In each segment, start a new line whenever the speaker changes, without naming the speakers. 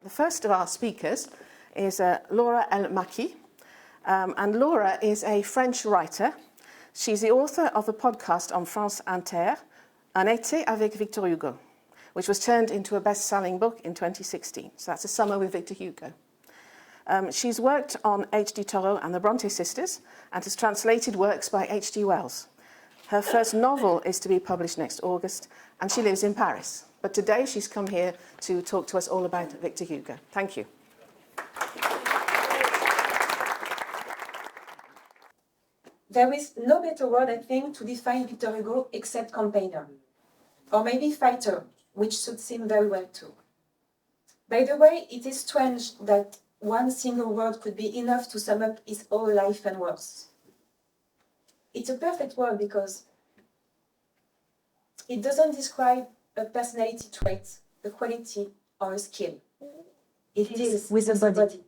The first of our speakers is Laura El-Maki, and Laura is a French writer. She's the author of a podcast on France Inter, Un été avec Victor Hugo, which was turned into a best-selling book in 2016. So that's A Summer with Victor Hugo. She's worked on H.D. Thoreau and the Bronte sisters and has translated works by H.G. Wells. Her first novel is to be published next August, and she lives in Paris. But today she's come here to talk to us all about Victor Hugo. Thank you.
There is no better word, I think, to define Victor Hugo except campaigner. Or maybe fighter, which suits him very well too. By the way, it is strange that one single word could be enough to sum up his whole life and works. It's a perfect word because it doesn't describe a personality trait, a quality, or a skill. It deals with the body.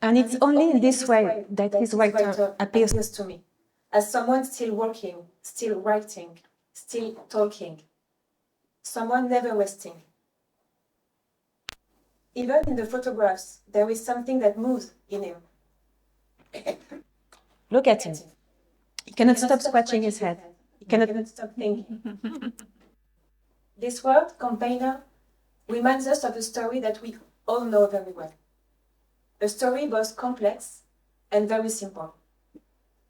And it's only in this way that his writer appears
to me, as someone still working, still writing, still talking, someone never resting. Even in the photographs, there is something that moves in him.
Look at him. He cannot stop scratching his head.
He cannot stop thinking. This word, campaigner, reminds us of a story that we all know very well. A story both complex and very simple.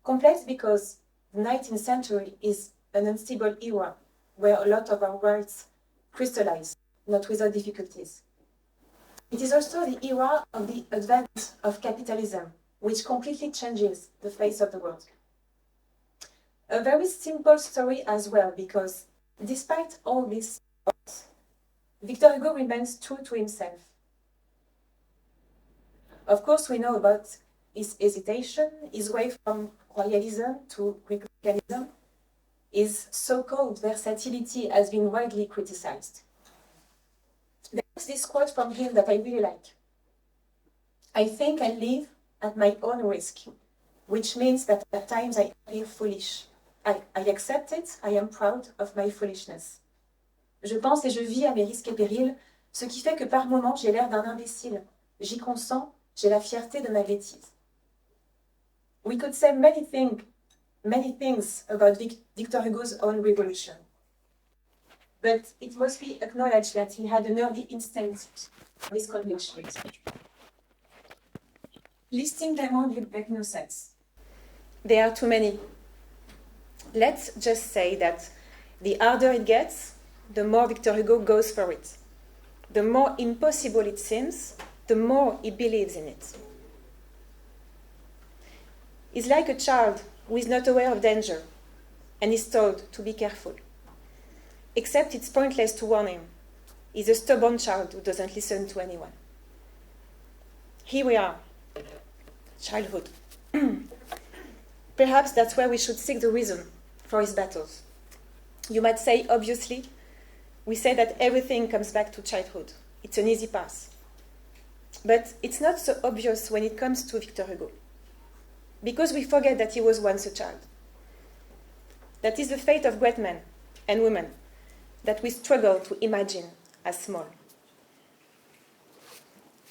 Complex because the 19th century is an unstable era where a lot of our rights crystallize, not without difficulties. It is also the era of the advent of capitalism, which completely changes the face of the world. A very simple story as well, because despite all this, Victor Hugo remains true to himself. Of course, we know about his hesitation, his way from royalism to republicanism. His so-called versatility has been widely criticized. There's this quote from him that I really like. I think I live at my own risk, which means that at times I appear foolish. I accept it, I am proud of my foolishness. Je pense et je vis à mes risques et périls, ce qui fait que par moments j'ai l'air d'un imbécile. J'y consens, j'ai la fierté de ma bêtise. We could say many things about Victor Hugo's own revolution. But it must be acknowledged that he had an early instinct of his convictions. Listing them all would make no sense. There are too many. Let's just say that the harder it gets, the more Victor Hugo goes for it. The more impossible it seems, the more he believes in it. He's like a child who is not aware of danger and is told to be careful. Except it's pointless to warn him. He's a stubborn child who doesn't listen to anyone. Here we are. Childhood. Perhaps that's where we should seek the reason for his battles. You might say, obviously, we say that everything comes back to childhood. It's an easy path. But it's not so obvious when it comes to Victor Hugo. Because we forget that he was once a child. That is the fate of great men and women that we struggle to imagine as small.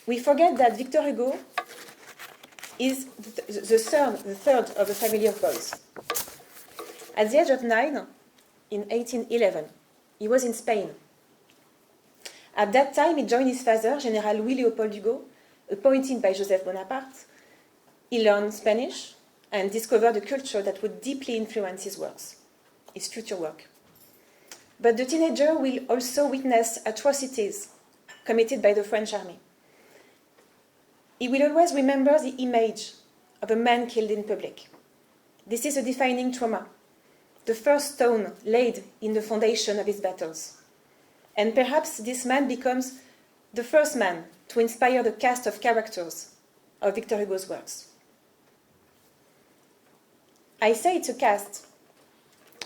We forget that Victor Hugo is the third of a family of boys. At the age of 9, in 1811, he was in Spain. At that time, he joined his father, General Louis Léopold Hugo, appointed by Joseph Bonaparte. He learned Spanish and discovered a culture that would deeply influence his works, his future work. But the teenager will also witness atrocities committed by the French army. He will always remember the image of a man killed in public. This is a defining trauma, the first stone laid in the foundation of his battles. And perhaps this man becomes the first man to inspire the cast of characters of Victor Hugo's works. I say it's a cast.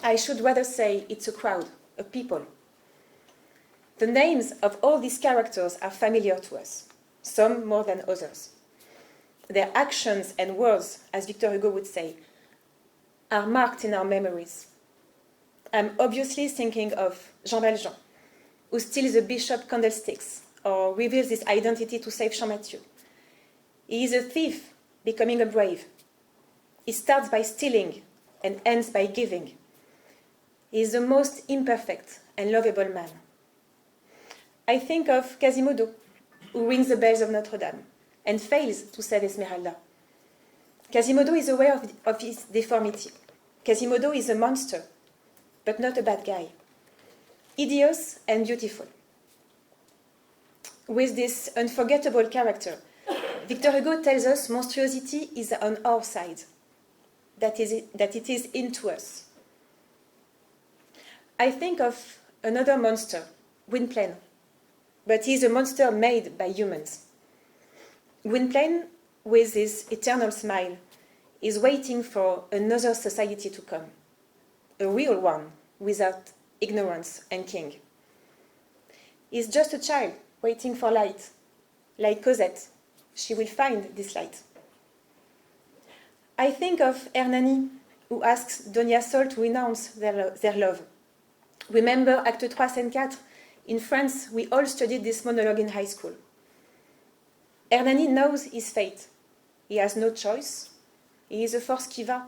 I should rather say it's a crowd, a people. The names of all these characters are familiar to us, some more than others. Their actions and words, as Victor Hugo would say, are marked in our memories. I'm obviously thinking of Jean Valjean, who steals the bishop candlesticks or reveals his identity to save Champmathieu. He is a thief becoming a brave. He starts by stealing and ends by giving. He is the most imperfect and lovable man. I think of Quasimodo, who rings the bells of Notre Dame and fails to save Esmeralda. Quasimodo is aware of his deformity. Quasimodo is a monster, but not a bad guy. Hideous and beautiful. With this unforgettable character, Victor Hugo tells us monstrosity is on our side, that it is into us. I think of another monster, Gwynplaine, but he is a monster made by humans. Gwynplaine, with his eternal smile, is waiting for another society to come, a real one, without ignorance and king. He is just a child waiting for light, like Cosette. She will find this light. I think of Hernani, who asks Doña Sol to renounce their love. Remember Acte 3, Scène 4? In France, we all studied this monologue in high school. Hernani knows his fate. He has no choice. He is a force qui va.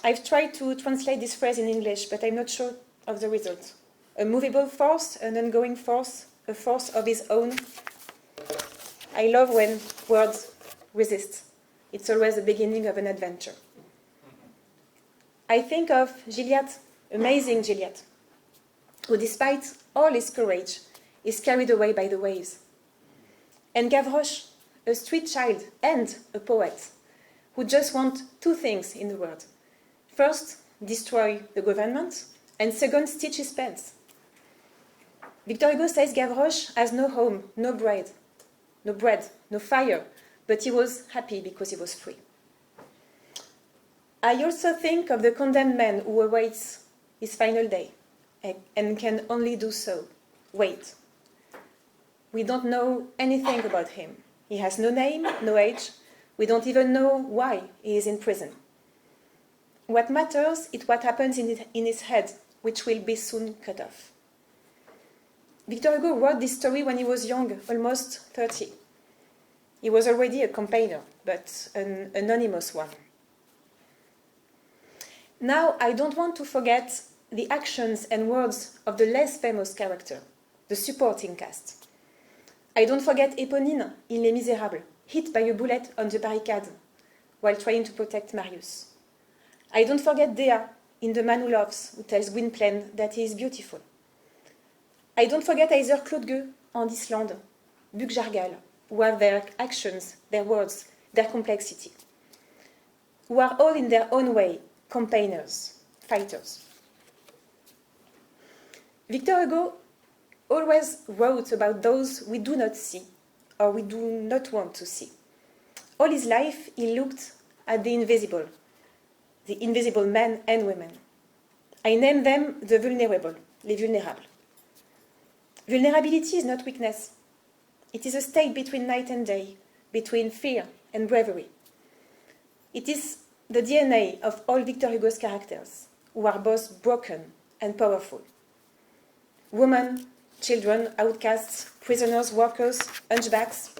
I've tried to translate this phrase in English, but I'm not sure of the result. A movable force, an ongoing force, a force of his own. I love when words resist. It's always the beginning of an adventure. I think of Gilliatt, amazing Gilliatt, who despite all his courage is carried away by the waves. And Gavroche, a street child and a poet, who just wants two things in the world. First, destroy the government, and second, stitch his pants. Victor Hugo says Gavroche has no home, no bread, no fire, but he was happy because he was free. I also think of the condemned man who awaits his final day and can only do so, wait. We don't know anything about him. He has no name, no age. We don't even know why he is in prison. What matters is what happens in his head, which will be soon cut off. Victor Hugo wrote this story when he was young, almost 30. He was already a campaigner, but an anonymous one. Now, I don't want to forget the actions and words of the less famous character, the supporting cast. I don't forget Éponine in Les Misérables, hit by a bullet on the barricade while trying to protect Marius. I don't forget Dea in The Man Who Loves, who tells Gwynplaine that he is beautiful. I don't forget either Claude Gueux and Islande, Buck Jargal, who have their actions, their words, their complexity, who are all in their own way campaigners, fighters. Victor Hugo always wrote about those we do not see or we do not want to see. All his life, he looked at the invisible men and women. I name them the vulnerable, les vulnérables. Vulnerability is not weakness. It is a state between night and day, between fear and bravery. It is the DNA of all Victor Hugo's characters, who are both broken and powerful. Women, children, outcasts, prisoners, workers, hunchbacks,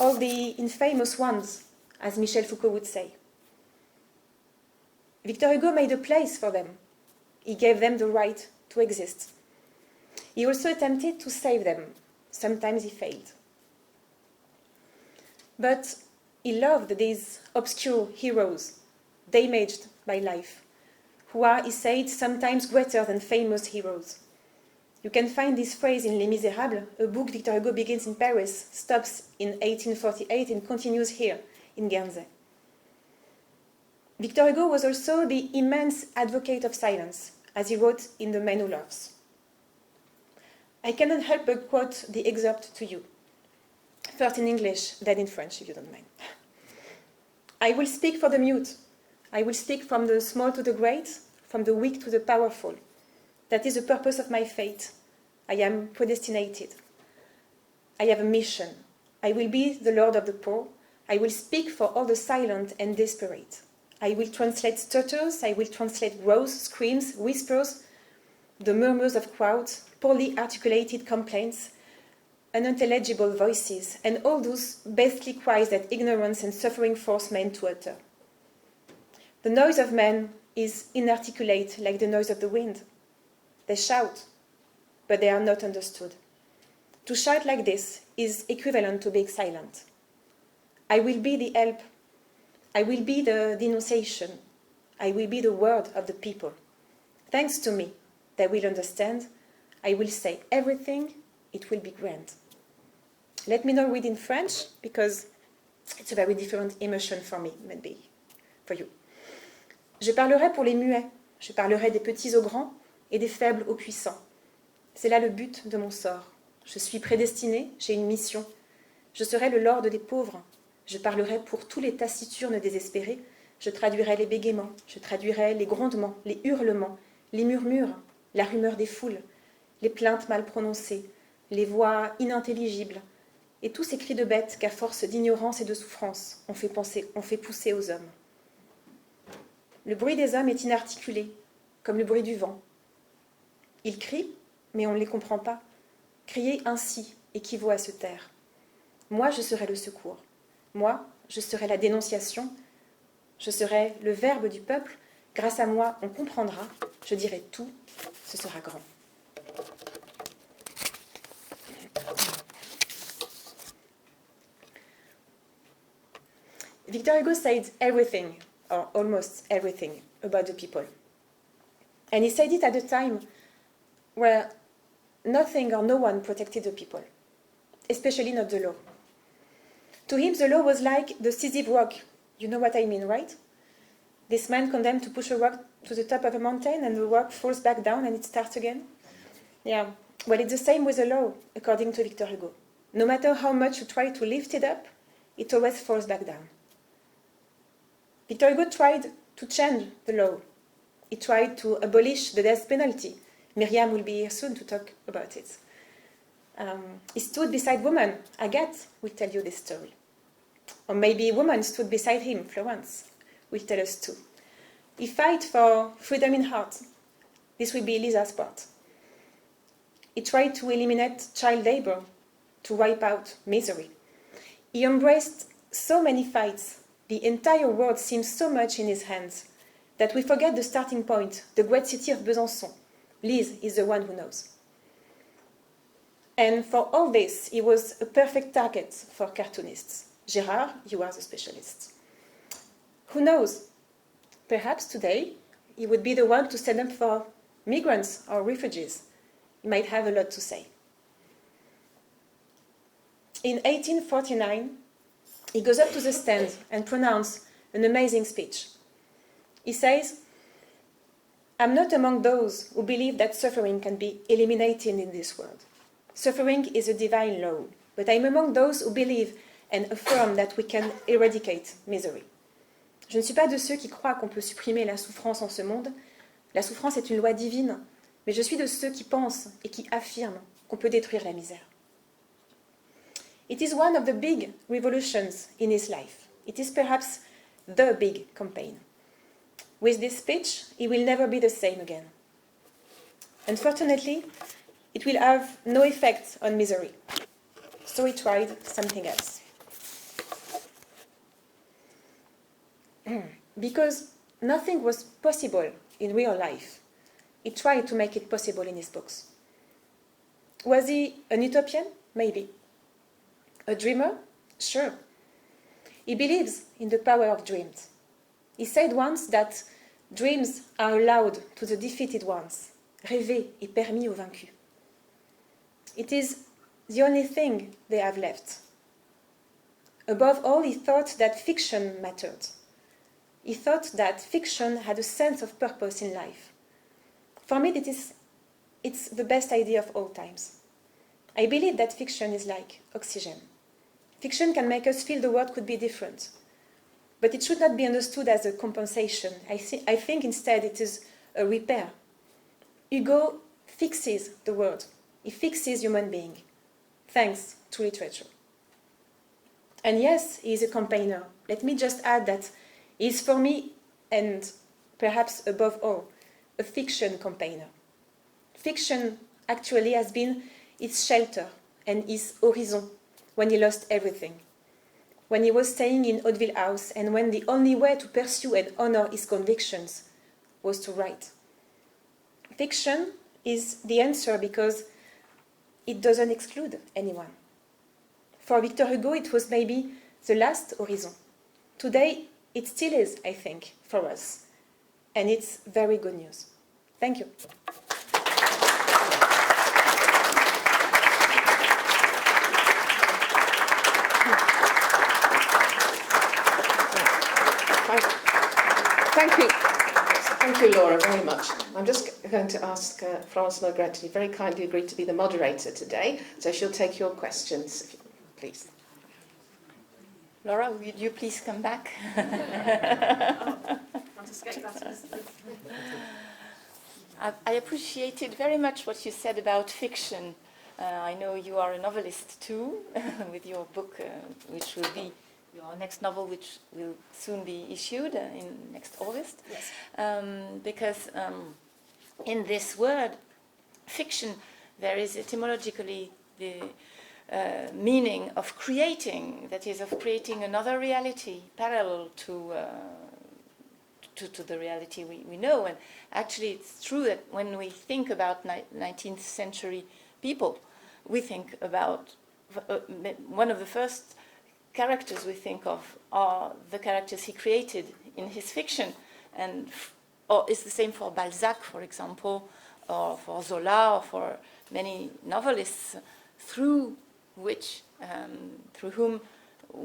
all the infamous ones, as Michel Foucault would say. Victor Hugo made a place for them. He gave them the right to exist. He also attempted to save them. Sometimes he failed. But he loved these obscure heroes, damaged by life, who are, he said, sometimes greater than famous heroes. You can find this phrase in Les Misérables, a book Victor Hugo begins in Paris, stops in 1848 and continues here in Guernsey. Victor Hugo was also the immense advocate of silence, as he wrote in The Man Who Loves. I cannot help but quote the excerpt to you. First in English, then in French, if you don't mind. I will speak for the mute. I will speak from the small to the great, from the weak to the powerful. That is the purpose of my fate. I am predestinated. I have a mission. I will be the Lord of the poor. I will speak for all the silent and desperate. I will translate stutters. I will translate growls, screams, whispers, the murmurs of crowds, poorly articulated complaints, unintelligible voices, and all those beastly cries that ignorance and suffering force men to utter. The noise of men is inarticulate like the noise of the wind. They shout, but they are not understood. To shout like this is equivalent to being silent. I will be the help. I will be the denunciation. I will be the word of the people. Thanks to me, they will understand. I will say everything. It will be grand. Let me not read in French, because it's a very different emotion for me, maybe for you. Je parlerai pour les muets. Je parlerai des petits aux grands et des faibles aux puissants. C'est là le but de mon sort. Je suis prédestinée, j'ai une mission. Je serai le lord des pauvres. Je parlerai pour tous les taciturnes désespérés. Je traduirai les bégaiements, je traduirai les grondements, les hurlements, les murmures, la rumeur des foules, les plaintes mal prononcées, les voix inintelligibles, et tous ces cris de bêtes qu'à force d'ignorance et de souffrance, on fait pousser aux hommes. Le bruit des hommes est inarticulé, comme le bruit du vent. Ils crient, mais on ne les comprend pas. Crier ainsi équivaut à se taire. Moi, je serai le secours. Moi, je serai la dénonciation. Je serai le verbe du peuple. Grâce à moi, on comprendra. Je dirai tout. Ce sera grand. Victor Hugo said everything, or almost everything, about the people. And he said it at a time where nothing or no one protected the people, especially not the law. To him, the law was like the Sisyphean rock. You know what I mean, right? This man condemned to push a rock to the top of a mountain and the rock falls back down and it starts again. Yeah, well, it's the same with the law, according to Victor Hugo. No matter how much you try to lift it up, it always falls back down. Victor Hugo tried to change the law. He tried to abolish the death penalty. Miriam will be here soon to talk about it. He stood beside women. Agathe will tell you this story. Or maybe a woman stood beside him. Florence will tell us too. He fought for freedom in heart. This will be Lisa's part. He tried to eliminate child labor, to wipe out misery. He embraced so many fights. The entire world seems so much in his hands that we forget the starting point, the great city of Besançon. Lise is the one who knows. And for all this, he was a perfect target for cartoonists. Gérard, you are the specialist. Who knows? Perhaps today he would be the one to stand up for migrants or refugees. He might have a lot to say. In 1849, he goes up to the stand and pronounces an amazing speech. He says, I'm not among those who believe that suffering can be eliminated in this world. Suffering is a divine law, but I'm among those who believe and affirm that we can eradicate misery. Je ne suis pas de ceux qui croient qu'on peut supprimer la souffrance en ce monde. La souffrance est une loi divine, mais je suis de ceux qui pensent et qui affirment qu'on peut détruire la misère. It is one of the big revolutions in his life. It is perhaps the big campaign. With this speech, he will never be the same again. Unfortunately, it will have no effect on misery. So he tried something else. Because nothing was possible in real life, he tried to make it possible in his books. Was he an utopian? Maybe. A dreamer? Sure. He believes in the power of dreams. He said once that dreams are allowed to the defeated ones. Rêver est permis aux vaincus. It is the only thing they have left. Above all, he thought that fiction mattered. He thought that fiction had a sense of purpose in life. For me, it's the best idea of all times. I believe that fiction is like oxygen. Fiction can make us feel the world could be different. But it should not be understood as a compensation. I think instead it is a repair. Hugo fixes the world. He fixes human being, thanks to literature. And yes, he is a campaigner. Let me just add that he is for me, and perhaps above all, a fiction campaigner. Fiction actually has been its shelter and his horizon when he lost everything. When he was staying in Hauteville House and when the only way to pursue and honor his convictions was to write. Fiction is the answer because it doesn't exclude anyone. For Victor Hugo, it was maybe the last horizon. Today, it still is, I think, for us. And it's very good news. Thank you.
Thank you. Thank you, Laura, very much. I'm just going to ask France Nogret, who very kindly agreed to be the moderator today, so she'll take your questions, please.
Laura, would you please come back? I appreciated very much what you said about fiction. I know you are a novelist too, with your book, which will be your next novel, which will soon be issued in next August.
Yes.
Because in this word, fiction, there is etymologically the meaning of creating, that is, of creating another reality parallel to the reality we know. And actually, it's true that when we think about 19th century people, we think about one of the first characters we think of are the characters he created in his fiction, and or it's the same for Balzac, for example, or for Zola, or for many novelists through whom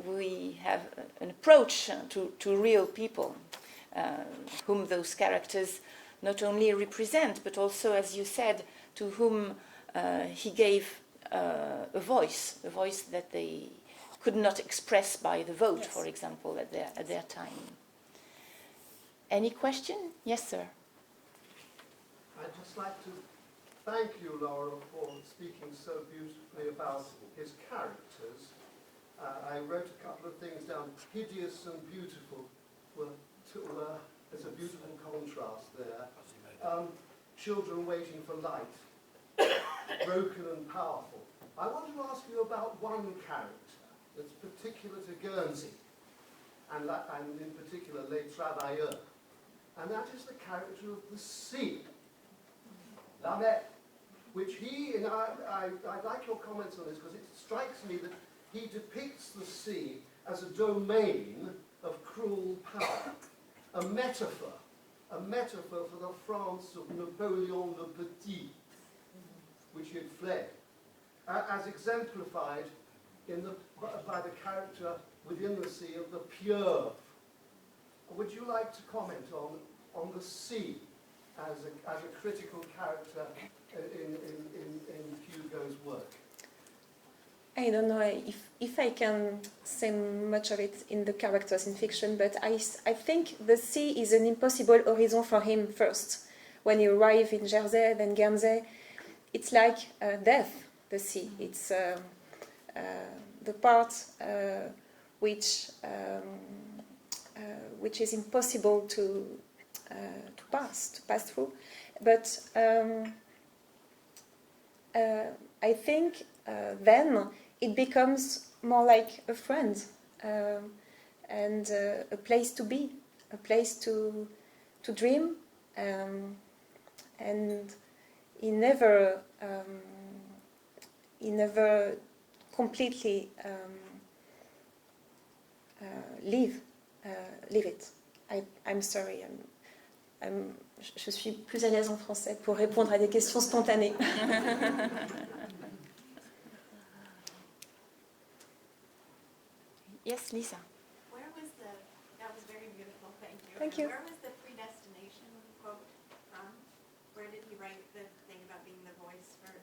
we have an approach to real people, whom those characters not only represent, but also, as you said, to whom he gave a voice that they could not express by the vote, yes, for example, at their time. Any question? Yes, sir.
I'd just like to thank you, Laura, for speaking so beautifully about his characters. I wrote a couple of things down. Hideous and beautiful there's a beautiful contrast there. Children waiting for light. Broken and powerful. I want to ask you about one character that's particular to Guernsey, and in particular Les Travailleurs, and that is the character of the sea, La Mer, which I'd like your comments on this, because it strikes me that he depicts the sea as a domain of cruel power, a metaphor for the France of Napoleon le Petit, which he had fled, as exemplified by the character within the sea of the Pieuvre. Would you like to comment on the sea as a critical character in Hugo's work?
I don't know if I can say much of it in the characters in fiction, but I think the sea is an impossible horizon for him first. When you arrive in Jersey, then Guernsey, it's like death, the sea. It's the part which is impossible to pass through. But I think then it becomes more like a friend and a place to be, a place to dream, and he never completely leave it. I'm sorry. Je suis plus à l'aise en français pour répondre à des questions spontanées.
Yes, Lisa.
Where was that was very beautiful, thank you.
Thank you.
Where was the predestination quote from? Where did he write the thing about being the voice for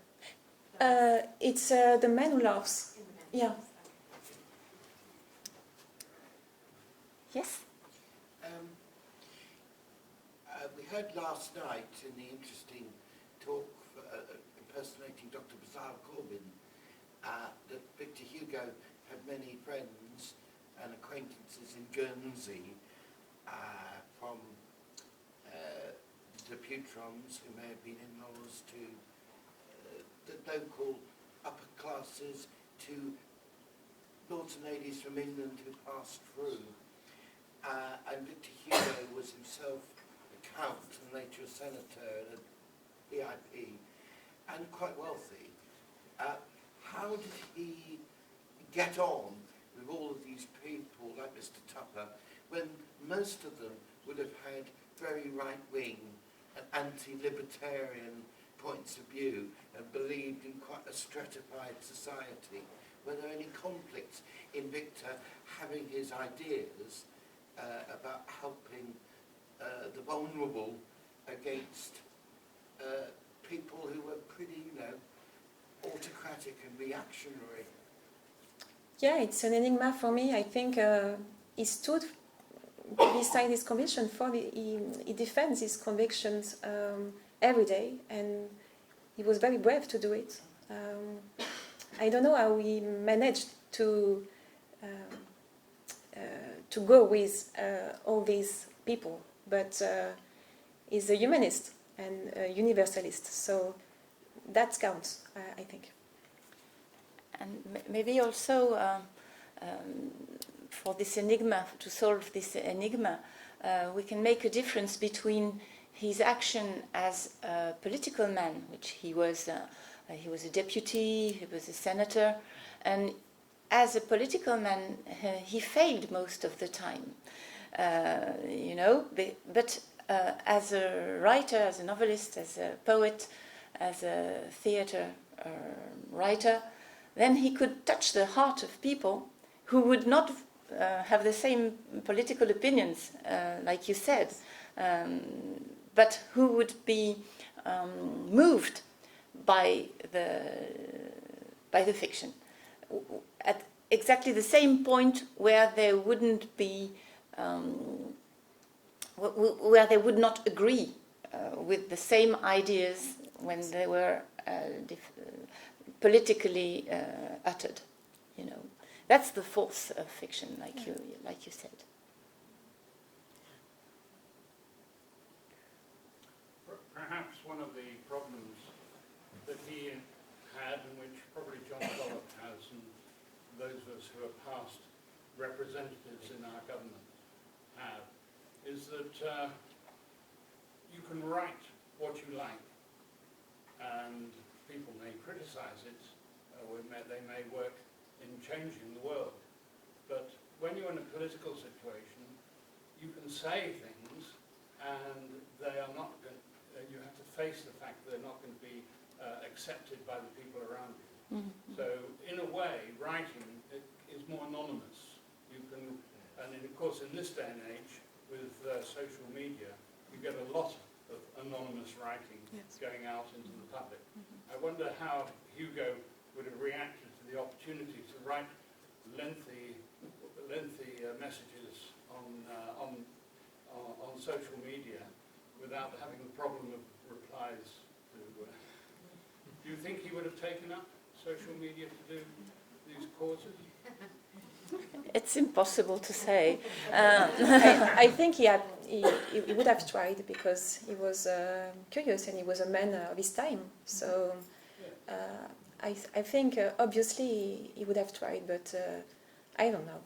It's The Man Who Laughs.
in the men?
Yeah.
Yes?
We heard last night in the interesting talk impersonating Dr. Bazar Corbin that Victor Hugo had many friends and acquaintances in Guernsey from the Putrons, who may have been in-laws to the local upper-class references to lords and ladies from England who passed through. And Victor Hugo was himself a count and later a senator and a PIP, and quite wealthy. How did he get on with all of these people like Mr. Tupper when most of them would have had very right-wing and anti-libertarian points of view and believed in quite a stratified society? Were there any conflicts in Victor having his ideas about helping the vulnerable against people who were pretty, autocratic and reactionary?
Yeah, it's an enigma for me. I think he stood beside his conviction. He defends his convictions every day, and he was very brave to do it. I don't know how he managed to go with all these people, but he's a humanist and a universalist, so that counts, I think.
And maybe also for this enigma, to solve this enigma, we can make a difference between his action as a political man, which he was a deputy, he was a senator, and as a political man, he failed most of the time, but as a writer, as a novelist, as a poet, as a theater writer, then he could touch the heart of people who would not have the same political opinions, like you said, but who would be moved by the fiction at exactly the same point where they wouldn't be, where they would not agree with the same ideas when they were politically uttered. That's the force of fiction, like you said.
Perhaps one of the problems that he had, and which probably John Trollope has, and those of us who are past representatives in our government have, is that you can write what you like, and people may criticize it, or they may work in changing the world. But when you're in a political situation, you can say things, and they are not going. You have to face the fact that they're not going to be accepted by the people around you. Mm-hmm. So, in a way, writing is more anonymous. You can, and of course, in this day and age, with social media, you get a lot of anonymous writing going out into the public. Mm-hmm. I wonder how Hugo would have reacted to the opportunity to write lengthy messages on social media without having the problem of replies. Do you think he would have taken up social media to do these causes?
It's impossible to say.
I think he would have tried, because he was curious and he was a man of his time. So I think obviously he would have tried, but I don't know.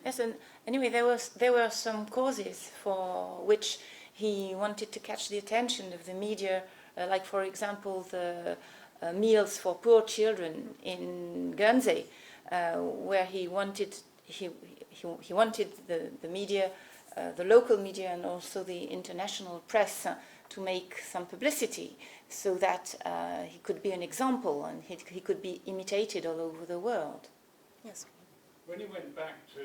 Yes, and anyway, there were some causes for which he wanted to catch the attention of the media, like for example the meals for poor children in Guernsey, where he wanted the media, the local media, and also the international press to make some publicity, so that he could be an example and he could be imitated all over the world.
Yes.
When he went back to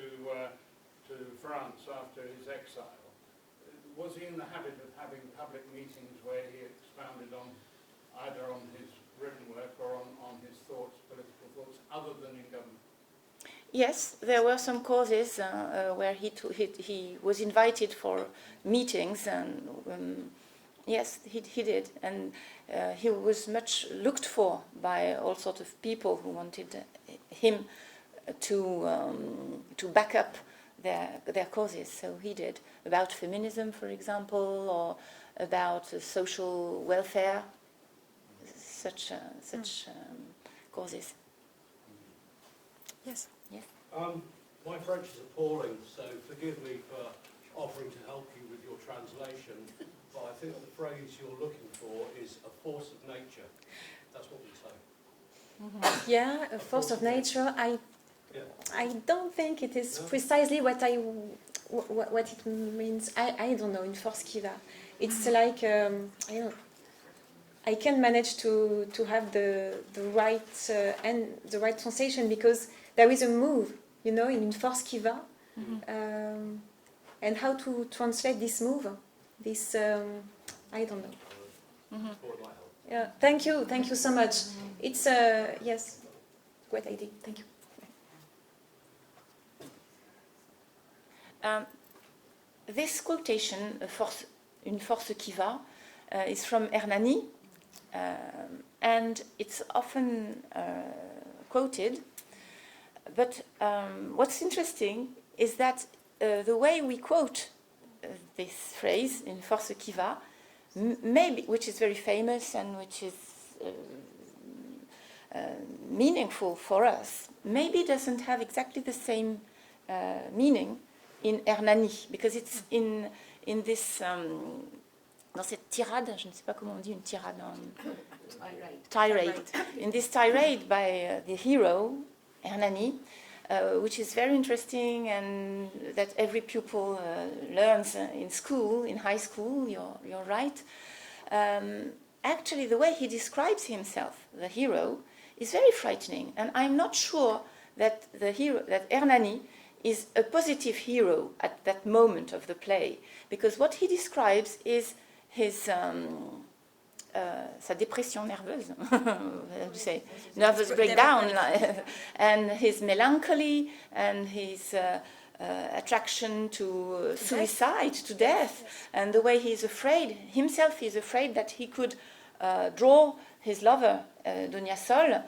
France after his exile, was he in the habit of having public meetings where he expounded on either on his written work or on his thoughts, political thoughts, other than in government?
Yes, there were some causes where he was invited for meetings, and yes, he did, and he was much looked for by all sorts of people who wanted him to back up their causes. So he did, about feminism, for example, or about social welfare, such causes.
Yes.
My French is appalling, so forgive me for offering to help you with your translation, but I think the phrase you're looking for is a force of nature. That's what we say.
Yeah, a force of nature. I don't think it is precisely what it means. I don't know in force qui va. It's like I don't. I can manage to have the right and the right translation because there is a move, you know, in force qui va, and how to translate this move, this I don't know. Yeah, thank you so much. It's yes, great idea. Thank you.
This quotation, une force qui va, is from Hernani, and it's often quoted. But what's interesting is that the way we quote this phrase, une force qui va, maybe, which is very famous and which is meaningful for us, maybe doesn't have exactly the same meaning in Hernani, because it's in this dans cette tirade, je ne sais pas comment on dit une tirade en tirade. In this tirade by the hero Hernani, which is very interesting and that every pupil learns in school, in high school. You're right. Actually, the way he describes himself, the hero, is very frightening, and I'm not sure that Hernani is a positive hero at that moment of the play, because what he describes is his sa dépression nerveuse, how to say, nervous breakdown, and his melancholy and his attraction to suicide, to death, and the way he's afraid himself. He's afraid that he could draw his lover, Doña Sol,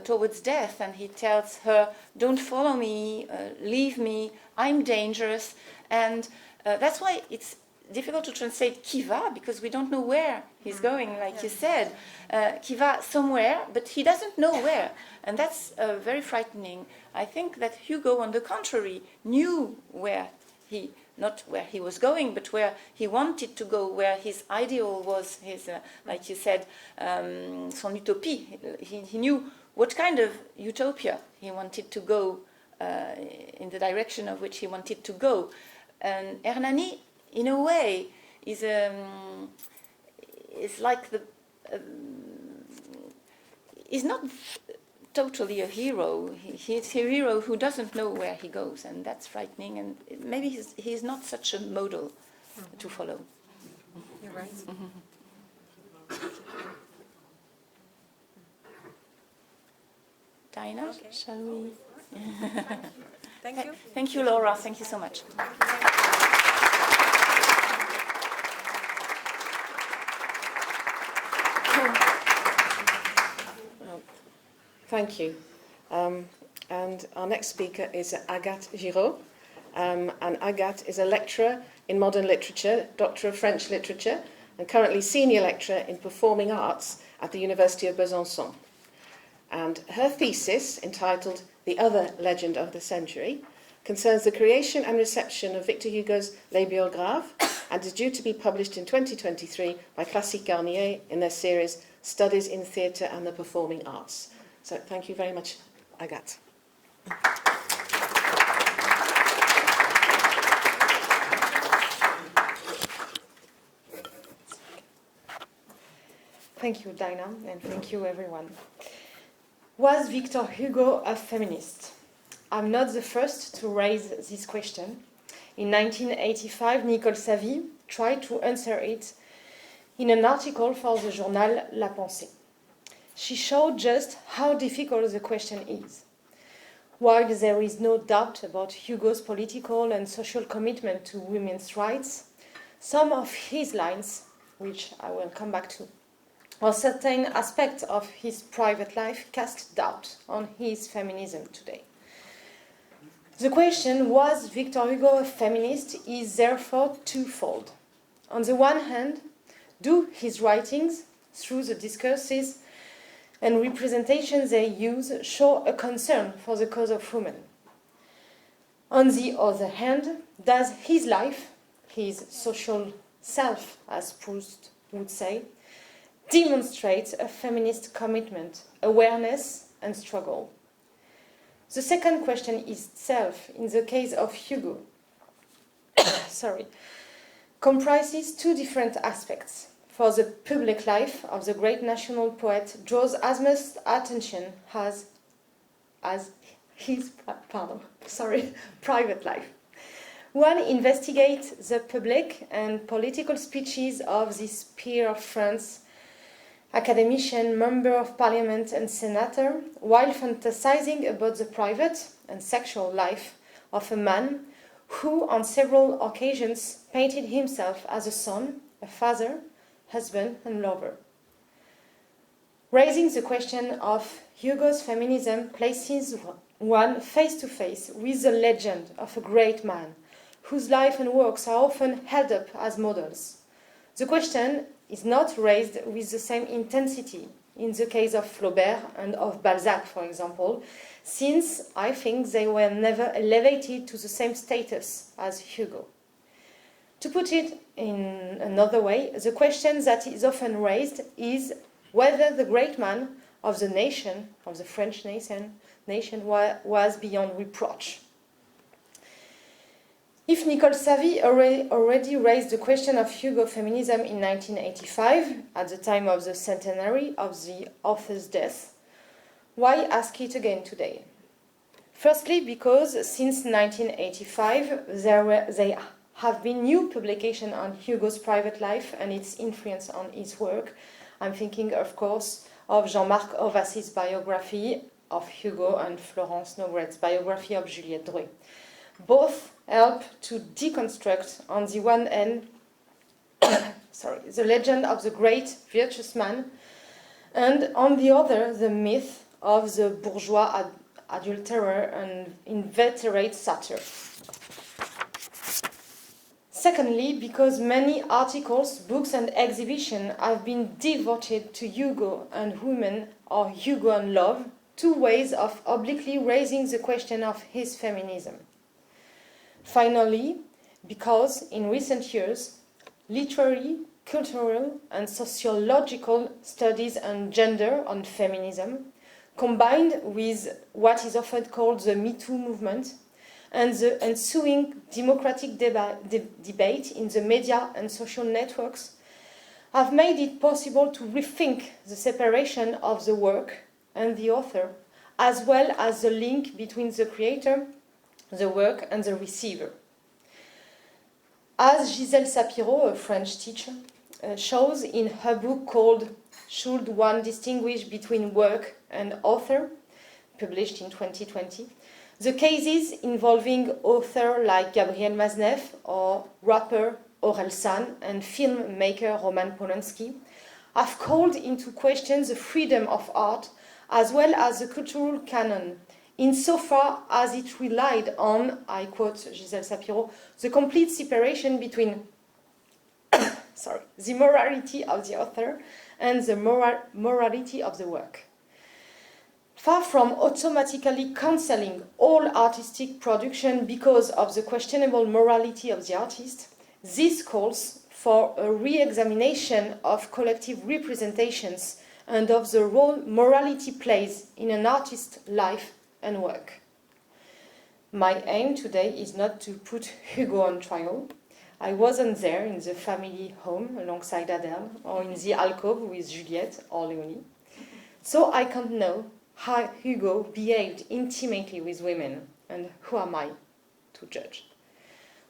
towards death, and he tells her, "Don't follow me, leave me, I'm dangerous." And that's why it's difficult to translate qui va, because we don't know where he's going, like you said. Qui va somewhere, but he doesn't know where. And that's very frightening. I think that Hugo, on the contrary, knew not where he was going, but where he wanted to go, where his ideal was, his, like you said, son utopie. He knew what kind of utopia he wanted to go, in the direction of which he wanted to go. And Hernani, in a way, is like is not totally a hero. He's a hero who doesn't know where he goes, and that's frightening. And maybe he's not such a model to follow.
You're right.
Dinah,
Okay.
shall we?
Thank you.
Thank you, Laura. Thank you so much.
Thank you. And our next speaker is Agathe Giraud. And Agathe is a lecturer in modern literature, Doctor of French Literature, and currently senior lecturer in performing arts at the University of Besançon. And her thesis, entitled The Other Legend of the Century, concerns the creation and reception of Victor Hugo's Les Biographes, and is due to be published in 2023 by Classique Garnier in their series Studies in Theatre and the Performing Arts. So thank you very much, Agathe.
Thank you, Dinah, and thank you, everyone. Was Victor Hugo a feminist? I'm not the first to raise this question. In 1985, Nicole Savy tried to answer it in an article for the journal La Pensée. She showed just how difficult the question is. While there is no doubt about Hugo's political and social commitment to women's rights, some of his lines, which I will come back to, or certain aspects of his private life cast doubt on his feminism today. The question, was Victor Hugo a feminist, is therefore twofold. On the one hand, do his writings, through the discourses, and representations they use show a concern for the cause of women. On the other hand, does his life, his social self, as Proust would say, demonstrate a feminist commitment, awareness, and struggle? The second question itself, in the case of Hugo, comprises two different aspects. For the public life of the great national poet draws as much attention as his private life. One investigates the public and political speeches of this peer of France, academician, member of parliament and senator, while fantasizing about the private and sexual life of a man who on several occasions painted himself as a son, a father, husband and lover. Raising the question of Hugo's feminism places one face to face with the legend of a great man whose life and works are often held up as models. The question is not raised with the same intensity in the case of Flaubert and of Balzac, for example, since I think they were never elevated to the same status as Hugo. To put it in another way, the question that is often raised is whether the great man of the nation, of the French nation was beyond reproach. If Nicole Savy already raised the question of Hugo feminism in 1985, at the time of the centenary of the author's death, why ask it again today? Firstly, because since 1985 there have been new publications on Hugo's private life and its influence on his work. I'm thinking, of course, of Jean-Marc Ovas's biography of Hugo and Florence Nogret's biography of Juliette Drouet. Both help to deconstruct, on the one hand, the legend of the great virtuous man, and on the other, the myth of the bourgeois adulterer and inveterate satyr. Secondly, because many articles, books and exhibitions have been devoted to Hugo and women or Hugo and love, two ways of obliquely raising the question of his feminism. Finally, because in recent years, literary, cultural and sociological studies on gender and feminism, combined with what is often called the Me Too movement, and the ensuing democratic debate in the media and social networks have made it possible to rethink the separation of the work and the author, as well as the link between the creator, the work, and the receiver. As Gisèle Sapiro, a French teacher, shows in her book called Should One Distinguish Between Work and Author, published in 2020, the cases involving authors like Gabriel Maznev or rapper Aurel San and filmmaker Roman Polanski have called into question the freedom of art as well as the cultural canon, insofar as it relied on, I quote Gisèle Sapiro, the complete separation between the morality of the author and the morality of the work. Far from automatically cancelling all artistic production because of the questionable morality of the artist, this calls for a re-examination of collective representations and of the role morality plays in an artist's life and work. My aim today is not to put Hugo on trial. I wasn't there in the family home alongside Adele or in the alcove with Juliette or Léonie, so I can't know how Hugo behaved intimately with women, and who am I to judge?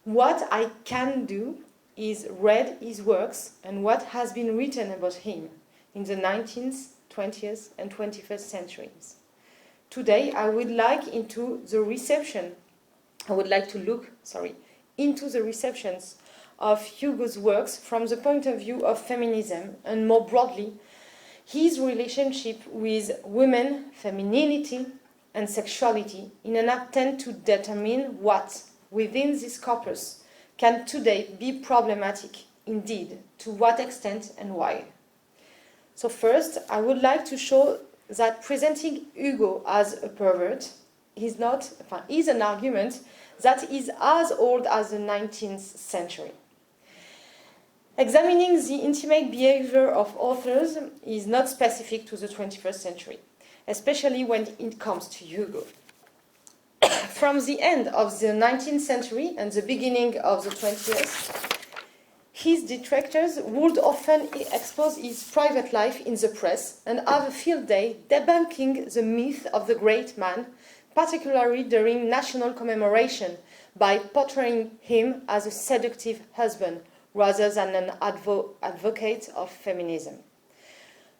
What I can do is read his works and what has been written about him in the 19th, 20th and 21st centuries. Today I would like to look into the receptions of Hugo's works from the point of view of feminism and more broadly his relationship with women, femininity and sexuality in an attempt to determine what, within this corpus, can today be problematic, indeed, to what extent and why. So first, I would like to show that presenting Hugo as a pervert is an argument that is as old as the 19th century. Examining the intimate behavior of authors is not specific to the 21st century, especially when it comes to Hugo. From the end of the 19th century and the beginning of the 20th, his detractors would often expose his private life in the press and have a field day debunking the myth of the great man, particularly during national commemoration, by portraying him as a seductive husband rather than an advocate of feminism.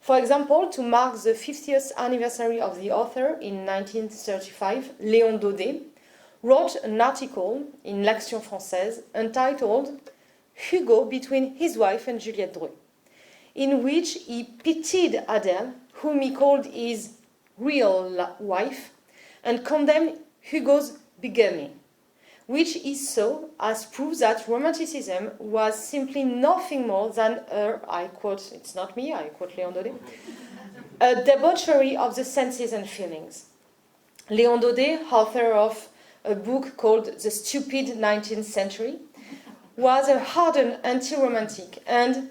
For example, to mark the 50th anniversary of the author in 1935, Léon Daudet wrote an article in l'Action Française entitled Hugo between his wife and Juliette Drouet, in which he pitied Adele, whom he called his real wife, and condemned Hugo's bigamy, which he saw as proof that Romanticism was simply nothing more than I quote, it's not me, I quote Léon Daudet, a debauchery of the senses and feelings. Léon Daudet, author of a book called The Stupid 19th Century, was a hardened anti-romantic, and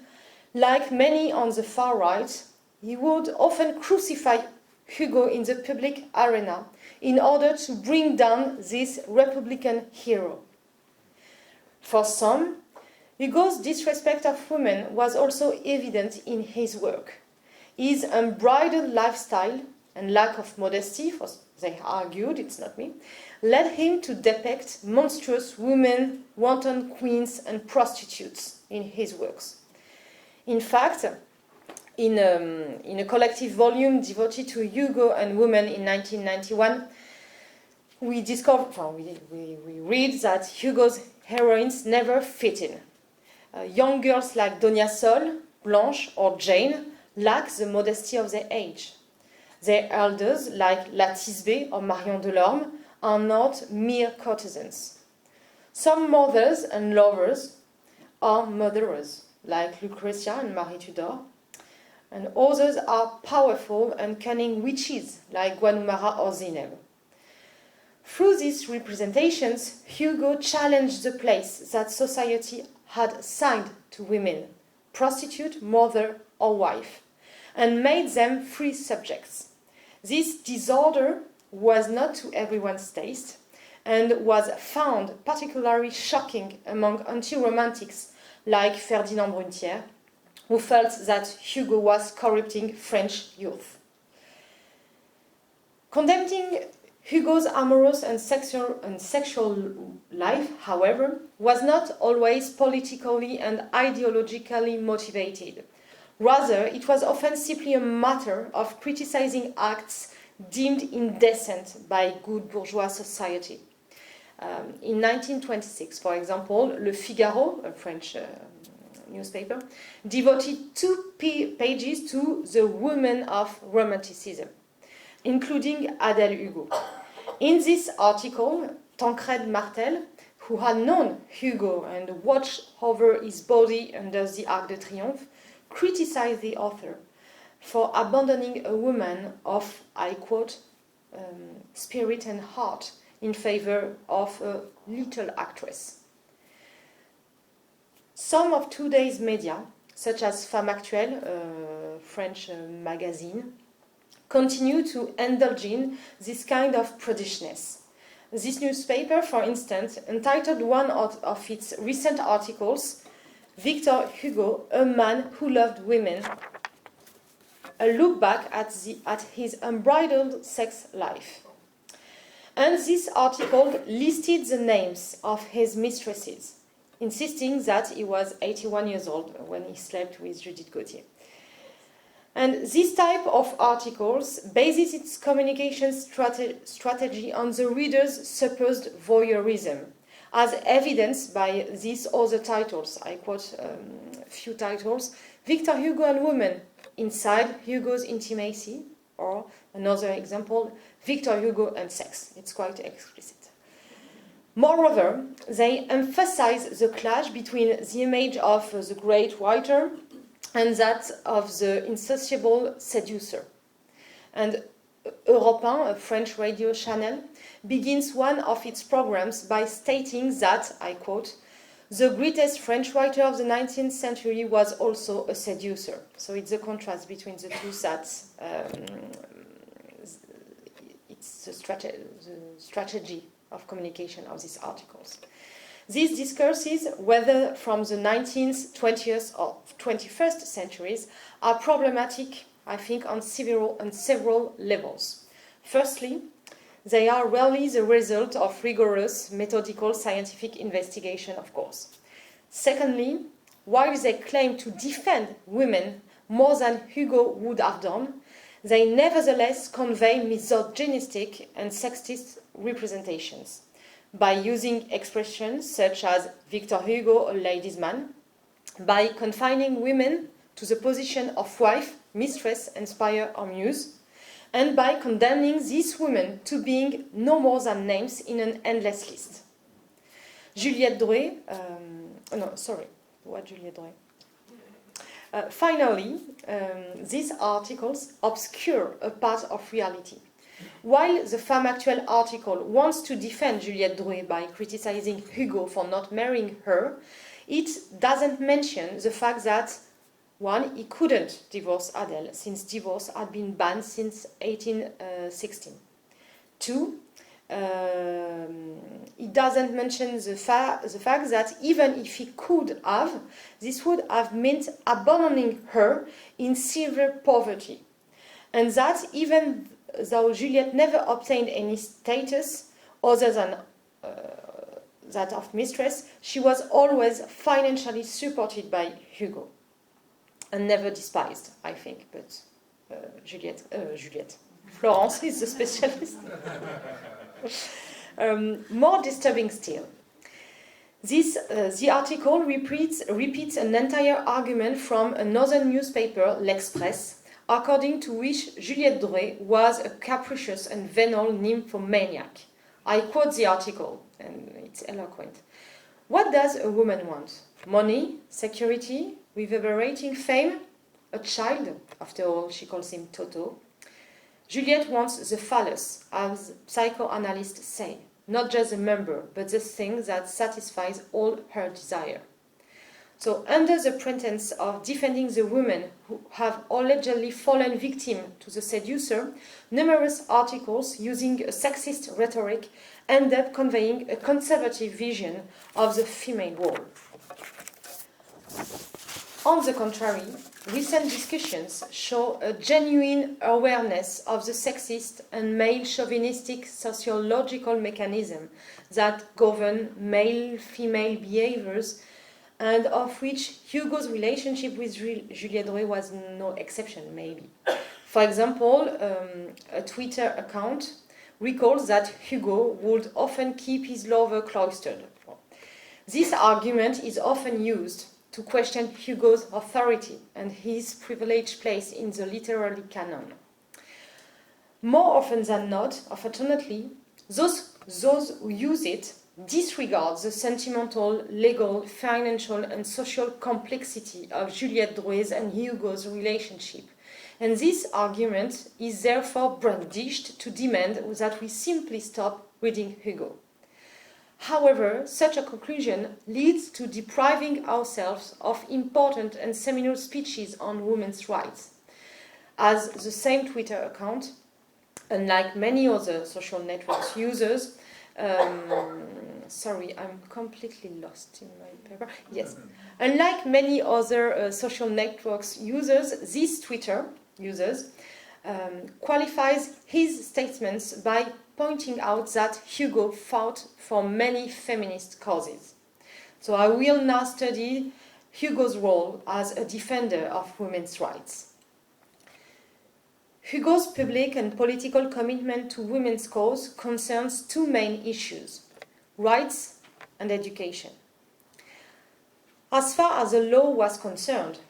like many on the far right, he would often crucify Hugo in the public arena in order to bring down this Republican hero. For some, Hugo's disrespect of women was also evident in his work. His unbridled lifestyle and lack of modesty, for they argued, it's not me, led him to depict monstrous women, wanton queens, and prostitutes in his works. In fact, in a collective volume devoted to Hugo and women in 1991, we read that Hugo's heroines never fit in. Young girls like Donia Sol, Blanche, or Jane lack the modesty of their age. Their elders, like La Tisbé or Marion Delorme, are not mere courtesans. Some mothers and lovers are murderers, like Lucretia and Marie Tudor, and others are powerful and cunning witches, like Guanumara or Zineb. Through these representations, Hugo challenged the place that society had assigned to women, prostitute, mother, or wife, and made them free subjects. This disorder was not to everyone's taste and was found particularly shocking among anti-romantics like Ferdinand Brunetière, who felt that Hugo was corrupting French youth. Condemning Hugo's amorous and sexual life, however, was not always politically and ideologically motivated. Rather, it was often simply a matter of criticizing acts deemed indecent by good bourgeois society. In 1926, for example, Le Figaro, a French newspaper, devoted 2 pages to the women of Romanticism, including Adèle Hugo. In this article, Tancred Martel, who had known Hugo and watched over his body under the Arc de Triomphe, criticized the author for abandoning a woman of, I quote, spirit and heart in favor of a little actress. Some of today's media, such as Femme Actuelle, a French magazine, continue to indulge in this kind of prudishness. This newspaper, for instance, entitled one of its recent articles, Victor Hugo, a man who loved women, a look back at his unbridled sex life. And this article listed the names of his mistresses, insisting that he was 81 years old when he slept with Judith Gautier. And this type of articles bases its communication strategy on the reader's supposed voyeurism, as evidenced by these other titles. I quote a few titles: Victor Hugo and Women, Inside Hugo's Intimacy, or another example, Victor Hugo and Sex. It's quite explicit. Moreover, they emphasize the clash between the image of the great writer and that of the insatiable seducer. And Europe 1, a French radio channel, begins one of its programs by stating that, I quote, "The greatest French writer of the 19th century was also a seducer." So it's a contrast between the two sets. It's the strategy of communication of these articles. These discourses, whether from the 19th, 20th, or 21st centuries, are problematic, I think, on several levels. Firstly, they are rarely the result of rigorous, methodical scientific investigation, of course. Secondly, while they claim to defend women more than Hugo would have done, they nevertheless convey misogynistic and sexist representations by using expressions such as Victor Hugo, a ladies' man, by confining women to the position of wife, mistress, inspire, or muse, and by condemning these women to being no more than names in an endless list. Juliette Drouet, Juliette Drouet? Finally, these articles obscure a part of reality. While the Femme Actuelle article wants to defend Juliette Drouet by criticizing Hugo for not marrying her, it doesn't mention the fact that, one, he couldn't divorce Adele, since divorce had been banned since 1816. Two, he doesn't mention the fact that even if he could have, this would have meant abandoning her in severe poverty. And that even though Juliette never obtained any status other than that of mistress, she was always financially supported by Hugo. And never despised, I think, but Juliette. Florence is the specialist. More disturbing still. The article repeats an entire argument from another newspaper, L'Express, according to which Juliette Drouet was a capricious and venal nymphomaniac. I quote the article, and it's eloquent. What does a woman want? Money, security, reverberating fame, a child? After all, she calls him Toto. Juliette wants the phallus, as psychoanalysts say, not just a member, but the thing that satisfies all her desire. So, under the pretense of defending the women who have allegedly fallen victim to the seducer, numerous articles using a sexist rhetoric end up conveying a conservative vision of the female role. On the contrary, recent discussions show a genuine awareness of the sexist and male chauvinistic sociological mechanism that govern male-female behaviors, and of which Hugo's relationship with Juliette Drouet was no exception, maybe. For example, a Twitter account recalls that Hugo would often keep his lover cloistered. This argument is often used to question Hugo's authority and his privileged place in the literary canon. More often than not, unfortunately, those who use it disregard the sentimental, legal, financial, and social complexity of Juliette Drouet's and Hugo's relationship. And this argument is therefore brandished to demand that we simply stop reading Hugo. However, such a conclusion leads to depriving ourselves of important and seminal speeches on women's rights. As the same Twitter account, unlike many other social networks users, sorry, I'm completely lost in my paper. Yes. Unlike many other social networks users, this Twitter users qualifies his statements by pointing out that Hugo fought for many feminist causes. So I will now study Hugo's role as a defender of women's rights. Hugo's public and political commitment to women's cause concerns two main issues: rights and education. As far as the law was concerned,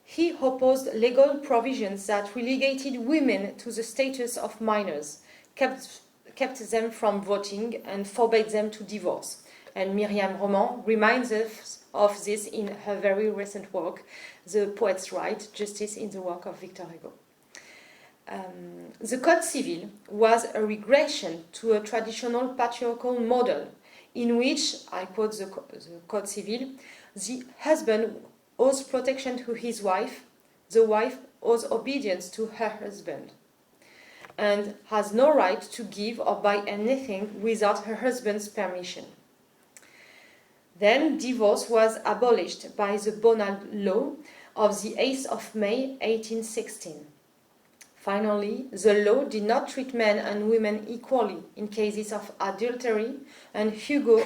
he opposed legal provisions that relegated women to the status of minors, kept them from voting, and forbade them to divorce. And Myriam Roman reminds us of this in her very recent work, The Poet's Right, Justice in the Work of Victor Hugo. The Code Civil was a regression to a traditional patriarchal model in which, I quote the Code Civil, the husband owes protection to his wife, the wife owes obedience to her husband, and has no right to give or buy anything without her husband's permission. Then divorce was abolished by the Bonal Law of the 8th of May 1816. Finally, the law did not treat men and women equally in cases of adultery, and Hugo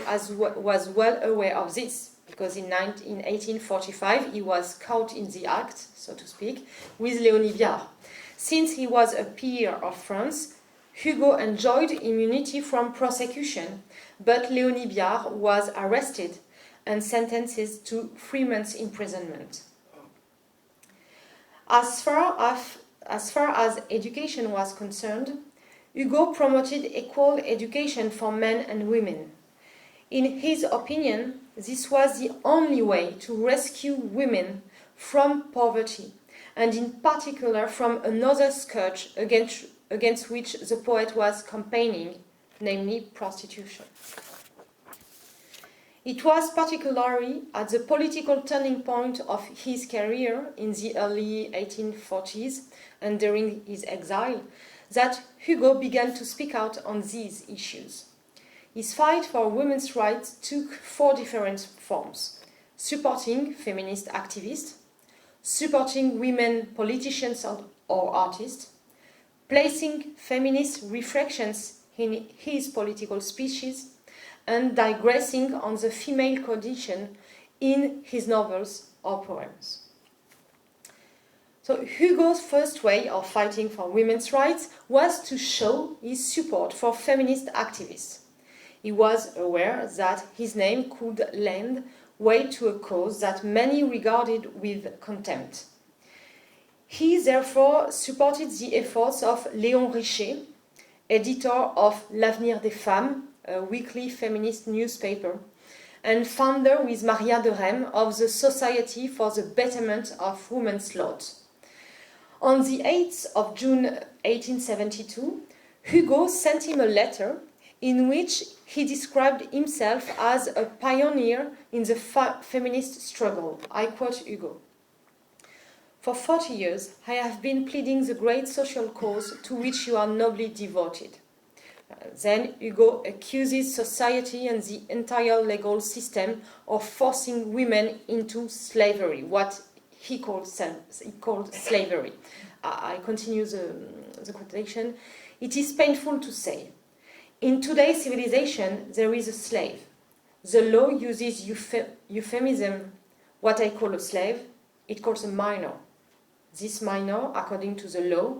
was well aware of this, because in 1845 he was caught in the act, so to speak, with Léonie Viard. Since he was a peer of France, Hugo enjoyed immunity from prosecution, but Léonie Viard was arrested and sentenced to 3 months imprisonment. As far as education was concerned, Hugo promoted equal education for men and women. In his opinion, this was the only way to rescue women from poverty, and in particular from another scourge against which the poet was campaigning, namely prostitution. It was particularly at the political turning point of his career in the early 1840s and during his exile that Hugo began to speak out on these issues. His fight for women's rights took 4 different forms: supporting feminist activists, supporting women politicians or artists, placing feminist reflections in his political speeches, and digressing on the female condition in his novels or poems. So Hugo's first way of fighting for women's rights was to show his support for feminist activists. He was aware that his name could lend weight to a cause that many regarded with contempt. He therefore supported the efforts of Léon Richer, editor of L'Avenir des Femmes, a weekly feminist newspaper, and founder with Maria de Rem of the Society for the Betterment of Women's Lot. On the 8th of June 1872, Hugo sent him a letter in which he described himself as a pioneer in the feminist struggle. I quote Hugo: "For 40 years, I have been pleading the great social cause to which you are nobly devoted." Then Hugo accuses society and the entire legal system of forcing women into slavery, what he called slavery. I continue the quotation. "It is painful to say. In today's civilization, there is a slave. The law uses euphemism. What I call a slave, it calls a minor. This minor, according to the law,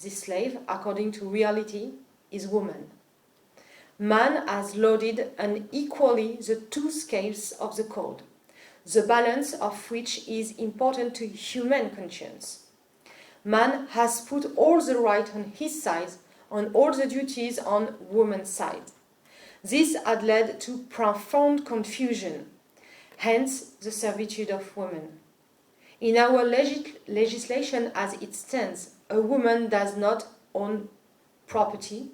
this slave, according to reality, is woman. Man has loaded unequally the 2 scales of the code, the balance of which is important to human conscience. Man has put all the right on his side, on all the duties on woman's side. This had led to profound confusion, hence the servitude of women. In our legislation as it stands, a woman does not own property,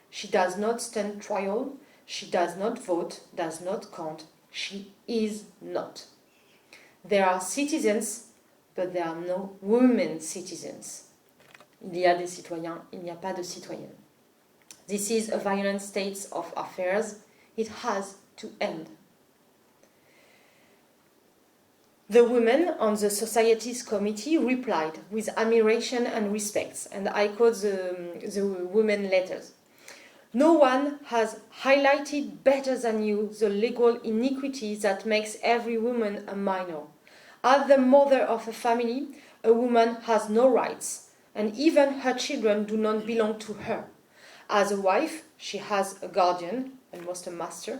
she does not stand trial, she does not vote, does not count, she is not. There are citizens, but there are no women citizens. Il y a des citoyens, il n'y a pas de citoyennes. This is a violent state of affairs. It has to end." The women on the Society's committee replied with admiration and respect, and I quote the women letters. "No one has highlighted better than you the legal iniquity that makes every woman a minor. As the mother of a family, a woman has no rights, and even her children do not belong to her. As a wife, she has a guardian, almost a master.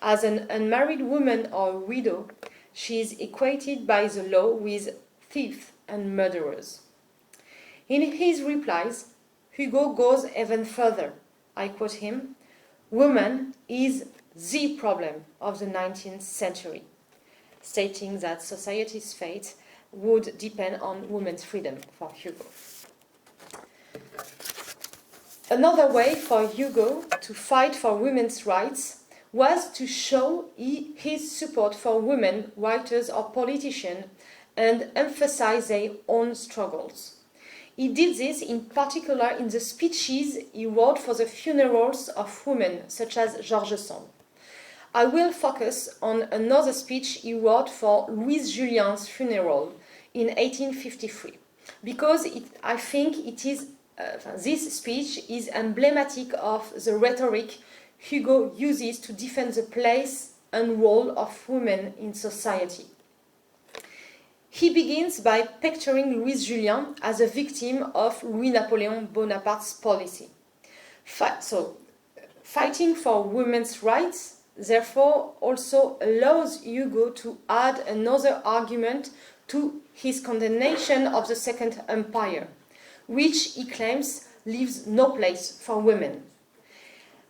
As an unmarried woman or a widow, she is equated by the law with thieves and murderers." In his replies, Hugo goes even further. I quote him: "Woman is the problem of the 19th century," stating that society's fate would depend on women's freedom for Hugo. Another way for Hugo to fight for women's rights was to show his support for women writers or politicians and emphasize their own struggles. He did this in particular in the speeches he wrote for the funerals of women, such as Georges Sand. I will focus on another speech he wrote for Louise Julien's funeral in 1853, because I think it is this speech is emblematic of the rhetoric Hugo uses to defend the place and role of women in society. He begins by picturing Louise Julien as a victim of Louis-Napoleon Bonaparte's policy. Fighting for women's rights, therefore, also allows Hugo to add another argument to his condemnation of the Second Empire, which he claims leaves no place for women.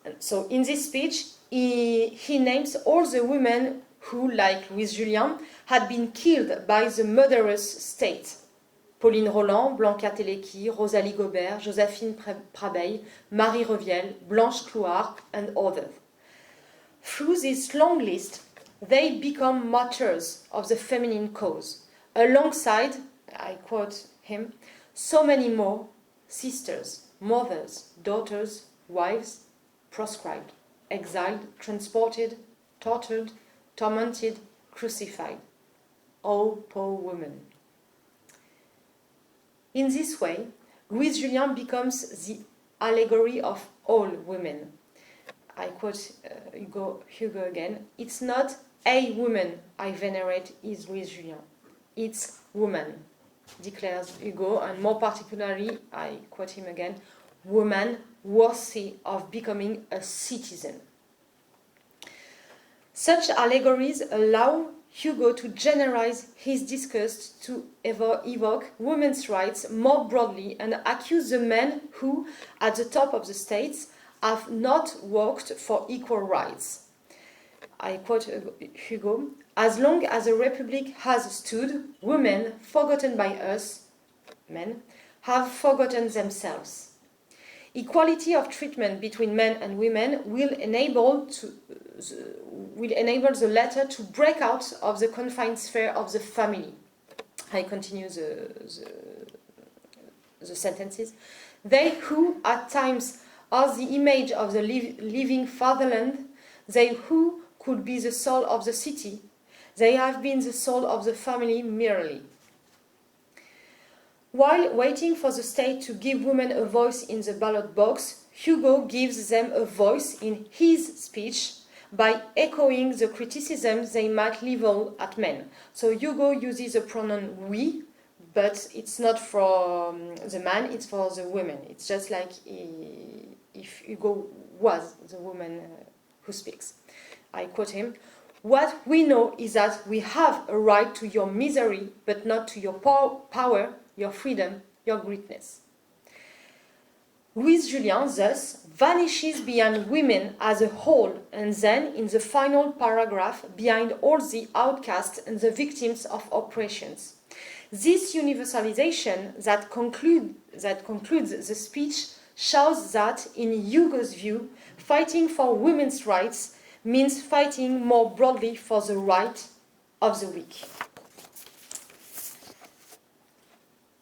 And so in this speech, he names all the women who, like Louise Julien, had been killed by the murderous state. Pauline Roland, Blanca Telequi, Rosalie Gobert, Joséphine Prabeil, Marie Reviel, Blanche Clouard, and others. Through this long list, they become martyrs of the feminine cause, alongside, I quote him, so many more sisters, mothers, daughters, wives, proscribed, exiled, transported, tortured, tormented, crucified. Oh, poor women. In this way, Louise Julien becomes the allegory of all women. I quote Hugo again. It's not a woman I venerate is Louise Julien. It's woman, declares Hugo, and more particularly, I quote him again, woman worthy of becoming a citizen. Such allegories allow Hugo to generalize his discourse to evoke women's rights more broadly and accuse the men who, at the top of the states, have not worked for equal rights. I quote Hugo, as long as a republic has stood, women, forgotten by us, men, have forgotten themselves. Equality of treatment between men and women will enable the latter to break out of the confined sphere of the family. I continue the sentences. They who at times are the image of the living fatherland, they who could be the soul of the city, they have been the soul of the family merely. While waiting for the state to give women a voice in the ballot box, Hugo gives them a voice in his speech by echoing the criticisms they might level at men. So Hugo uses the pronoun we, but it's not for the man, it's for the women. It's just like if Hugo was the woman who speaks. I quote him, "What we know is that we have a right to your misery, but not to your power, your freedom, your greatness." Louise Julien thus vanishes behind women as a whole, and then in the final paragraph behind all the outcasts and the victims of oppressions. This universalization that concludes the speech shows that, in Hugo's view, fighting for women's rights means fighting more broadly for the right of the weak.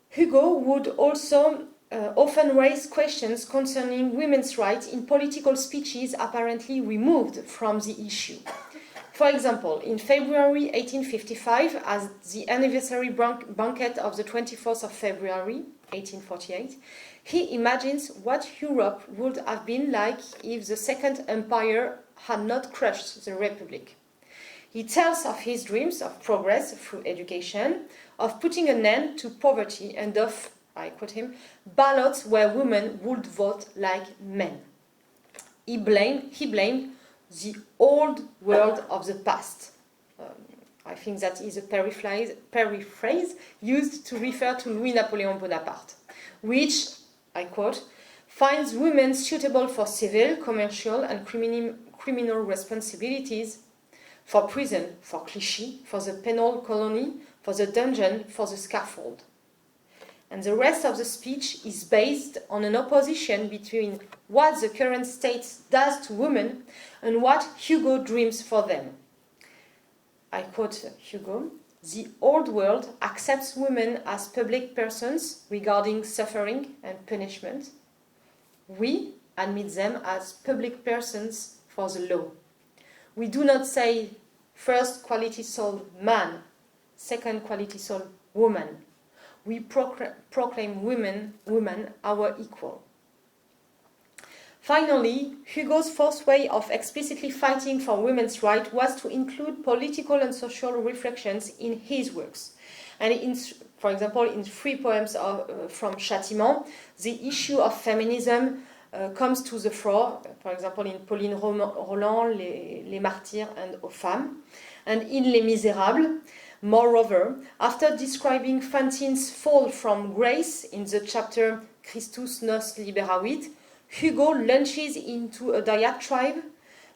Hugo would also often raise questions concerning women's rights in political speeches apparently removed from the issue. For example, in February 1855, as the anniversary banquet of the 24th of February 1848, he imagines what Europe would have been like if the Second Empire had not crushed the Republic. He tells of his dreams of progress through education, of putting an end to poverty, and of, I quote him, ballots where women would vote like men. He blamed the old world of the past. I think that is a paraphrase used to refer to Louis-Napoleon Bonaparte, which, I quote, finds women suitable for civil, commercial, and criminal responsibilities, for prison, for Clichy, for the penal colony, for the dungeon, for the scaffold. And the rest of the speech is based on an opposition between what the current state does to women and what Hugo dreams for them. I quote Hugo, "The old world accepts women as public persons regarding suffering and punishment. We admit them as public persons for the law. We do not say first quality soul man, second quality soul woman. We proclaim woman our equal." Finally, Hugo's fourth way of explicitly fighting for women's rights was to include political and social reflections in his works. And for example, in 3 poems from Châtiment, the issue of feminism comes to the fore, for example, in Pauline Roland, Les Martyrs and Aux Femmes, and in Les Misérables. Moreover, after describing Fantine's fall from grace in the chapter Christus nos liberavit, Hugo launches into a diatribe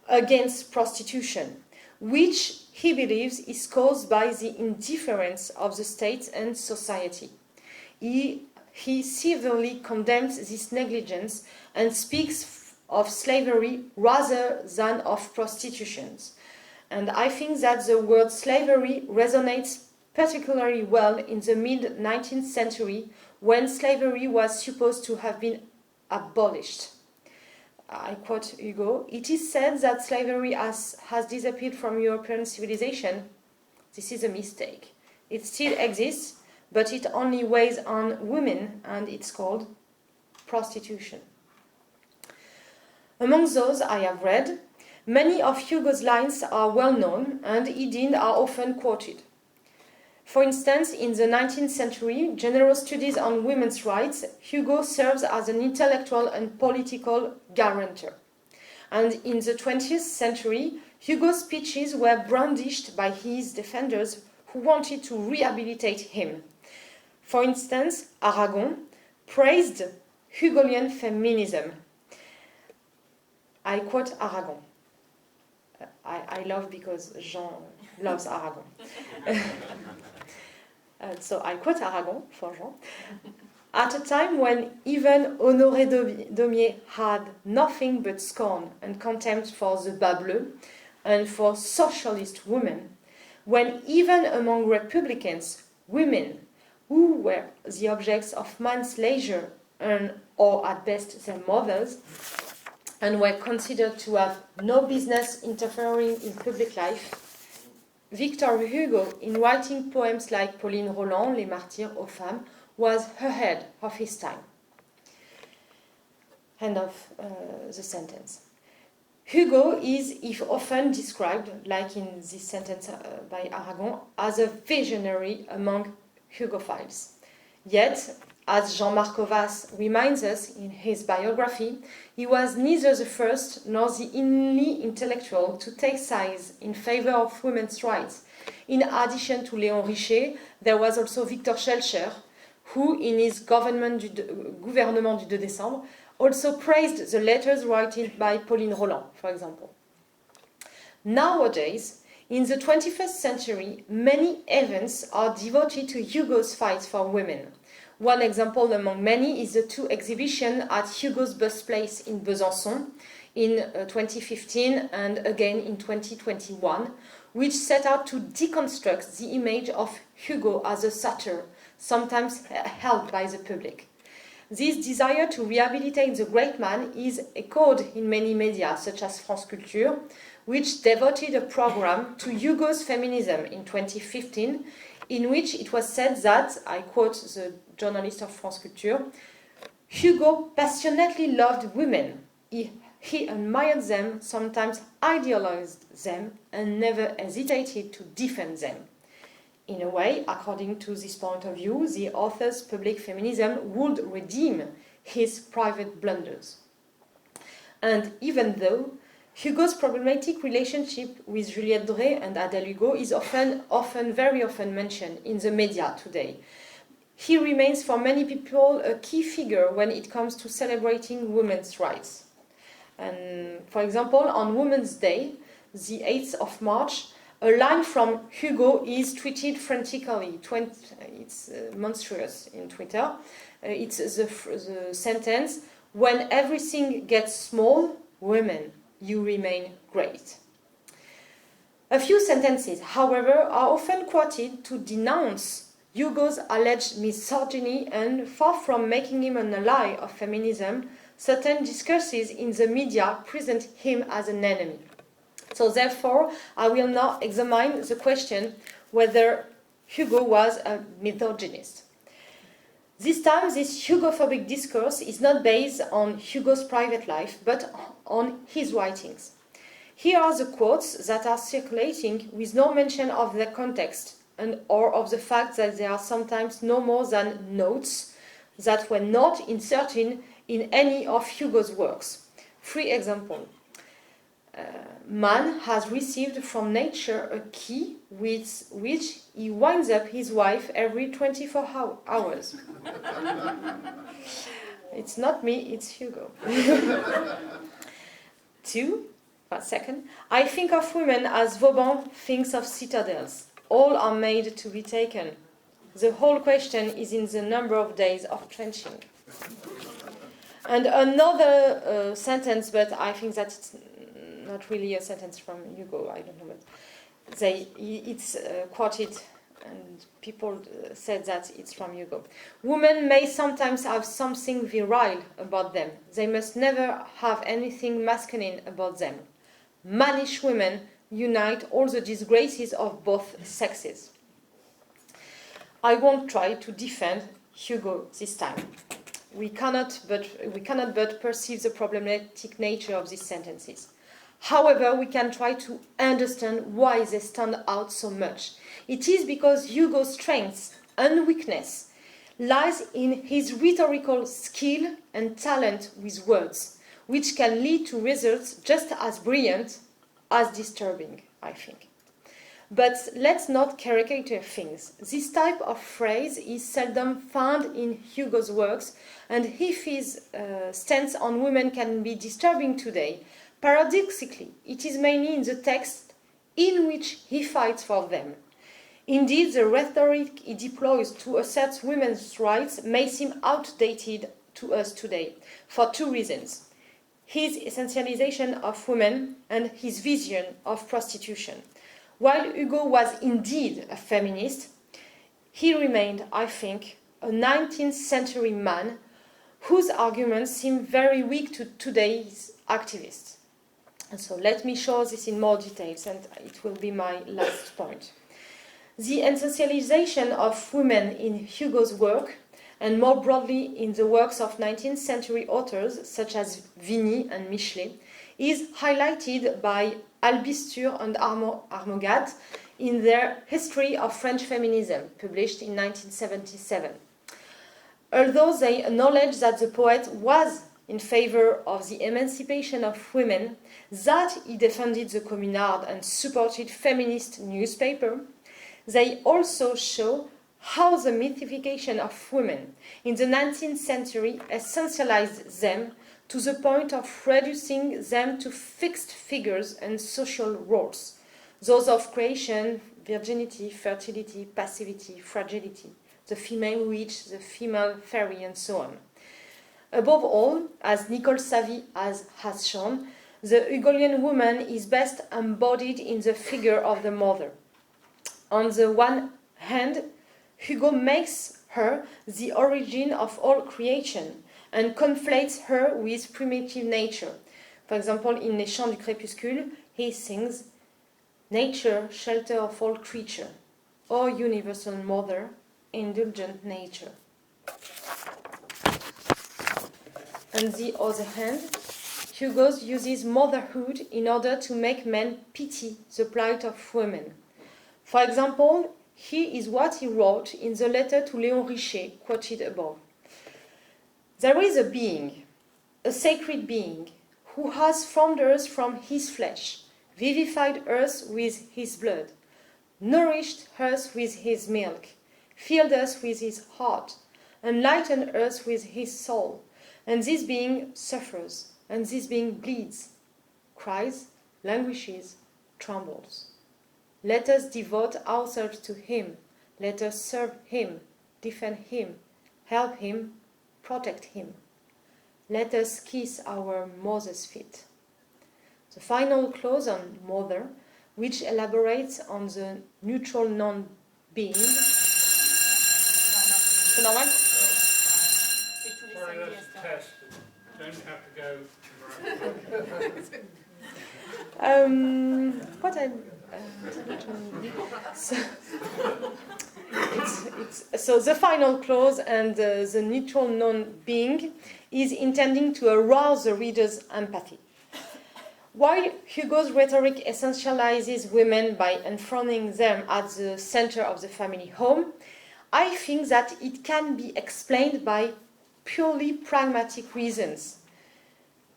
against prostitution, which he believes is caused by the indifference of the state and society. He severely condemns this negligence and speaks of slavery rather than of prostitution. And I think that the word slavery resonates particularly well in the mid-19th century, when slavery was supposed to have been abolished. I quote Hugo, "It is said that slavery has disappeared from European civilization. This is a mistake. It still exists, but it only weighs on women, and it's called prostitution." Among those I have read, many of Hugo's lines are well known, and indeed are often quoted. For instance, in the 19th century, general studies on women's rights, Hugo serves as an intellectual and political guarantor. And in the 20th century, Hugo's speeches were brandished by his defenders who wanted to rehabilitate him. For instance, Aragon praised Hugolian feminism. I quote Aragon. I love because Jean loves Aragon. So I quote Aragon for Jean. "At a time when even Honoré Daumier had nothing but scorn and contempt for the bas bleu and for socialist women, when even among republicans, women who were the objects of man's leisure or at best their mothers, and were considered to have no business interfering in public life, Victor Hugo, in writing poems like Pauline Roland, Les Martyrs, Aux Femmes, was ahead of his time." End of the sentence. Hugo is, if often described, like in this sentence by Aragon, as a visionary among Hugophiles. Yet, as Jean-Marc Ovas reminds us in his biography, he was neither the first nor the only intellectual to take sides in favor of women's rights. In addition to Léon Richer, there was also Victor Schellcher, who, in his Gouvernement du 2 décembre, also praised the letters written by Pauline Roland, for example. Nowadays, in the 21st century, many events are devoted to Hugo's fight for women. One example among many is the 2 exhibitions at Hugo's birthplace in Besançon in 2015 and again in 2021, which set out to deconstruct the image of Hugo as a satyr, sometimes held by the public. This desire to rehabilitate the great man is echoed in many media, such as France Culture, which devoted a program to Hugo's feminism in 2015, in which it was said that, I quote the journalist of France Culture, "Hugo passionately loved women. He admired them, sometimes idealized them, and never hesitated to defend them." In a way, according to this point of view, the author's public feminism would redeem his private blunders. And even though Hugo's problematic relationship with Juliette Drey and Adèle Hugo is very often mentioned in the media today, he remains for many people a key figure when it comes to celebrating women's rights. And for example, on Women's Day, the 8th of March, A line from Hugo is tweeted frantically. It's monstrous in Twitter. It's the sentence, "When everything gets small, women, you remain great." A few sentences, however, are often quoted to denounce Hugo's alleged misogyny, and far from making him an ally of feminism, certain discourses in the media present him as an enemy. So therefore, I will now examine the question whether Hugo was a misogynist. This time, this Hugophobic discourse is not based on Hugo's private life, but on his writings. Here are the quotes that are circulating with no mention of their context or of the fact that they are sometimes no more than notes that were not inserted in any of Hugo's works. 3 examples. Man has received from nature a key with which he winds up his wife every 24 hours. It's not me, it's Hugo. 2, I think of women as Vauban thinks of citadels. All are made to be taken. The whole question is in the number of days of trenching. And another sentence, but I think that it's not really a sentence from Hugo, I don't know, but it's quoted and people said that it's from Hugo. Women may sometimes have something virile about them. They must never have anything masculine about them. Mannish women unite all the disgraces of both sexes. I won't try to defend Hugo this time. We cannot but perceive the problematic nature of these sentences. However, we can try to understand why they stand out so much. It is because Hugo's strength and weakness lies in his rhetorical skill and talent with words, which can lead to results just as brilliant as disturbing, I think. But let's not caricature things. This type of phrase is seldom found in Hugo's works, and if his stance on women can be disturbing today, paradoxically, it is mainly in the text in which he fights for them. Indeed, the rhetoric he deploys to assert women's rights may seem outdated to us today, for 2 reasons: his essentialization of women and his vision of prostitution. While Hugo was indeed a feminist, he remained, I think, a 19th century man whose arguments seem very weak to today's activists. And so let me show this in more details, and it will be my last point. The essentialization of women in Hugo's work, and more broadly in the works of 19th century authors such as Vigny and Michelet, is highlighted by Albisture and Armogat in their History of French Feminism, published in 1977. Although they acknowledge that the poet was in favor of the emancipation of women, that he defended the communard and supported feminist newspaper, they also show how the mythification of women in the 19th century essentialized them to the point of reducing them to fixed figures and social roles, those of creation, virginity, fertility, passivity, fragility, the female witch, the female fairy, and so on. Above all, as Nicole Savy has shown, the Hugolian woman is best embodied in the figure of the mother. On the one hand, Hugo makes her the origin of all creation and conflates her with primitive nature. For example, in Les Chants du Crépuscule, he sings, "Nature, shelter of all creature, O universal mother, indulgent nature." On the other hand, Hugo uses motherhood in order to make men pity the plight of women. For example, here is what he wrote in the letter to Léon Richer, quoted above. "There is a being, a sacred being, who has formed us from his flesh, vivified us with his blood, nourished us with his milk, filled us with his heart, enlightened us with his soul, and this being suffers, and this being bleeds, cries, languishes, trembles." Let us devote ourselves to him. Let us serve him, defend him, help him, protect him. Let us kiss our mother's feet. The final clause on mother, which elaborates on the neutral non-being. C'est normal?
Sorry, that's a test. Don't have to go.
So the final clause and the neutral non-being is intending to arouse the reader's empathy. While Hugo's rhetoric essentializes women by enthroning them at the center of the family home, I think that it can be explained by purely pragmatic reasons.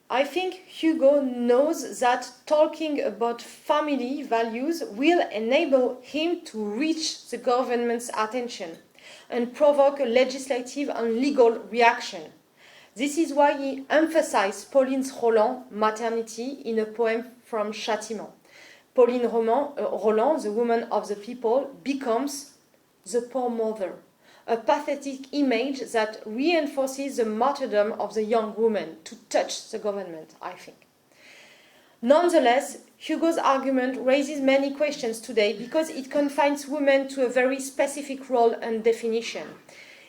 I think Hugo knows that talking about family values will enable him to reach the government's attention and provoke a legislative and legal reaction. This is why he emphasized Pauline Roland's maternity in a poem from Châtiment. Pauline Roland, the woman of the people, becomes the poor mother, a pathetic image that reinforces the martyrdom of the young woman to touch the government, I think. Nonetheless, Hugo's argument raises many questions today because it confines women to a very specific role and definition.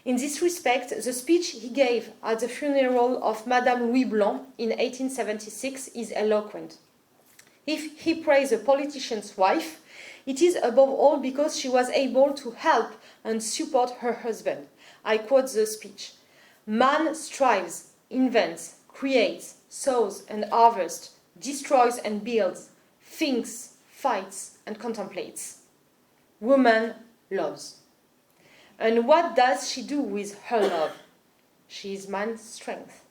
In this respect, the speech he gave at the funeral of Madame Louis Blanc in 1876 is eloquent. If he praised a politician's wife, it is above all because she was able to help and support her husband. I quote the speech. Man strives, invents, creates, sows and harvests, destroys and builds, thinks, fights and contemplates. Woman loves. And what does she do with her love? She is man's strength.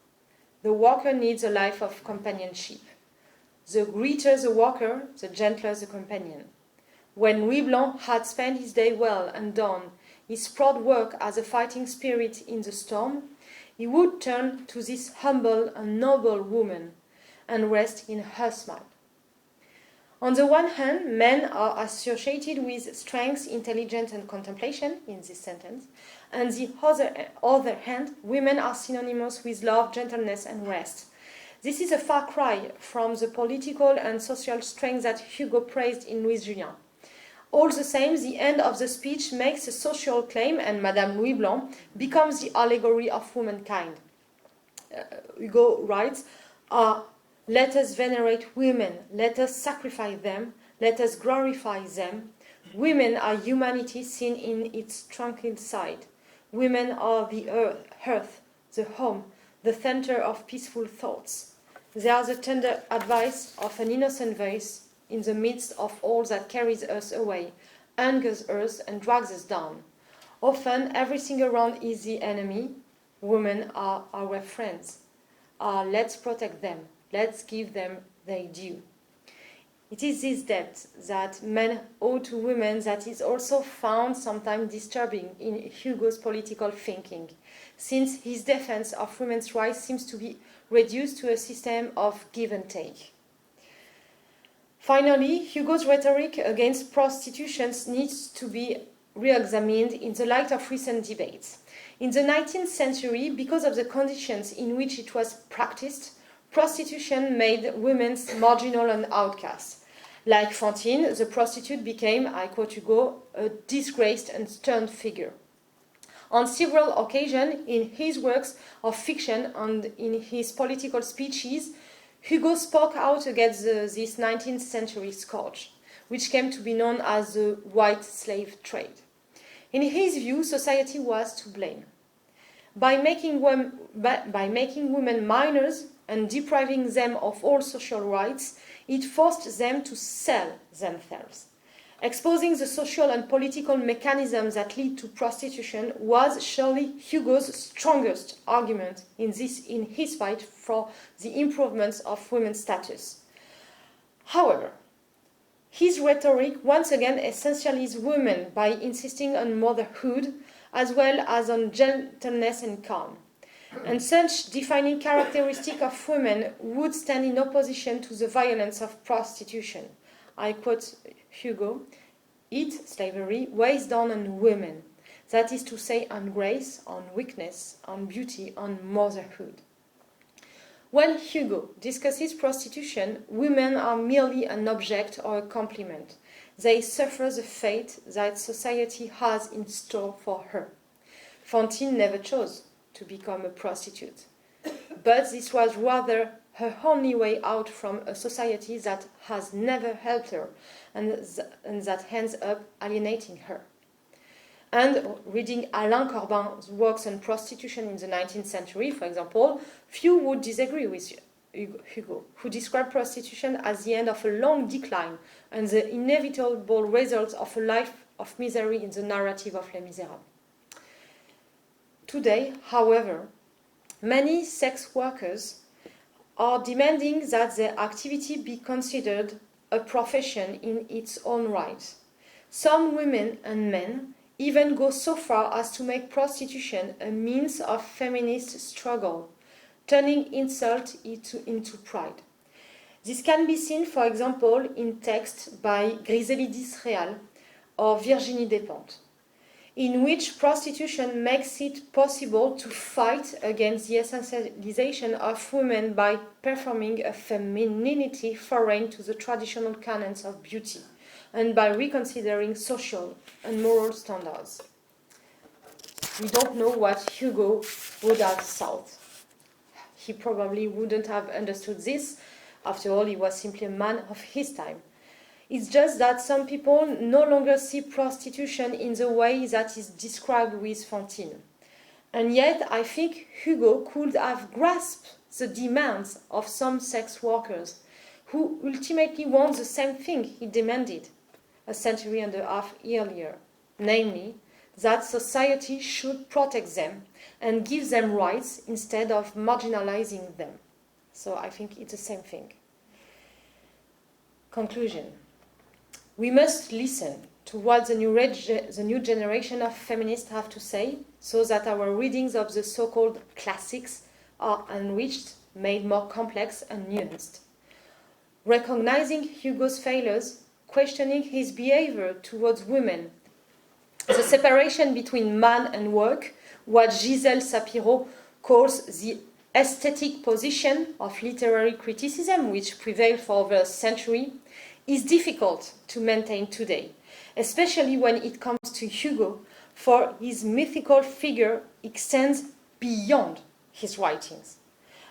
The worker needs a life of companionship. The greater the worker, the gentler the companion. When Louis Blanc had spent his day well and done his proud work as a fighting spirit in the storm, he would turn to this humble and noble woman and rest in her smile. On the one hand, men are associated with strength, intelligence, and contemplation in this sentence. On the other hand, women are synonymous with love, gentleness, and rest. This is a far cry from the political and social strength that Hugo praised in Louis Julien. All the same, the end of the speech makes a social claim, and Madame Louis Blanc becomes the allegory of womankind. Hugo writes, let us venerate women, let us sacrifice them, let us glorify them. Women are humanity seen in its tranquil side. Women are the earth, the home, the center of peaceful thoughts. They are the tender advice of an innocent voice in the midst of all that carries us away, angers us and drags us down. Often everything around is the enemy. Women are our friends. Let's protect them. Let's give them their due. It is this depth that men owe to women that is also found sometimes disturbing in Hugo's political thinking, since his defense of women's rights seems to be reduced to a system of give and take. Finally, Hugo's rhetoric against prostitution needs to be re-examined in the light of recent debates. In the 19th century, because of the conditions in which it was practiced, prostitution made women marginal and outcast. Like Fantine, the prostitute became, I quote Hugo, a disgraced and stern figure. On several occasions, in his works of fiction and in his political speeches, Hugo spoke out against this 19th century scourge, which came to be known as the white slave trade. In his view, society was to blame. By making women minors and depriving them of all social rights, it forced them to sell themselves. Exposing the social and political mechanisms that lead to prostitution was surely Hugo's strongest argument in his fight for the improvements of women's status. However, his rhetoric once again essentializes women by insisting on motherhood as well as on gentleness and calm. And such defining characteristic of women would stand in opposition to the violence of prostitution. I quote Hugo, it, slavery, weighs down on women. That is to say, on grace, on weakness, on beauty, on motherhood. When Hugo discusses prostitution, women are merely an object or a complement. They suffer the fate that society has in store for her. Fantine never chose to become a prostitute, but this was rather her only way out from a society that has never helped her and that ends up alienating her. And reading Alain Corbin's works on prostitution in the 19th century, for example, few would disagree with Hugo, who described prostitution as the end of a long decline and the inevitable result of a life of misery in the narrative of Les Miserables. Today, however, many sex workers are demanding that their activity be considered a profession in its own right. Some women and men even go so far as to make prostitution a means of feminist struggle, turning insult into pride. This can be seen, for example, in texts by Griselide Disréal or Virginie Despentes, in which prostitution makes it possible to fight against the essentialization of women by performing a femininity foreign to the traditional canons of beauty, and by reconsidering social and moral standards. We don't know what Hugo would have thought. He probably wouldn't have understood this. After all, he was simply a man of his time. It's just that some people no longer see prostitution in the way that is described with Fantine. And yet, I think Hugo could have grasped the demands of some sex workers who ultimately want the same thing he demanded a century and a half earlier, namely, that society should protect them and give them rights instead of marginalizing them. So I think it's the same thing. Conclusion. We must listen to what the new generation of feminists have to say so that our readings of the so-called classics are enriched, made more complex and nuanced. Recognizing Hugo's failures, questioning his behavior towards women, the separation between man and work, what Gisèle Sapiro calls the aesthetic position of literary criticism, which prevailed for over a century, is difficult to maintain today, especially when it comes to Hugo, for his mythical figure extends beyond his writings.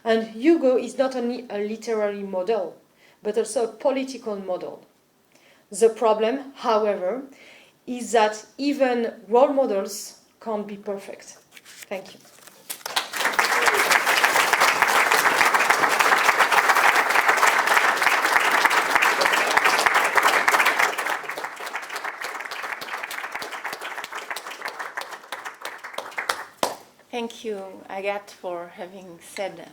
And Hugo is not only a literary model, but also a political model. The problem, however, is that even role models can't be perfect. Thank you.
Thank you, Agathe, for having said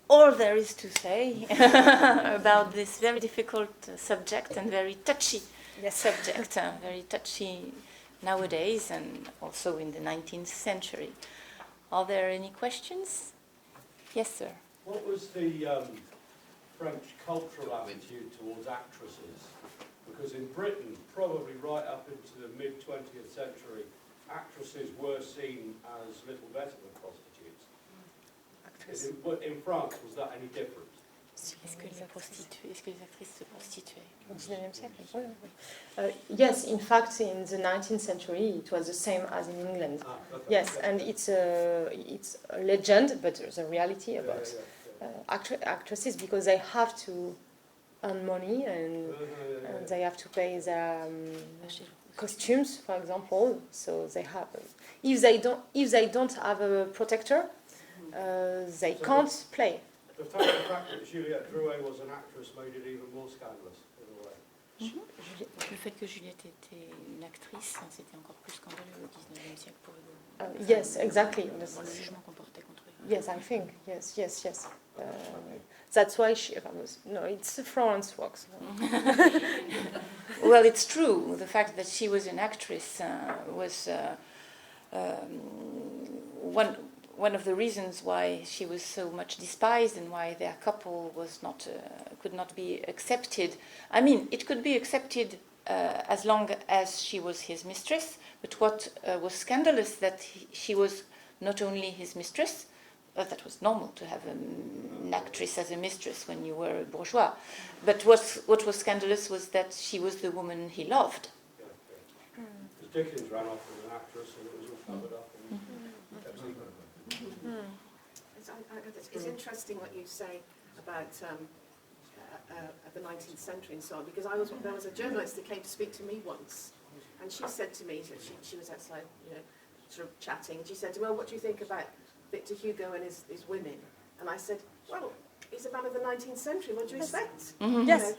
all there is to say about this very difficult subject and very touchy subject, very touchy nowadays and also in the 19th century. Are there any questions? Yes, sir.
What was the French cultural attitude towards actresses? Because in Britain, probably right up into the mid-20th century, actresses were seen as little better than prostitutes. In France, was that any different?
Est-ce que les actrices se prostituaient?
Au 19e siècle. Yes, in fact, in the 19th century, it was the same as in England.
Okay.
Yes, and it's a legend, but there's a reality about actresses because they have to earn money and they have to pay their costumes, for example. So they have, if they don't have a protector, they can't play.
The fact that Juliette Drouet was an actress made it even more scandalous, in a way.
Le fait que Juliette était une actrice, c'était encore plus scandaleux au 19e siècle pour Hugo.
Yes, exactly.
Le jugement qu'on portait contre elle.
Yes, I think. Yes. That's why she was... No, it's Florence works.
Well, it's true. The fact that she was an actress was one of the reasons why she was so much despised and why their couple was not could not be accepted. I mean, it could be accepted as long as she was his mistress. But what was scandalous that she was not only his mistress, that was normal to have an actress as a mistress when you were a bourgeois. But what was scandalous was that she was the woman he loved.
Because Dickens ran off with an actress and it was all covered up.
It's interesting what you say about the 19th century and so on, because there was a journalist that came to speak to me once, and she said to me, she was outside, sort of chatting, and she said to me, well, what do you think about Victor Hugo and his women? And I said, well, he's a man of the 19th century, what do you expect?
Yes.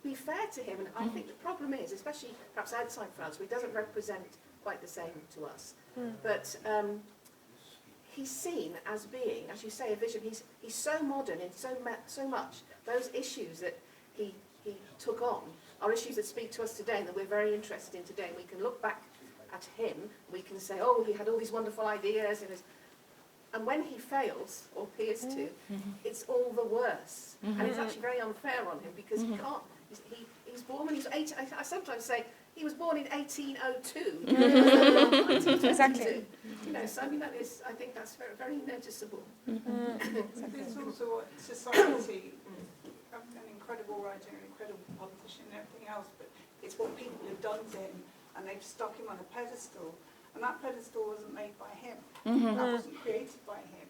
Be fair to him, and I think the problem is, especially perhaps outside France, where he doesn't represent quite the same to us, but he's seen as being, as you say, a vision. He's so modern in so much. Those issues that he took on are issues that speak to us today and that we're very interested in today. And we can look back at him, we can say, oh, he had all these wonderful ideas. And when he fails, or appears to, it's all the worse. And it's actually very unfair on him because he can't. He's born when he's 8. I sometimes say he was born in 1802.
Exactly.
So I mean I think that's very, very noticeable.
It's also what society, an incredible writer, an incredible politician and everything else, but it's what people have done to him, and they've stuck him on a pedestal, and that pedestal wasn't made by him. That wasn't created by him.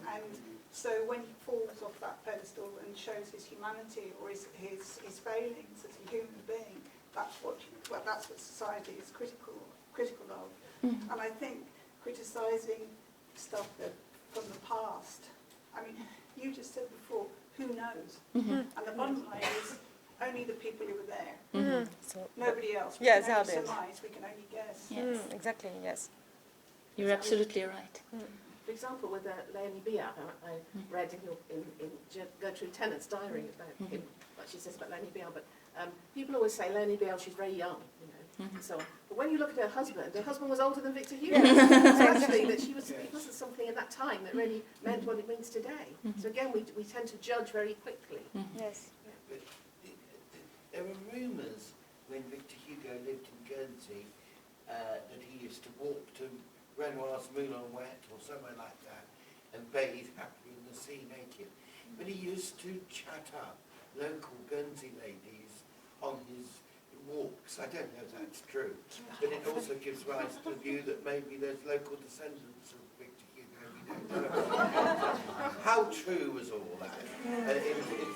And so when he falls off that pedestal and shows his humanity or his failings as a human being, that's what society is critical of. And I think criticising stuff from the past, I mean, you just said before, who knows? And the bottom line is only the people who were there.
So,
Nobody else. We
yes,
can only
Albert.
surmise, we can only guess.
Exactly, yes.
You're absolutely right.
For example, with Leonie Biard, I read in Gertrude Tennant's diary about him, what she says about Leonie Biard, but people always say Leonie Biard, she's very young, and so on. But when you look at her husband was older than Victor Hugo. So actually, that it wasn't something at that time that really meant what it means today. So again, we tend to judge very quickly.
Yes.
But there were rumours when Victor Hugo lived in Guernsey that he used to walk to Renoir's Moulin Wet or somewhere like that and bathe happily in the sea naked. But he used to chat up local Guernsey ladies on his walks. I don't know if that's true, but it also gives rise to the view that maybe there's local descendants of Victor Hugo. We don't know. How true was all that? It's sort of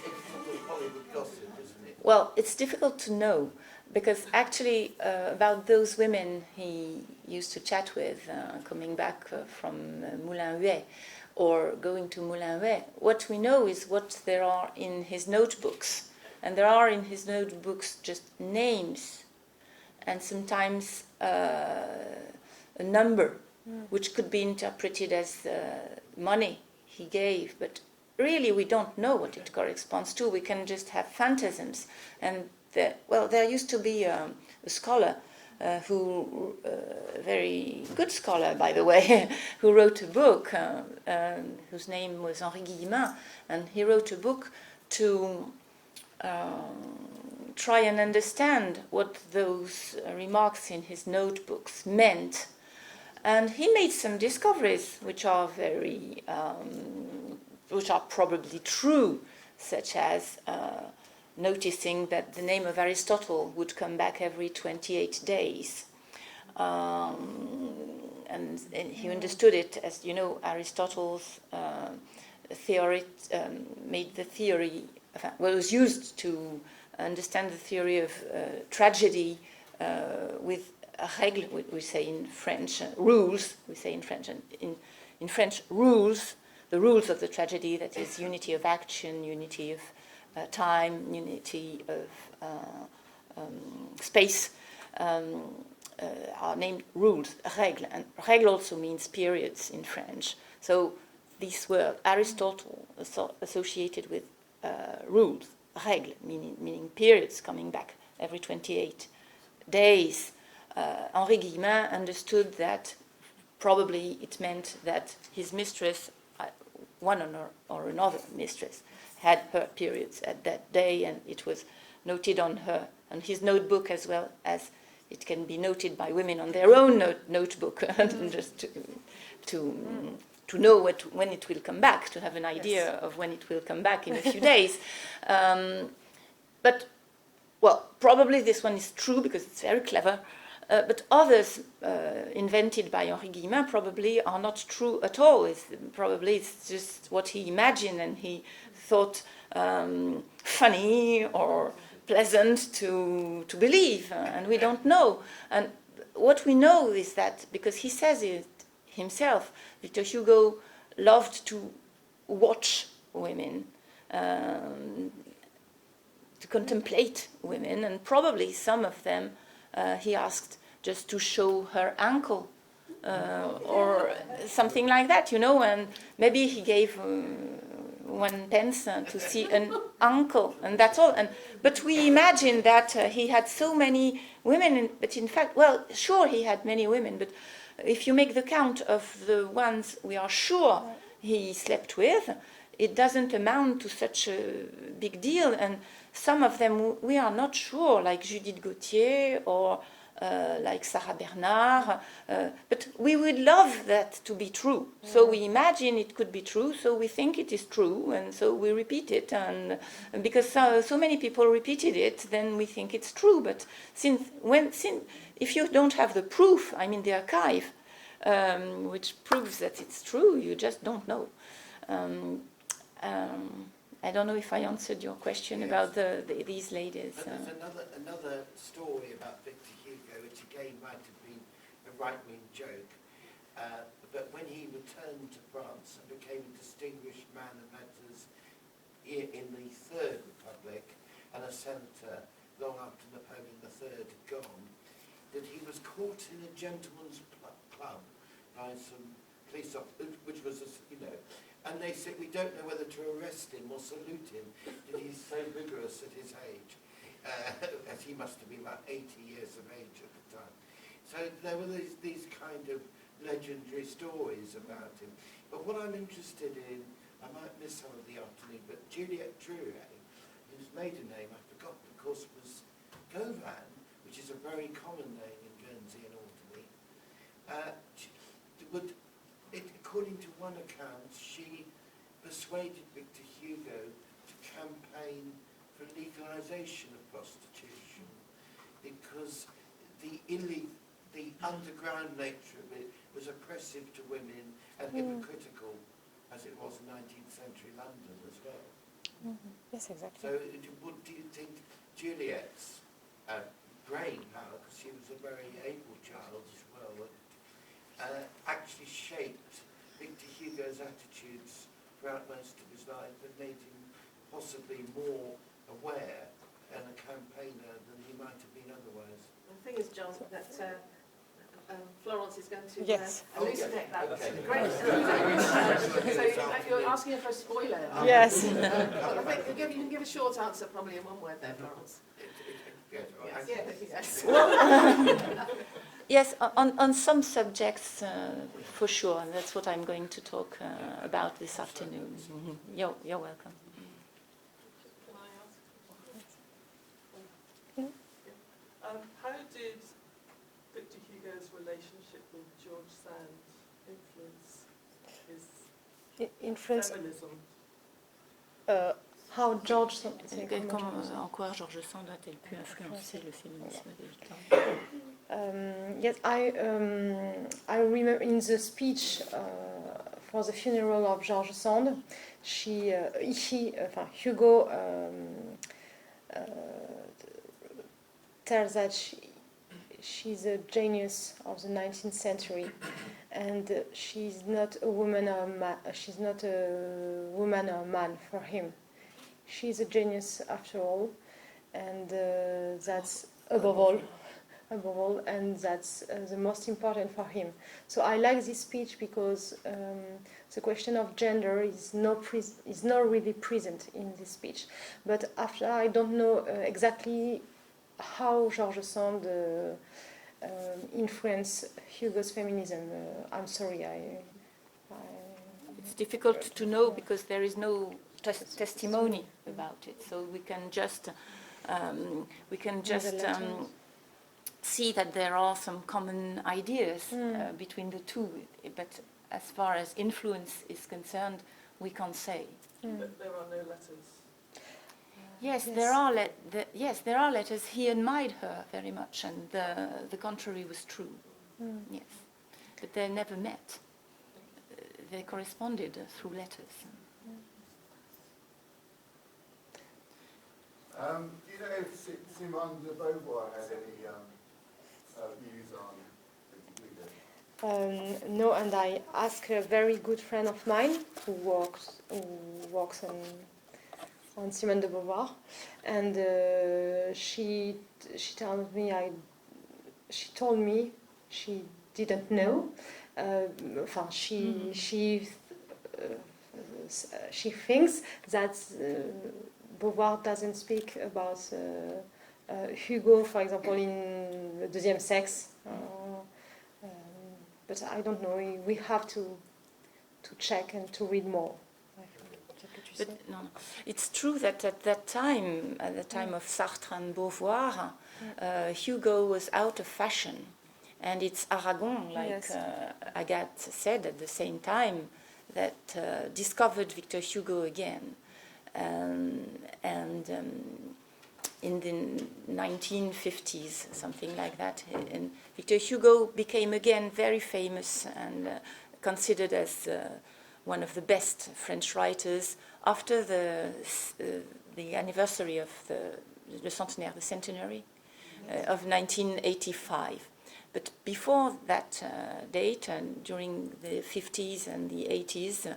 Hollywood gossip, isn't it?
Well, it's difficult to know because actually about those women he used to chat with coming back from Moulin Huet or going to Moulin Huet, what we know is what there are in his notebooks. And there are in his notebooks just names and sometimes a number which could be interpreted as money he gave, but really we don't know what it corresponds to. We can just have phantasms. And there used to be a scholar a very good scholar, by the way, who wrote a book whose name was Henri Guillemin, and he wrote a book to try and understand what those remarks in his notebooks meant. And he made some discoveries which are probably true, such as noticing that the name of Aristotle would come back every 28 days. And he understood it as, Aristotle's theory made the theory, was used to understand the theory of tragedy with règles, we say in French, rules, we say in French, and in French, rules, the rules of the tragedy, that is unity of action, unity of time, unity of space, are named rules, règles. And règle also means periods in French. So these were Aristotle associated with rules, règles, meaning periods coming back every 28 days. Henri Guillemin understood that probably it meant that his mistress, one or another mistress, had her periods at that day, and it was noted on his notebook as well as it can be noted by women on their own notebook, just to know when it will come back, to have an idea of when it will come back in a few days. But, well, probably this one is true because it's very clever. But others invented by Henri Guillemin probably are not true at all. It's just what he imagined and he thought funny or pleasant to believe, and we don't know. And what we know is that, because he says it himself, Victor Hugo loved to watch women, to contemplate women, and probably some of them he asked just to show her ankle or something like that, and maybe he gave 1 pence to see an ankle, and that's all. But we imagine that he had so many women, but in fact, well, sure, he had many women, but if you make the count of the ones we are sure he slept with, it doesn't amount to such a big deal, and some of them we are not sure, like Judith Gauthier or like Sarah Bernard, but we would love that to be true. So we imagine it could be true, so we think it is true, and so we repeat it. And because so many people repeated it, then we think it's true. But since if you don't have the proof, I mean the archive, which proves that it's true, you just don't know. I don't know if I answered your question about these ladies.
But there's another story about Victor Hugo, which again might have been a right-wing joke. But when he returned to France and became a distinguished man of letters here in the Third Republic and a senator long after Napoleon III had gone, that he was caught in a gentleman's club by some police officers, which was, and they said, we don't know whether to arrest him or salute him, that he's so vigorous at his age, as he must have been about 80 years of age at the time. So there were these kind of legendary stories about him. But what I'm interested in, I might miss some of the afternoon, but Juliette Drouet, whose maiden name I forgot, of course, was Govan, which is a very common name in Guernsey and Orkney. According to one account, she persuaded Victor Hugo to campaign for legalisation of prostitution because the underground nature of it was oppressive to women and hypocritical, as it was in 19th century London as well.
Yes, exactly.
So do you think Juliet's brain power, because she was a very able child as well, actually shaped Victor Hugo's attitudes throughout most of his life and made him possibly more aware and a campaigner than he might have been otherwise?
The thing is, John, that Florence is going to
Okay.
elucidate that.
Okay.
Great. So you're asking her for a spoiler.
Yes.
Well, I think you can give a short answer probably in one word there, Florence.
Yes, on some subjects, for sure, and that's what I'm going to talk about this afternoon. You're welcome.
Can I ask? How did Victor Hugo's relationship with George Sand influence his feminism?
How George Sand...
En quoi George Sand a-t-elle pu influencer le féminisme de Victor?
Yes, I remember in the speech for the funeral of Georges Sand, Hugo tells that she's a genius of the 19th century, and she's not a woman or man for him. She's a genius after all, and that's above all, and that's the most important for him. So I like this speech because the question of gender is not really present in this speech. But after, I don't know exactly how Georges Sand influenced Hugo's feminism. I'm sorry,
It's difficult to know because there is no testimony about it. So we can just see that there are some common ideas between the two. But as far as influence is concerned, we can't say.
But there are no letters.
Yes, there are letters. He admired her very much, and the contrary was true. Yes, but they never met. They corresponded through letters.
Do you know if Simone de Beauvoir had any views on Victor Hugo?
No, and I asked a very good friend of mine who works on Simone de Beauvoir, and she told me she didn't know. She thinks that Beauvoir doesn't speak about Hugo, for example, in Le Deuxième Sexe. But I don't know. We have to check and to read more.
But no, it's true that at the time of Sartre and Beauvoir, Hugo was out of fashion, and it's Aragon, like Agathe said at the same time, that discovered Victor Hugo again, and in the 1950s, something like that, and Victor Hugo became again very famous and considered as one of the best French writers after the anniversary of the centenary of 1985. But before that date, and during the 50s and the 80s,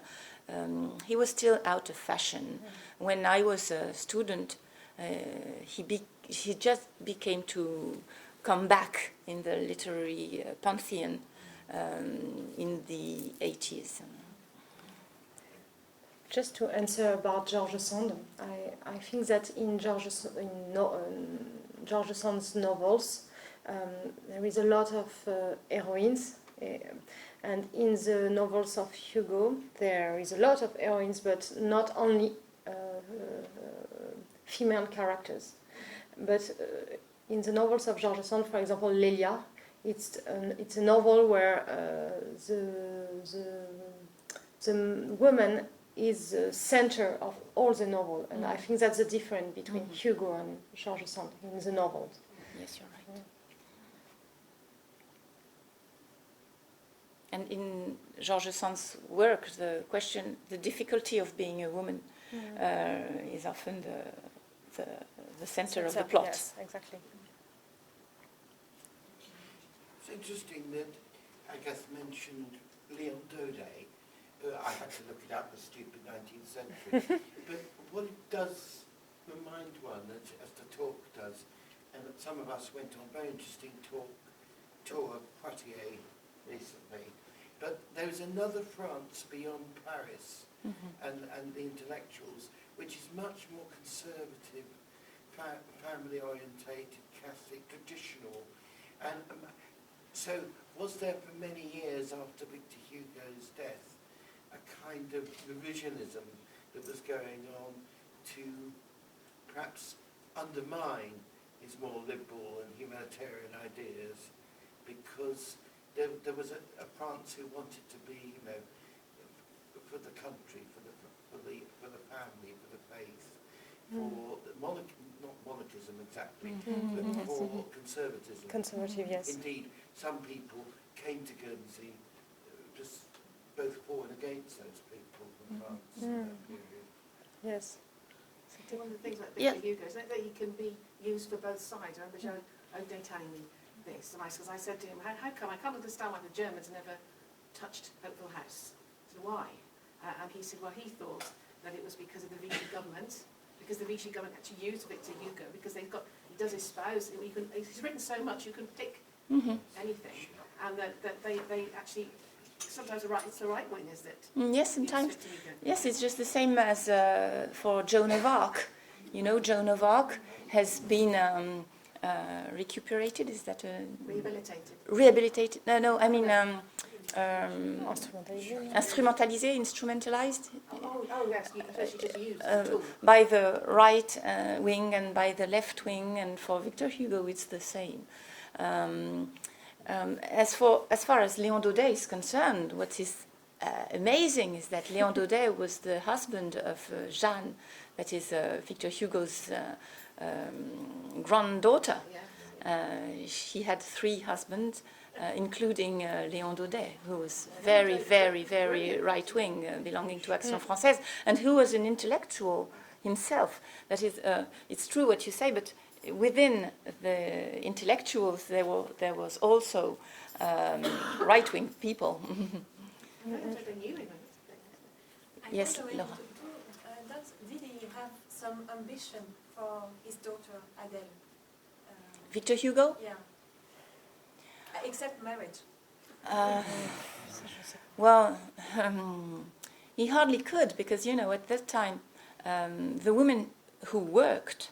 he was still out of fashion. When I was a student, he just became to come back in the literary pantheon in the 80s.
Just to answer about George Sand, I think that in George Sand's novels, there is a lot of heroines, and in the novels of Hugo, there is a lot of heroines, but not only female characters. But in the novels of George Sand, for example, Lélia, it's a novel where the woman is the center of all the novel, and I think that's the difference between Hugo and George Sand in the novels.
Yes, you're right. And in George Sand's work, the difficulty of being a woman is often the center of the plot.
Yes, exactly.
It's interesting that Agathe mentioned Leon Daudet. I had to look it up, the stupid 19th century. But what it does remind one, as the talk does, and that some of us went on a very interesting tour of Poitiers recently. But there's another France beyond Paris and the intellectuals, which is much more conservative, family-orientated, Catholic, traditional. And so was there for many years after Victor Hugo's death a kind of revisionism that was going on to perhaps undermine his more liberal and humanitarian ideas, because there was a France who wanted to be, for the country, for the family, for the faith, for the not monarchism exactly, but for conservatism.
Conservative, yes.
Indeed, some people came to Guernsey just both for and against those people from France in that period.
Yes.
One of the things about Victor Hugo is that he can be used for both sides. I remember O'Day telling me this, and I said to him, how come? I can't understand why the Germans never touched Hopeful House. I said, why? And he said, well, he thought that it was because of the Vichy government, because the Vichy government actually used Victor Hugo, because he does espouse, he's written so much you can pick anything, and that they actually, sometimes it's the right wing, is it?
Yes, sometimes. Yes, it's just the same as for Joan of Arc. You know, Joan of Arc has been recuperated. Is that a...
Rehabilitated.
Rehabilitated. No, I mean instrumentalized
yes, so she just used the tool.
by the right wing and by the left wing, and for Victor Hugo it's the same. As far as Léon Daudet is concerned, what is amazing is that Léon Daudet was the husband of Jeanne, that is Victor Hugo's granddaughter. He had 3 husbands, including Léon Daudet, who was very, very, very right-wing, belonging to Action Française, and who was an intellectual himself. That is, it's true what you say, but within the intellectuals there was also right-wing people. Yes, Laura.
Did he have some ambition for his daughter Adele?
Victor Hugo?
Yeah. Except marriage.
Well, he hardly could, because, you know, at that time, the women who worked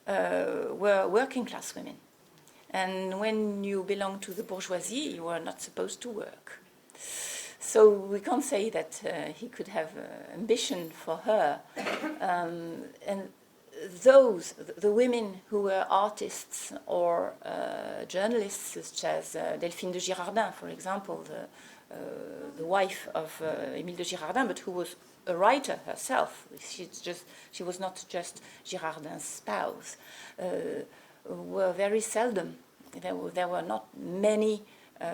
were working class women. And when you belong to the bourgeoisie, you are not supposed to work. So we can't say that he could have ambition for her. And the women who were artists or journalists, such as Delphine de Girardin, for example, the wife of Émile de Girardin, but who was a writer herself. She was not just Girardin's spouse. Were very seldom. There were not many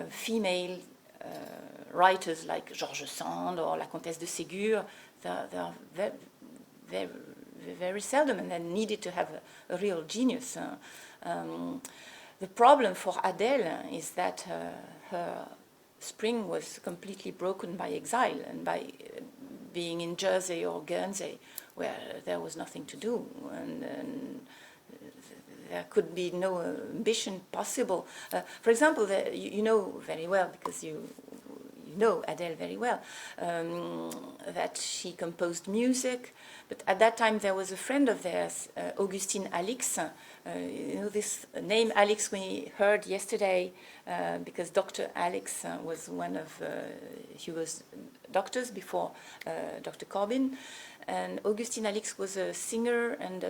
female writers like Georges Sand or La Comtesse de Ségur. They are very, very seldom, and they needed to have a real genius. The problem for Adele is that her spring was completely broken by exile and by being in Jersey or Guernsey, where there was nothing to do, and there could be no ambition possible. For example, you know very well, because you know Adele very well, that she composed music, but at that time there was a friend of theirs, Augustine Alix. You know this name Alix we heard yesterday, because Dr. Alix was one of Hugo's doctors before Dr. Corbin. And Augustine Alix was a singer, and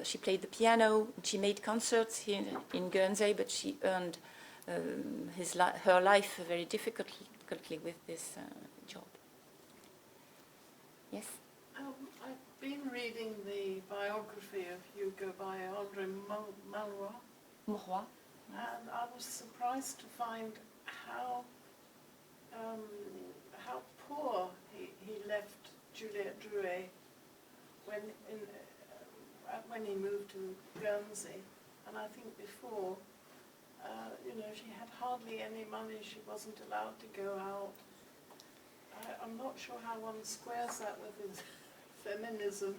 she played the piano. She made concerts here in Guernsey, but she earned her life very difficultly with this job. Yes?
I've been reading the biography of Hugo by André Malraux, and I was surprised to find how poor he left Juliette Drouet when he moved to Guernsey. And I think before, she had hardly any money. She wasn't allowed to go out. I'm not sure how one squares that with his feminism.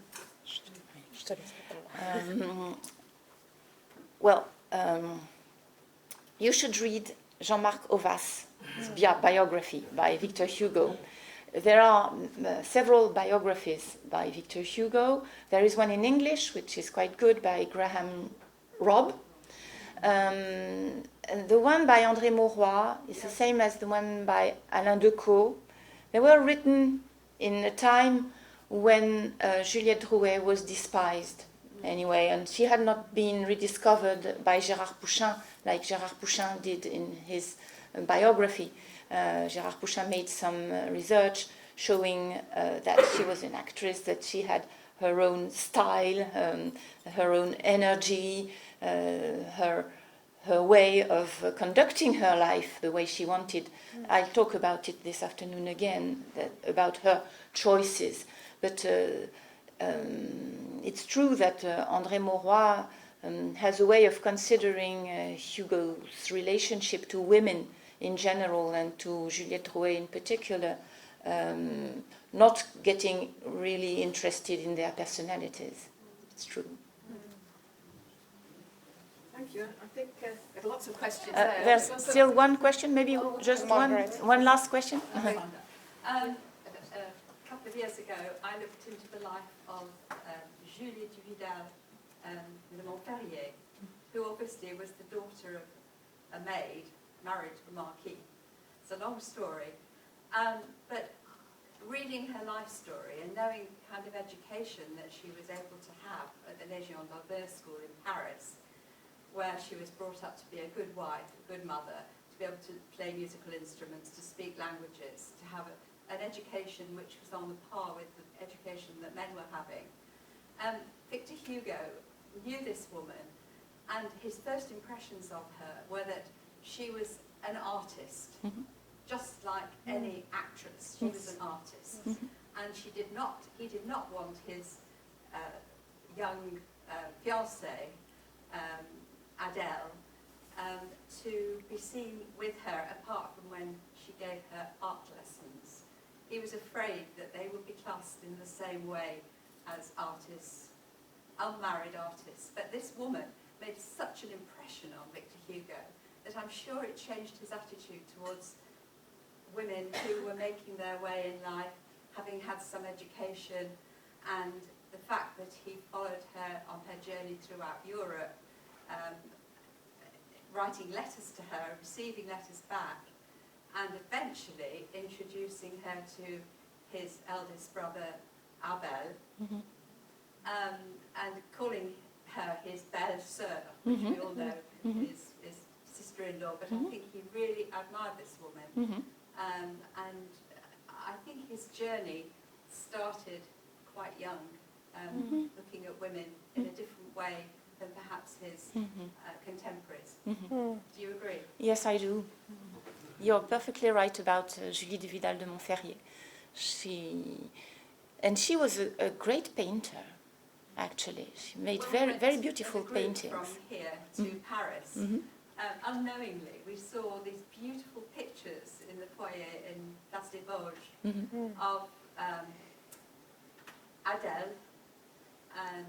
You should read Jean-Marc Auvat's biography by Victor Hugo. There are several biographies by Victor Hugo. There is one in English, which is quite good, by Graham Robb. And the one by André Mauroy is the same as the one by Alain Decaux. They were written in a time when Juliette Drouet was despised, anyway, and she had not been rediscovered by Gérard Pouchin, like Gérard Pouchin did in his biography. Gérard Pouchin made some research showing that she was an actress, that she had her own style, her own energy, her way of conducting her life the way she wanted. I'll talk about it this afternoon again, about her choices. But it's true that André Mauroy has a way of considering Hugo's relationship to women in general and to Juliette Drouet in particular, not getting really interested in their personalities. It's true.
Thank you. I think there are lots of questions there.
There's still one question, maybe just one last question.
Okay. A couple of years ago, I looked into the life of Julie Duvidal de Montferrier, who obviously was the daughter of a maid married to the Marquis. It's a long story. But reading her life story and knowing the kind of education that she was able to have at the Légion d'Albert School in Paris, where she was brought up to be a good wife, a good mother, to be able to play musical instruments, to speak languages, to have an education which was on the par with the education that men were having. Victor Hugo knew this woman, and his first impressions of her were that she was an artist, just like any actress. She was an artist, and he did not want his young fiancée, Adele, to be seen with her apart from when she gave her art lessons. He was afraid that they would be classed in the same way as artists, unmarried artists. But this woman made such an impression on Victor Hugo that I'm sure it changed his attitude towards women who were making their way in life, having had some education, and the fact that he followed her on her journey throughout Europe, writing letters to her, receiving letters back, and eventually introducing her to his eldest brother, Abel, and calling her his belle-sœur, which we all know is sister-in-law, but I think he really admired this woman. And I think his journey started quite young, looking at women in a different way than perhaps his contemporaries. Do you agree?
Yes, I do. You're perfectly right about Julie de Vidal de Montferrier. She was a great painter, actually. She made very beautiful paintings.
From here to Paris, unknowingly, we saw these beautiful pictures in the foyer in Place des Vosges of Adele and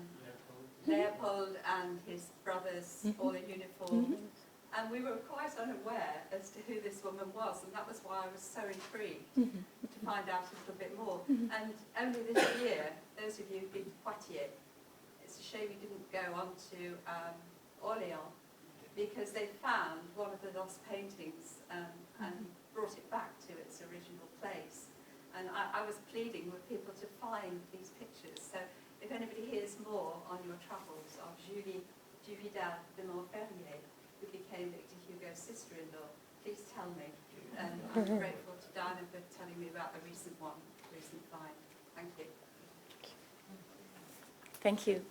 Leopold and his brothers, all in uniform. And we were quite unaware as to who this woman was, and that was why I was so intrigued to find out a little bit more. And only this year, those of you who've been to Poitiers, it's a shame you didn't go on to Orléans, because they found one of the lost paintings and brought it back to its original place. And I was pleading with people to find these pictures. So if anybody hears more on your travels of Julie du Vidal de Montferrier, who became Victor Hugo's sister-in-law, please tell me. And I'm grateful to Diana for telling me about the recent find. Thank you.
Thank you.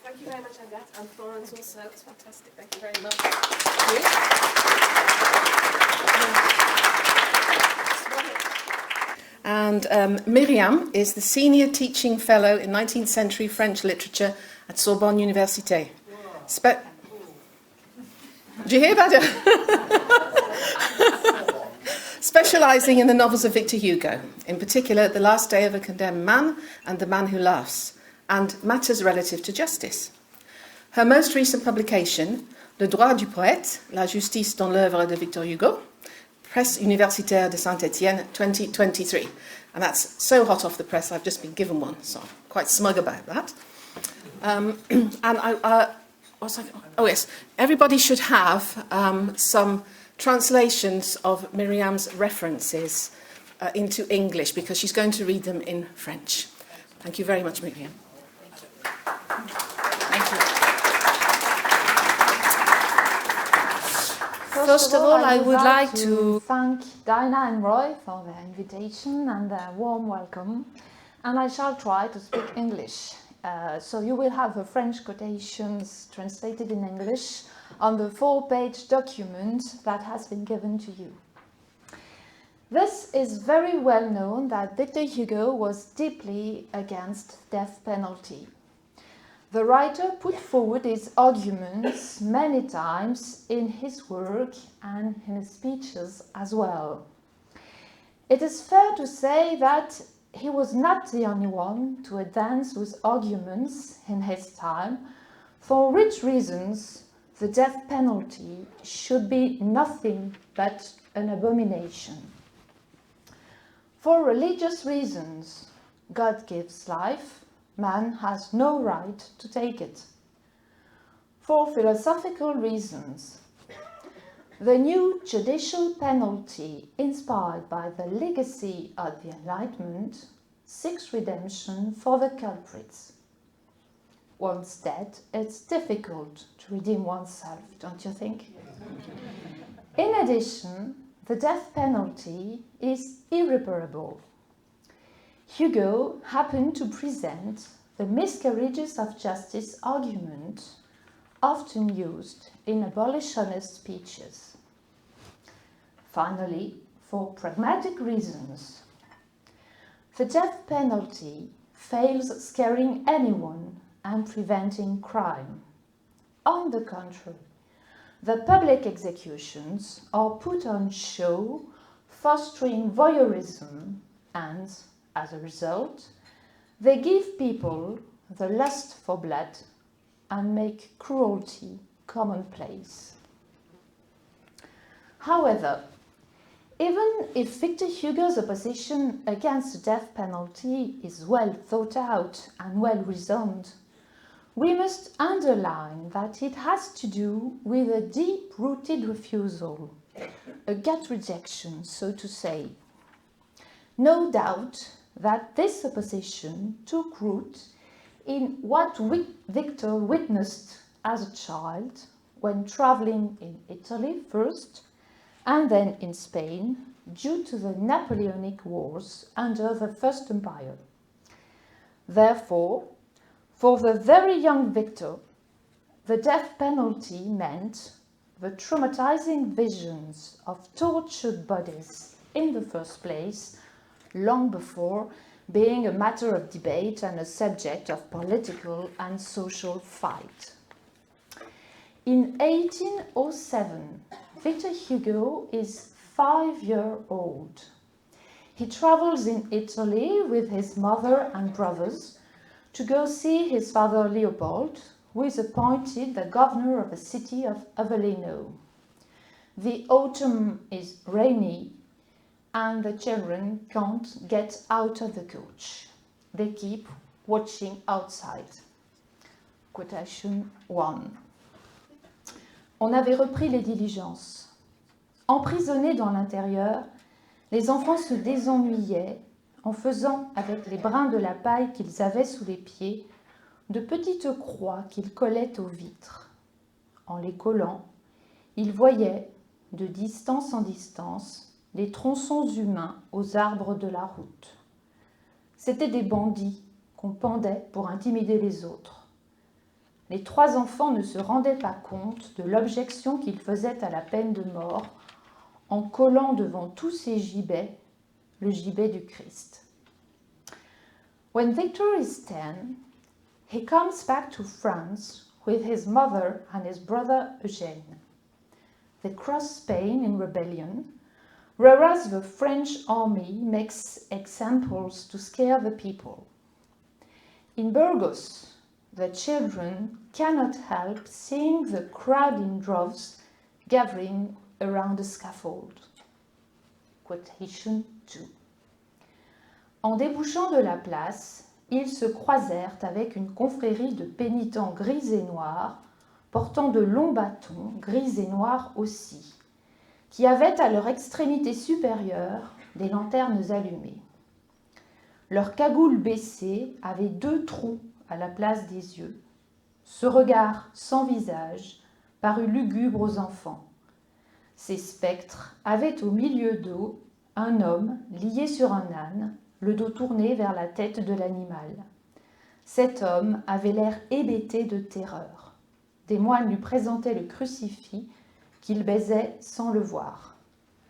Thank you very much, Agathe, and Florence also. It's fantastic. Thank you very much. And Myriam is the Senior Teaching Fellow in 19th Century French Literature at Sorbonne Université. Do you hear that? Specialising in the novels of Victor Hugo, in particular The Last Day of a Condemned Man and The Man Who Laughs, and matters relative to justice. Her most recent publication, Le droit du poète, la justice dans l'œuvre de Victor Hugo, Presse universitaire de Saint-Étienne, 2023. And that's so hot off the press, I've just been given one, so I'm quite smug about that. Oh yes, everybody should have some translations of Miriam's references into English, because she's going to read them in French. Thank you very much, Miriam. Thank you.
First of all, I would like to thank Dinah and Roy for their invitation and their warm welcome, and I shall try to speak English. So you will have the French quotations translated in English on the 4-page document that has been given to you. This is very well known that Victor Hugo was deeply against death penalty. The writer put forward his arguments many times in his work and in his speeches as well. It is fair to say that he was not the only one to advance those arguments in his time, for which reasons the death penalty should be nothing but an abomination. For religious reasons, God gives life, man has no right to take it. For philosophical reasons, The new judicial penalty, inspired by the legacy of the Enlightenment, seeks redemption for the culprits. Once dead, it's difficult to redeem oneself, don't you think? In addition, the death penalty is irreparable. Hugo happened to present the miscarriages of justice argument often used in abolitionist speeches. Finally, for pragmatic reasons, the death penalty fails scaring anyone and preventing crime. On the contrary, the public executions are put on show, fostering voyeurism, and, as a result, they give people the lust for blood and make cruelty commonplace. However, even if Victor Hugo's opposition against the death penalty is well thought out and well reasoned, we must underline that it has to do with a deep-rooted refusal, a gut rejection, so to say. No doubt that this opposition took root in what Victor witnessed as a child when traveling in Italy first and then in Spain due to the Napoleonic Wars under the First Empire. Therefore, for the very young Victor, the death penalty meant the traumatizing visions of tortured bodies in the first place, long before being a matter of debate and a subject of political and social fight. In 1807, Victor Hugo is 5-year-old. He travels in Italy with his mother and brothers to go see his father Leopold, who is appointed the governor of the city of Avellino. The autumn is rainy, and the children can't get out of the coach. They keep watching outside. Quotation 1. On avait repris les diligences. Emprisonnés dans l'intérieur, les enfants se désennuyaient en faisant avec les brins de la paille qu'ils avaient sous les pieds de petites croix qu'ils collaient aux vitres. En les collant, ils voyaient, de distance en distance, les tronçons humains aux arbres de la route. C'étaient des bandits qu'on pendait pour intimider les autres. Les 3 enfants ne se rendaient pas compte de l'objection qu'ils faisaient à la peine de mort en collant devant tous ces gibets le gibet du Christ. When Victor is 10, he comes back to France with his mother and his brother Eugène. They cross Spain in rebellion, whereas the French army makes examples to scare the people. In Burgos, the children cannot help seeing the crowd in droves gathering around the scaffold. Quotation 2. En débouchant de la place, ils se croisèrent avec une confrérie de pénitents gris et noirs, portant de longs bâtons, gris et noirs aussi, qui avaient à leur extrémité supérieure des lanternes allumées. Leurs cagoules baissées avaient 2 trous à la place des yeux. Ce regard sans visage parut lugubre aux enfants. Ces spectres avaient au milieu d'eux un homme lié sur un âne, le dos tourné vers la tête de l'animal. Cet homme avait l'air hébété de terreur. Des moines lui présentaient le crucifix qu'il baisait sans le voir.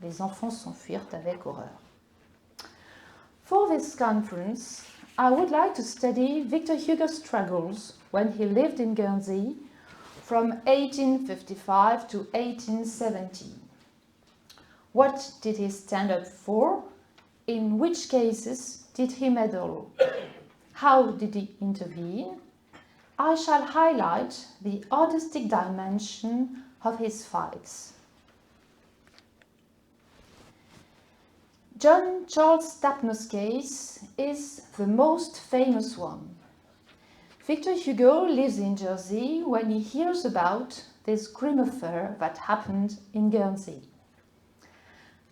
Les enfants s'enfuirent avec horreur. For this conference, I would like to study Victor Hugo's struggles when he lived in Guernsey from 1855 to 1870. What did he stand up for? In which cases did he meddle? How did he intervene? I shall highlight the artistic dimension of his fights. John Charles Stapner's case is the most famous one. Victor Hugo lives in Jersey when he hears about this grim affair that happened in Guernsey.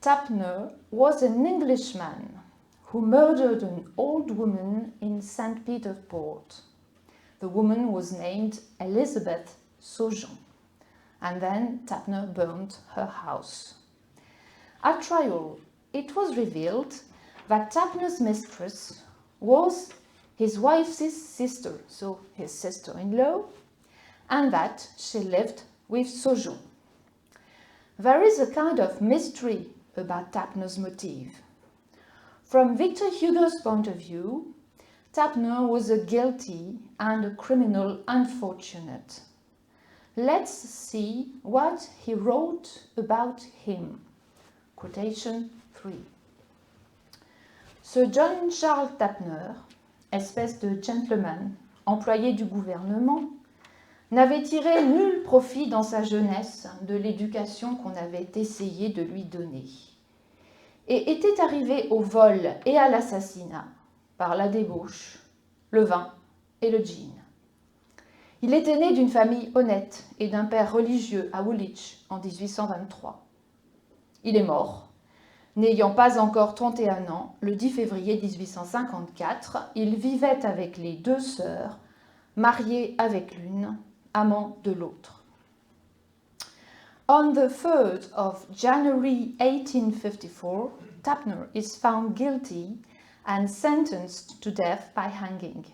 Tapner was an Englishman who murdered an old woman in St. Peter's Port. The woman was named Elizabeth Saujon, and then Tapner burned her house. At trial, it was revealed that Tapner's mistress was his wife's sister, so his sister-in-law, and that she lived with Saujon. There is a kind of mystery about Tapner's motive. From Victor Hugo's point of view, Tapner was a guilty and a criminal unfortunate. Let's see what he wrote about him. Quotation 3. Sir John Charles Tapner, espèce de gentleman, employé du gouvernement, n'avait tiré nul profit dans sa jeunesse de l'éducation qu'on avait essayé de lui donner, et était arrivé au vol et à l'assassinat par la débauche, le vin et le gin. Il était né d'une famille honnête et d'un père religieux à Woolwich en 1823. Il est mort, n'ayant pas encore 31 ans, le 10 février 1854. Il vivait avec les deux sœurs, marié avec l'une, amant de l'autre. On the 3rd of January 1854, Tapner is found guilty and sentenced to death by hanging.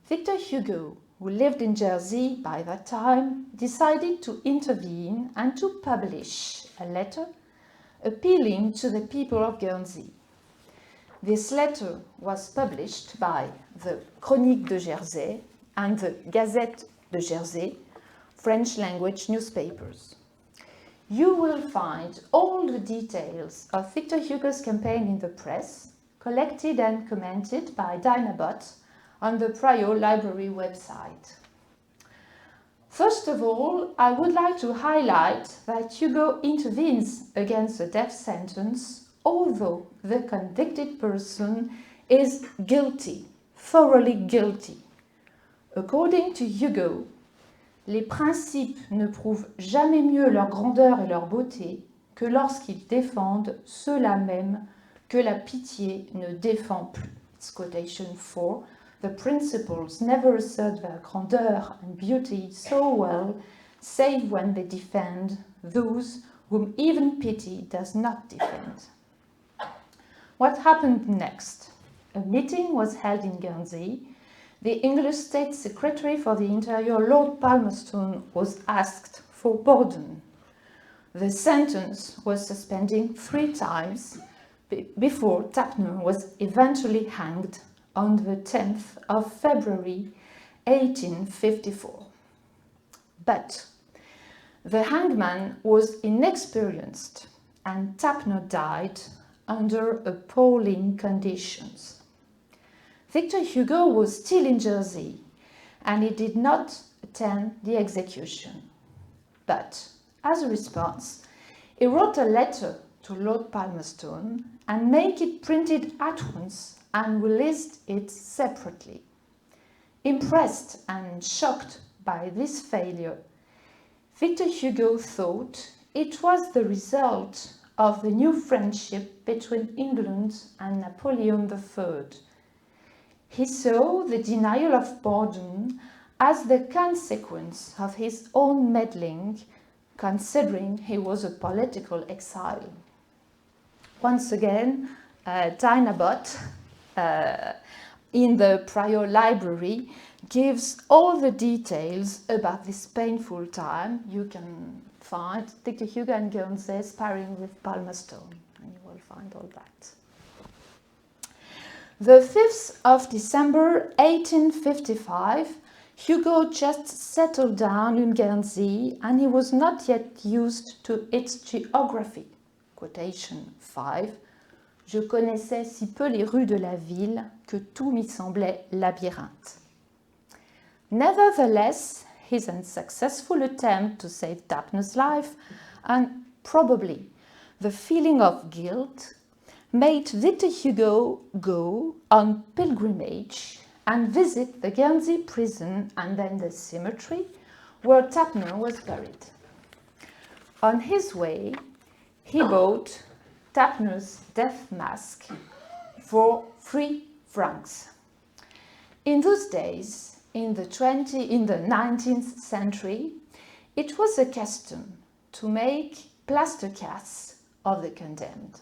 Victor Hugo, who lived in Jersey by that time, decided to intervene and to publish a letter appealing to the people of Guernsey. This letter was published by the Chronique de Jersey and the Gazette de Jersey, French language newspapers. You will find all the details of Victor Hugo's campaign in the press, collected and commented by Dinah Bott on the Prior Library website. First of all, I would like to highlight that Hugo intervenes against the death sentence, although the convicted person is guilty, thoroughly guilty. According to Hugo, les principes ne prouvent jamais mieux leur grandeur et leur beauté que lorsqu'ils défendent ceux-là même que la pitié ne défend plus. It's quotation 4. The principles never assert their grandeur and beauty so well, save when they defend those whom even pity does not defend. What happened next? A meeting was held in Guernsey. The English State Secretary for the Interior, Lord Palmerston, was asked for pardon. The sentence was suspended 3 times before Tapner was eventually hanged on the 10th of February 1854. But the hangman was inexperienced and Tapner died under appalling conditions. Victor Hugo was still in Jersey and he did not attend the execution. But as a response, he wrote a letter to Lord Palmerston and made it printed at once and released it separately. Impressed and shocked by this failure, Victor Hugo thought it was the result of the new friendship between England and Napoleon III. He saw the denial of pardon as the consequence of his own meddling, considering he was a political exile. Once again, Dinah Bott, in the Prior Library, gives all the details about this painful time. You can find Victor Hugo and Guernsey sparring with Palmerston, and you will find all that. The 5th of December 1855, Hugo just settled down in Guernsey and he was not yet used to its geography. Quotation 5. Je connaissais si peu les rues de la ville que tout m'y semblait labyrinthe. Nevertheless, his unsuccessful attempt to save Tapner's life and probably the feeling of guilt made Victor Hugo go on pilgrimage and visit the Guernsey prison and then the cemetery where Tapner was buried. On his way, he bought Tapner's death mask for 3 francs. In those days, in the 19th century, it was a custom to make plaster casts of the condemned,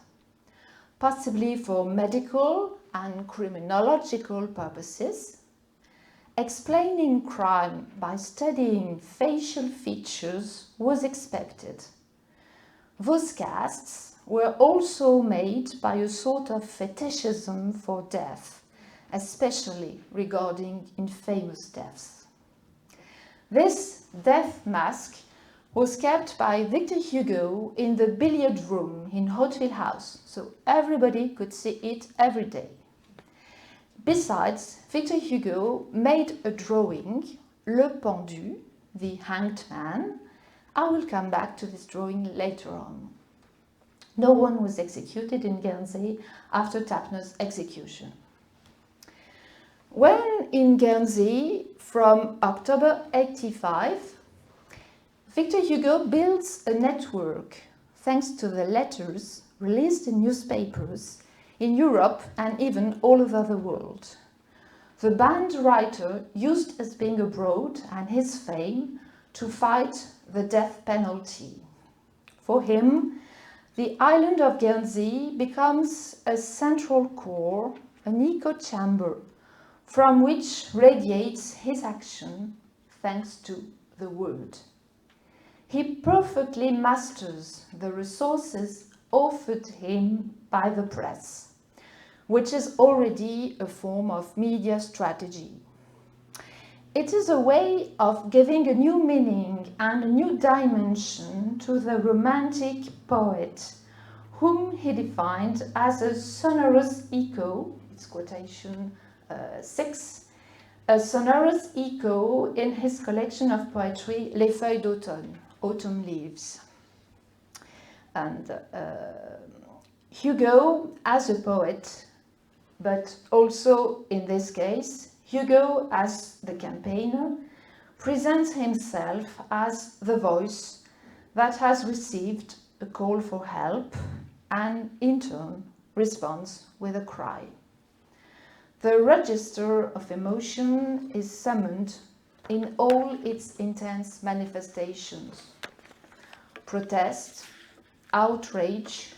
possibly for medical and criminological purposes. Explaining crime by studying facial features was expected. Those casts were also made by a sort of fetishism for death, especially regarding infamous deaths. This death mask was kept by Victor Hugo in the billiard room in Hauteville House, so everybody could see it every day. Besides, Victor Hugo made a drawing, Le Pendu, the hanged man. I will come back to this drawing later on. No one was executed in Guernsey after Tapner's execution. When in Guernsey, from October 85, Victor Hugo builds a network thanks to the letters released in newspapers in Europe and even all over the world. The banned writer used his being abroad and his fame to fight the death penalty. For him, the island of Guernsey becomes a central core, an echo chamber, from which radiates his action thanks to the word. He perfectly masters the resources offered him by the press, which is already a form of media strategy. It is a way of giving a new meaning and a new dimension to the romantic poet, whom he defined as a sonorous echo, it's quotation 6, a sonorous echo in his collection of poetry, Les Feuilles d'Automne, Autumn Leaves. And Hugo, as a poet, but also in this case, Hugo, as the campaigner, presents himself as the voice that has received a call for help and, in turn, responds with a cry. The register of emotion is summoned in all its intense manifestations: protest, outrage,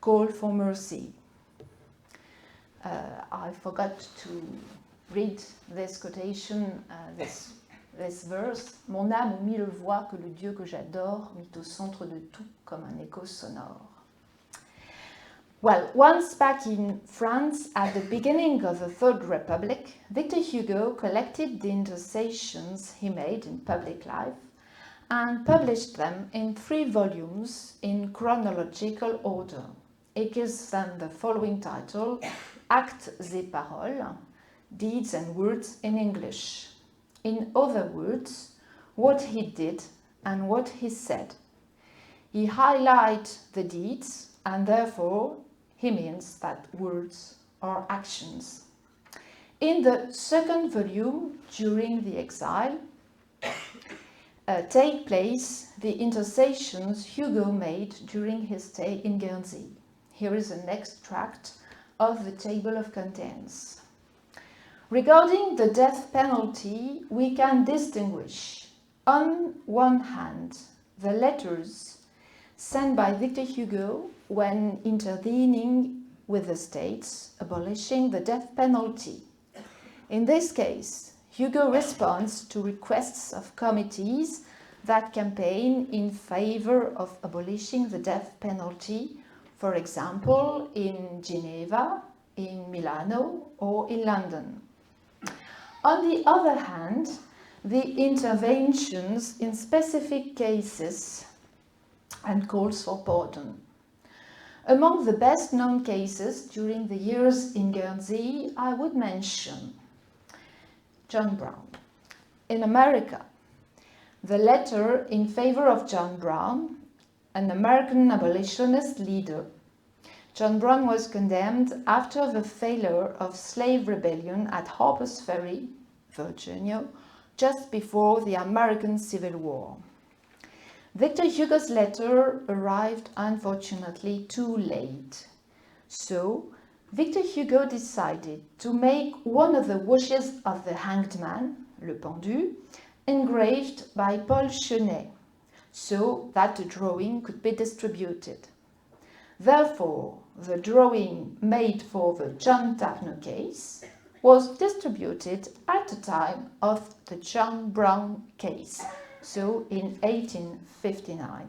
call for mercy. I forgot to read this quotation, this verse. Mon âme aux mille voix que le Dieu que j'adore mit au centre de tout comme un écho sonore. Well, once back in France at the beginning of the Third Republic, Victor Hugo collected the intercessions he made in public life and published them in 3 volumes in chronological order. It gives them the following title: Actes et Paroles, Deeds and Words in English. In other words, what he did and what he said. He highlights the deeds, and therefore he means that words are actions. In the 2nd volume, during the exile, take place the intercessions Hugo made during his stay in Guernsey. Here is an extract of the table of contents. Regarding the death penalty, we can distinguish, on one hand, the letters sent by Victor Hugo when intervening with the states abolishing the death penalty. In this case, Hugo responds to requests of committees that campaign in favor of abolishing the death penalty, for example, in Geneva, in Milano, or in London. On the other hand, the interventions in specific cases and calls for pardon. Among the best known cases during the years in Guernsey, I would mention John Brown. In America, the letter in favor of John Brown, an American abolitionist leader. John Brown was condemned after the failure of slave rebellion at Harper's Ferry, Virginia, just before the American Civil War. Victor Hugo's letter arrived unfortunately too late. So, Victor Hugo decided to make one of the wishes of the hanged man, le pendu, engraved by Paul Chenet, so that the drawing could be distributed. Therefore, the drawing made for the John Tapner case was distributed at the time of the John Brown case, so in 1859.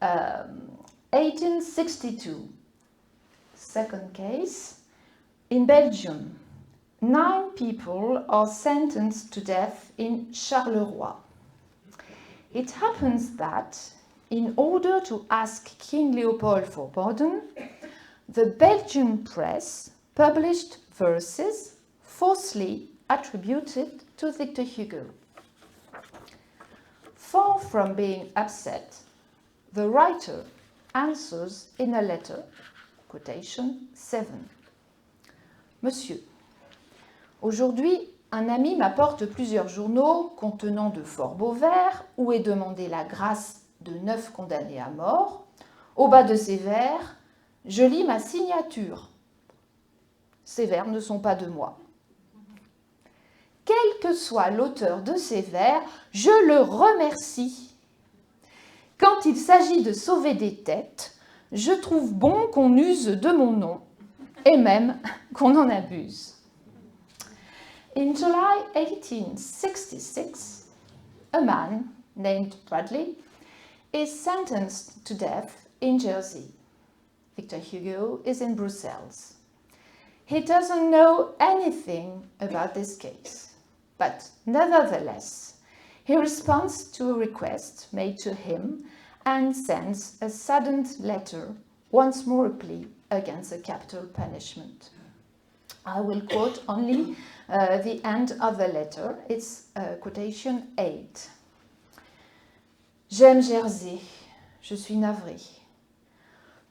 1862, second case. In Belgium, 9 people are sentenced to death in Charleroi. It happens that, in order to ask King Leopold for pardon, the Belgian press published verses falsely attributed to Victor Hugo. Far from being upset, the writer answers in a letter, quotation 7. Monsieur, aujourd'hui, un ami m'apporte plusieurs journaux contenant de fort beaux vers où est demandée la grâce de 9 condamnés à mort. Au bas de ces vers, je lis ma signature. Ces vers ne sont pas de moi. Quel que soit l'auteur de ces vers, je le remercie. Quand il s'agit de sauver des têtes, je trouve bon qu'on use de mon nom, et même qu'on en abuse. In July 1866, a man named Bradley is sentenced to death in Guernsey. Victor Hugo is in Brussels. He doesn't know anything about this case, but nevertheless, he responds to a request made to him and sends a saddened letter, once more a plea against a capital punishment. I will quote only the end of the letter. It's quotation 8. J'aime Jersey, je suis navré.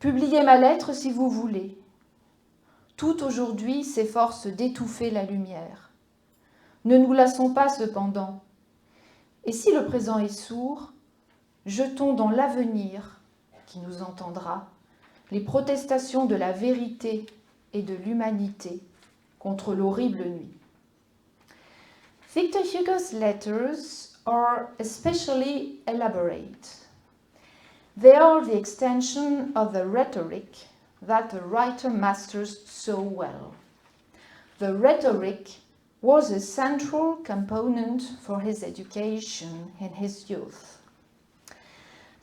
Publiez ma lettre si vous voulez. Tout aujourd'hui s'efforce d'étouffer la lumière. Ne nous lassons pas cependant. Et si le présent est sourd, jetons dans l'avenir, qui nous entendra, les protestations de la vérité et de l'humanité contre l'horrible nuit. Victor Hugo's letters are especially elaborate. They are the extension of the rhetoric that the writer masters so well. The rhetoric was a central component for his education in his youth.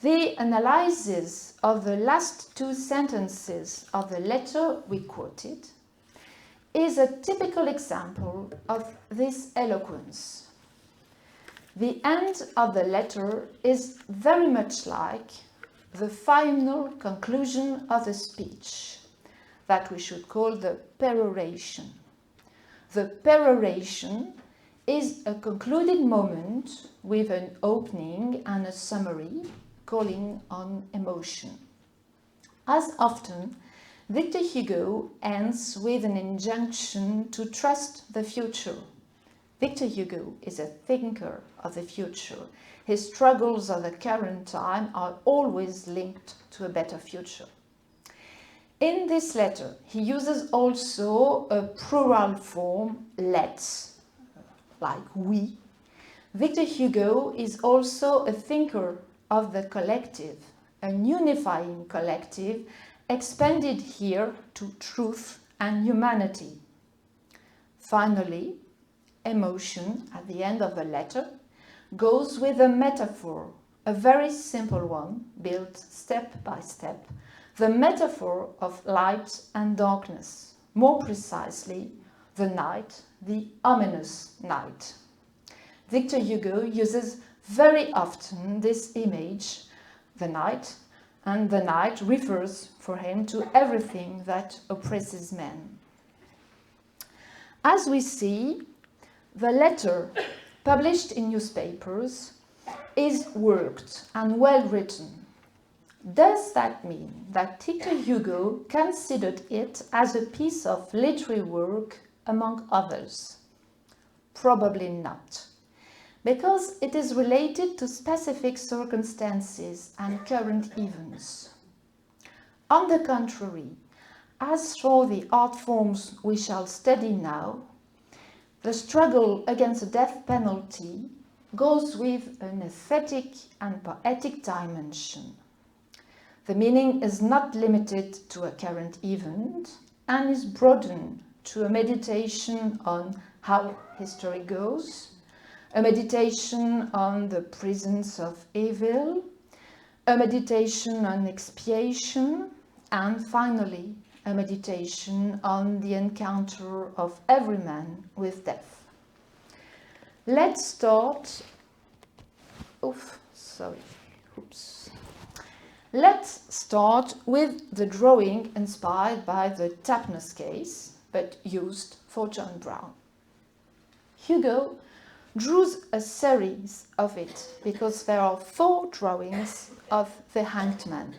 The analysis of the last 2 sentences of the letter we quoted is a typical example of this eloquence. The end of the letter is very much like the final conclusion of the speech, that we should call the peroration. The peroration is a concluded moment with an opening and a summary calling on emotion. As often, Victor Hugo ends with an injunction to trust the future. Victor Hugo is a thinker of the future. His struggles of the current time are always linked to a better future. In this letter, he uses also a plural form, let's, like we. Victor Hugo is also a thinker of the collective, an unifying collective expanded here to truth and humanity. Finally, emotion at the end of the letter goes with a metaphor, a very simple one, built step by step, the metaphor of light and darkness, more precisely, the night, the ominous night. Victor Hugo uses very often this image, the night, and the night refers for him to everything that oppresses men. As we see, the letter, published in newspapers, is worked and well written. Does that mean that Victor Hugo considered it as a piece of literary work among others? Probably not, because it is related to specific circumstances and current events. On the contrary, as for the art forms we shall study now, the struggle against the death penalty goes with an aesthetic and poetic dimension. The meaning is not limited to a current event and is broadened to a meditation on how history goes, a meditation on the presence of evil, a meditation on expiation, and finally, a meditation on the encounter of every man with death. Let's start. Let's start with the drawing inspired by the Tapner's case, but used for John Brown. Hugo drews a series of it because there are 4 drawings of the hanged man.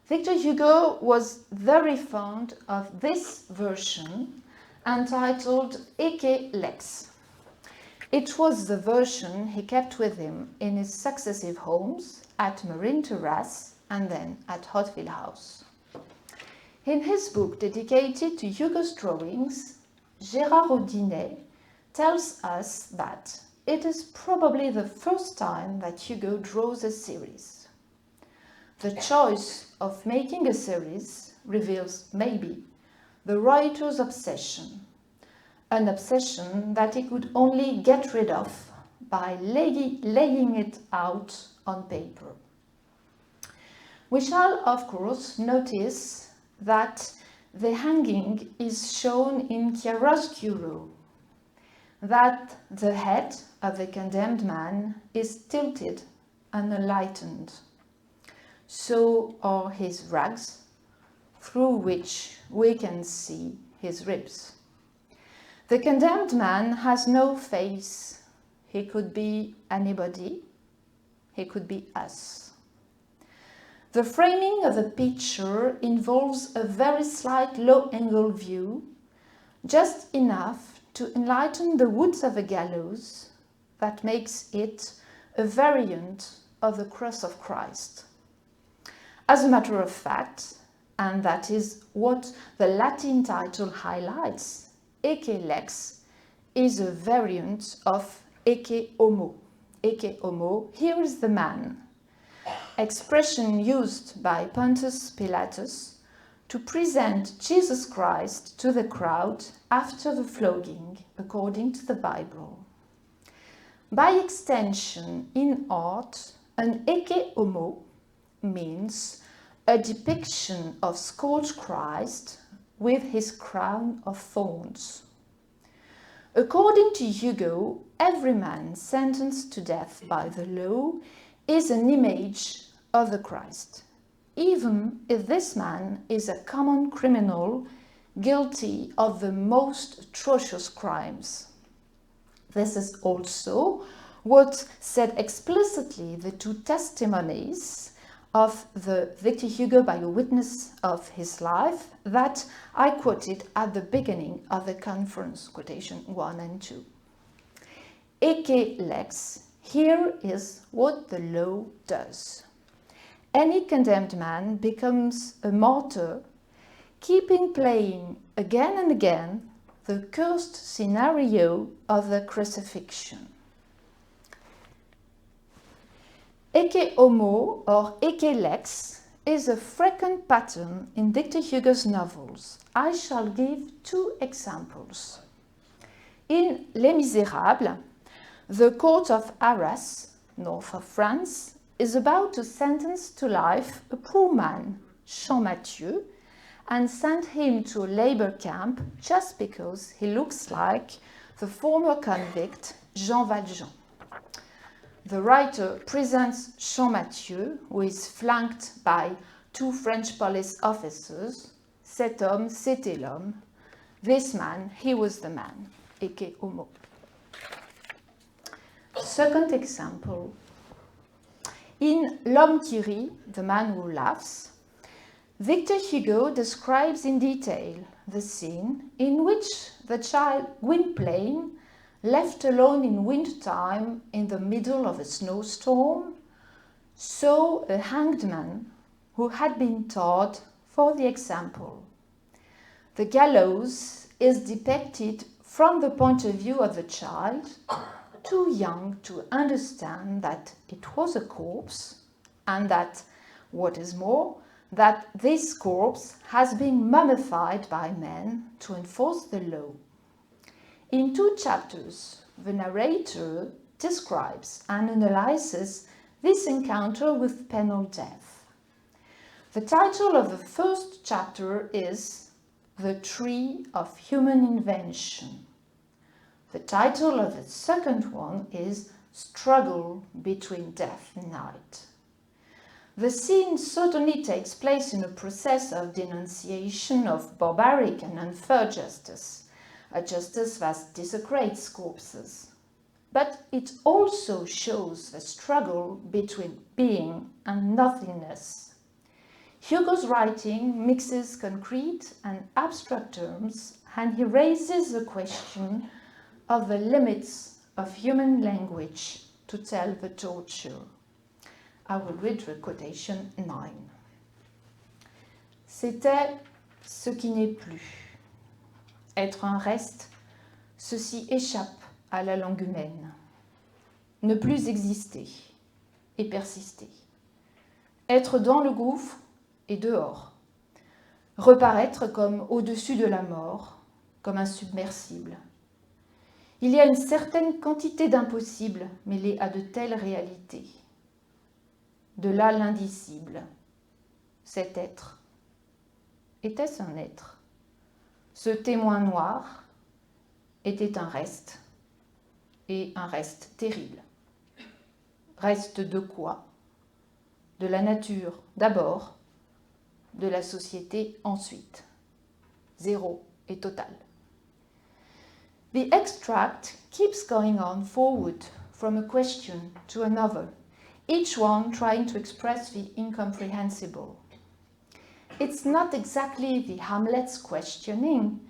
Victor Hugo was very fond of this version, entitled Ecce Lex. It was the version he kept with him in his successive homes at Marine Terrace and then at Hauteville House. In his book dedicated to Hugo's drawings, Gérard Audinet tells us that it is probably the first time that Hugo draws a series. The choice of making a series reveals maybe the writer's obsession, an obsession that he could only get rid of by laying it out on paper. We shall, of course, notice that the hanging is shown in chiaroscuro, that the head of the condemned man is tilted and enlightened. So are his rags, through which we can see his ribs. The condemned man has no face. He could be anybody. He could be us. The framing of the picture involves a very slight low-angle view, just enough to enlighten the woods of a gallows that makes it a variant of the cross of Christ. As a matter of fact, and that is what the Latin title highlights, Ecce Lex is a variant of Ecce Homo. Ecce Homo, here is the man, expression used by Pontius Pilatus to present Jesus Christ to the crowd after the flogging, according to the Bible. By extension, in art, an Ecce Homo means a depiction of scourged Christ with his crown of thorns. According to Hugo, every man sentenced to death by the law is an image of the Christ, even if this man is a common criminal guilty of the most atrocious crimes. This is also what said explicitly the 2 testimonies of the Victor Hugo by a witness of his life that I quoted at the beginning of the conference, quotation 1 and 2. Ecce Lex, here is what the law does. Any condemned man becomes a martyr, keeping playing again and again the cursed scenario of the crucifixion. Ecce Homo or Ecce Lex is a frequent pattern in Victor Hugo's novels. I shall give 2 examples. In Les Misérables, the court of Arras, north of France, is about to sentence to life a poor man, Champmathieu, and send him to a labor camp just because he looks like the former convict Jean Valjean. The writer presents Champmathieu, who is flanked by 2 French police officers. Cet homme, c'était l'homme. This man, he was the man. Ecce Homo. Second example. In L'homme qui rit, the man who laughs, Victor Hugo describes in detail the scene in which the child Gwynplaine left alone in wintertime in the middle of a snowstorm, saw a hanged man who had been taught for the example. The gallows is depicted from the point of view of the child, too young to understand that it was a corpse and that, what is more, that this corpse has been mummified by men to enforce the law. In 2 chapters, the narrator describes and analyzes this encounter with penal death. The title of the first chapter is The Tree of Human Invention. The title of the second one is Struggle Between Death and Night. The scene certainly takes place in a process of denunciation of barbaric and unfair justice, a justice that desecrates corpses. But it also shows the struggle between being and nothingness. Hugo's writing mixes concrete and abstract terms, and he raises the question of the limits of human language to tell the torture. I will read the quotation 9. C'était ce qui n'est plus. Être un reste, ceci échappe à la langue humaine. Ne plus exister et persister. Être dans le gouffre et dehors. Reparaître comme au-dessus de la mort, comme un submersible. Il y a une certaine quantité d'impossibles mêlés à de telles réalités. De là l'indicible. Cet être. Était-ce un être? Ce témoin noir était un reste, et un reste terrible. Reste de quoi? De la nature d'abord, de la société ensuite. Zéro et total. The extract keeps going on forward from a question to another, each one trying to express the incomprehensible. It's not exactly the Hamlet's questioning,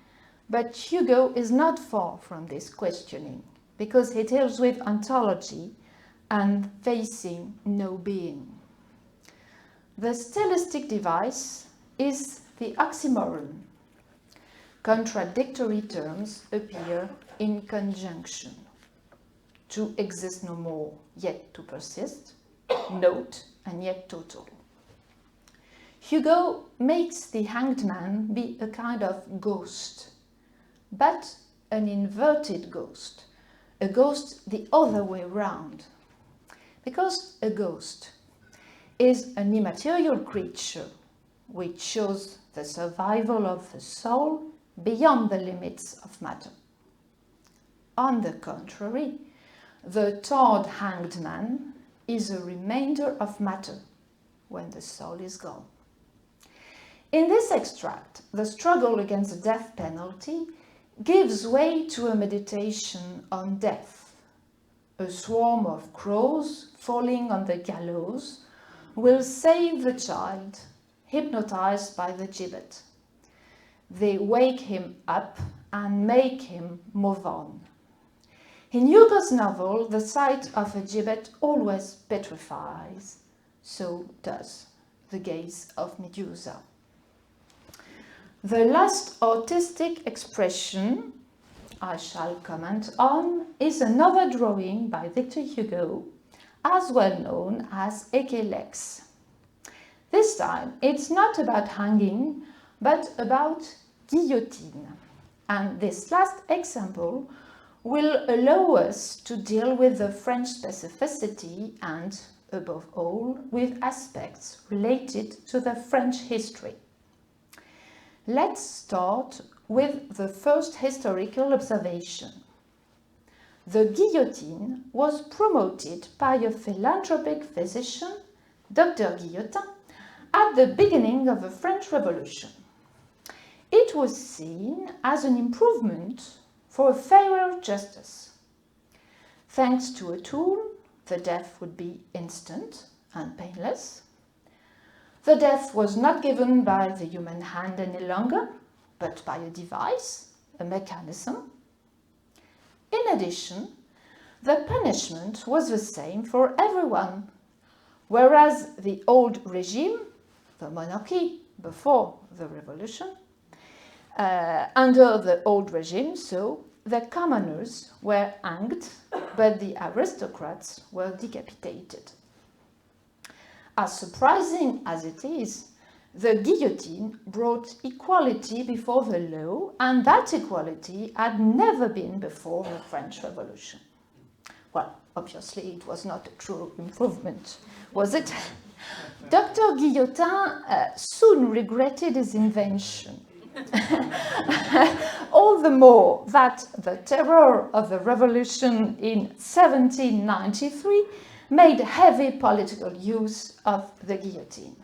but Hugo is not far from this questioning, because he deals with ontology and facing no being. The stylistic device is the oxymoron. Contradictory terms appear in conjunction. To exist no more, yet to persist. Note, and yet total. Hugo makes the hanged man be a kind of ghost, but an inverted ghost, a ghost the other way round. Because a ghost is an immaterial creature which shows the survival of the soul beyond the limits of matter. On the contrary, the tarred hanged man is a remainder of matter when the soul is gone. In this extract, the struggle against the death penalty gives way to a meditation on death. A swarm of crows falling on the gallows will save the child, hypnotized by the gibbet. They wake him up and make him move on. In Hugo's novel, the sight of a gibbet always petrifies. So does the gaze of Medusa. The last artistic expression I shall comment on is another drawing by Victor Hugo, as well known as Eke Lex. This time, it's not about hanging, but about guillotine. And this last example will allow us to deal with the French specificity and, above all, with aspects related to the French history. Let's start with the first historical observation. The guillotine was promoted by a philanthropic physician, Dr. Guillotin, at the beginning of the French Revolution. It was seen as an improvement for a fairer justice. Thanks to a tool, the death would be instant and painless. The death was not given by the human hand any longer, but by a device, a mechanism. In addition, the punishment was the same for everyone, whereas the old regime, the monarchy before the revolution, under the old regime, so the commoners were hanged, but the aristocrats were decapitated. As surprising as it is, the guillotine brought equality before the law, and that equality had never been before the French Revolution. Well, obviously it was not a true improvement, was it? Dr. Guillotin soon regretted his invention. All the more that the terror of the revolution in 1793 made heavy political use of the guillotine.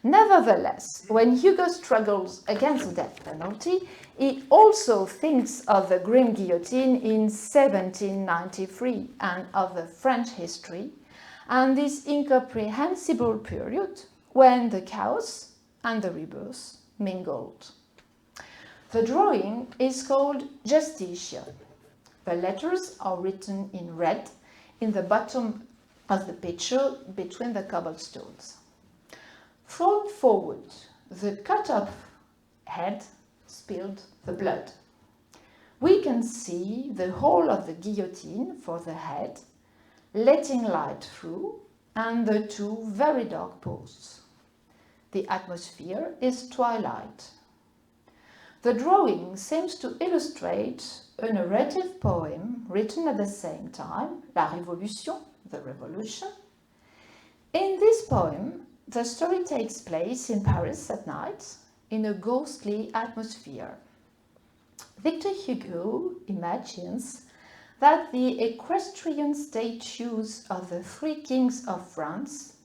Nevertheless, when Hugo struggles against the death penalty, he also thinks of the grim guillotine in 1793 and of the French history, and this incomprehensible period when the chaos and the rebirth mingled. The drawing is called Justitia. The letters are written in red in the bottom of the picture between the cobblestones. Thrown forward, the cut-off head spilled the blood. We can see the hole of the guillotine for the head, letting light through, and the two very dark posts. The atmosphere is twilight. The drawing seems to illustrate a narrative poem written at the same time, La Révolution, the Revolution. In this poem, the story takes place in Paris at night, in a ghostly atmosphere. Victor Hugo imagines that the equestrian statues of the three kings of France,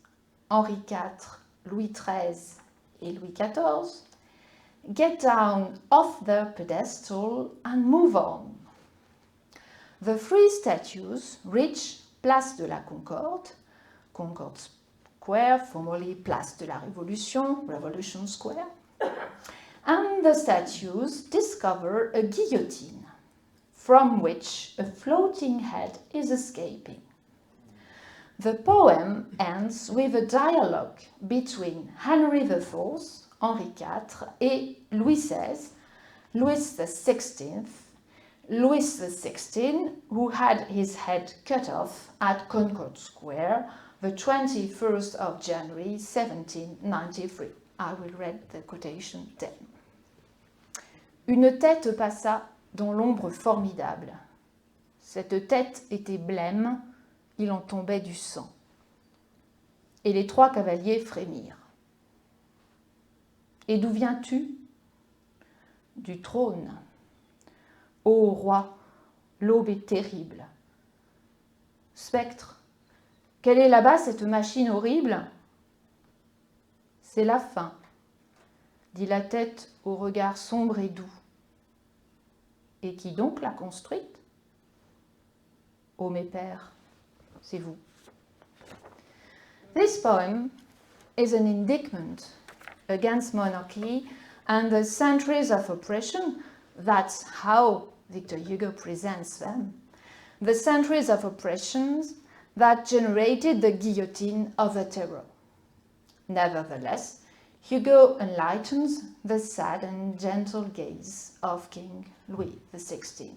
Henri IV, Louis XIII, and Louis XIV, get down off their pedestal and move on. The three statues reach Place de la Concorde, Concorde Square, formerly Place de la Révolution, Revolution Square, and the statues discover a guillotine from which a floating head is escaping. The poem ends with a dialogue between Henry IV, Henri IV, et Louis XVI, Louis XVI, Louis XVI, who had his head cut off at Concorde Square the 21st of January 1793. I will read the quotation then. Une tête passa dans l'ombre formidable. Cette tête était blême, il en tombait du sang. Et les trois cavaliers frémirent. Et d'où viens-tu? Du trône. Ô roi, l'aube est terrible. Spectre, quelle est là-bas cette machine horrible? C'est la fin, dit la tête au regard sombre et doux. Et qui donc l'a construite? Ô mes pères, c'est vous. This poem is an indictment against monarchy and the centuries of oppression. That's how Victor Hugo presents them. The centuries of oppressions that generated the guillotine of the terror. Nevertheless, Hugo enlightens the sad and gentle gaze of King Louis XVI.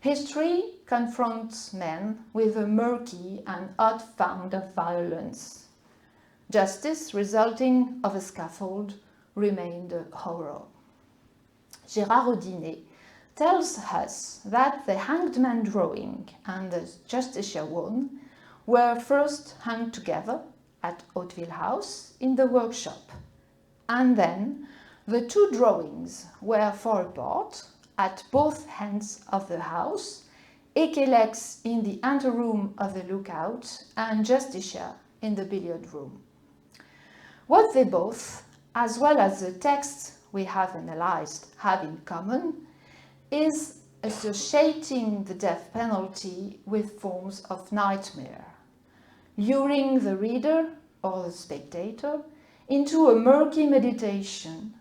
History confronts men with a murky and odd fount of violence. Justice resulting of a scaffold remained a horror. Gérard Audinet tells us that the hanged man drawing and the Justicia one were first hung together at Hauteville House in the workshop, and then the two drawings were far apart at both ends of the house, Ekelex in the anteroom of the lookout and Justicia in the billiard room. What they both, as well as the texts we have analyzed, have in common is associating the death penalty with forms of nightmare, luring the reader or the spectator into a murky meditation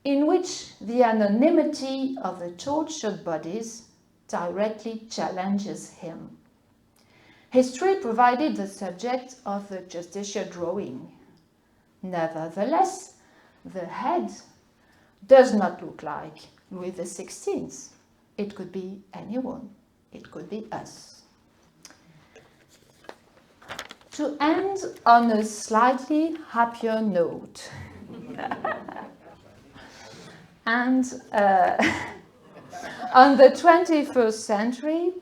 in which the anonymity of the tortured bodies directly challenges him. History provided the subject of the justiciar drawing. Nevertheless, the head does not look like Louis XVI. It could be anyone. It could be us. To end on a slightly happier note, and on the 21st century,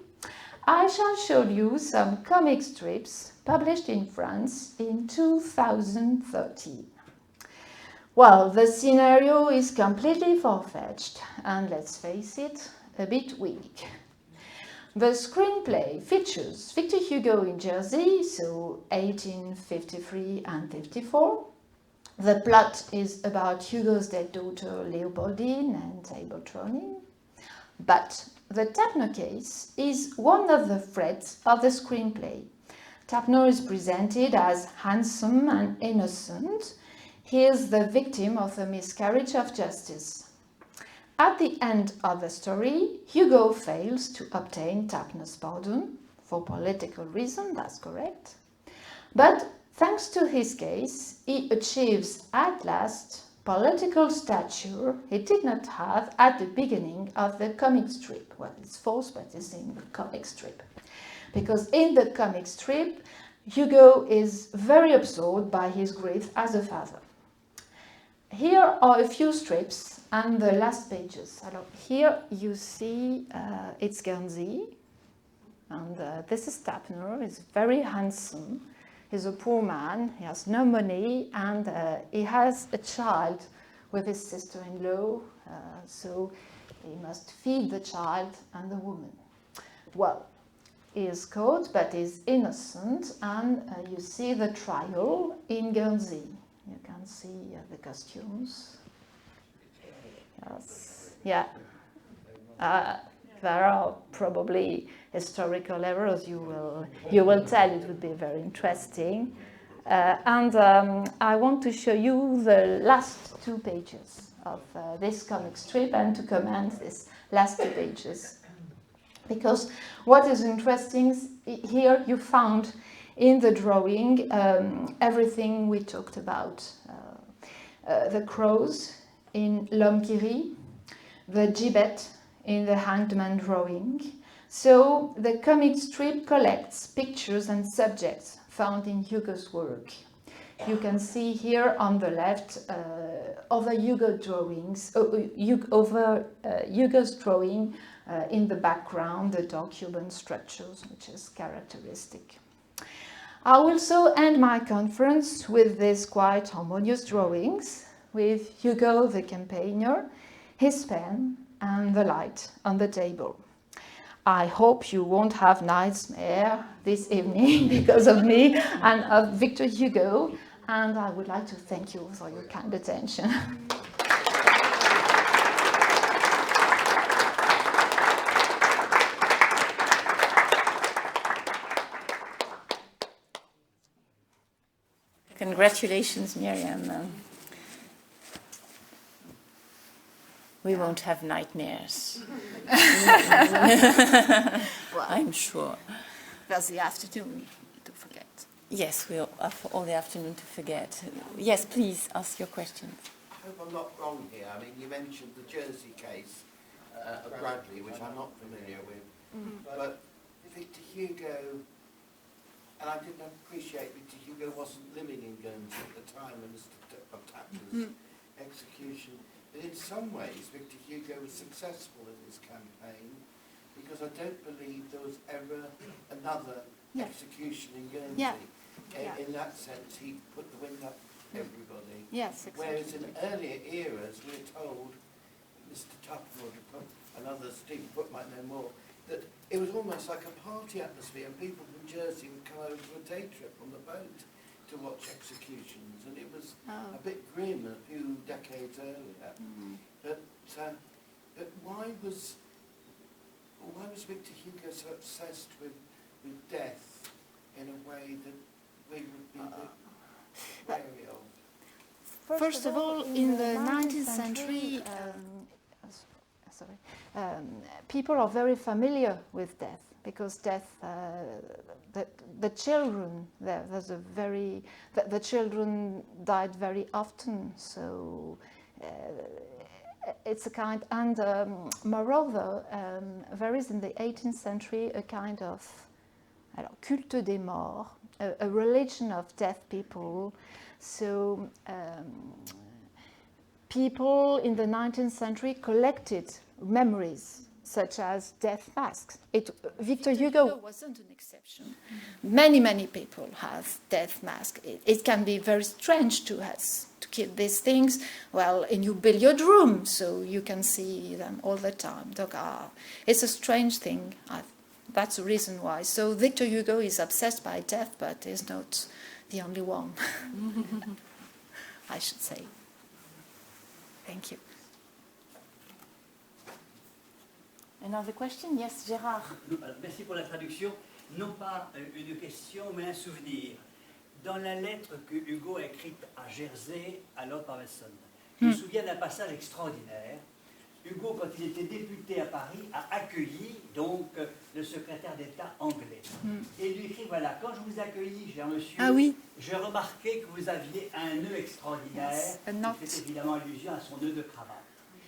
I shall show you some comic strips published in France in 2013. Well, the scenario is completely far-fetched, and let's face it, a bit weak. The screenplay features Victor Hugo in Guernsey, so 1853 and 54. The plot is about Hugo's dead daughter Leopoldine and table turning. But the Tapner case is one of the threads of the screenplay. Tapner is presented as handsome and innocent. He is the victim of a miscarriage of justice. At the end of the story, Hugo fails to obtain Tapner's pardon, for political reasons, that's correct. But thanks to his case, he achieves at last political stature he did not have at the beginning of the comic strip. Well, it's false, but it's in the comic strip. Because in the comic strip, Hugo is very absorbed by his grief as a father. Here are a few strips and the last pages. Alors, here you see it's Guernsey, and this is Tapner. He's very handsome. He's a poor man, he has no money, and he has a child with his sister-in-law, so he must feed the child and the woman. Well, he is caught, but he's innocent, and you see the trial in Guernsey. You can see the costumes. Yes, yeah. There are probably historical errors. You will tell. It would be very interesting. And I want to show you the last 2 pages of this comic strip and to comment this last 2 pages. Because what is interesting is here you found in the drawing everything we talked about. The crows in L'Homme qui rit, the gibbet in the hanged man drawing. So the comic strip collects pictures and subjects found in Hugo's work. You can see here on the left over Hugo drawings, over Hugo's drawing in the background, the dark urban structures, which is characteristic. I will also end my conference with these quite harmonious drawings with Hugo the campaigner, his pen and the light on the table. I hope you won't have nightmare this evening because of me and of Victor Hugo, and I would like to thank you for your kind attention.
Congratulations, Miriam. We won't have nightmares.
Well,
I'm sure.
there's the afternoon to forget.
Yes, we'll have all the afternoon to forget. Yes, please ask your questions.
I hope I'm not wrong here. I mean, you mentioned the Jersey case of Bradley, which I'm not familiar with. But Victor Hugo, and I didn't appreciate Victor Hugo wasn't living in Guernsey at the time of Tapner's execution. But in some ways, Victor Hugo was successful in his campaign because I don't believe there was ever another execution in Guernsey. In that sense, he put the wind up everybody.
Yes, exactly.
Whereas in earlier eras, we're told, Mr. Tupper and others, Steve Foot might know more, that it was almost like a party atmosphere, and people from Jersey would come over to a day trip on the boat to watch executions, and it was a bit grim a few decades earlier. But why was Victor Hugo so obsessed with death in a way that we would be wary of?
First of all, in the 19th century, people are very familiar with death because death, the children, the children died very often, so it's a kind, and moreover, there is in the 18th century a kind of culte des morts, a religion of dead people. So people in the 19th century collected memories such as death masks. Victor Hugo wasn't an exception. Many people have death masks. It can be very strange to keep these things, well, in your billiard room, so you can see them all the time. It's a strange thing. That's the reason why. So Victor Hugo is obsessed by death, but is not the only one, I should say. Thank you.
Another question? Yes, Gérard.
Merci pour la traduction. Non pas une question, mais un souvenir. Dans la lettre que Hugo a écrite à Guernsey, à Lord Palmerston, je me souviens d'un passage extraordinaire. Hugo, quand il était député à Paris, a accueilli donc le secrétaire d'État anglais. Et il lui écrit, voilà, quand je vous accueillis, cher monsieur, j'ai remarqué que vous aviez un nœud extraordinaire. Qui fait évidemment allusion à son nœud de cravate.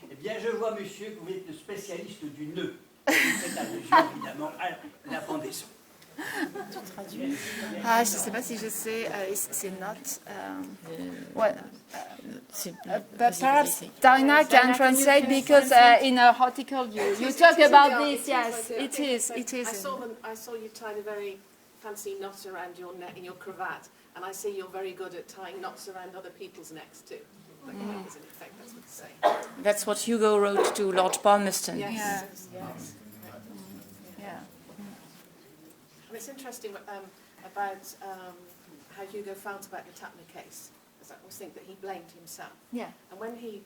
Eh bien, je vois, monsieur, que vous êtes le spécialiste du nœud. Qui fait allusion évidemment à la pendaison.
Tu traduis? Je ne sais pas si je sais. C'est not. But perhaps Dinah can translate because in her article you talk about this. Yes, it is. It is.
I saw you tied a very fancy knot around your neck in your cravat, and I see you're very good at tying knots around other people's necks too. In effect, that's what it's saying.
That's what Hugo wrote to Lord Palmerston.
Yes.
Yeah.
Yes.
Yeah.
And it's interesting about how Hugo felt about the Tapner case. I always think that he blamed himself.
Yeah.
And when he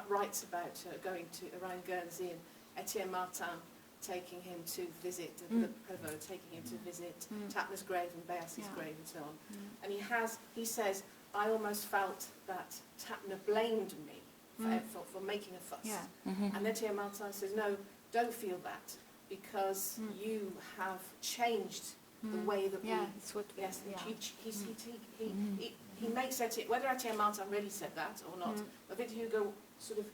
writes about going around Guernsey and Etienne Martin taking him to visit, the Prévost taking him to visit Tapner's grave and Béassie's grave and so on. And he says, I almost felt that Tapner blamed me for making a fuss.
Yeah.
And Etienne Martin says, no, don't feel that, because you have changed the way that he makes Etienne, whether Etienne Martin really said that or not, but Victor Hugo sort of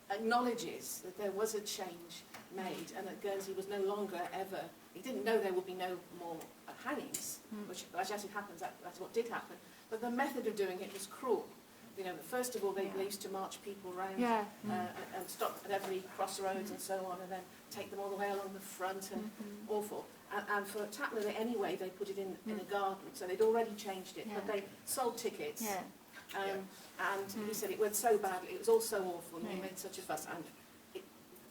acknowledges that there was a change made and that Guernsey was no longer ever, he didn't know there would be no more hangings, which as it happens, that's what did happen. But the method of doing it was cruel. You know, first of all, they used to march people around and stop at every crossroads and so on, and then take them all the way along the front, and awful. And for Tapner, anyway, they put it in a garden, so they'd already changed it, but they sold tickets. And he said it went so badly, it was all so awful, and they made such a fuss. And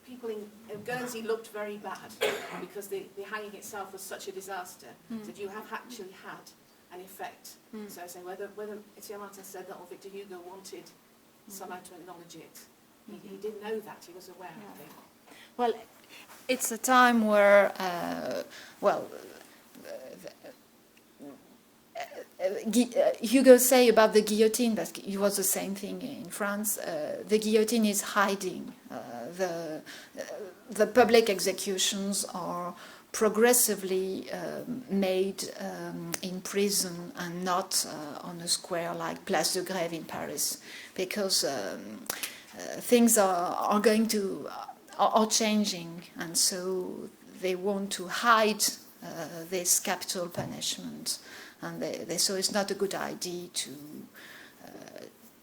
people in Guernsey looked very bad, because the hanging itself was such a disaster, that you have actually had an effect. So I say whether Etienne Martin said that or Victor Hugo wanted somehow to acknowledge it. He did know that, he was aware of it.
Well, it's a time where, Hugo say about the guillotine, but it was the same thing in France. The guillotine is hiding. The public executions are progressively made in prison and not on a square like Place de Grève in Paris, because things are changing, and so they want to hide this capital punishment, and so it's not a good idea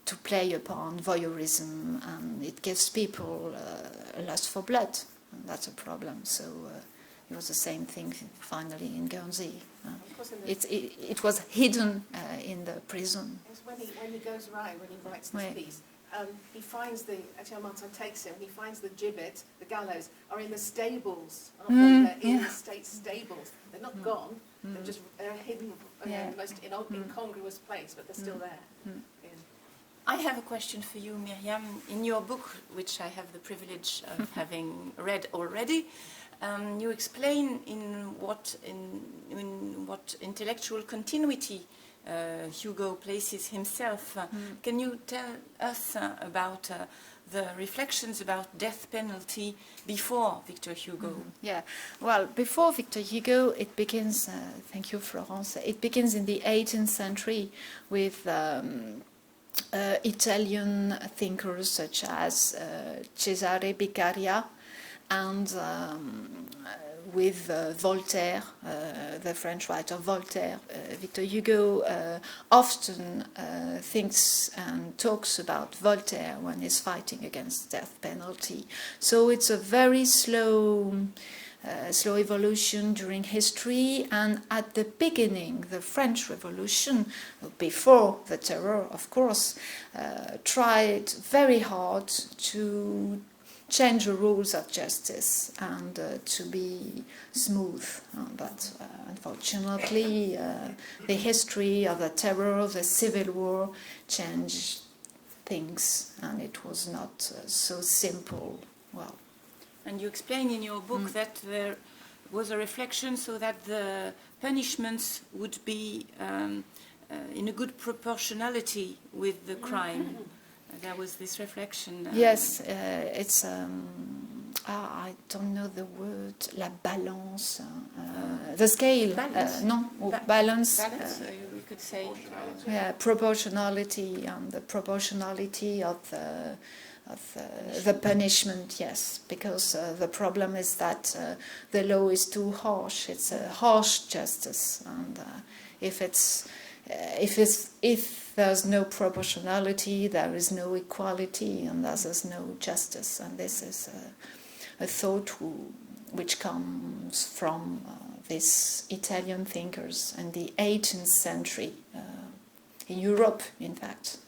to play upon voyeurism, and it gives people a lust for blood, and that's a problem. So it was the same thing finally in Guernsey. It was hidden in the prison.
When he goes around, when he writes this piece, he finds Etienne Martin takes him, he finds the gibbet, the gallows, are in the stables, aren't they? They're in the state stables. They're not gone, they're hidden in the most incongruous place, but they're still there.
I have a question for you, Miriam. In your book, which I have the privilege of having read already, you explain in what intellectual continuity Hugo places himself. Can you tell us about the reflections about death penalty before Victor Hugo.
Yeah, well, before Victor Hugo, it begins, thank you, Florence, it begins in the 18th century with Italian thinkers such as Cesare Beccaria and with Voltaire, the French writer Voltaire. Victor Hugo often thinks and talks about Voltaire when he's fighting against death penalty. So it's a very slow evolution during history, and at the beginning, the French Revolution, before the terror, of course, tried very hard to change the rules of justice and to be smooth. But unfortunately, the history of the terror, the civil war, changed things, and it was not so simple. Well,
and you explain in your book that there was a reflection so that the punishments would be in a good proportionality with the crime. There was this reflection.
Yes, it's, I don't know the word, la balance, the scale,
balance.
No, balance.
Balance, we could say.
Yeah, proportionality and the proportionality of the punishment, yes, because the problem is that the law is too harsh. It's a harsh justice, and if there's no proportionality, there is no equality, and there's no justice. And this is a thought which comes from these Italian thinkers in the 18th century, in Europe, in fact.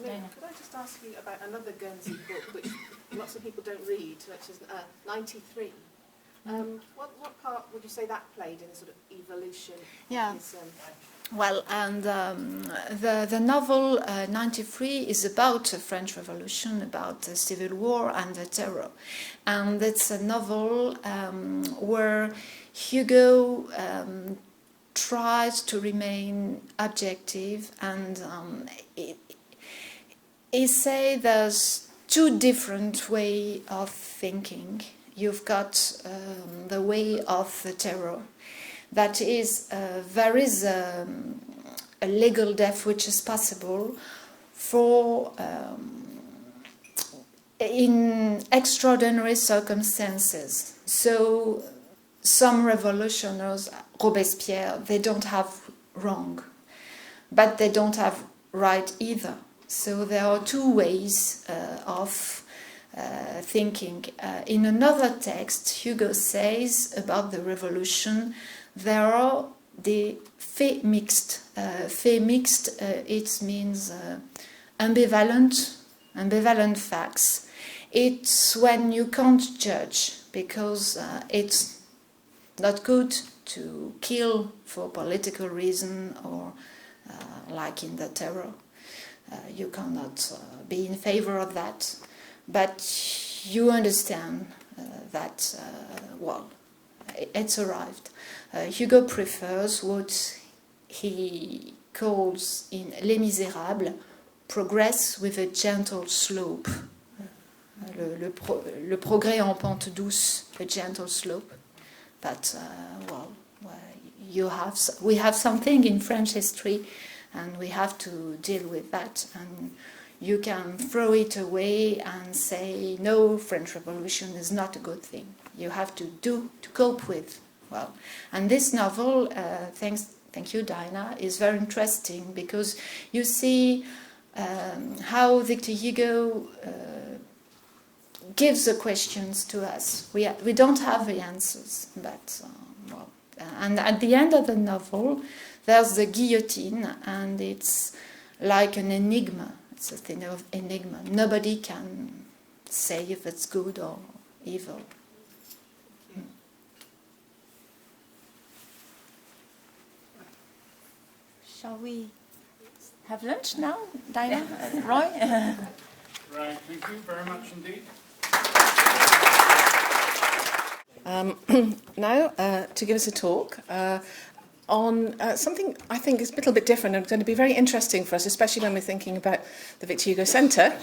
Could I just ask you about another Guernsey book, which lots of people don't read, which is 93. What part would you say that played in the sort of evolution?
Yeah.
Of his,
Well, and the novel 93 is about the French Revolution, about the Civil War and the terror. And it's a novel where Hugo tries to remain objective, and he says there's two different ways of thinking. You've got the way of the terror. That is, there is a legal death which is possible for in extraordinary circumstances. So some revolutionaries, Robespierre, they don't have wrong, but they don't have right either. So there are two ways of thinking. In another text, Hugo says about the revolution, there are the faits mixed. Faits mixed, it means ambivalent facts. It's when you can't judge, because it's not good to kill for political reason, or like in the terror. You cannot be in favor of that. But you understand that, well, it's arrived. Hugo prefers what he calls in Les Misérables, progress with a gentle slope. Le progrès en pente douce, a gentle slope. But, well, we have something in French history, and we have to deal with that. And you can throw it away and say, no, French Revolution is not a good thing. You have to cope with. Well, and this novel, thank you, Dinah, is very interesting, because you see how Victor Hugo gives the questions to us. We don't have the answers, but, well, and at the end of the novel, there's the guillotine, and it's like an enigma. It's a thing of enigma. Nobody can say if it's good or evil.
Shall we have lunch now, Dinah? Roy?
Right, thank you very much indeed.
Now, to give us a talk, on something I think is a little bit different and going to be very interesting for us, especially when we're thinking about the Victor Hugo Centre.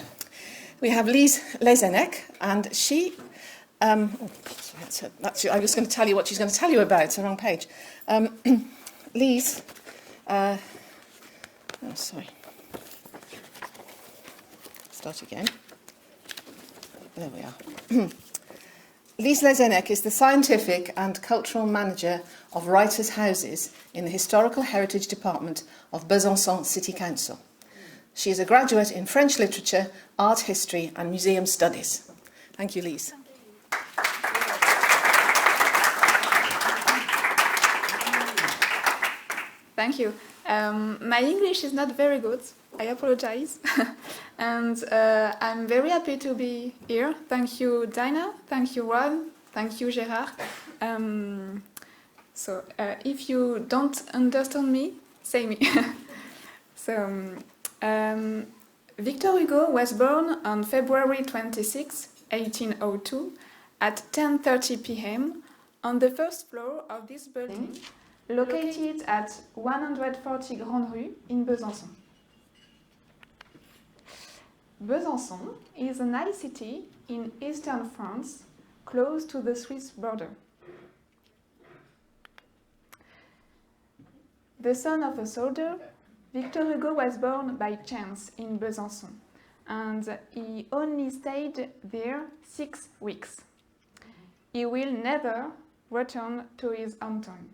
We have Lise Lezenek, and she... I was going to tell you what she's going to tell you about. It's the wrong page. Lise... sorry. Start again. There we are. Lise Lezenek is the scientific and cultural manager of Writers' Houses in the Historical Heritage Department of Besançon City Council. She is a graduate in French literature, art history and museum studies. Thank you, Lise.
Thank you. My English is not very good. I apologize. And I'm very happy to be here. Thank you, Dinah. Thank you, Ron. Thank you, Gérard. So if you don't understand me, say me. Victor Hugo was born on February 26, 1802, at 10:30 p.m. on the first floor of this building, located at 140 Grande Rue in Besançon. Besançon is a nice city in eastern France, close to the Swiss border. The son of a soldier, Victor Hugo was born by chance in Besançon, and he only stayed there 6 weeks. He will never return to his hometown.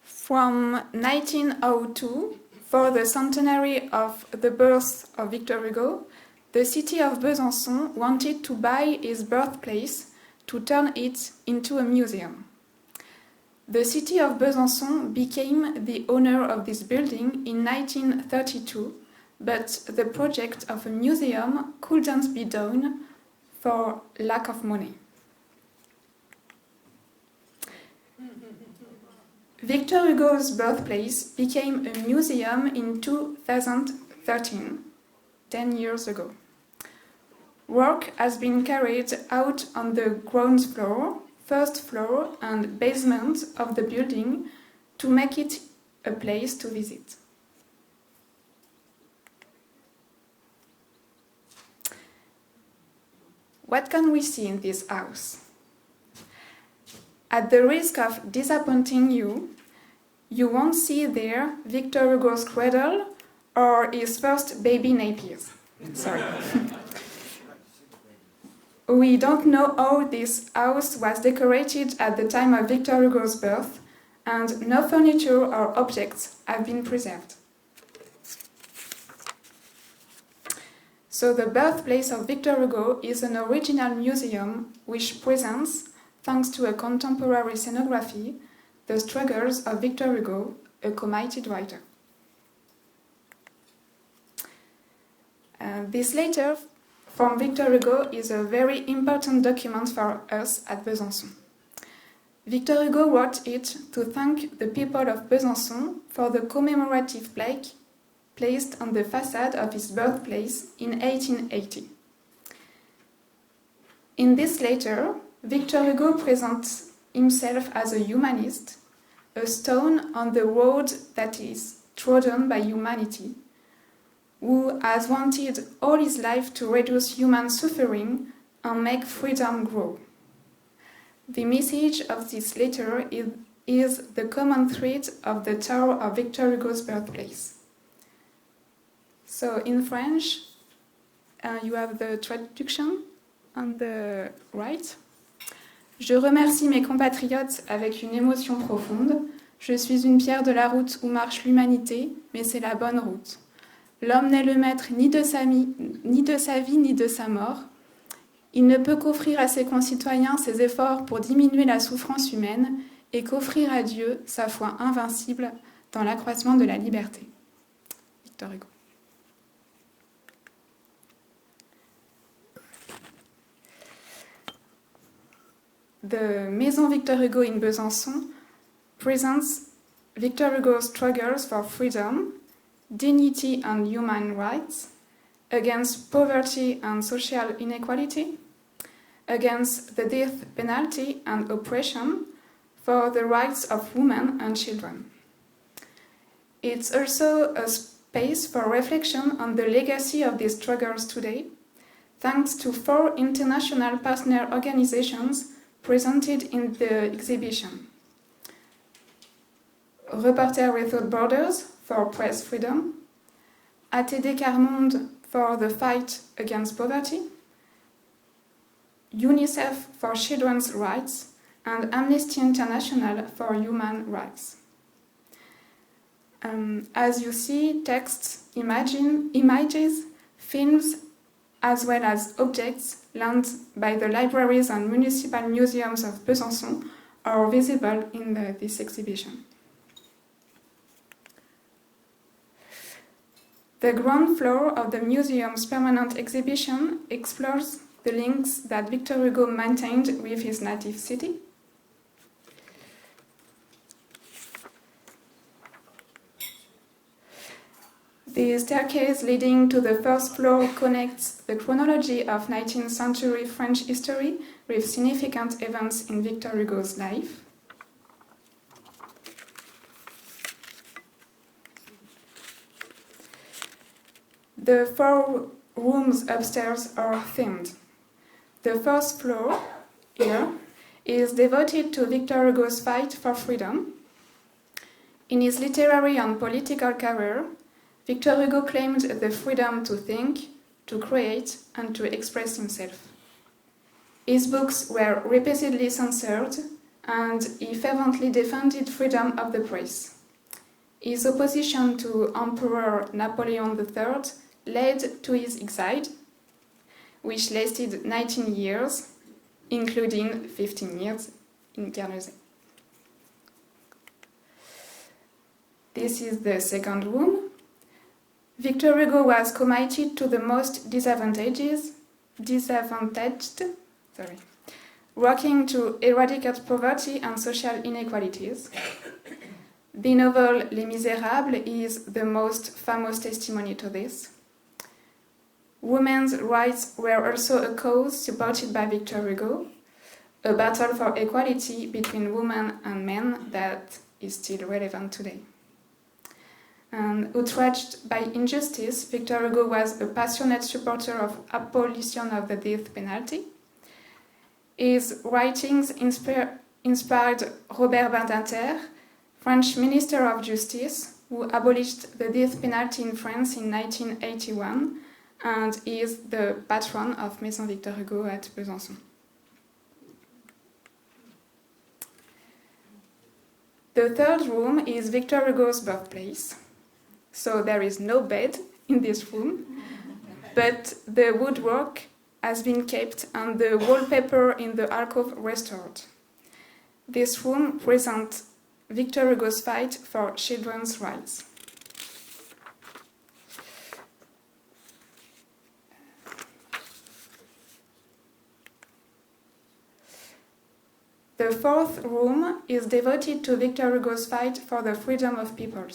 From 1902, for the centenary of the birth of Victor Hugo, the city of Besançon wanted to buy his birthplace to turn it into a museum. The city of Besançon became the owner of this building in 1932, but the project of a museum couldn't be done for lack of money. Victor Hugo's birthplace became a museum in 2013, 10 years ago. Work has been carried out on the ground floor, first floor and basement of the building to make it a place to visit. What can we see in this house? At the risk of disappointing you, you won't see there Victor Hugo's cradle or his first baby nappies. Sorry. We don't know how this house was decorated at the time of Victor Hugo's birth, and no furniture or objects have been preserved. So the birthplace of Victor Hugo is an original museum which presents, thanks to a contemporary scenography, the struggles of Victor Hugo, a committed writer. This letter from Victor Hugo is a very important document for us at Besançon. Victor Hugo wrote it to thank the people of Besançon for the commemorative plaque placed on the facade of his birthplace in 1880. In this letter, Victor Hugo presents himself as a humanist, a stone on the road that is trodden by humanity, who has wanted all his life to reduce human suffering and make freedom grow. The message of this letter is the common thread of the tour of Victor Hugo's birthplace. So in French, you have the traduction on the right. Je remercie mes compatriotes avec une émotion profonde. Je suis une pierre de la route où marche l'humanité, mais c'est la bonne route. L'homme n'est le maître ni de sa vie, ni de sa mort. Il ne peut qu'offrir à ses concitoyens ses efforts pour diminuer la souffrance humaine et qu'offrir à Dieu sa foi invincible dans l'accroissement de la liberté. Victor Hugo. The Maison Victor Hugo in Besançon presents Victor Hugo's struggles for freedom, dignity and human rights, against poverty and social inequality, against the death penalty and oppression, for the rights of women and children. It's also a space for reflection on the legacy of these struggles today, thanks to 4 international partner organizations presented in the exhibition. Reporters Without Borders for press freedom, ATD Quart Monde for the fight against poverty, UNICEF for children's rights, and Amnesty International for human rights. As you see, texts, images, films, as well as objects lent by the libraries and municipal museums of Besançon are visible in this exhibition. The ground floor of the museum's permanent exhibition explores the links that Victor Hugo maintained with his native city. The staircase leading to the first floor connects the chronology of 19th century French history with significant events in Victor Hugo's life. The 4 rooms upstairs are themed. The first floor, here, is devoted to Victor Hugo's fight for freedom. In his literary and political career, Victor Hugo claimed the freedom to think, to create, and to express himself. His books were repeatedly censored, and he fervently defended freedom of the press. His opposition to Emperor Napoleon III led to his exile, which lasted 19 years, including 15 years in Guernsey. This is the second room. Victor Hugo was committed to the most disadvantaged, working to eradicate poverty and social inequalities. The novel Les Misérables is the most famous testimony to this. Women's rights were also a cause supported by Victor Hugo, a battle for equality between women and men that is still relevant today. And outraged by injustice, Victor Hugo was a passionate supporter of abolition of the death penalty. His writings inspired Robert Badinter, French Minister of Justice, who abolished the death penalty in France in 1981, and is the patron of Maison Victor Hugo at Besançon. The third room is Victor Hugo's birthplace. So there is no bed in this room, but the woodwork has been kept and the wallpaper in the alcove restored. This room presents Victor Hugo's fight for children's rights. The fourth room is devoted to Victor Hugo's fight for the freedom of people.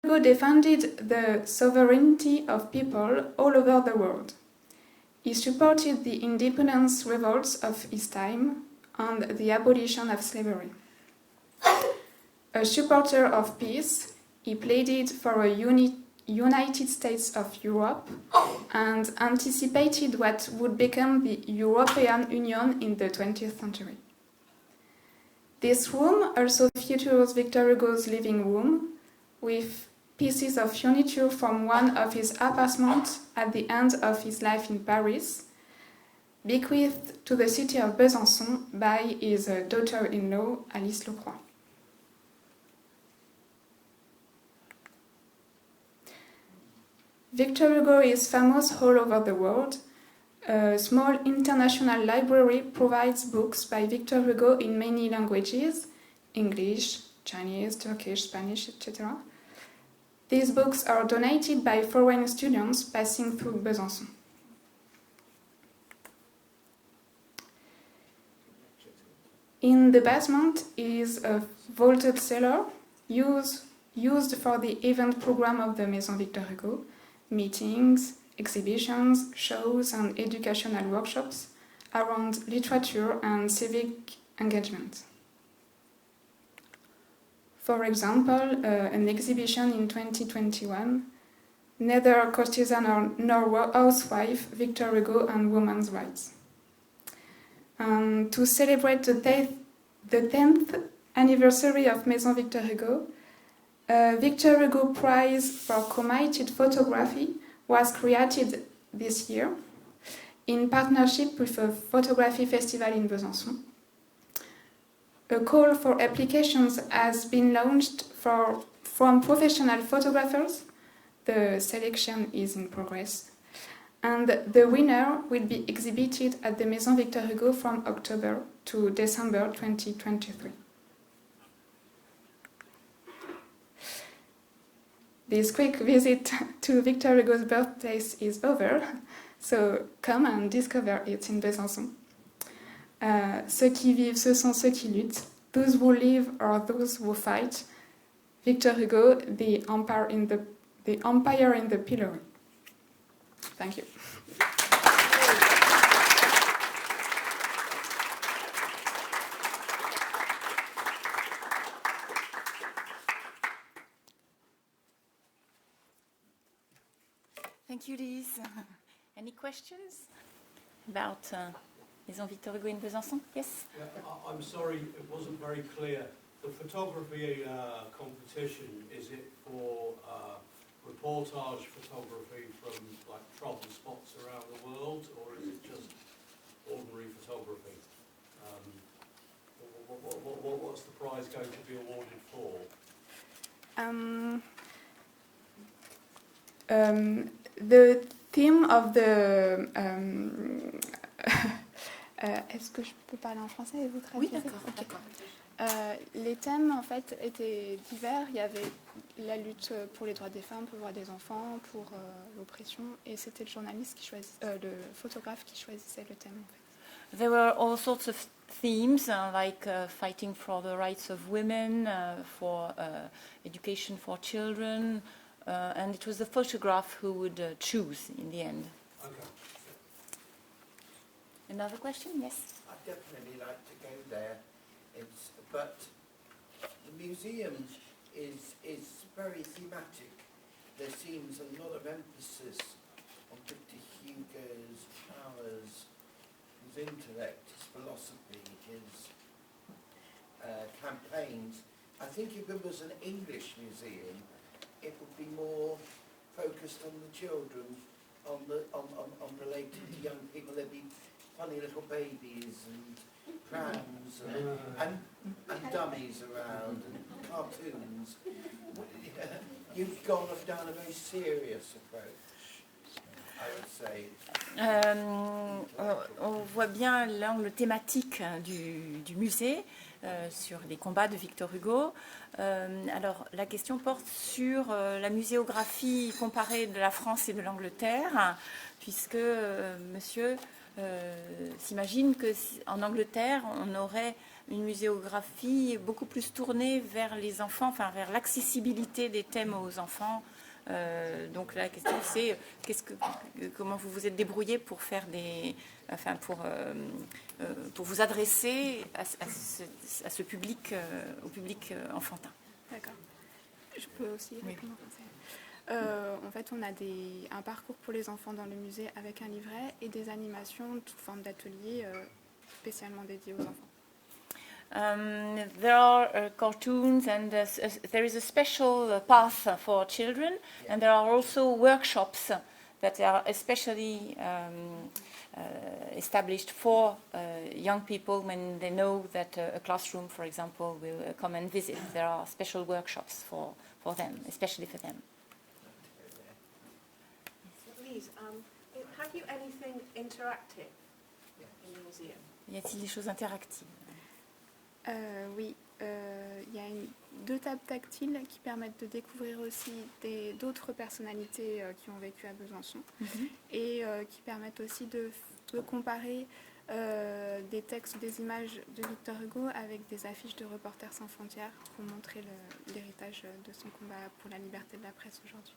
Hugo defended the sovereignty of people all over the world. He supported the independence revolts of his time and the abolition of slavery. A supporter of peace, he pleaded for a United States of Europe and anticipated what would become the European Union in the 20th century. This room also features Victor Hugo's living room, with pieces of furniture from one of his apartments at the end of his life in Paris, bequeathed to the city of Besançon by his daughter-in-law, Alice Lecroix. Victor Hugo is famous all over the world. A small international library provides books by Victor Hugo in many languages: English, Chinese, Turkish, Spanish, etc. These books are donated by foreign students passing through Besançon. In the basement is a vaulted cellar used for the event program of the Maison Victor Hugo, meetings, exhibitions, shows, and educational workshops around literature and civic engagement. For example, an exhibition in 2021, Neither Courtesan nor Housewife, Victor Hugo and Women's Rights. To celebrate the 10th anniversary of Maison Victor Hugo, a Victor Hugo Prize for Committed Photography was created this year in partnership with a photography festival in Besançon. A call for applications has been launched from professional photographers. The selection is in progress. And the winner will be exhibited at the Maison Victor Hugo from October to December 2023. This quick visit to Victor Hugo's birthplace is over, so come and discover it in Besançon. Ceux qui vivent, ce sont ceux qui luttent. Those who live are those who fight. Victor Hugo, the Empire in the Pillory. Thank you.
Thank you, Lise. Any questions about Maison Victor Hugo in Besançon? Yes?
Yeah, I'm sorry, it wasn't very clear. The photography competition, is it for reportage photography from like travel spots around the world, or is it just ordinary photography? What's the prize going to be awarded for?
The theme of the... Est-ce que je peux parler en français et vous traduire?
Oui, d'accord.
Les thèmes, en fait, étaient divers. Il y avait la lutte pour les droits des femmes, pour les droits des enfants, pour l'oppression, et c'était le journaliste qui choisissait, le photographe qui choisissait le thème, en fait.
There were all sorts of themes, like fighting for the rights of women, for education for children, and it was the photograph who would choose in the end.
Okay.
Another question? Yes?
I'd definitely like to go there. But the museum is very thematic. There seems a lot of emphasis on Victor Hugo's powers, his intellect, his philosophy, his campaigns. I think if it was an English museum, it would be more focused on the children, on relating to young people. There'd be funny little babies and prams and dummies around and cartoons. You've gone down a very serious approach, I would say.
On voit bien l'angle thématique du musée sur les combats de Victor Hugo. Alors la question porte sur la muséographie comparée de la France et de l'Angleterre, puisque monsieur s'imagine qu'en Angleterre, on aurait une muséographie beaucoup plus tournée vers les enfants, enfin vers l'accessibilité des thèmes aux enfants. Donc la question c'est comment vous vous êtes débrouillé pour faire pour vous adresser à ce public, au public enfantin.
D'accord. Je peux aussi répondre en français. En fait, on a un parcours pour les enfants dans le musée avec un livret et des animations sous forme d'ateliers spécialement dédiés aux enfants.
There are cartoons and there is a special path for children, and there are also workshops that are especially established for young people when they know that a classroom, for example, will come and visit. There are special workshops for them, especially for them.
Please, have you anything interactive in the museum?
Y a-t-il des choses interactives?
Oui, il y a deux tables tactiles qui permettent de découvrir aussi d'autres personnalités qui ont vécu à Besançon et qui permettent aussi de comparer des textes, des images de Victor Hugo avec des affiches de Reporters sans frontières pour montrer l'héritage de son combat pour la liberté de la presse aujourd'hui.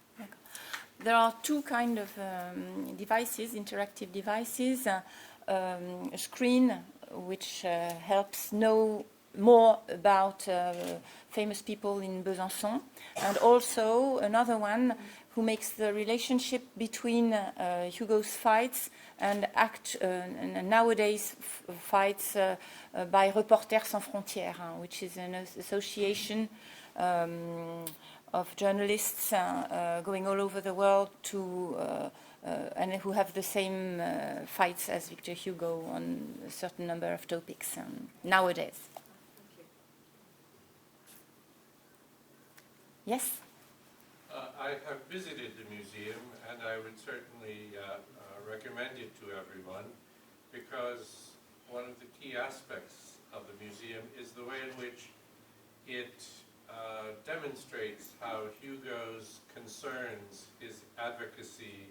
There are two kind of devices, interactive devices, a screen which helps know more about famous people in Besançon, and also another one who makes the relationship between Hugo's fights and nowadays fights by Reporters sans frontières, which is an association of journalists going all over the world to and who have the same fights as Victor Hugo on a certain number of topics nowadays. Yes?
I have visited the museum, and I would certainly recommend it to everyone, because one of the key aspects of the museum is the way in which it demonstrates how Hugo's concerns, his advocacy,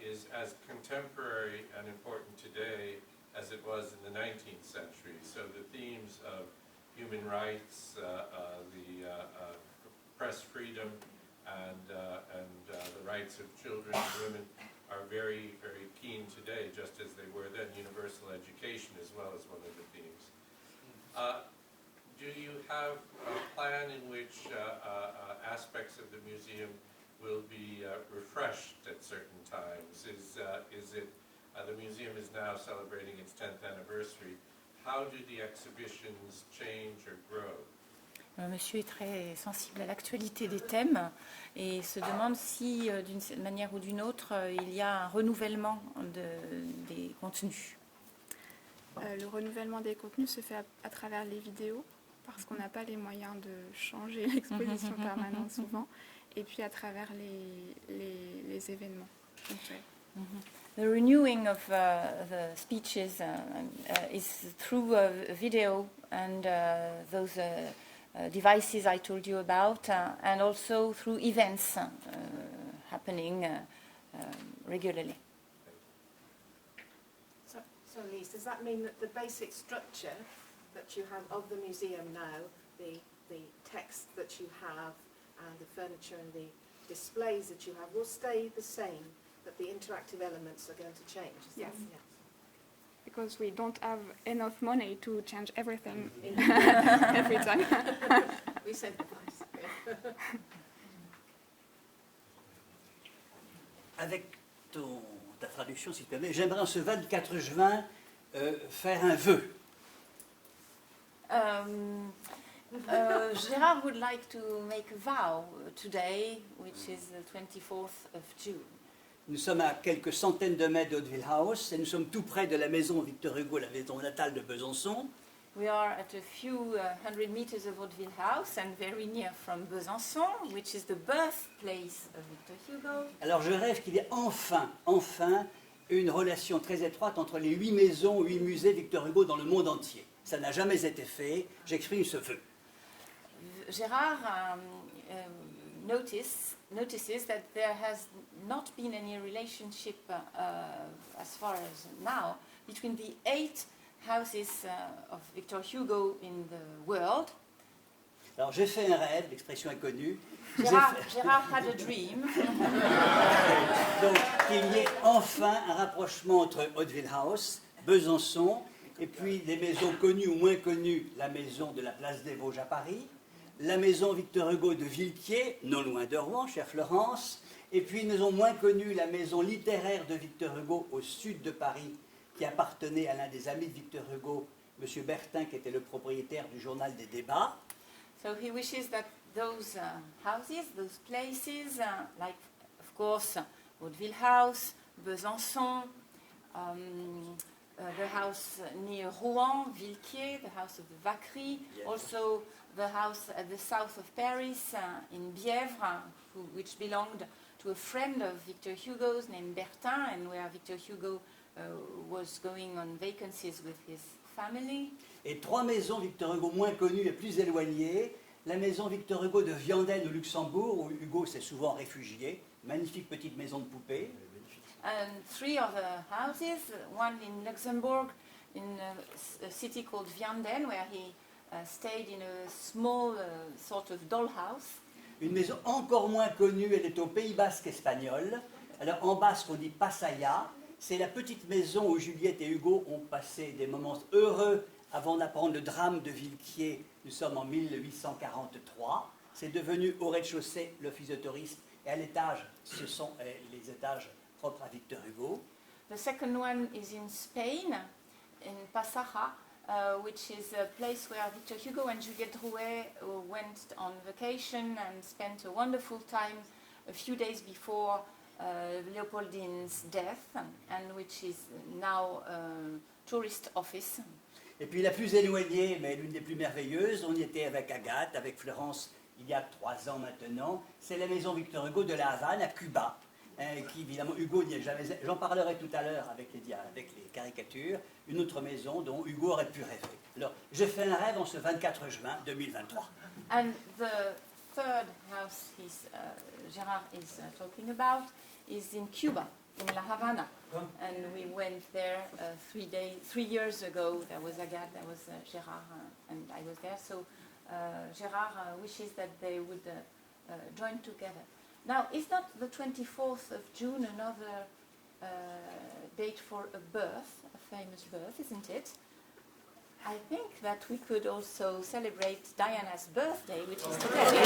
is as contemporary and important today as it was in the 19th century. So the themes of human rights, the press freedom, and the rights of children and women are very, very keen today, just as they were then. Universal education as well as one of the themes. Do you have a plan in which aspects of the museum will be refreshed at certain times? Is it, the museum is now celebrating its 10th anniversary. How do the exhibitions change or grow?
Monsieur est très sensible à l'actualité des thèmes et se demande si, d'une manière ou d'une autre, il y a un renouvellement des contenus.
Le renouvellement des contenus se fait à travers les vidéos, parce qu'on n'a pas les moyens de changer l'exposition permanente souvent, et puis à travers les événements.
The renewing of the speeches is through video and those devices I told you about, and also through events happening regularly.
So Lise, does that mean that the basic structure that you have of the museum now, the text that you have and the furniture and the displays that you have will stay the same, but the interactive elements are going to change?
Yes. Because we don't have enough money to change everything every time.
We sympathize.
Avec ta traduction, si tu permets, j'aimerais en ce 24 juin faire un vœu.
Gérard would like to make a vow today, which is the 24th of June.
Nous sommes à quelques centaines de mètres d'Hauteville House et nous sommes tout près de la maison Victor Hugo, la maison natale de Besançon.
We are at a few hundred meters of Hauteville House and very near from Besançon, which is the birthplace of Victor Hugo.
Alors je rêve qu'il y ait enfin une relation très étroite entre les 8 maisons, 8 musées Victor Hugo dans le monde entier. Ça n'a jamais été fait, j'exprime ce vœu.
Gérard notices that there has not been any relationship as far as now between the 8 houses of Victor Hugo in the world.
Alors j'ai fait un rêve, l'expression est connue.
Gérard had a dream.
Donc qu'il y ait enfin un rapprochement entre Hauteville House, Besançon, et puis les maisons connues ou moins connues, la maison de la place des Vosges à Paris, la maison Victor Hugo de Villequier, non loin de Rouen, chère Florence, et puis une maison moins connue, la maison littéraire de Victor Hugo au sud de Paris, qui appartenait à l'un des amis de Victor Hugo, M. Bertin, qui était le propriétaire du journal des débats.
So he wishes that those houses, those places, like of course Hauteville House, Besançon, the house near Rouen, Villequier, the house of the Vacquerie, also the house at the south of Paris in Bièvre, which belonged to a friend of Victor Hugo's named Bertin, and where Victor Hugo was going on vacancies with his family.
Et 3 maisons Victor Hugo moins connues et plus éloignées. La maison Victor Hugo de Vianden au Luxembourg, où Hugo s'est souvent réfugié. Magnifique petite maison de poupée.
and 3 other houses, one in Luxembourg, in a city called Vianden, where he stayed in a small sort of dollhouse.
Une maison encore moins connue, elle est au Pays Basque espagnol. Alors en basque on dit Pasaya. C'est la petite maison où Juliette et Hugo ont passé des moments heureux avant d'apprendre le drame de Villequier. Nous sommes en 1843. C'est devenu au rez-de-chaussée l'office de tourisme et à l'étage, ce sont les étages propres à Victor Hugo.
The second one is in Spain, in Pasaja, which is a place where Victor Hugo and Juliette Drouet went on vacation and spent a wonderful time a few days before Leopoldin's death, and which is now a tourist office.
Et puis la plus éloignée, mais l'une des plus merveilleuses, on y était avec Agathe, avec Florence, il y a 3 ans maintenant, c'est la maison Victor Hugo de la Havane, à Cuba, qui évidemment, Hugo n'y est jamais... J'en parlerai tout à l'heure avec les caricatures, une autre maison dont Hugo aurait pu rêver. Alors, je fais un rêve en ce 24 juin 2023.
And the third house Gérard is talking about is in Cuba, in La Havana. And we went there 3 years ago. There was Agathe, there was Gérard, and I was there. So Gérard wishes that they would join together. Now, is not the 24th of June another date for a birth, a famous birth, isn't it? I think that we could also celebrate Diana's birthday, which is today.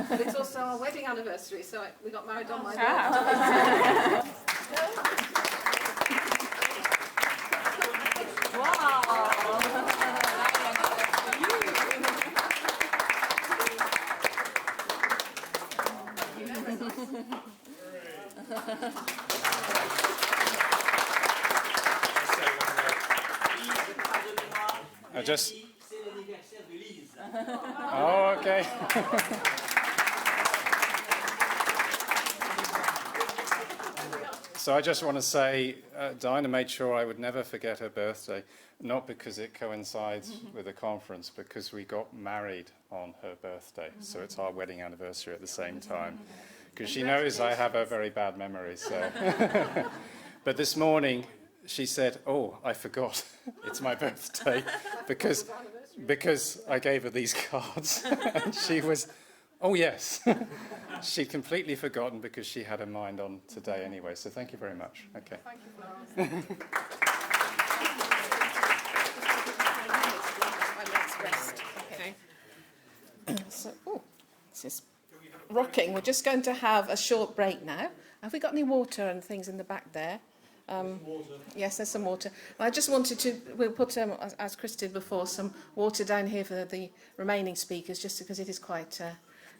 But it's also our wedding anniversary, so we got married on my birthday.
Oh, okay. So I just want to say, Diana made sure I would never forget her birthday, not because it coincides with the conference, because we got married on her birthday. So it's our wedding anniversary at the same time, because she knows I have a very bad memory. So, but this morning she said, "Oh, I forgot, it's my birthday," because I gave her these cards, and she was, "Oh yes." She'd completely forgotten because she had her mind on today anyway. So thank you very much. Okay.
Thank you, Florence.
Okay. So, this is rocking. We're just going to have a short break now. Have we got any water and things in the back there? Yes, there's some water. I just wanted to, we'll put, as Chris did before, some water down here for the remaining speakers, just because it is quite...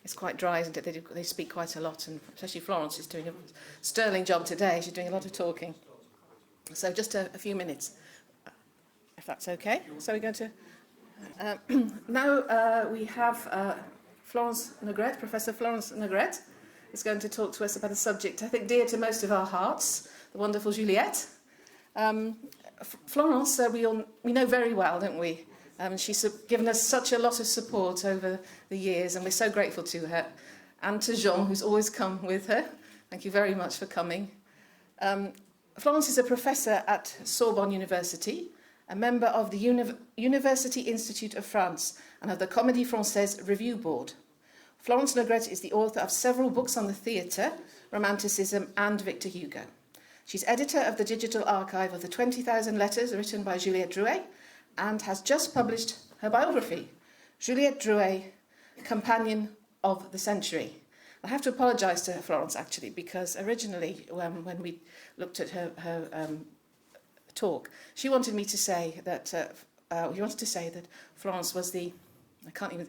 it's quite dry, isn't it? They speak quite a lot, and especially Florence is doing a sterling job today. She's doing a lot of talking. So just a few minutes, if that's okay. So we're going to... now we have Florence Negrete, Professor Florence Negrete, is going to talk to us about a subject I think dear to most of our hearts, the wonderful Juliette. Florence, we know very well, don't we? She's given us such a lot of support over the years, and we're so grateful to her. And to Jean, who's always come with her. Thank you very much for coming. Florence is a professor at Sorbonne University, a member of the University Institute of France, and of the Comédie Française Review Board. Florence Negrete is the author of several books on the theatre, Romanticism, and Victor Hugo. She's editor of the digital archive of the 20,000 letters written by Juliette Drouet, and has just published her biography, Juliette Drouet, Companion of the Century. I have to apologise to Florence, actually, because originally, when we looked at her talk, she wanted me to say that Florence was the... I can't even...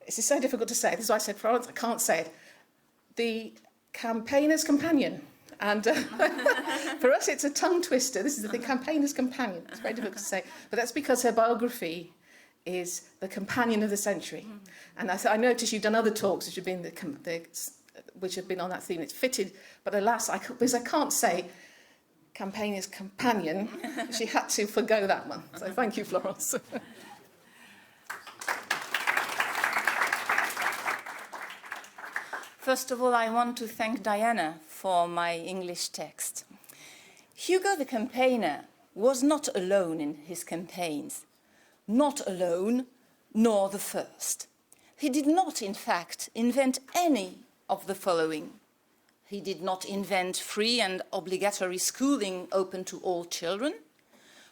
This is so difficult to say. This is why I said Florence, I can't say it. The campaigner's companion. And for us, it's a tongue twister. This is the campaigner's companion. It's very difficult to say. But that's because her biography is the companion of the century. And I noticed you've done other talks, which have been the which have been on that theme. It's fitted, but alas, because I can't say campaign's companion, she had to forgo that one. So thank you, Florence.
First of all, I want to thank Diana for my English text. Hugo the campaigner was not alone in his campaigns, not alone, nor the first. He did not, in fact, invent any of the following. He did not invent free and obligatory schooling open to all children,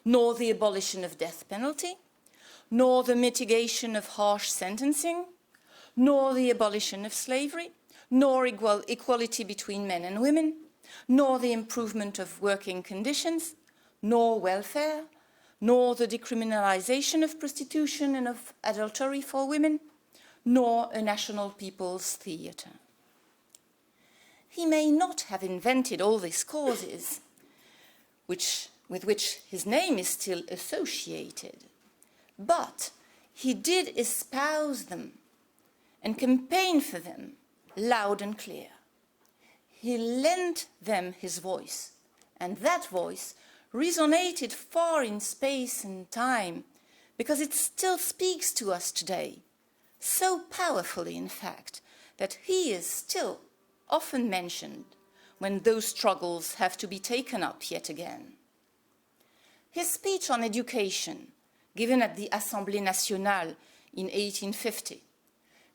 nor the abolition of death penalty, nor the mitigation of harsh sentencing, nor the abolition of slavery, nor equality between men and women, nor the improvement of working conditions, nor welfare, nor the decriminalization of prostitution and of adultery for women, nor a national people's theatre. He may not have invented all these causes, with which his name is still associated, but he did espouse them and campaign for them loud and clear. He lent them his voice, and that voice resonated far in space and time because it still speaks to us today, so powerfully, in fact, that he is still often mentioned when those struggles have to be taken up yet again. His speech on education, given at the Assemblée Nationale in 1850,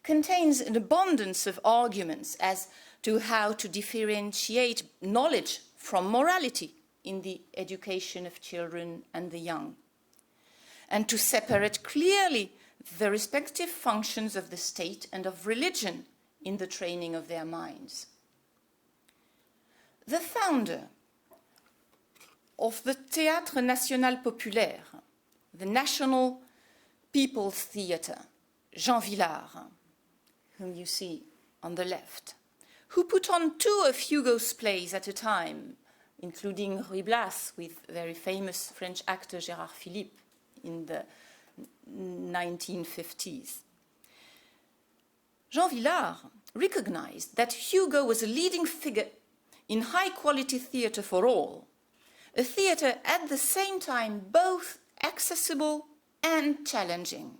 contains an abundance of arguments as to how to differentiate knowledge from morality in the education of children and the young, and to separate clearly the respective functions of the state and of religion in the training of their minds. The founder of the Théâtre National Populaire, the National People's Theatre, Jean Villard, whom you see on the left, who put on 2 of Hugo's plays at a time, including Ruy Blas with very famous French actor Gérard Philippe in the 1950s. Jean Villard recognized that Hugo was a leading figure in high-quality theatre for all, a theatre at the same time both accessible and challenging.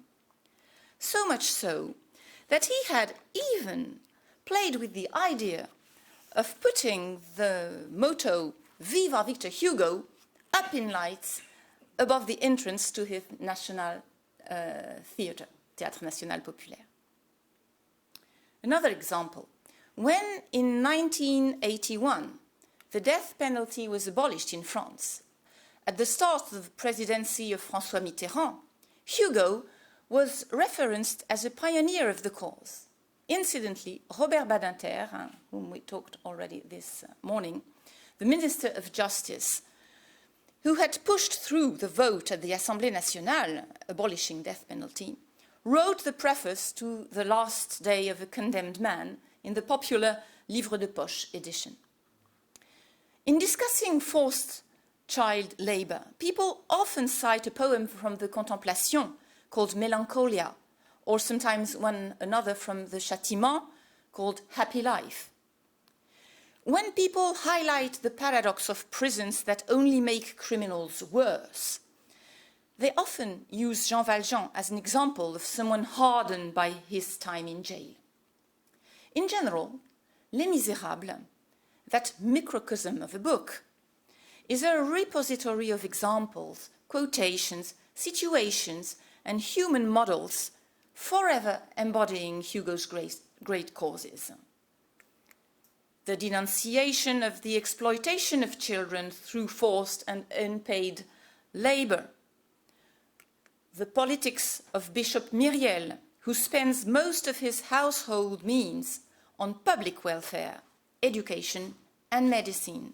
So much so that he had even played with the idea of putting the motto "Viva Victor Hugo" up in lights above the entrance to his national theatre, Théâtre National Populaire. Another example, when in 1981 the death penalty was abolished in France, at the start of the presidency of François Mitterrand, Hugo was referenced as a pioneer of the cause. Incidentally, Robert Badinter, whom we talked already this morning, the Minister of Justice, who had pushed through the vote at the Assemblée Nationale abolishing death penalty, wrote the preface to The Last Day of a Condemned Man in the popular Livre de Poche edition. In discussing forced child labor, people often cite a poem from the Contemplation called Mélancolia, or sometimes one another from the Châtiment called Happy Life. When people highlight the paradox of prisons that only make criminals worse, they often use Jean Valjean as an example of someone hardened by his time in jail. In general, Les Misérables, that microcosm of a book, is a repository of examples, quotations, situations, and human models forever embodying Hugo's great causes. The denunciation of the exploitation of children through forced and unpaid labor. The politics of Bishop Myriel, who spends most of his household means on public welfare, education, and medicine.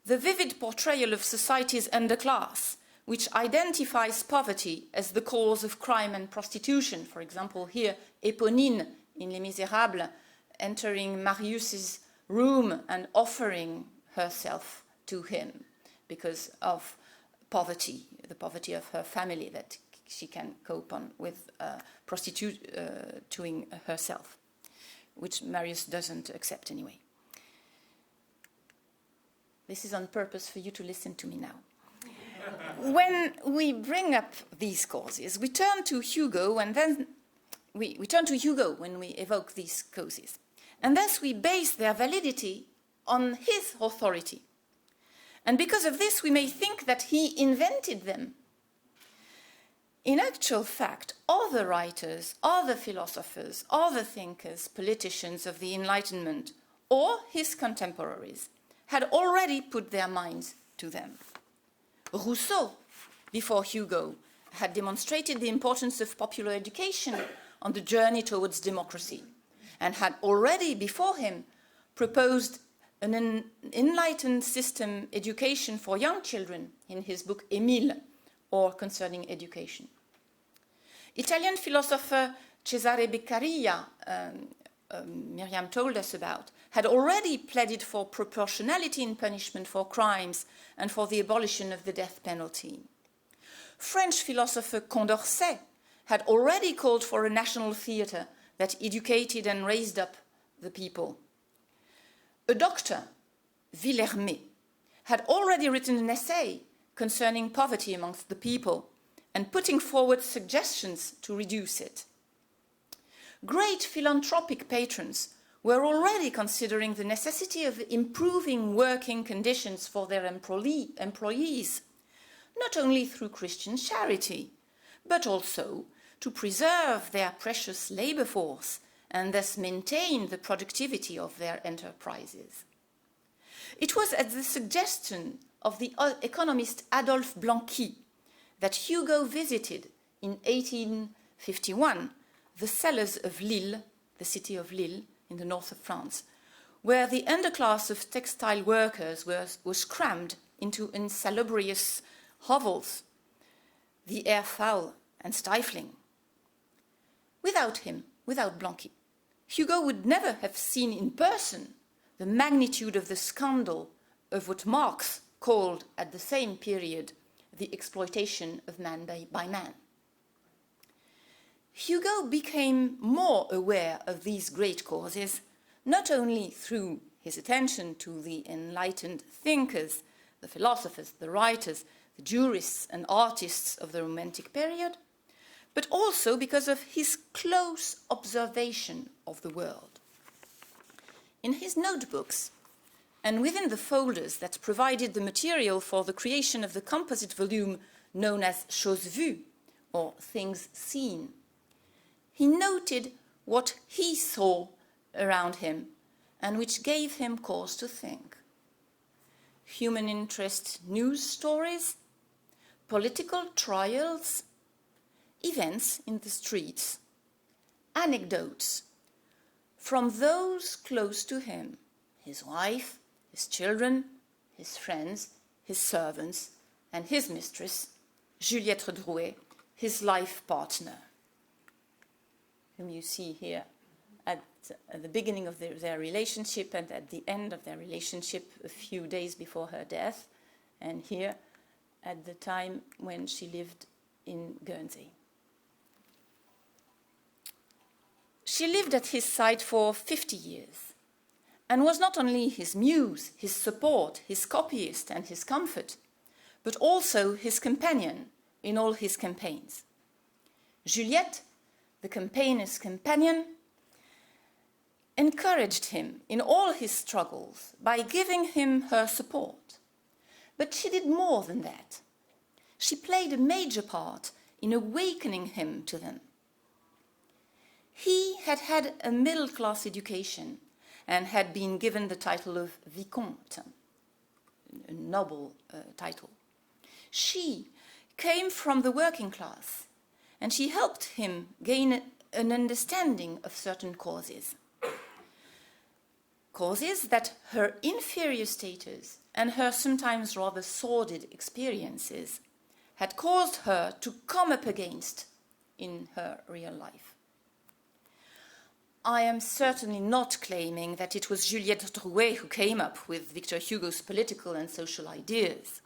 The vivid portrayal of society's underclass, which identifies poverty as the cause of crime and prostitution. For example, here, Éponine in Les Misérables, entering Marius's room and offering herself to him because of poverty, the poverty of her family that she can cope on with prostituting herself. which Marius doesn't accept anyway. This is on purpose for you to listen to me now. When we bring up these causes, we turn to Hugo, and then we turn to Hugo when we evoke these causes. And thus we base their validity on his authority. And because of this, we may think that he invented them. In actual fact, other writers, other philosophers, other thinkers, politicians of the Enlightenment, or his contemporaries, had already put their minds to them. Rousseau, before Hugo, had demonstrated the importance of popular education on the journey towards democracy, and had already before him proposed an enlightened system education for young children in his book Émile, or Concerning Education. Italian philosopher Cesare Beccaria, Miriam told us about, had already pleaded for proportionality in punishment for crimes and for the abolition of the death penalty. French philosopher Condorcet had already called for a national theatre that educated and raised up the people. A doctor, Villermé, had already written an essay concerning poverty amongst the people and putting forward suggestions to reduce it. Great philanthropic patrons were already considering the necessity of improving working conditions for their employees, not only through Christian charity, but also to preserve their precious labor force and thus maintain the productivity of their enterprises. It was at the suggestion of the economist Adolphe Blanqui that Hugo visited in 1851 the cellars of Lille, the city of Lille in the north of France, where the underclass of textile workers was crammed into insalubrious hovels, the air foul and stifling. Without him, without Blanqui, Hugo would never have seen in person the magnitude of the scandal of what Marx called at the same period the exploitation of man by man. Hugo became more aware of these great causes, not only through his attention to the enlightened thinkers, the philosophers, the writers, the jurists and artists of the Romantic period, but also because of his close observation of the world. In his notebooks, and within the folders that provided the material for the creation of the composite volume known as Choses vues, or Things Seen, he noted what he saw around him and which gave him cause to think. Human interest news stories, political trials, events in the streets, anecdotes from those close to him, his wife, his children, his friends, his servants, and his mistress, Juliette Drouet, his life partner, whom you see here at the beginning of their relationship and at the end of their relationship a few days before her death, and here at the time when she lived in Guernsey. She lived at his side for 50 years and was not only his muse, his support, his copyist and his comfort, but also his companion in all his campaigns. Juliette, the campaigner's companion, encouraged him in all his struggles by giving him her support. But she did more than that. She played a major part in awakening him to them. He had had a middle-class education and had been given the title of Vicomte, a noble title. She came from the working class, and she helped him gain an understanding of certain causes. Causes that her inferior status and her sometimes rather sordid experiences had caused her to come up against in her real life. I am certainly not claiming that it was Juliette Drouet who came up with Victor Hugo's political and social ideas.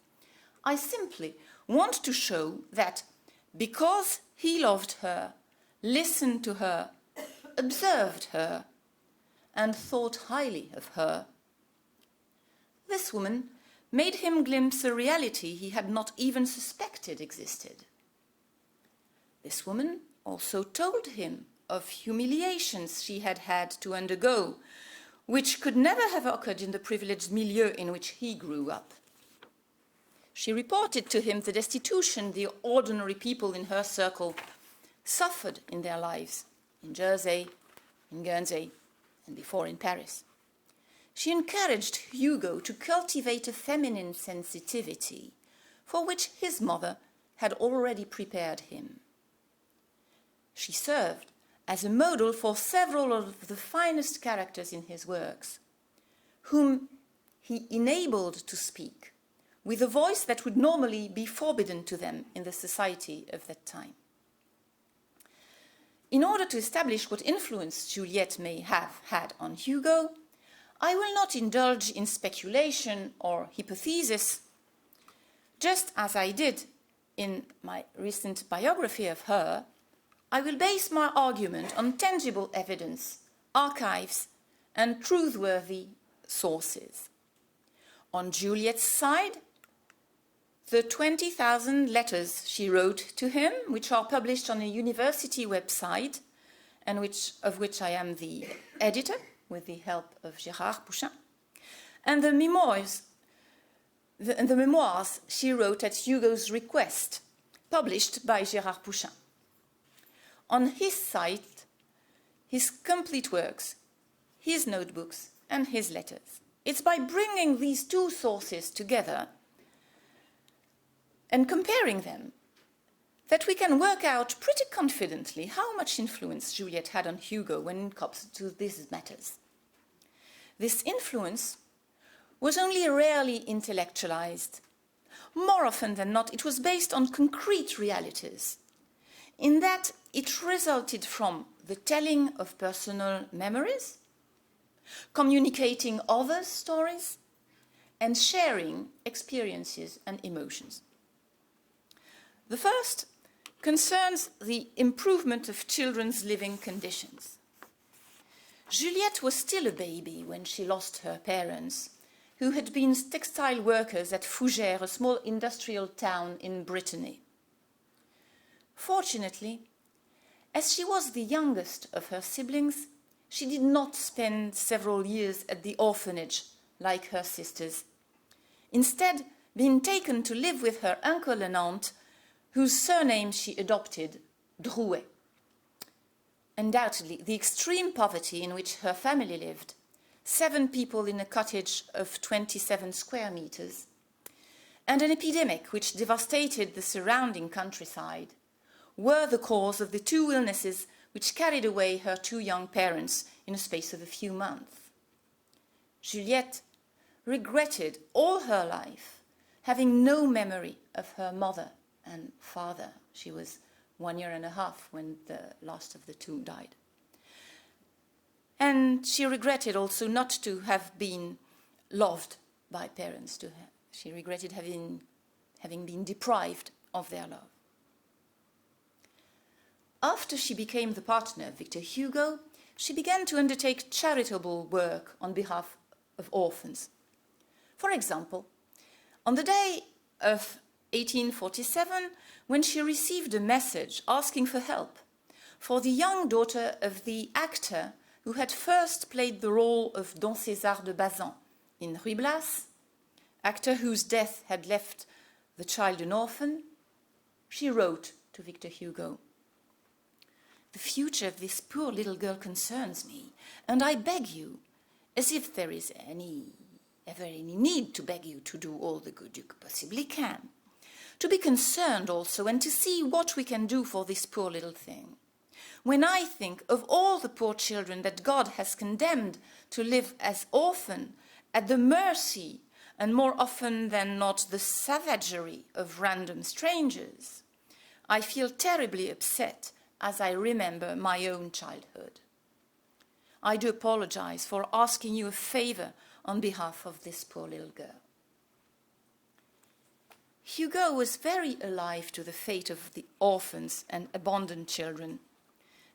I simply want to show that because he loved her, listened to her, observed her, and thought highly of her. This woman made him glimpse a reality he had not even suspected existed. This woman also told him of humiliations she had had to undergo, which could never have occurred in the privileged milieu in which he grew up. She reported to him the destitution the ordinary people in her circle suffered in their lives, in Jersey, in Guernsey, and before in Paris. She encouraged Hugo to cultivate a feminine sensitivity for which his mother had already prepared him. She served as a model for several of the finest characters in his works, whom he enabled to speak with a voice that would normally be forbidden to them in the society of that time. In order to establish what influence Juliette may have had on Hugo, I will not indulge in speculation or hypothesis, just as I did in my recent biography of her. I will base my argument on tangible evidence, archives, and truthworthy sources. On Juliette's side, the 20,000 letters she wrote to him, which are published on a university website, and of which I am the editor, with the help of Gérard Pouchin, and the memoirs she wrote at Hugo's request, published by Gérard Pouchin. On his site, his complete works, his notebooks, and his letters. It's by bringing these two sources together and comparing them that we can work out pretty confidently how much influence Juliette had on Hugo when it comes to these matters. This influence was only rarely intellectualized. More often than not, it was based on concrete realities, in that it resulted from the telling of personal memories, communicating others' stories, and sharing experiences and emotions. The first concerns the improvement of children's living conditions. Juliette was still a baby when she lost her parents, who had been textile workers at Fougères, a small industrial town in Brittany. Fortunately, as she was the youngest of her siblings, she did not spend several years at the orphanage like her sisters, instead being taken to live with her uncle and aunt, whose surname she adopted, Drouet. Undoubtedly, the extreme poverty in which her family lived, 7 people in a cottage of 27 square meters, and an epidemic which devastated the surrounding countryside, were the cause of the 2 illnesses which carried away her 2 young parents in a space of a few months. Juliette regretted all her life having no memory of her mother and father. She was 1.5 years when the last of the 2 died. And she regretted also not to have been loved by parents. She regretted having been deprived of their love. After she became the partner of Victor Hugo, she began to undertake charitable work on behalf of orphans. For example, on the day of 1847, when she received a message asking for help for the young daughter of the actor who had first played the role of Don César de Bazan in Ruy Blas, actor whose death had left the child an orphan, she wrote to Victor Hugo, "The future of this poor little girl concerns me, and I beg you, as if there is ever any need to beg you to do all the good you possibly can, to be concerned also and to see what we can do for this poor little thing. When I think of all the poor children that God has condemned to live as orphans at the mercy and more often than not the savagery of random strangers, I feel terribly upset as I remember my own childhood. I do apologize for asking you a favor on behalf of this poor little girl." Hugo was very alive to the fate of the orphans and abandoned children.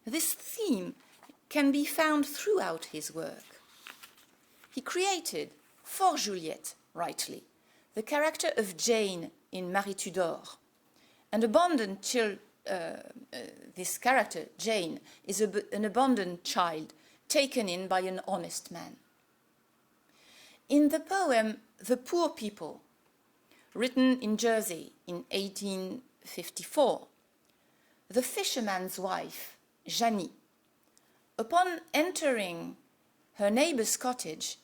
This theme can be found throughout his work. he created, for Juliette, rightly, the character of Jane in Marie Tudor. An abandoned this character, Jane, is an abandoned child taken in by an honest man. In the poem The Poor People, written in Guernsey in 1854, the fisherman's wife, Janie, upon entering her neighbor's cottage,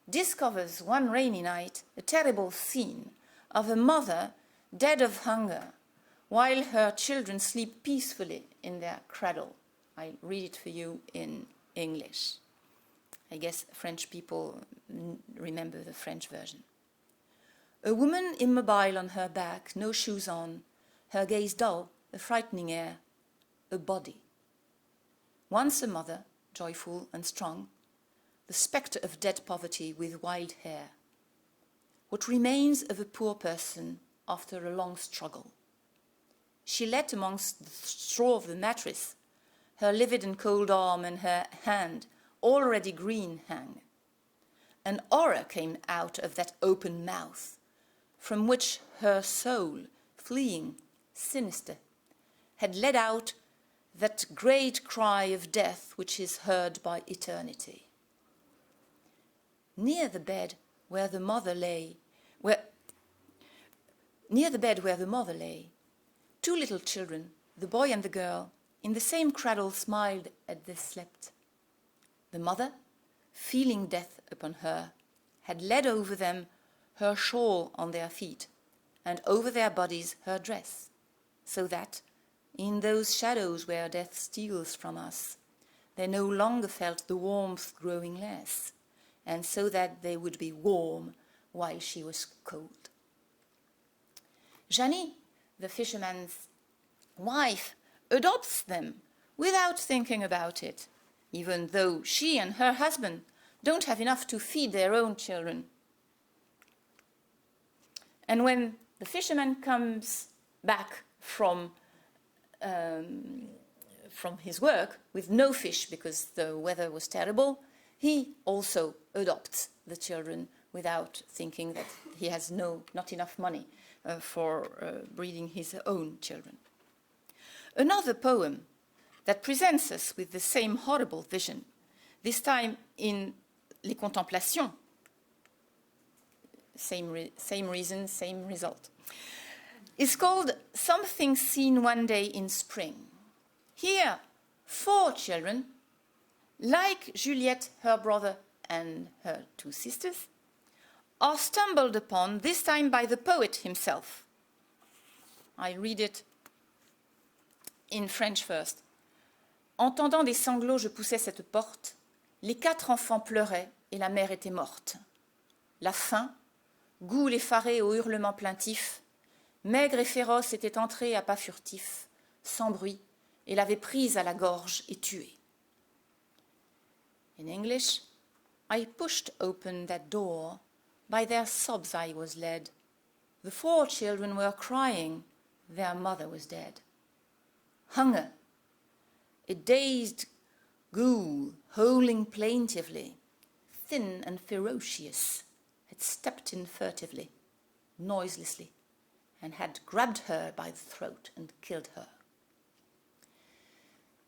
discovers one rainy night a terrible scene of a mother dead of hunger while her children sleep peacefully in their cradle. I'll read it for you in English. I guess French people remember the French version. A woman immobile on her back, no shoes on, her gaze dull, a frightening air, a body. Once a mother, joyful and strong, the spectre of dead poverty with wild hair. What remains of a poor person after a long struggle. She let amongst the straw of the mattress her livid and cold arm and her hand, already green, hang. An horror came out of that open mouth, from which her soul, fleeing, sinister, had let out that great cry of death which is heard by eternity. Near the bed where the mother lay, two little children, the boy and the girl, in the same cradle smiled as they slept. The mother, feeling death upon her, had laid over them her shawl on their feet, and over their bodies her dress, so that, in those shadows where death steals from us, they no longer felt the warmth growing less, and so that they would be warm while she was cold. Janie, the fisherman's wife, adopts them without thinking about it, even though she and her husband don't have enough to feed their own children. And when the fisherman comes back from his work with no fish because the weather was terrible, he also adopts the children without thinking that he has not enough money for breeding his own children. Another poem that presents us with the same horrible vision, this time in Les Contemplations, same reason, same result, is called Something Seen One Day in Spring. Here, 4 children, like Juliette, her brother, and her 2 sisters, are stumbled upon, this time by the poet himself. I read it in French first. Entendant des sanglots, je poussais cette porte. Les 4 enfants pleuraient et la mère était morte. La faim, goule effaré aux hurlements plaintifs, maigre et féroce était entrée à pas furtifs, sans bruit, et l'avait prise à la gorge et tuée. In English, I pushed open that door. By their sobs I was led. The 4 children were crying. Their mother was dead. Hunger, a dazed ghoul howling plaintively, thin and ferocious, had stepped in furtively, noiselessly, and had grabbed her by the throat and killed her.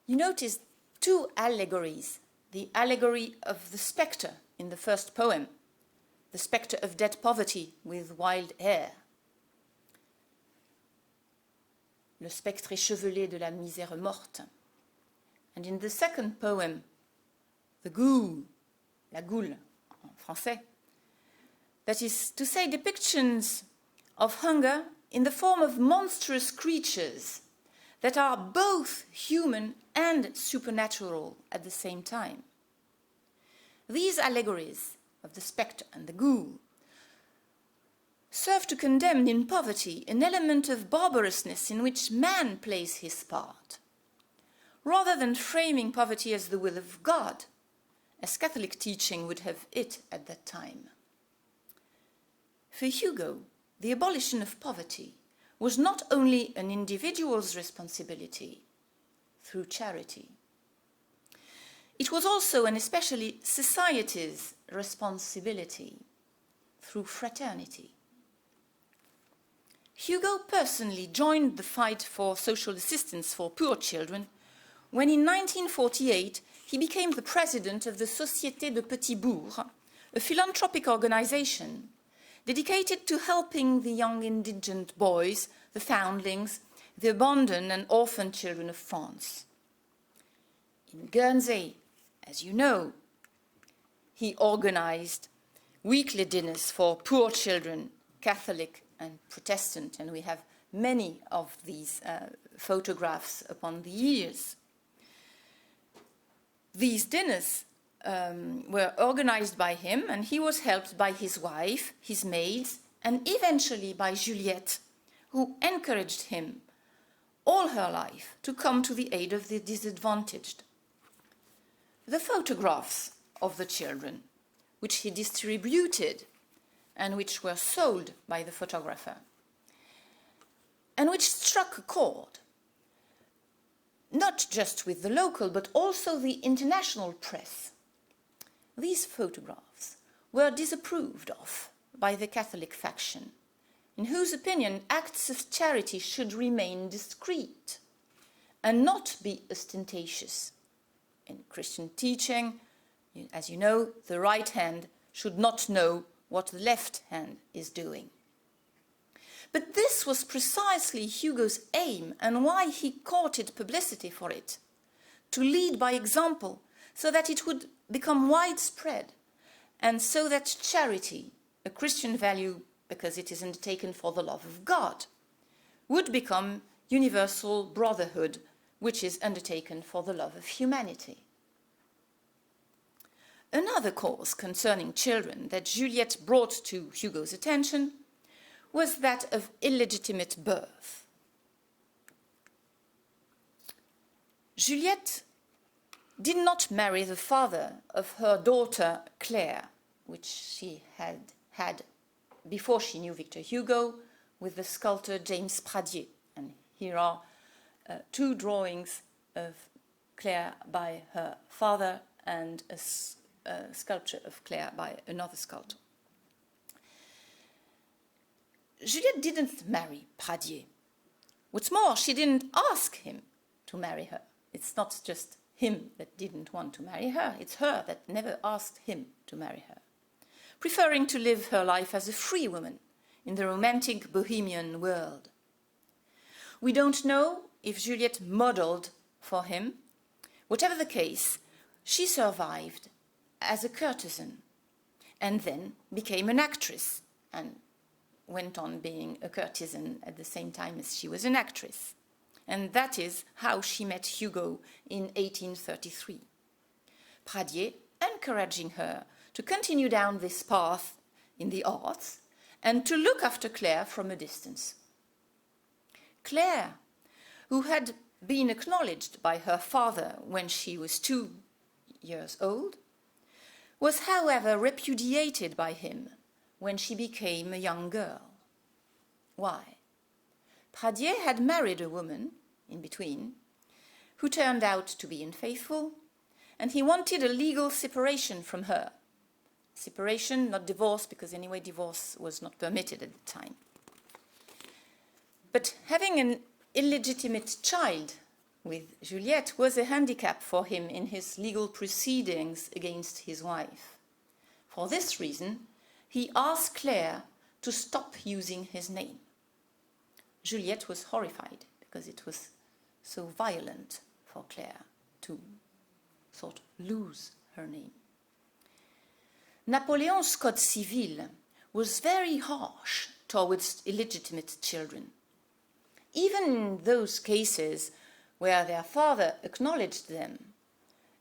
You notice 2 allegories. The allegory of the spectre in the first poem, the spectre of dead poverty with wild hair. Le spectre échevelé de la misère morte. And in the second poem, the ghoul, la goule en français, that is to say depictions of hunger in the form of monstrous creatures that are both human and supernatural at the same time. These allegories of the spectre and the ghoul serve to condemn in poverty an element of barbarousness in which man plays his part, rather than framing poverty as the will of God, as Catholic teaching would have it at that time. For Hugo, the abolition of poverty was not only an individual's responsibility through charity. it was also and especially society's responsibility through fraternity. Hugo personally joined the fight for social assistance for poor children when in 1948 he became the president of the Société de Petits Bourgs, a philanthropic organization dedicated to helping the young indigent boys, the foundlings, the abandoned and orphaned children of France. In Guernsey, as you know, he organized weekly dinners for poor children, Catholic and Protestant, and we have many of these photographs upon the years. These dinners were organized by him, and he was helped by his wife, his maids, and eventually by Juliette, who encouraged him all her life to come to the aid of the disadvantaged. The photographs of the children, which he distributed and which were sold by the photographer, and which struck a chord, not just with the local, but also the international press. These photographs were disapproved of by the Catholic faction, in whose opinion acts of charity should remain discreet and not be ostentatious. In Christian teaching, as you know, the right hand should not know what the left hand is doing. But this was precisely Hugo's aim and why he courted publicity for it, to lead by example so that it would become widespread and so that charity, a Christian value because it is undertaken for the love of God, would become universal brotherhood, which is undertaken for the love of humanity. Another cause concerning children that Juliette brought to Hugo's attention was that of illegitimate birth. Juliette did not marry the father of her daughter Claire, which she had had before she knew Victor Hugo, with the sculptor James Pradier. And here are two drawings of Claire by her father and a sculpture of Claire by another sculptor. Juliette didn't marry Pradier. What's more, she didn't ask him to marry her. It's not just him that didn't want to marry her, it's her that never asked him to marry her, preferring to live her life as a free woman in the romantic bohemian world. We don't know if Juliette modeled for him. Whatever the case, she survived as a courtesan and then became an actress and went on being a courtesan at the same time as she was an actress. And that is how she met Hugo in 1833. Pradier encouraging her to continue down this path in the arts and to look after Claire from a distance. Claire, who had been acknowledged by her father when she was 2 years old, was however repudiated by him when she became a young girl. Why? Pradier had married a woman, in between, who turned out to be unfaithful, and he wanted a legal separation from her. Separation, not divorce, because anyway divorce was not permitted at the time. But having an illegitimate child with Juliette was a handicap for him in his legal proceedings against his wife. For this reason, he asked Claire to stop using his name. Juliette was horrified because it was so violent for Claire to sort of lose her name. Napoleon's Code Civil was very harsh towards illegitimate children. Even in those cases where their father acknowledged them,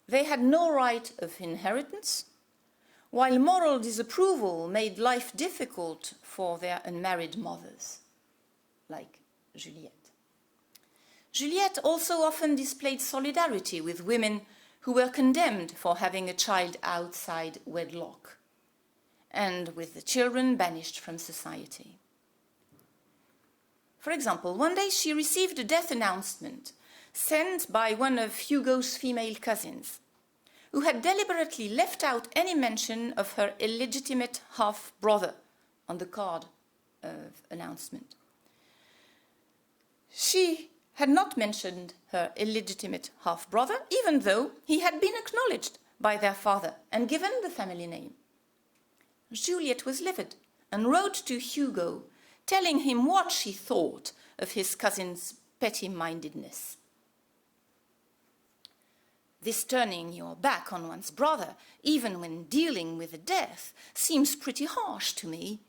they had no right of inheritance, while moral disapproval made life difficult for their unmarried mothers, like Juliette. Juliette also often displayed solidarity with women who were condemned for having a child outside wedlock, and with the children banished from society. For example, one day she received a death announcement sent by one of Hugo's female cousins, who had deliberately left out any mention of her illegitimate half-brother on the card of announcement. She had not mentioned her illegitimate half-brother, even though he had been acknowledged by their father and given the family name. Juliet was livid and wrote to Hugo, telling him what she thought of his cousin's petty-mindedness. This turning your back on one's brother, even when dealing with a death, seems pretty harsh to me,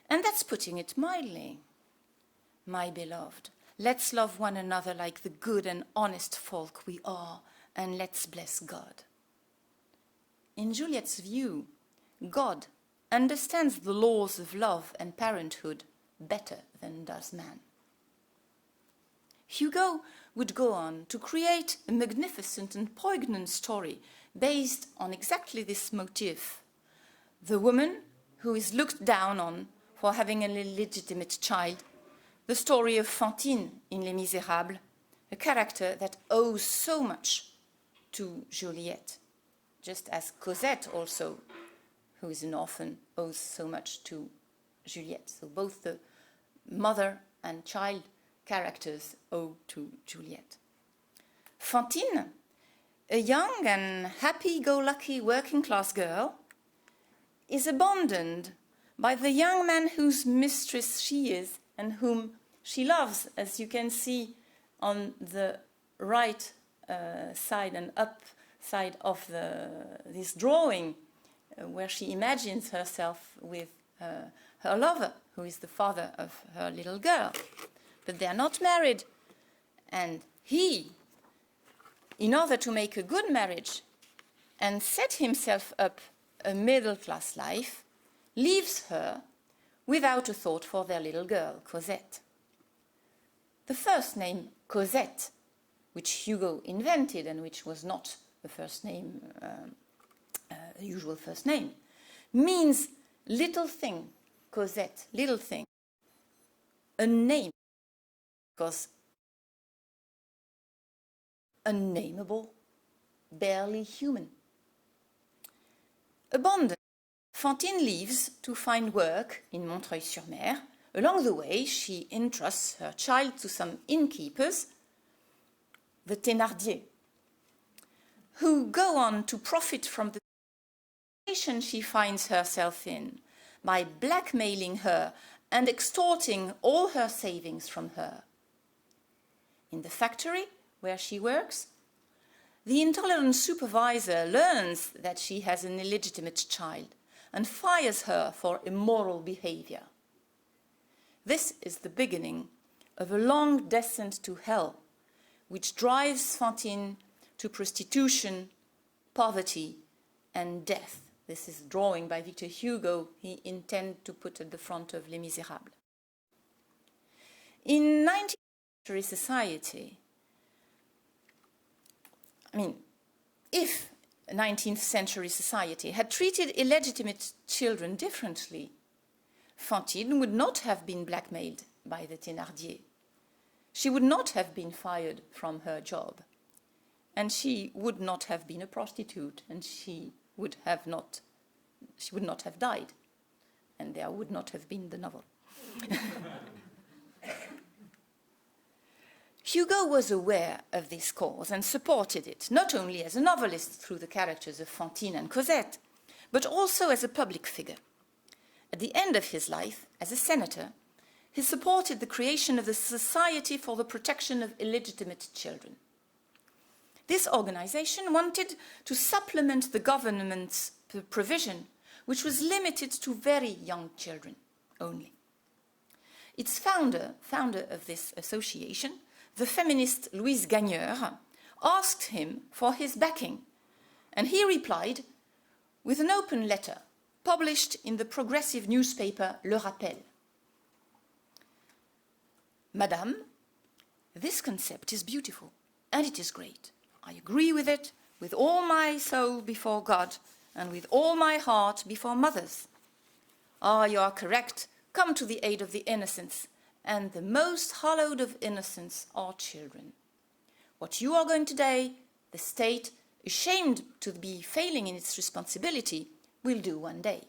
and that's putting it mildly. My beloved, let's love one another like the good and honest folk we are, and let's bless God. In Juliet's view, God understands the laws of love and parenthood better than does man. Hugo would go on to create a magnificent and poignant story based on exactly this motif. The woman who is looked down on for having an illegitimate child, the story of Fantine in Les Misérables, a character that owes so much to Juliet, just as Cosette also, who is an orphan, owes so much to Juliet. So both the mother and child characters owe to Juliet. Fantine, a young and happy-go-lucky working-class girl, is abandoned by the young man whose mistress she is and whom she loves, as you can see on the right side and up side of this drawing, where she imagines herself with her lover, who is the father of her little girl. But they are not married, and he, in order to make a good marriage and set himself up a middle-class life, leaves her without a thought for their little girl, Cosette. The first name, Cosette, which Hugo invented and which was not the first name, the usual first name, means little thing, Cosette, little thing, a name, because unnameable, barely human. Abandoned, Fantine leaves to find work in Montreuil-sur-Mer. Along the way, she entrusts her child to some innkeepers, the Thénardier, who go on to profit from the situation she finds herself in by blackmailing her and extorting all her savings from her. In the factory where she works, the intolerant supervisor learns that she has an illegitimate child and fires her for immoral behavior. This is the beginning of a long descent to hell, which drives Fantine to prostitution, poverty, and death. This is a drawing by Victor Hugo he intended to put at the front of Les Misérables. In 19th century society, if 19th century society had treated illegitimate children differently, Fantine would not have been blackmailed by the Thénardier. She would not have been fired from her job, and she would not have been a prostitute, and she would not have died, and there would not have been the novel. Hugo was aware of this cause and supported it, not only as a novelist through the characters of Fantine and Cosette, but also as a public figure. At the end of his life, as a senator, he supported the creation of the Society for the Protection of Illegitimate Children. This organization wanted to supplement the government's provision, which was limited to very young children only. Its founder of this association, the feminist Louise Gagneur, asked him for his backing, and he replied with an open letter published in the progressive newspaper Le Rappel. Madame, this concept is beautiful, and it is great. I agree with it with all my soul before God, and with all my heart before mothers. Ah, you are correct. Come to the aid of the innocents, and the most hallowed of innocents are children. What you are going today, the state ashamed to be failing in its responsibility, will do one day.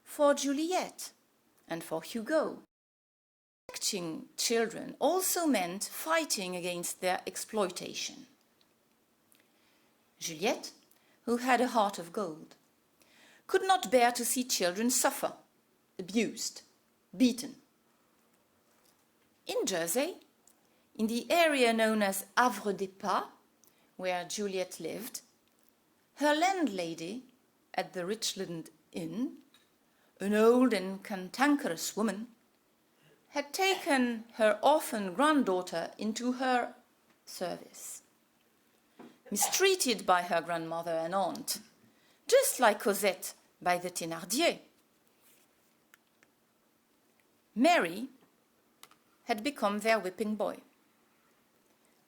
For Juliet and for Hugo, protecting children also meant fighting against their exploitation. Juliet, who had a heart of gold, could not bear to see children suffer, abused, beaten. In Jersey, in the area known as Havre des Pas, where Juliet lived, her landlady at the Richland Inn, an old and cantankerous woman, had taken her orphan granddaughter into her service. Mistreated by her grandmother and aunt, just like Cosette by the Thénardier. Mary had become their whipping boy.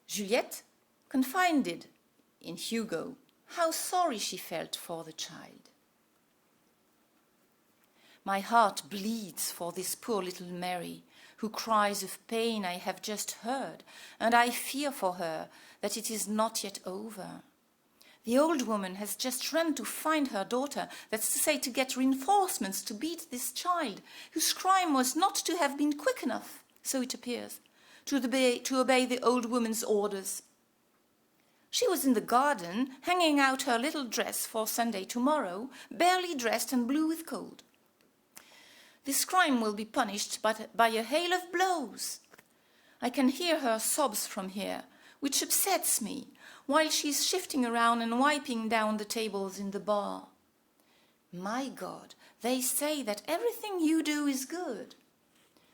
Juliette confided in Hugo how sorry she felt for the child. My heart bleeds for this poor little Mary, who cries of pain I have just heard, and I fear for her that it is not yet over. The old woman has just run to find her daughter, that's to say, to get reinforcements to beat this child, whose crime was not to have been quick enough, so it appears, to obey the old woman's orders. She was in the garden, hanging out her little dress for Sunday tomorrow, barely dressed and blue with cold. This crime will be punished by a hail of blows. I can hear her sobs from here, which upsets me, while she's shifting around and wiping down the tables in the bar. My God, they say that everything you do is good.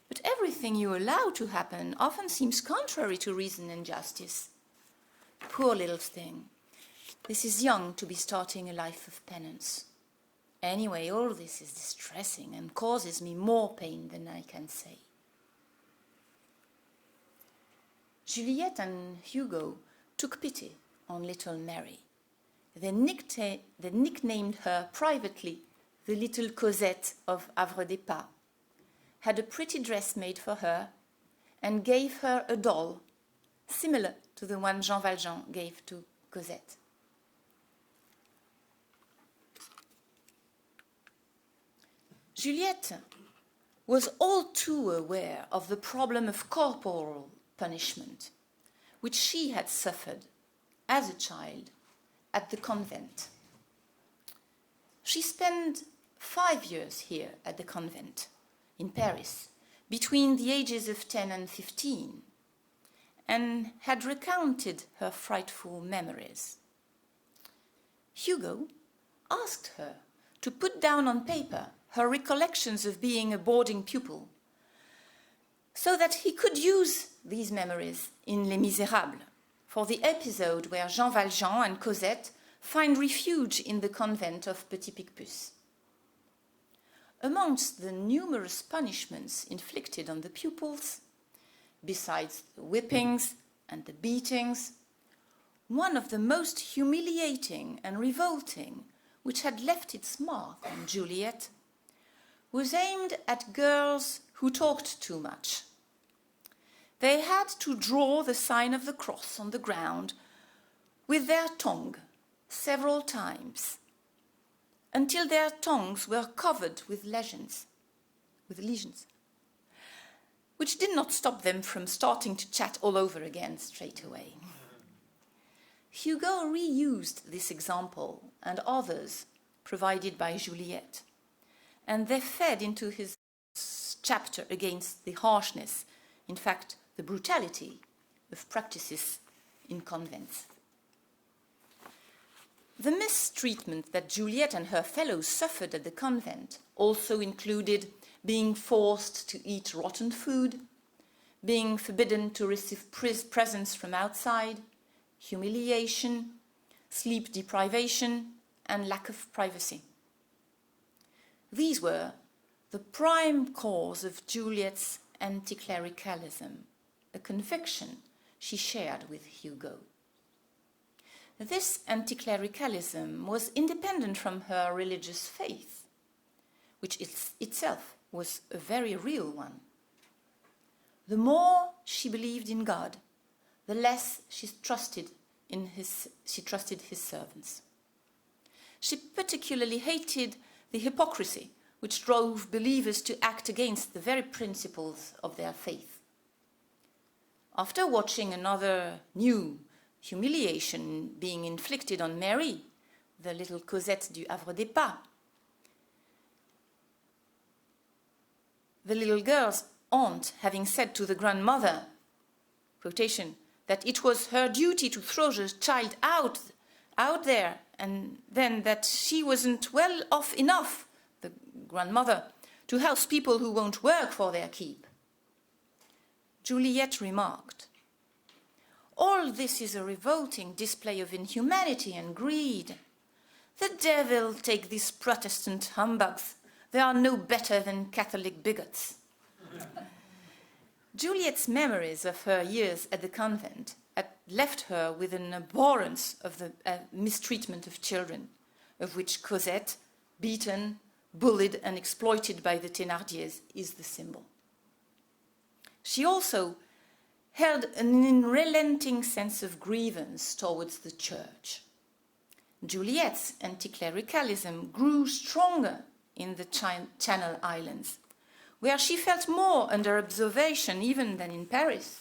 But everything you allow to happen often seems contrary to reason and justice. Poor little thing. This is young to be starting a life of penance. Anyway, all this is distressing and causes me more pain than I can say. Juliet and Hugo took pity on little Mary. They nicknamed her privately the little Cosette of Havre des Pas, had a pretty dress made for her, and gave her a doll similar to the one Jean Valjean gave to Cosette. Juliette was all too aware of the problem of corporal punishment, which she had suffered as a child at the convent. She spent 5 years here at the convent in Paris, between the ages of 10 and 15, and had recounted her frightful memories. Hugo asked her to put down on paper her recollections of being a boarding pupil, so that he could use these memories in Les Misérables, for the episode where Jean Valjean and Cosette find refuge in the convent of Petit Picpus. Amongst the numerous punishments inflicted on the pupils, besides the whippings and the beatings, one of the most humiliating and revolting, which had left its mark on Juliet, was aimed at girls who talked too much. They had to draw the sign of the cross on the ground with their tongue several times, until their tongues were covered with lesions, which did not stop them from starting to chat all over again straight away. Hugo reused this example and others provided by Juliet, and they fed into his chapter against the harshness, in fact, the brutality of practices in convents. The mistreatment that Juliet and her fellows suffered at the convent also included being forced to eat rotten food, being forbidden to receive presents from outside, humiliation, sleep deprivation, and lack of privacy. These were the prime cause of Juliet's anti-clericalism, a conviction she shared with Hugo. This anti-clericalism was independent from her religious faith, which itself was a very real one. The more she believed in God, the less she trusted she trusted his servants. She particularly hated the hypocrisy which drove believers to act against the very principles of their faith. After watching another new humiliation being inflicted on Mary, the little Cosette du Havre des Pas, the little girl's aunt having said to the grandmother, quotation, that it was her duty to throw the child out there, and then that she wasn't well off enough, the grandmother, to house people who won't work for their keep. Juliet remarked, "All this is a revolting display of inhumanity and greed. The devil take these Protestant humbugs. They are no better than Catholic bigots." Juliet's memories of her years at the convent had left her with an abhorrence of the mistreatment of children, of which Cosette, beaten, bullied and exploited by the Thénardiers, is the symbol. She also held an unrelenting sense of grievance towards the church. Juliet's anti-clericalism grew stronger in the Channel Islands, where she felt more under observation even than in Paris,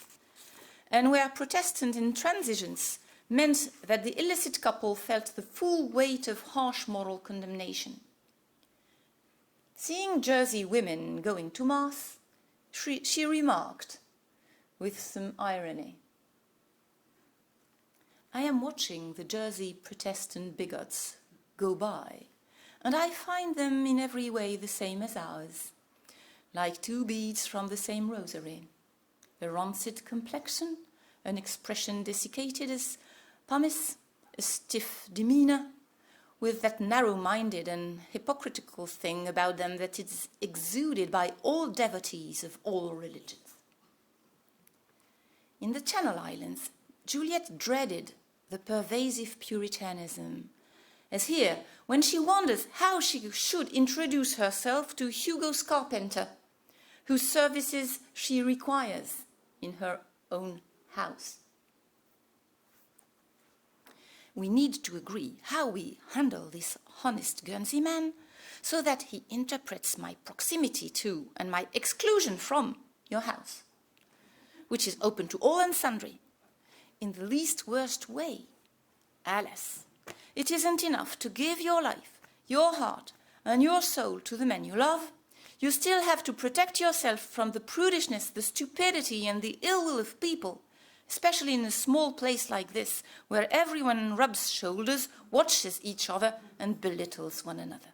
and where Protestant intransigence meant that the illicit couple felt the full weight of harsh moral condemnation. Seeing Jersey women going to Mass, she remarked, with some irony, "I am watching the Jersey Protestant bigots go by, and I find them in every way the same as ours, like two beads from the same rosary, a rancid complexion, an expression desiccated as pumice, a stiff demeanour, with that narrow-minded and hypocritical thing about them that is exuded by all devotees of all religions." In the Channel Islands, Juliet dreaded the pervasive Puritanism, as here, when she wonders how she should introduce herself to Hugo's carpenter, whose services she requires in her own house. We need to agree how we handle this honest Guernsey man so that he interprets my proximity to and my exclusion from your house, which is open to all and sundry, in the least worst way. Alas, it isn't enough to give your life, your heart, and your soul to the man you love. You still have to protect yourself from the prudishness, the stupidity, and the ill will of people, especially in a small place like this, where everyone rubs shoulders, watches each other, and belittles one another.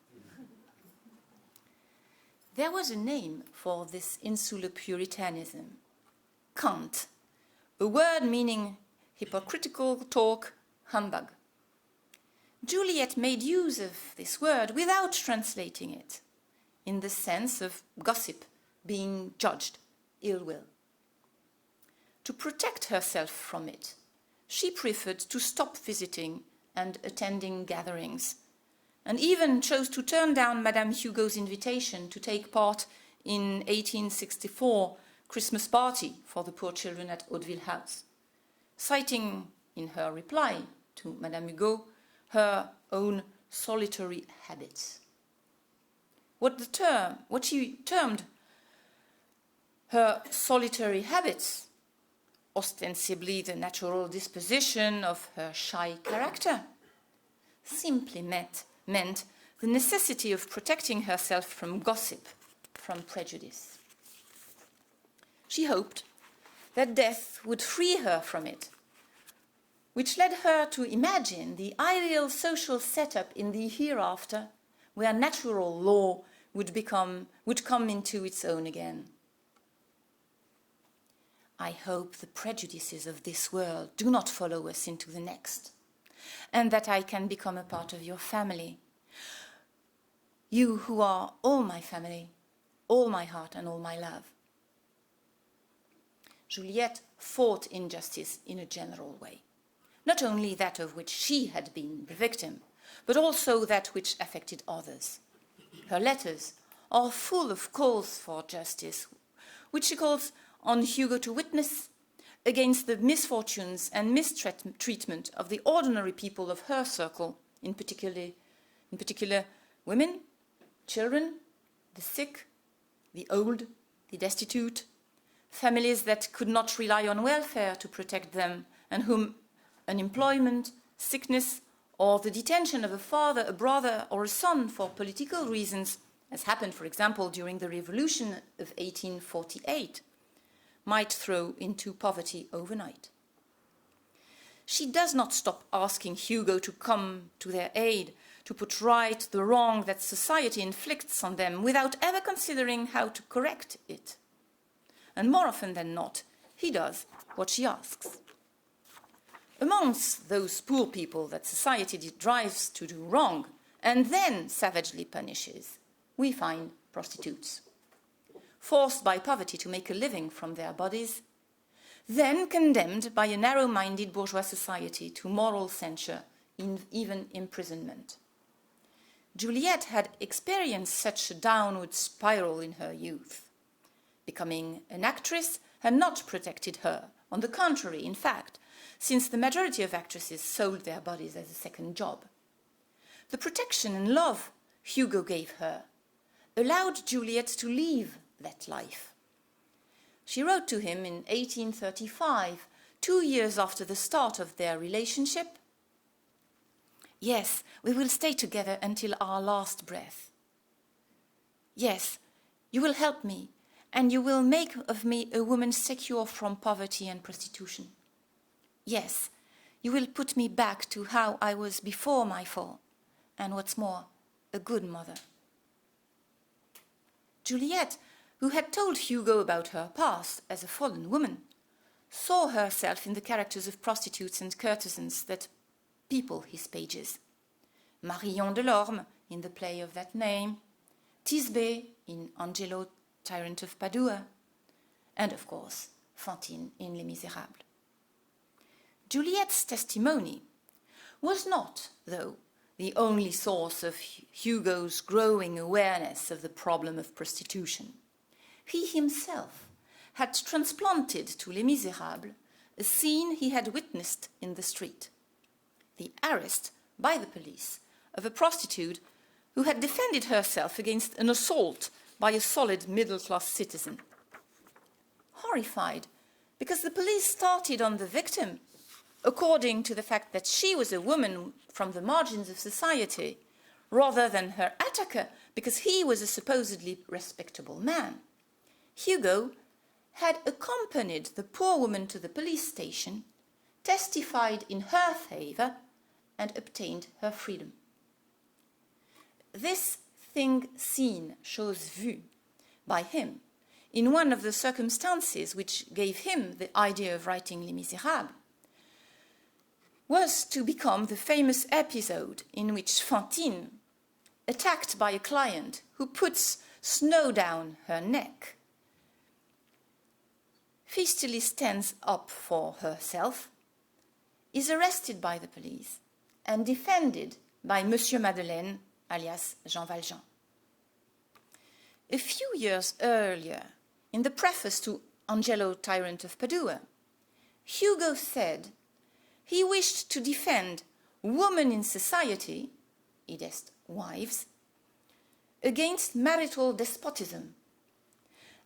There was a name for this insular Puritanism, cant, a word meaning hypocritical talk, humbug. Juliet made use of this word without translating it, in the sense of gossip being judged ill will. To protect herself from it, she preferred to stop visiting and attending gatherings, and even chose to turn down Madame Hugo's invitation to take part in 1864 Christmas party for the poor children at Hauteville House, citing in her reply to Madame Hugo her own solitary habits. What she termed her solitary habits, ostensibly the natural disposition of her shy character, simply meant the necessity of protecting herself from gossip, from prejudice. She hoped that death would free her from it, which led her to imagine the ideal social setup in the hereafter, where natural law would come into its own again. I hope the prejudices of this world do not follow us into the next, and that I can become a part of your family. You who are all my family, all my heart and all my love. Juliet fought injustice in a general way, not only that of which she had been the victim, but also that which affected others. Her letters are full of calls for justice, which she calls on Hugo to witness, against the misfortunes and mistreatment of the ordinary people of her circle, in particular women, children, the sick, the old, the destitute, families that could not rely on welfare to protect them and whom unemployment, sickness, or the detention of a father, a brother, or a son for political reasons, as happened, for example, during the Revolution of 1848, might throw into poverty overnight. She does not stop asking Hugo to come to their aid, to put right the wrong that society inflicts on them without ever considering how to correct it. And more often than not, he does what she asks. Amongst those poor people that society drives to do wrong and then savagely punishes, we find prostitutes, forced by poverty to make a living from their bodies, then condemned by a narrow-minded bourgeois society to moral censure, even imprisonment. Juliet had experienced such a downward spiral in her youth. Becoming an actress had not protected her. On the contrary, in fact, since the majority of actresses sold their bodies as a second job. The protection and love Hugo gave her allowed Juliet to leave that life. She wrote to him in 1835, 2 years after the start of their relationship, "Yes, we will stay together until our last breath. Yes, you will help me, and you will make of me a woman secure from poverty and prostitution. Yes, you will put me back to how I was before my fall, and what's more, a good mother." Juliet, who had told Hugo about her past as a fallen woman, saw herself in the characters of prostitutes and courtesans that people his pages. Marion Delorme in the play of that name, Thisbe in Angelo, Tyrant of Padua, and of course, Fantine in Les Misérables. Juliet's testimony was not, though, the only source of Hugo's growing awareness of the problem of prostitution. He himself had transplanted to Les Misérables a scene he had witnessed in the street: the arrest by the police of a prostitute who had defended herself against an assault by a solid middle-class citizen. Horrified, because the police started on the victim, according to the fact that she was a woman from the margins of society, rather than her attacker, because he was a supposedly respectable man, Hugo had accompanied the poor woman to the police station, testified in her favor, and obtained her freedom. This thing seen, chose vue, by him, in one of the circumstances which gave him the idea of writing Les Misérables, was to become the famous episode in which Fantine, attacked by a client who puts snow down her neck, hastily stands up for herself, is arrested by the police, and defended by Monsieur Madeleine, alias Jean Valjean. A few years earlier, in the preface to Angelo, Tyrant of Padua, Hugo said he wished to defend women in society, id est wives, against marital despotism,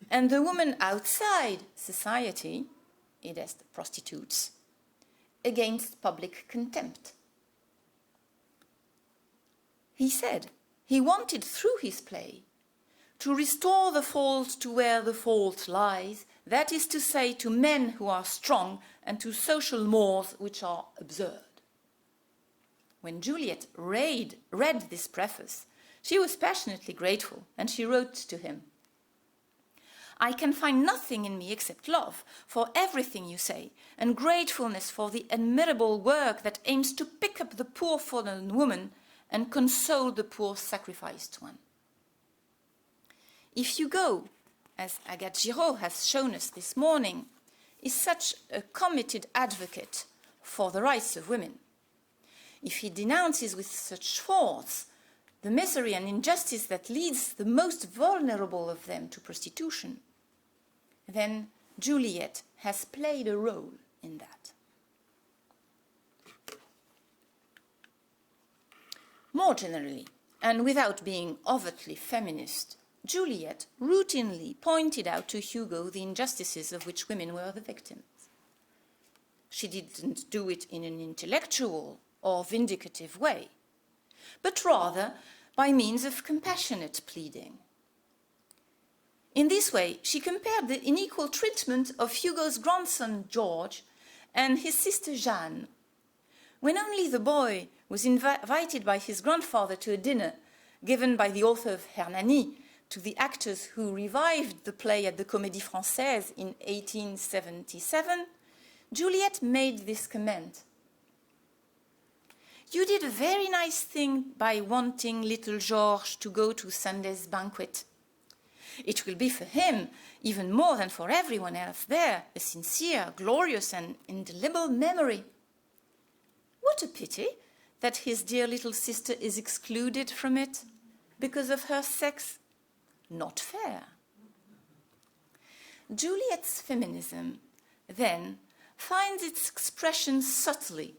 and the woman outside society, id est prostitutes, against public contempt. He said he wanted, through his play, to restore the fault to where the fault lies, that is to say, to men who are strong and to social mores which are absurd. When Juliet read this preface, she was passionately grateful, and she wrote to him, "I can find nothing in me except love for everything you say, and gratefulness for the admirable work that aims to pick up the poor fallen woman and console the poor sacrificed one." If Hugo, as Agathe Giraud has shown us this morning, is such a committed advocate for the rights of women, if he denounces with such force the misery and injustice that leads the most vulnerable of them to prostitution, then Juliet has played a role in that. More generally, and without being overtly feminist, Juliet routinely pointed out to Hugo the injustices of which women were the victims. She didn't do it in an intellectual or vindicative way, but rather by means of compassionate pleading. In this way, she compared the unequal treatment of Hugo's grandson George and his sister Jeanne. When only the boy was invited by his grandfather to a dinner given by the author of Hernani to the actors who revived the play at the Comédie Française in 1877, Juliet made this comment. "You did a very nice thing by wanting little Georges to go to Sunday's banquet. It will be for him, even more than for everyone else there, a sincere, glorious, and indelible memory. What a pity that his dear little sister is excluded from it because of her sex. Not fair." Juliet's feminism, then, finds its expression subtly,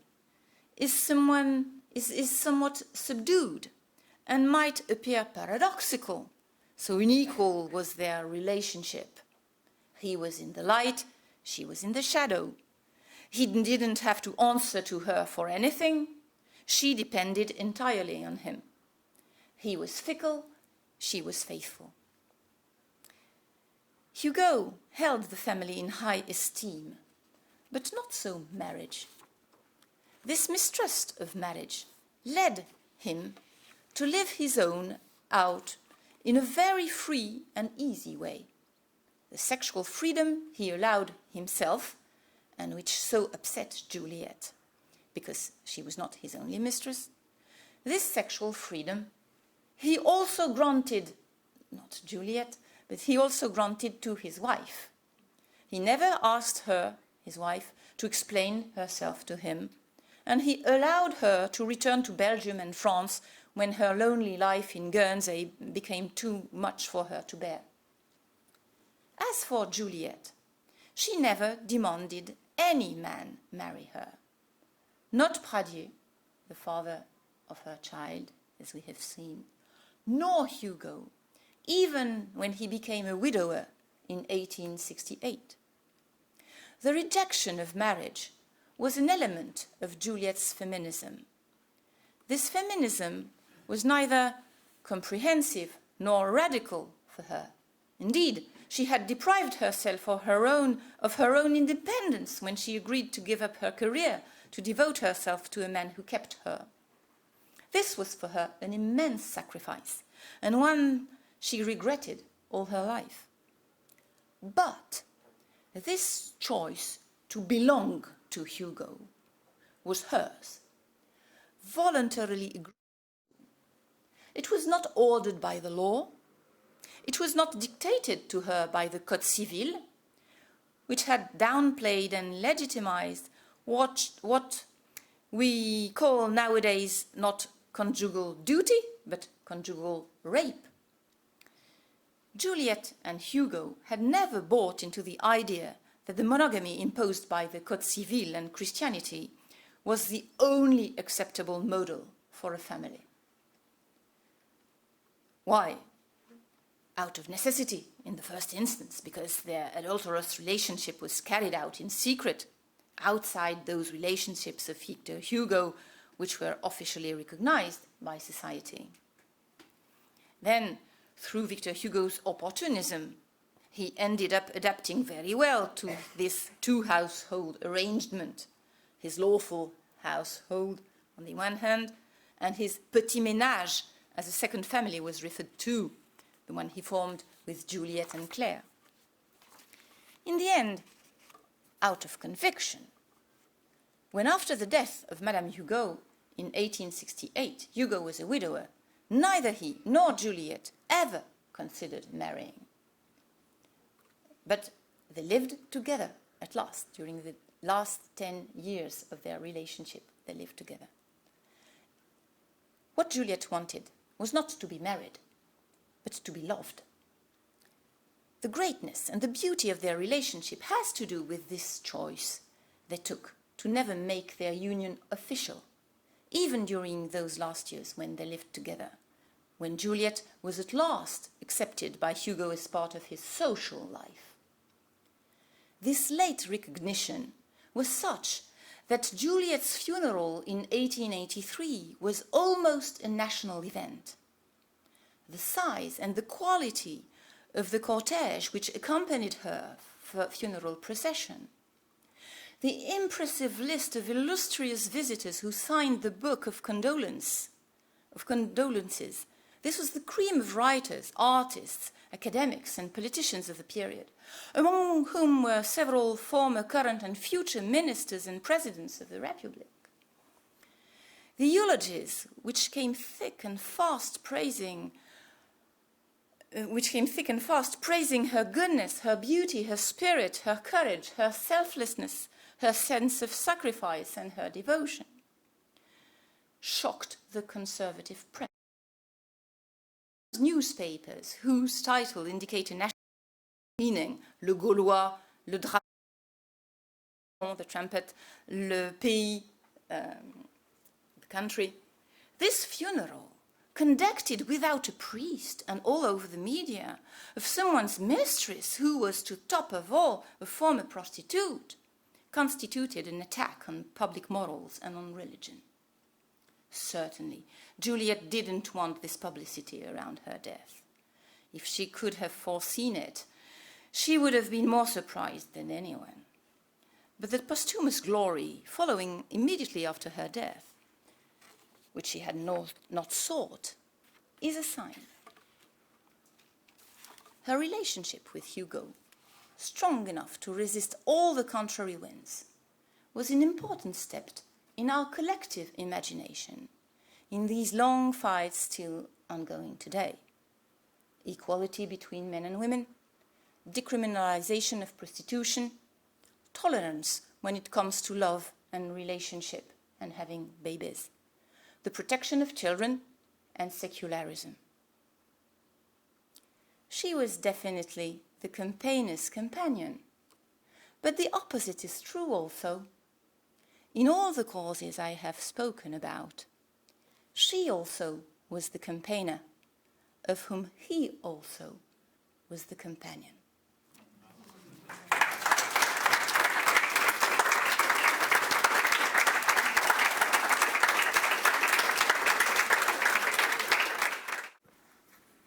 is somewhat subdued, and might appear paradoxical. So unequal was their relationship. He was in the light, she was in the shadow. He didn't have to answer to her for anything. She depended entirely on him. He was fickle, she was faithful. Hugo held the family in high esteem, but not so marriage. This mistrust of marriage led him to live his own out in a very free and easy way. The sexual freedom he allowed himself, and which so upset Juliet, because she was not his only mistress, this sexual freedom he also granted, not Juliet, but he also granted to his wife. He never asked her, his wife, to explain herself to him, and he allowed her to return to Belgium and France when her lonely life in Guernsey became too much for her to bear. As for Juliet, she never demanded any man marry her. Not Pradier, the father of her child, as we have seen, nor Hugo, even when he became a widower in 1868. The rejection of marriage was an element of Juliet's feminism. This feminism was neither comprehensive nor radical for her. Indeed, she had deprived herself of her own independence when she agreed to give up her career to devote herself to a man who kept her. This was for her an immense sacrifice, and one she regretted all her life. But this choice to belong to Hugo was hers, voluntarily agreed. It was not ordered by the law. It was not dictated to her by the Code Civil, which had downplayed and legitimized what we call nowadays not conjugal duty, but conjugal rape. Juliet and Hugo had never bought into the idea that the monogamy imposed by the Code Civil and Christianity was the only acceptable model for a family. Why? Out of necessity, in the first instance, because their adulterous relationship was carried out in secret, outside those relationships of Victor Hugo, which were officially recognized by society. Then, through Victor Hugo's opportunism, he ended up adapting very well to this two-household arrangement, his lawful household on the one hand, and his petit ménage, as a second family was referred to, the one he formed with Juliet and Claire. In the end, out of conviction, when after the death of Madame Hugo in 1868, Hugo was a widower, neither he nor Juliet ever considered marrying. But they lived together at last. During the last 10 years of their relationship, they lived together. What Juliet wanted was not to be married, but to be loved. The greatness and the beauty of their relationship has to do with this choice they took to never make their union official, even during those last years when they lived together, when Juliet was at last accepted by Hugo as part of his social life. This late recognition was such that Juliet's funeral in 1883 was almost a national event. The size and the quality of the cortege which accompanied her funeral procession, the impressive list of illustrious visitors who signed the book of condolences. This was the cream of writers, artists, academics, and politicians of the period, among whom were several former, current, and future ministers and presidents of the Republic. The eulogies, which came thick and fast praising her goodness, her beauty, her spirit, her courage, her selflessness, her sense of sacrifice, and her devotion, shocked the conservative press. Newspapers whose title indicated national meaning, le Gaulois, le dragon, the trumpet, le pays, the country. This funeral, conducted without a priest and all over the media, of someone's mistress who was to top of all a former prostitute, constituted an attack on public morals and on religion. Certainly, Juliet didn't want this publicity around her death. If she could have foreseen it, she would have been more surprised than anyone. But the posthumous glory following immediately after her death, which she had not sought, is a sign. Her relationship with Hugo, strong enough to resist all the contrary winds, was an important step in our collective imagination in these long fights still ongoing today. Equality between men and women, decriminalization of prostitution, tolerance when it comes to love and relationship and having babies, the protection of children, and secularism. She was definitely the campaigner's companion, but the opposite is true also. In all the causes I have spoken about, she also was the campaigner, of whom he also was the companion.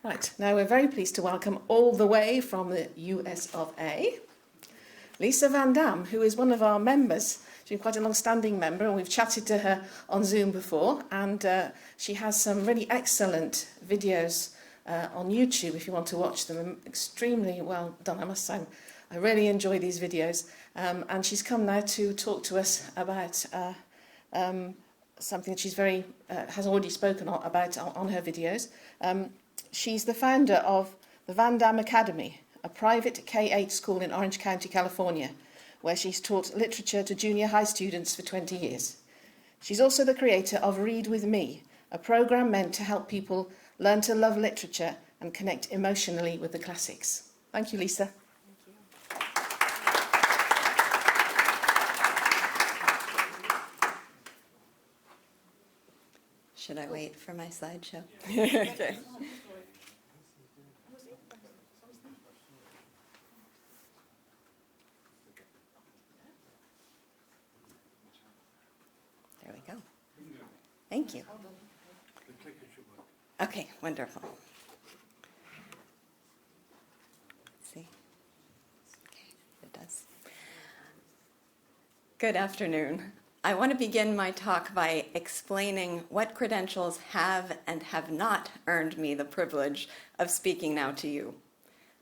Right, now we're very pleased to welcome all the way from the US of A, Lisa Van Dam, who is one of our members. She's been quite a long-standing member, and we've chatted to her on Zoom before, and she has some really excellent videos on YouTube if you want to watch them. Extremely well done, I must say. I really enjoy these videos, and she's come now to talk to us about something that she's has already spoken about on her videos. She's the founder of the Van Dam Academy, a private K-8 school in Orange County, California, where she's taught literature to junior high students for 20 years. She's also the creator of Read With Me, a program meant to help people learn to love literature and connect emotionally with the classics. Thank you, Lisa.
Should I wait for my slideshow?
Okay.
There we go. Thank you. Okay, wonderful. Let's see. Okay, it does. Good afternoon. I want to begin my talk by explaining what credentials have and have not earned me the privilege of speaking now to you.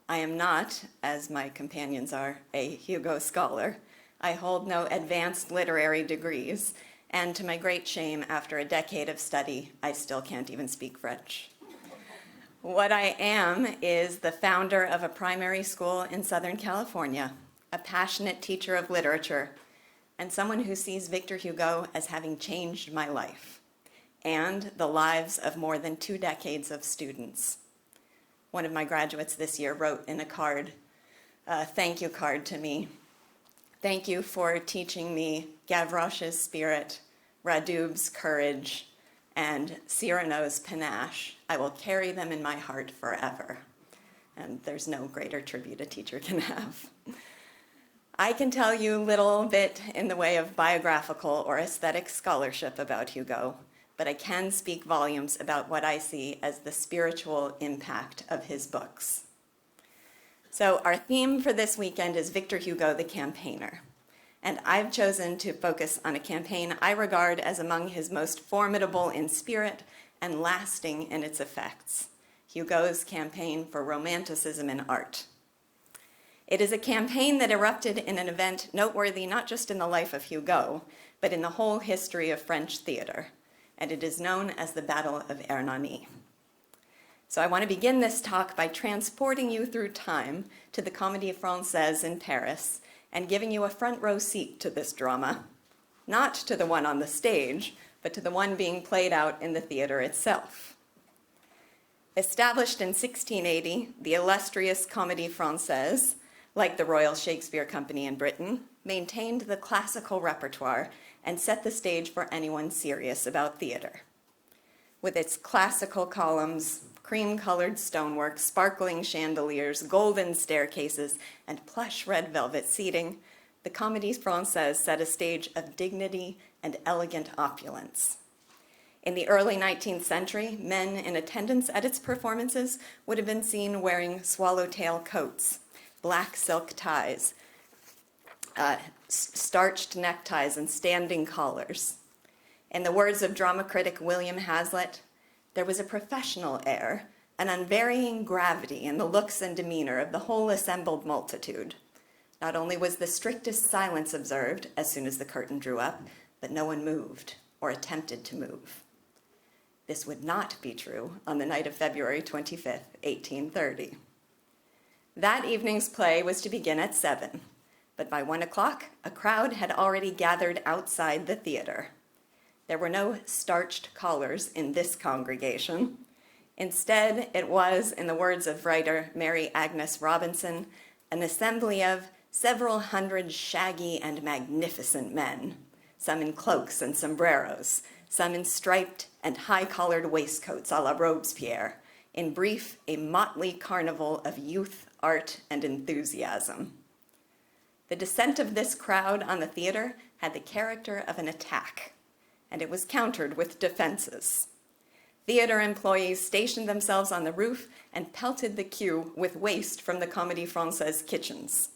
I am not, as my companions are, a Hugo scholar. I hold no advanced literary degrees, and to my great shame, after a decade of study, I still can't even speak French. What I am is the founder of a primary school in Southern California, a passionate teacher of literature, and someone who sees Victor Hugo as having changed my life and the lives of more than 2 decades of students. one of my graduates this year wrote in a card, thank you card to me. Thank you for teaching me Gavroche's spirit, Radoub's courage, and Cyrano's panache. I will carry them in my heart forever. And there's no greater tribute a teacher can have. I can tell you a little bit in the way of biographical or aesthetic scholarship about Hugo, but I can speak volumes about what I see as the spiritual impact of his books. So our theme for this weekend is Victor Hugo, the Campaigner. And I've chosen to focus on a campaign I regard as among his most formidable in spirit and lasting in its effects, Hugo's campaign for Romanticism in art. It is a campaign that erupted in an event noteworthy not just in the life of Hugo, but in the whole history of French theater, and it is known as the Battle of Hernani. So I want to begin this talk by transporting you through time to the Comédie Française in Paris and giving you a front row seat to this drama, not to the one on the stage, but to the one being played out in the theater itself. Established in 1680, the illustrious Comédie Française, like the Royal Shakespeare Company in Britain, maintained the classical repertoire and set the stage for anyone serious about theater. With its classical columns, cream-colored stonework, sparkling chandeliers, golden staircases, and plush red velvet seating, the Comédie Française set a stage of dignity and elegant opulence. In the early 19th century, men in attendance at its performances would have been seen wearing swallowtail coats, black silk ties, starched neckties, and standing collars. In the words of drama critic William Hazlitt, there was a professional air, an unvarying gravity in the looks and demeanor of the whole assembled multitude. Not only was the strictest silence observed as soon as the curtain drew up, but no one moved or attempted to move. This would not be true on the night of February 25th, 1830. That evening's play was to begin at 7, but by 1 o'clock, a crowd had already gathered outside the theater. There were no starched collars in this congregation. Instead, it was, in the words of writer Mary Agnes Robinson, an assembly of several hundred shaggy and magnificent men, some in cloaks and sombreros, some in striped and high-collared waistcoats a la Robespierre. In brief, a motley carnival of youth, art, and enthusiasm. The descent of this crowd on the theater had the character of an attack, and it was countered with defenses. Theater employees stationed themselves on the roof and pelted the queue with waste from the Comédie Française kitchens.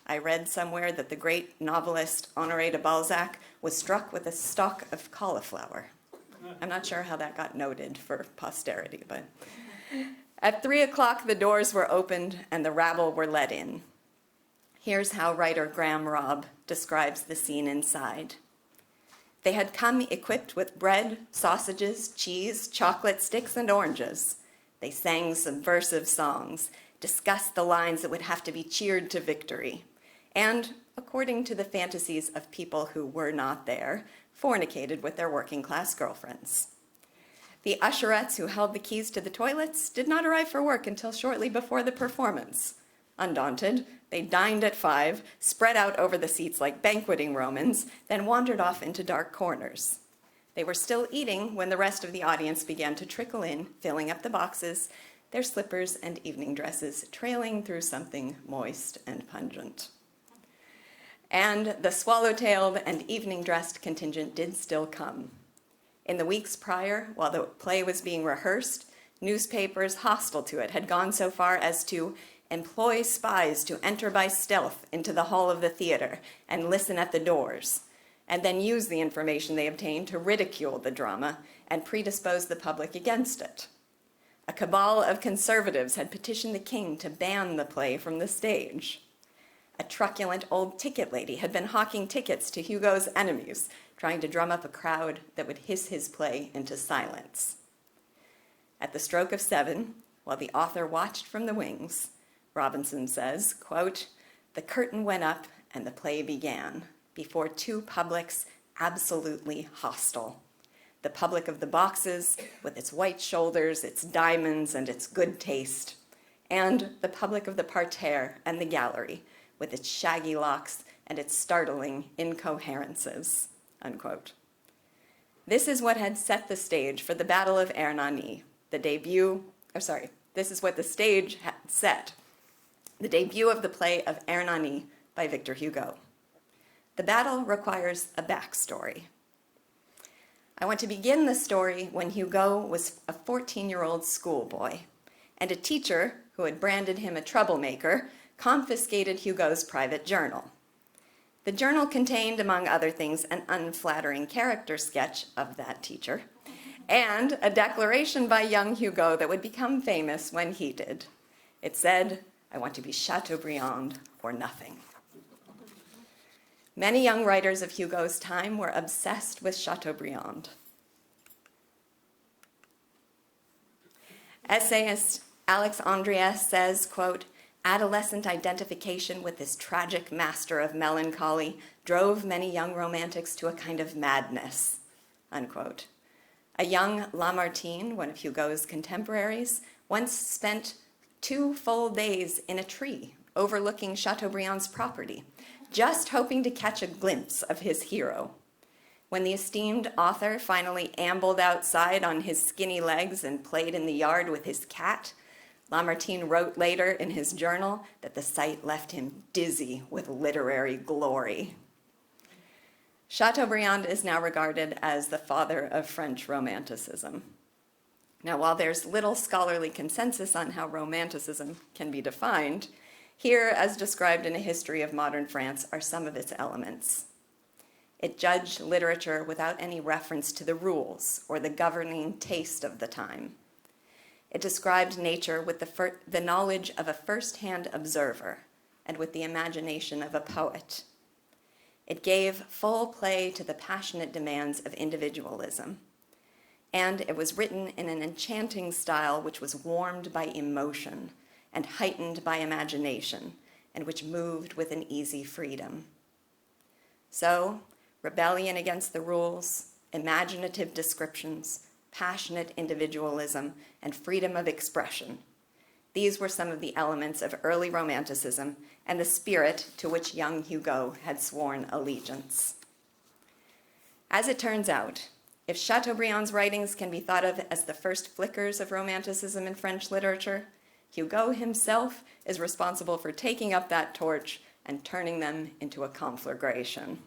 I read somewhere that the great novelist Honoré de Balzac was struck with a stalk of cauliflower. I'm not sure how that got noted for posterity, but at 3 o'clock, the doors were opened and the rabble were let in. Here's how writer Graham Robb describes the scene inside. They had come equipped with bread, sausages, cheese, chocolate sticks, and oranges. They sang subversive songs, discussed the lines that would have to be cheered to victory, and, according to the fantasies of people who were not there, fornicated with their working-class girlfriends. The usherettes who held the keys to the toilets did not arrive for work until shortly before the performance. Undaunted, they dined at 5, spread out over the seats like banqueting Romans, then wandered off into dark corners. They were still eating when the rest of the audience began to trickle in, filling up the boxes, their slippers and evening dresses trailing through something moist and pungent. And the swallow-tailed and evening-dressed contingent did still come. In the weeks prior, while the play was being rehearsed, newspapers hostile to it had gone so far as to employ spies to enter by stealth into the hall of the theater and listen at the doors, and then use the information they obtained to ridicule the drama and predispose the public against it. A cabal of conservatives had petitioned the king to ban the play from the stage. A truculent old ticket lady had been hawking tickets to Hugo's enemies, trying to drum up a crowd that would hiss his play into silence. At the stroke of 7, while the author watched from the wings, Robinson says, quote, "The curtain went up and the play began, before two publics absolutely hostile. the public of the boxes with its white shoulders, its diamonds, and its good taste, and the public of the parterre and the gallery with its shaggy locks and its startling incoherences, unquote. This is what had set the stage for the Battle of Hernani, this is what the stage had set, the debut of the play of Hernani by Victor Hugo. The battle requires a backstory. I want to begin the story when Hugo was a 14-year-old schoolboy, and a teacher who had branded him a troublemaker confiscated Hugo's private journal. The journal contained, among other things, an unflattering character sketch of that teacher, and a declaration by young Hugo that would become famous when he did. It said, "I want to be Chateaubriand or nothing." Many young writers of Hugo's time were obsessed with Chateaubriand. Essayist Alex Andriès says, quote, "Adolescent identification with this tragic master of melancholy drove many young romantics to a kind of madness," unquote. A young Lamartine, one of Hugo's contemporaries, once spent 2 full days in a tree overlooking Chateaubriand's property, just hoping to catch a glimpse of his hero. When the esteemed author finally ambled outside on his skinny legs and played in the yard with his cat, Lamartine wrote later in his journal that the sight left him dizzy with literary glory. Chateaubriand is now regarded as the father of French Romanticism. Now, while there's little scholarly consensus on how Romanticism can be defined, here, as described in A History of Modern France, are some of its elements. It judged literature without any reference to the rules or the governing taste of the time. It described nature with the knowledge of a first-hand observer and with the imagination of a poet. It gave full play to the passionate demands of individualism. And it was written in an enchanting style which was warmed by emotion and heightened by imagination, and which moved with an easy freedom. So, rebellion against the rules, imaginative descriptions, passionate individualism, and freedom of expression. These were some of the elements of early Romanticism and the spirit to which young Hugo had sworn allegiance. As it turns out, if Chateaubriand's writings can be thought of as the first flickers of Romanticism in French literature, Hugo himself is responsible for taking up that torch and turning them into a conflagration.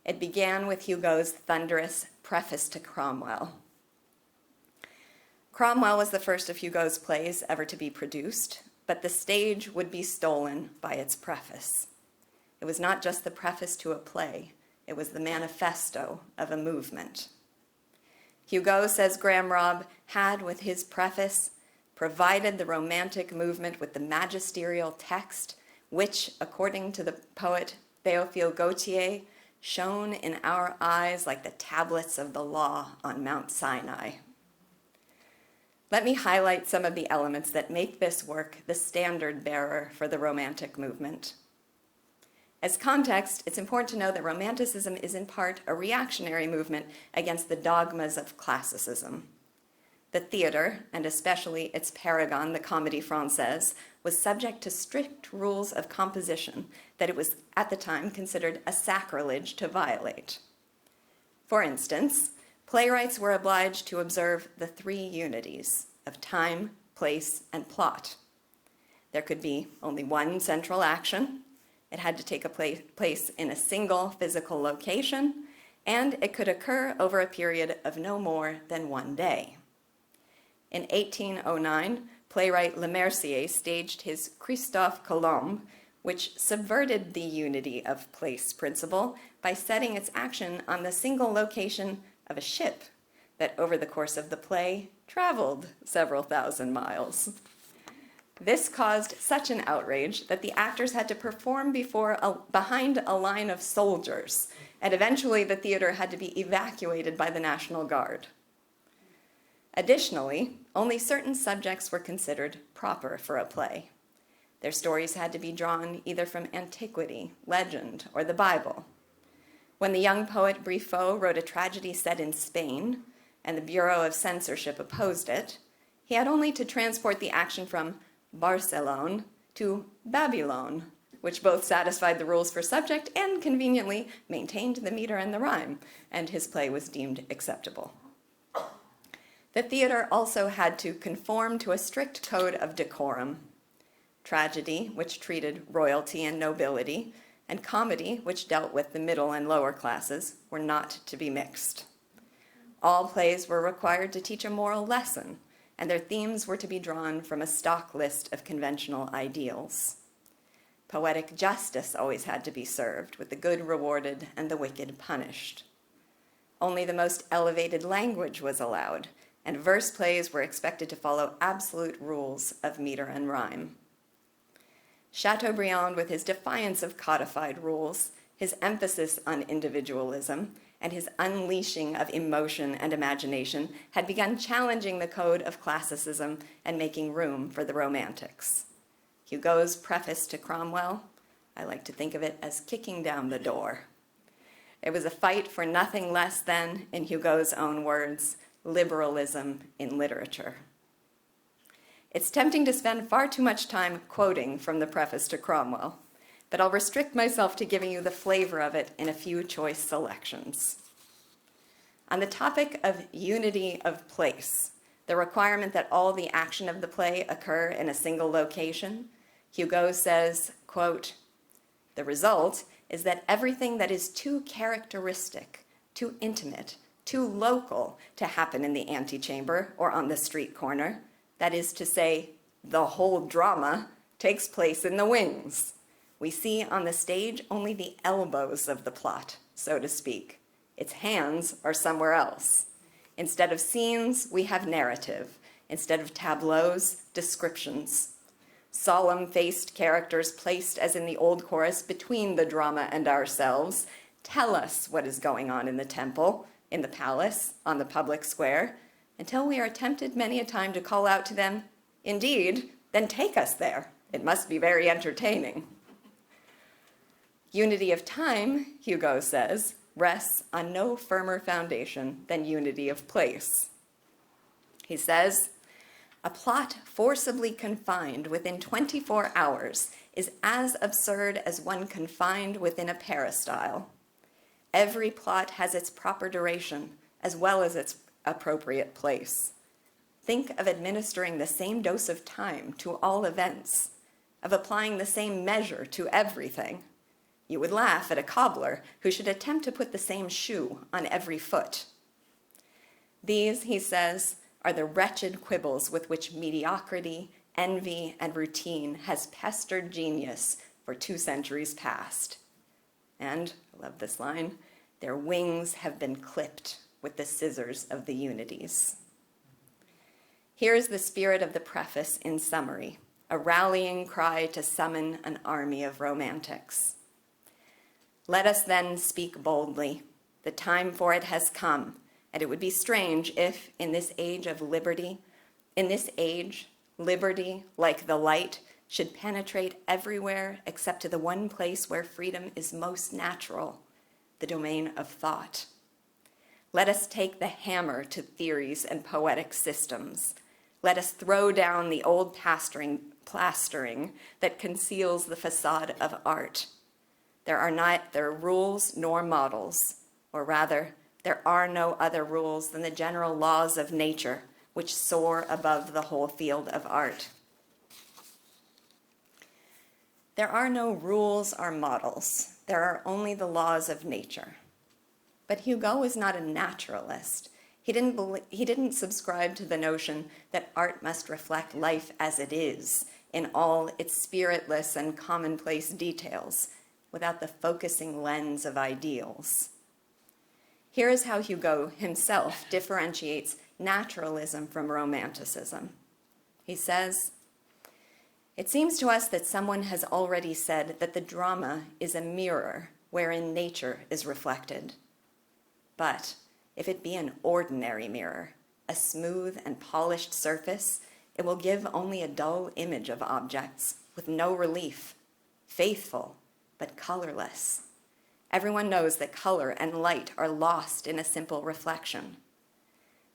It began with Hugo's thunderous preface to Cromwell. Cromwell was the first of Hugo's plays ever to be produced, but the stage would be stolen by its preface. It was not just the preface to a play, it was the manifesto of a movement. Hugo, says Graham Robb, had with his preface provided the Romantic movement with the magisterial text, which, according to the poet Théophile Gautier, shone in our eyes like the tablets of the law on Mount Sinai. Let me highlight some of the elements that make this work the standard bearer for the Romantic movement. As context, it's important to know that Romanticism is in part a reactionary movement against the dogmas of classicism. The theater, and especially its paragon, the Comédie Française, was subject to strict rules of composition that it was at the time considered a sacrilege to violate. For instance, playwrights were obliged to observe the 3 unities of time, place, and plot. There could be only one central action, it had to take place in a single physical location, and it could occur over a period of no more than 1 day. In 1809, playwright Lemercier staged his Christophe Colomb, which subverted the unity of place principle by setting its action on the single location of a ship that over the course of the play traveled several thousand miles. This caused such an outrage that the actors had to perform behind a line of soldiers, and eventually the theater had to be evacuated by the National Guard. Additionally, only certain subjects were considered proper for a play. Their stories had to be drawn either from antiquity, legend, or the Bible. When the young poet Briffaut wrote a tragedy set in Spain, and the Bureau of Censorship opposed it, he had only to transport the action from Barcelone to Babylon, which both satisfied the rules for subject and conveniently maintained the meter and the rhyme, and his play was deemed acceptable. The theater also had to conform to a strict code of decorum. Tragedy, which treated royalty and nobility, and comedy, which dealt with the middle and lower classes, were not to be mixed. All plays were required to teach a moral lesson, and their themes were to be drawn from a stock list of conventional ideals. Poetic justice always had to be served, with the good rewarded and the wicked punished. Only the most elevated language was allowed, and verse plays were expected to follow absolute rules of meter and rhyme. Chateaubriand, with his defiance of codified rules, his emphasis on individualism, and his unleashing of emotion and imagination, had begun challenging the code of classicism and making room for the Romantics. Hugo's preface to Cromwell, I like to think of it as kicking down the door. It was a fight for nothing less than, in Hugo's own words, liberalism in literature. It's tempting to spend far too much time quoting from the preface to Cromwell, but I'll restrict myself to giving you the flavor of it in a few choice selections. On the topic of unity of place, the requirement that all the action of the play occur in a single location, Hugo says, quote, "The result is that everything that is too characteristic, too intimate, too local to happen in the antechamber or on the street corner, that is to say, the whole drama, takes place in the wings. We see on the stage only the elbows of the plot, so to speak. Its hands are somewhere else. Instead of scenes, we have narrative. Instead of tableaus, descriptions. Solemn-faced characters placed, as in the old chorus, between the drama and ourselves, tell us what is going on in the temple, in the palace, on the public square, until we are tempted many a time to call out to them, 'Indeed, then take us there. It must be very entertaining.' Unity of time, Hugo says, rests on no firmer foundation than unity of place. He says, 'A plot forcibly confined within 24 hours is as absurd as one confined within a peristyle. Every plot has its proper duration as well as its appropriate place. Think of administering the same dose of time to all events, of applying the same measure to everything. You would laugh at a cobbler who should attempt to put the same shoe on every foot.' These, he says, are the wretched quibbles with which mediocrity, envy, and routine has pestered genius for 2 centuries past. And, I love this line, their wings have been clipped with the scissors of the unities." Here is the spirit of the preface in summary, a rallying cry to summon an army of romantics. "Let us then speak boldly. The time for it has come, and it would be strange if, in this age of liberty, liberty, like the light, should penetrate everywhere except to the one place where freedom is most natural, the domain of thought. Let us take the hammer to theories and poetic systems. Let us throw down the old plastering that conceals the facade of art. There are neither rules nor models, or rather, there are no other rules than the general laws of nature, which soar above the whole field of art. There are no rules or models. There are only the laws of nature." But Hugo was not a naturalist. He didn't subscribe to the notion that art must reflect life as it is, in all its spiritless and commonplace details, without the focusing lens of ideals. Here is how Hugo himself differentiates naturalism from romanticism. He says, "It seems to us that someone has already said that the drama is a mirror wherein nature is reflected. But if it be an ordinary mirror, a smooth and polished surface, it will give only a dull image of objects with no relief, faithful but colorless. Everyone knows that color and light are lost in a simple reflection.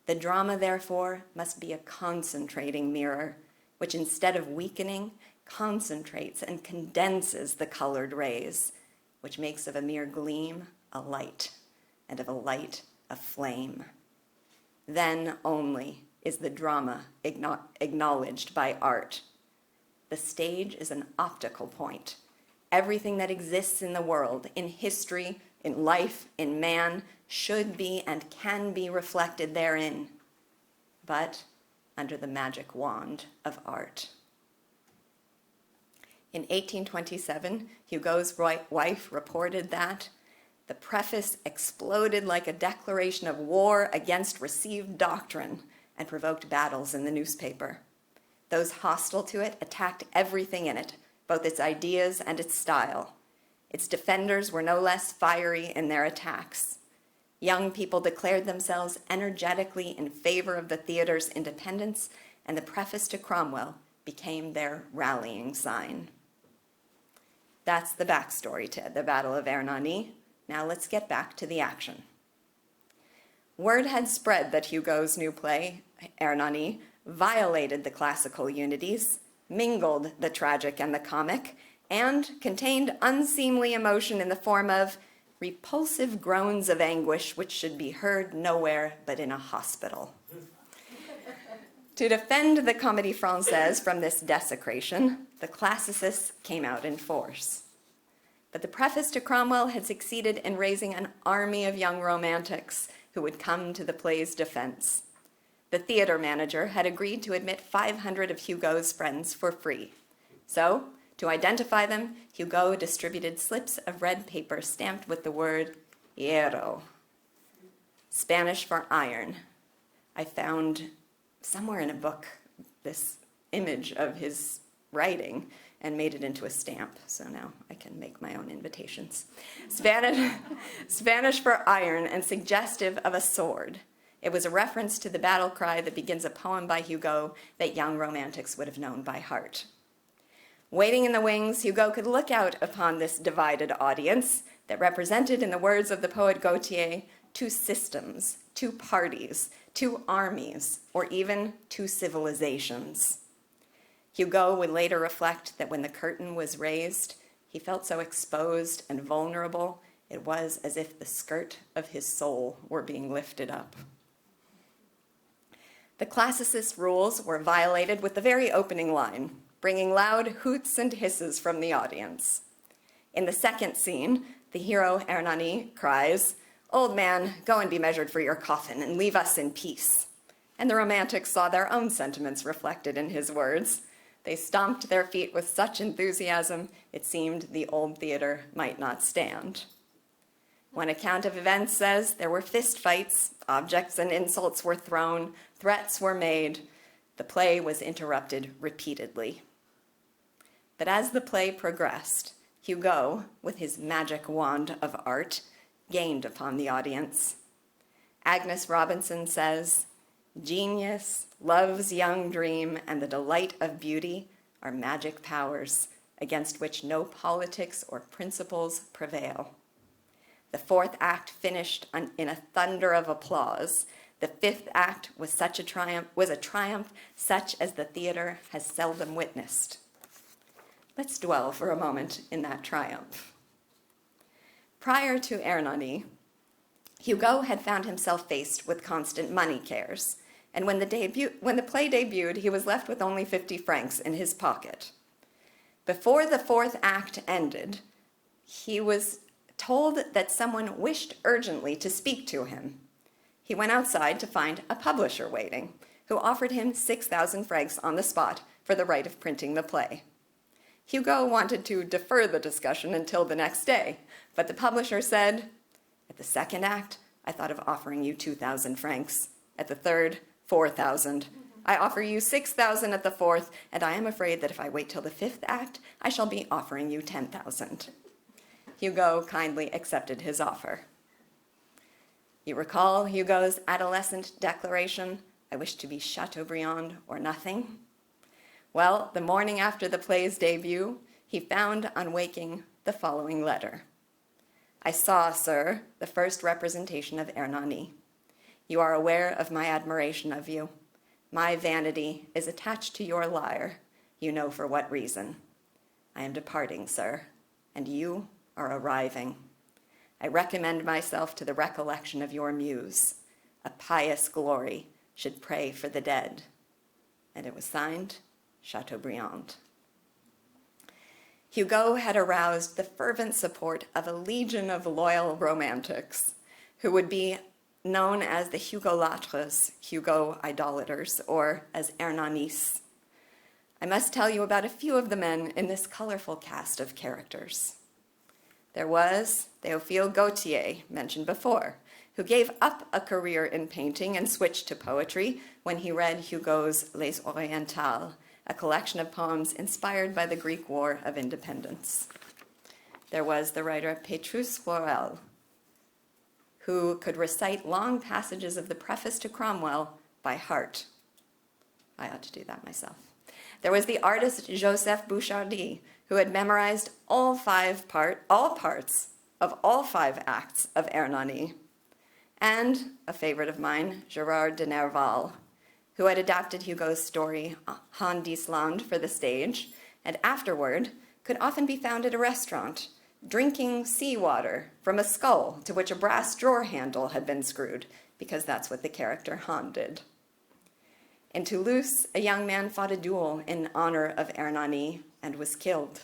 The drama, therefore, must be a concentrating mirror, which instead of weakening, concentrates and condenses the colored rays, which makes of a mere gleam a light, and of a light a flame. Then only is the drama acknowledged by art. The stage is an optical point. Everything that exists in the world, in history, in life, in man, should be and can be reflected therein, but under the magic wand of art. In 1827, Hugo's wife reported that the preface exploded like a declaration of war against received doctrine and provoked battles in the newspaper. Those hostile to it attacked everything in it, both its ideas and its style. Its defenders were no less fiery in their attacks. Young people declared themselves energetically in favor of the theater's independence, and the preface to Cromwell became their rallying sign. That's the backstory to the Battle of Hernani. Now let's get back to the action. Word had spread that Hugo's new play, Hernani, violated the classical unities, mingled the tragic and the comic, and contained unseemly emotion in the form of repulsive groans of anguish which should be heard nowhere but in a hospital. To defend the Comédie Française from this desecration, the classicists came out in force. But the preface to Cromwell had succeeded in raising an army of young romantics who would come to the play's defense. The theater manager had agreed to admit 500 of Hugo's friends for free. So, to identify them, Hugo distributed slips of red paper stamped with the word hierro, Spanish for iron. I found somewhere in a book this image of his writing and made it into a stamp, so now I can make my own invitations. Spanish for iron and suggestive of a sword. It was a reference to the battle cry that begins a poem by Hugo that young romantics would have known by heart. Waiting in the wings, Hugo could look out upon this divided audience that represented, in the words of the poet Gautier, two systems, two parties, two armies, or even two civilizations. Hugo would later reflect that when the curtain was raised, he felt so exposed and vulnerable, it was as if the skirt of his soul were being lifted up. The classicist rules were violated with the very opening line, bringing loud hoots and hisses from the audience. In the second scene, the hero Hernani cries, "Old man, go and be measured for your coffin and leave us in peace." And the romantics saw their own sentiments reflected in his words. They stomped their feet with such enthusiasm, it seemed the old theater might not stand. One account of events says there were fist fights, objects and insults were thrown, threats were made. The play was interrupted repeatedly. But as the play progressed, Hugo, with his magic wand of art, gained upon the audience. Agnes Robinson says, "Genius, love's young dream, and the delight of beauty are magic powers against which no politics or principles prevail." The fourth act finished in a thunder of applause. The fifth act was a triumph such as the theater has seldom witnessed. Let's dwell for a moment in that triumph. Prior to Hernani, Hugo had found himself faced with constant money cares, and when the play debuted, he was left with only 50 francs in his pocket. Before the fourth act ended, he was told that someone wished urgently to speak to him. He went outside to find a publisher waiting, who offered him 6,000 francs on the spot for the right of printing the play. Hugo wanted to defer the discussion until the next day, but the publisher said, "At the second act, I thought of offering you 2,000 francs. At the third, 4,000. I offer you 6,000 at the fourth, and I am afraid that if I wait till the fifth act, I shall be offering you 10,000. Hugo kindly accepted his offer. You recall Hugo's adolescent declaration, "I wish to be Chateaubriand or nothing"? Well, the morning after the play's debut, he found on waking the following letter. I saw, sir, the first representation of Hernani. You are aware of my admiration of you. My vanity is attached to your lyre. You know for what reason. I am departing, sir, and you are arriving. I recommend myself to the recollection of your muse. A pious glory should pray for the dead. And it was signed, Chateaubriand. Hugo had aroused the fervent support of a legion of loyal romantics who would be known as the Hugolâtres, Hugo idolaters, or as Hernanistes. I must tell you about a few of the men in this colorful cast of characters. There was Théophile Gautier, mentioned before, who gave up a career in painting and switched to poetry when he read Hugo's Les Orientales, a collection of poems inspired by the Greek War of Independence. There was the writer Petrus Worrell, who could recite long passages of the preface to Cromwell by heart. I ought to do that myself. There was the artist Joseph Bouchardy, who had memorized all parts of all 5 acts of Hernani. And a favorite of mine, Gérard de Nerval, who had adapted Hugo's story Han d'Islande for the stage, and afterward could often be found at a restaurant, drinking seawater from a skull to which a brass drawer handle had been screwed, because that's what the character Han did. In Toulouse, a young man fought a duel in honor of Hernani and was killed.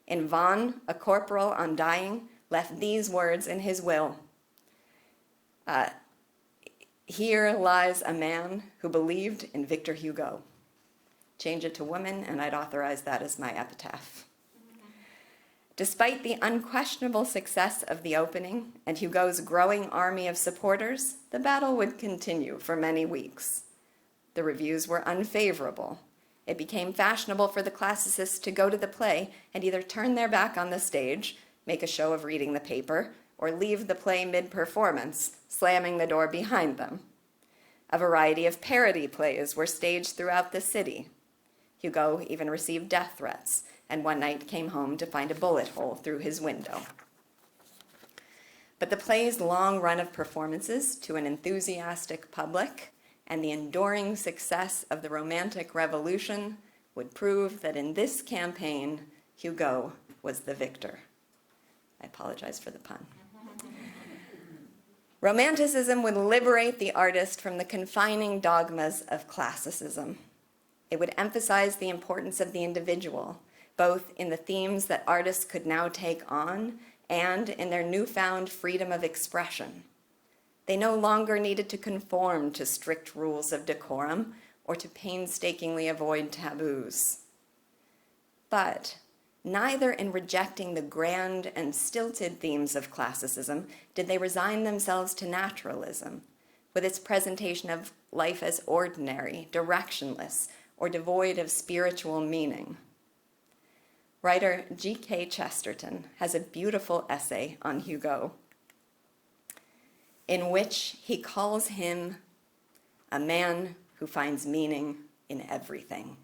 In Vannes, a corporal on dying left these words in his will. Here lies a man who believed in Victor Hugo. Change it to woman, and I'd authorize that as my epitaph. Despite the unquestionable success of the opening and Hugo's growing army of supporters, the battle would continue for many weeks. The reviews were unfavorable. It became fashionable for the classicists to go to the play and either turn their back on the stage, make a show of reading the paper, or leave the play mid-performance, slamming the door behind them. A variety of parody plays were staged throughout the city. Hugo even received death threats, and one night came home to find a bullet hole through his window. But the play's long run of performances to an enthusiastic public and the enduring success of the Romantic Revolution would prove that in this campaign, Hugo was the victor. I apologize for the pun. Romanticism would liberate the artist from the confining dogmas of classicism. It would emphasize the importance of the individual, both in the themes that artists could now take on and in their newfound freedom of expression. They no longer needed to conform to strict rules of decorum or to painstakingly avoid taboos. But neither in rejecting the grand and stilted themes of classicism did they resign themselves to naturalism, with its presentation of life as ordinary, directionless, or devoid of spiritual meaning. Writer G.K. Chesterton has a beautiful essay on Hugo, in which he calls him a man who finds meaning in everything.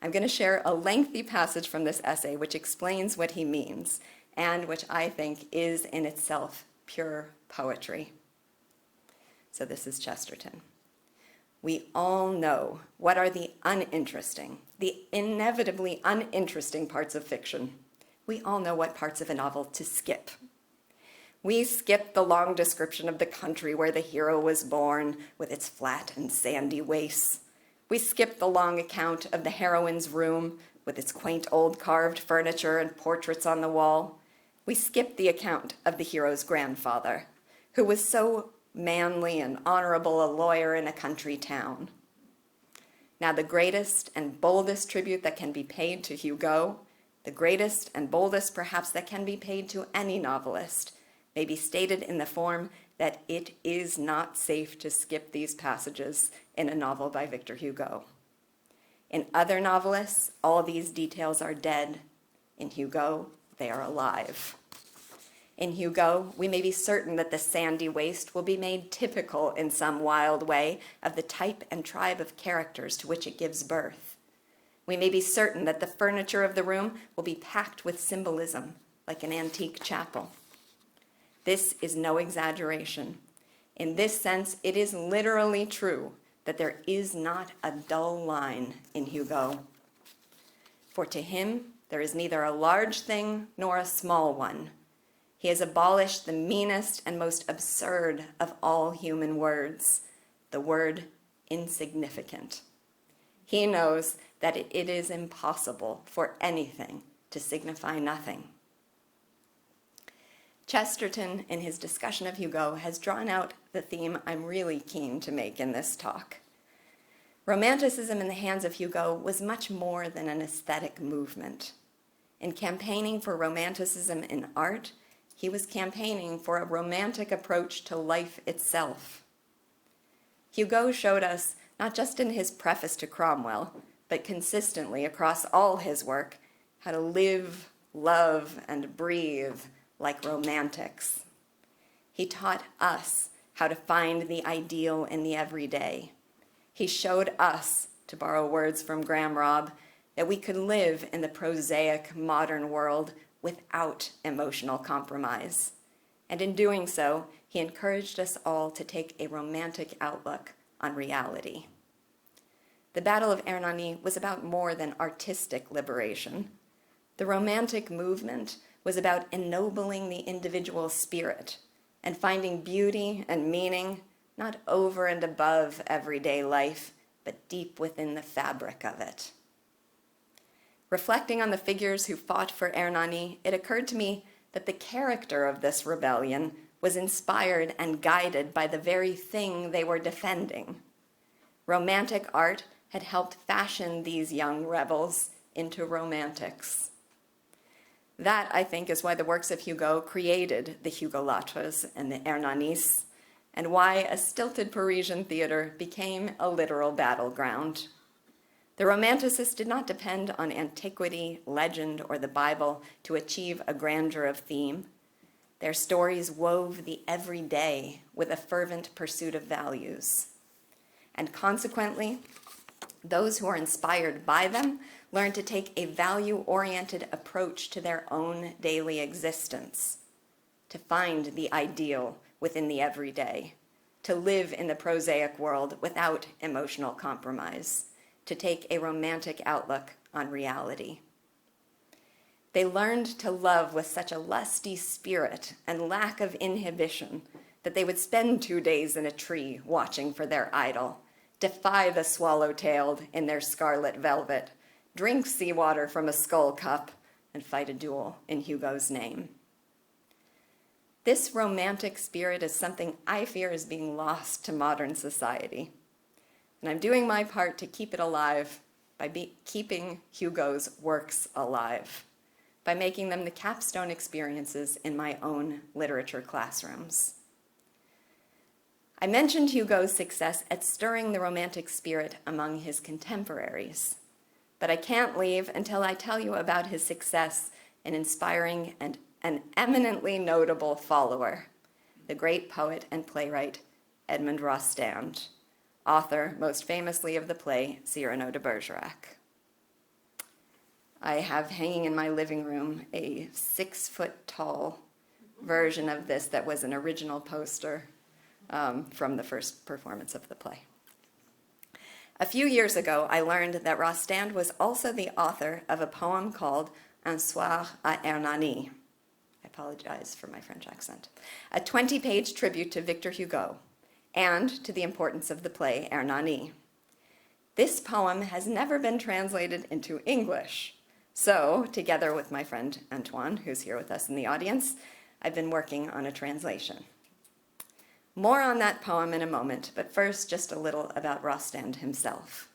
I'm going to share a lengthy passage from this essay which explains what he means, and which I think is in itself pure poetry. So this is Chesterton. We all know what are the uninteresting, the inevitably uninteresting parts of fiction. We all know what parts of a novel to skip. We skip the long description of the country where the hero was born, with its flat and sandy wastes. We skip the long account of the heroine's room, with its quaint old carved furniture and portraits on the wall. We skip the account of the hero's grandfather, who was so manly and honorable a lawyer in a country town. Now, the greatest and boldest tribute that can be paid to Hugo, the greatest and boldest perhaps that can be paid to any novelist, may be stated in the form that it is not safe to skip these passages in a novel by Victor Hugo. In other novelists, all these details are dead. In Hugo, they are alive. In Hugo, we may be certain that the sandy waste will be made typical in some wild way of the type and tribe of characters to which it gives birth. We may be certain that the furniture of the room will be packed with symbolism, like an antique chapel. This is no exaggeration. In this sense, it is literally true that there is not a dull line in Hugo. For to him, there is neither a large thing nor a small one. He has abolished the meanest and most absurd of all human words, the word insignificant. He knows that it is impossible for anything to signify nothing. Chesterton, in his discussion of Hugo, has drawn out the theme I'm really keen to make in this talk. Romanticism in the hands of Hugo was much more than an aesthetic movement. In campaigning for Romanticism in art, he was campaigning for a romantic approach to life itself. Hugo showed us, not just in his preface to Cromwell, but consistently across all his work, how to live, love, and breathe like romantics. He taught us how to find the ideal in the everyday. He showed us, to borrow words from Graham Robb, that we could live in the prosaic modern world without emotional compromise. And in doing so, he encouraged us all to take a romantic outlook on reality. The Battle of Hernani was about more than artistic liberation. The Romantic movement was about ennobling the individual spirit and finding beauty and meaning not over and above everyday life, but deep within the fabric of it. Reflecting on the figures who fought for Hernani, it occurred to me that the character of this rebellion was inspired and guided by the very thing they were defending. Romantic art had helped fashion these young rebels into romantics. That, I think, is why the works of Hugo created the Hugolatres and the Hernanis, and why a stilted Parisian theater became a literal battleground. The Romanticists did not depend on antiquity, legend, or the Bible to achieve a grandeur of theme. Their stories wove the everyday with a fervent pursuit of values. And consequently, those who are inspired by them learn to take a value-oriented approach to their own daily existence, to find the ideal within the everyday, to live in the prosaic world without emotional compromise, to take a romantic outlook on reality. They learned to love with such a lusty spirit and lack of inhibition that they would spend 2 days in a tree watching for their idol, defy the swallow-tailed in their scarlet velvet, drink seawater from a skull cup, and fight a duel in Hugo's name. This romantic spirit is something I fear is being lost to modern society. And I'm doing my part to keep it alive by keeping Hugo's works alive, by making them the capstone experiences in my own literature classrooms. I mentioned Hugo's success at stirring the romantic spirit among his contemporaries, but I can't leave until I tell you about his success in inspiring an eminently notable follower, the great poet and playwright Edmond Rostand, author most famously of the play Cyrano de Bergerac. I have hanging in my living room a 6-foot-tall version of this that was an original poster from the first performance of the play. A few years ago, I learned that Rostand was also the author of a poem called Un soir à Hernani. I apologize for my French accent. A 20-page tribute to Victor Hugo and to the importance of the play Hernani. This poem has never been translated into English. So, together with my friend Antoine, who's here with us in the audience, I've been working on a translation. More on that poem in a moment, but first just a little about Rostand himself.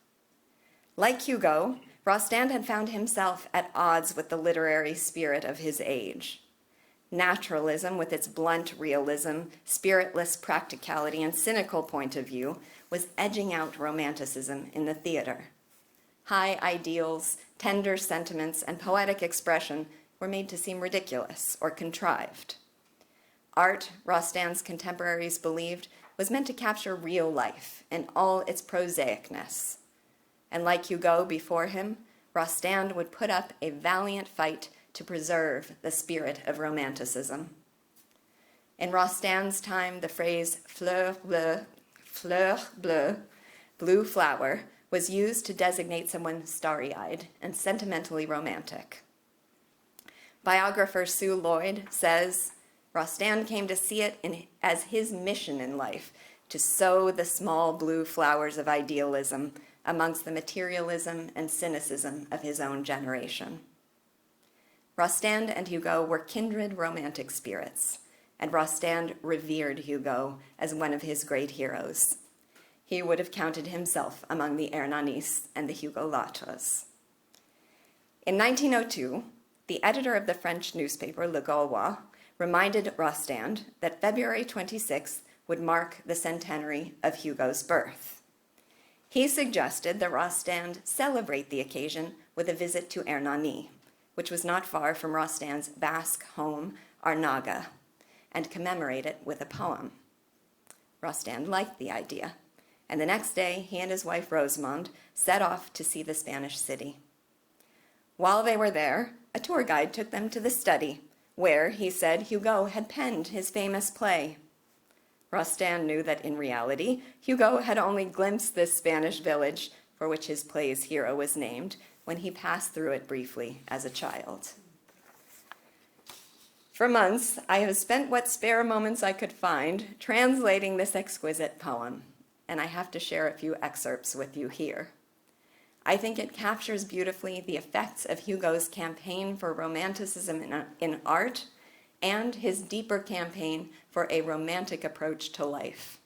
Like Hugo, Rostand had found himself at odds with the literary spirit of his age. Naturalism, with its blunt realism, spiritless practicality, and cynical point of view, was edging out Romanticism in the theater. High ideals, tender sentiments, and poetic expression were made to seem ridiculous or contrived. Art, Rostand's contemporaries believed, was meant to capture real life in all its prosaicness. And like Hugo before him, Rostand would put up a valiant fight to preserve the spirit of Romanticism. In Rostand's time, the phrase fleur bleue, blue flower, was used to designate someone starry-eyed and sentimentally romantic. Biographer Sue Lloyd says, Rostand came to see it as his mission in life, to sow the small blue flowers of idealism amongst the materialism and cynicism of his own generation. Rostand and Hugo were kindred romantic spirits, and Rostand revered Hugo as one of his great heroes. He would have counted himself among the Hernanis and the Hugo-Latras. In 1902, the editor of the French newspaper Le Gaulois reminded Rostand that February 26th would mark the centenary of Hugo's birth. He suggested that Rostand celebrate the occasion with a visit to Hernani, which was not far from Rostand's Basque home, Arnaga, and commemorate it with a poem. Rostand liked the idea, and the next day he and his wife Rosamond set off to see the Spanish city. While they were there, a tour guide took them to the study, where, he said, Hugo had penned his famous play. Rostand knew that in reality, Hugo had only glimpsed this Spanish village, for which his play's hero was named, when he passed through it briefly as a child. For months, I have spent what spare moments I could find translating this exquisite poem, and I have to share a few excerpts with you here. I think it captures beautifully the effects of Hugo's campaign for romanticism in art and his deeper campaign for a romantic approach to life.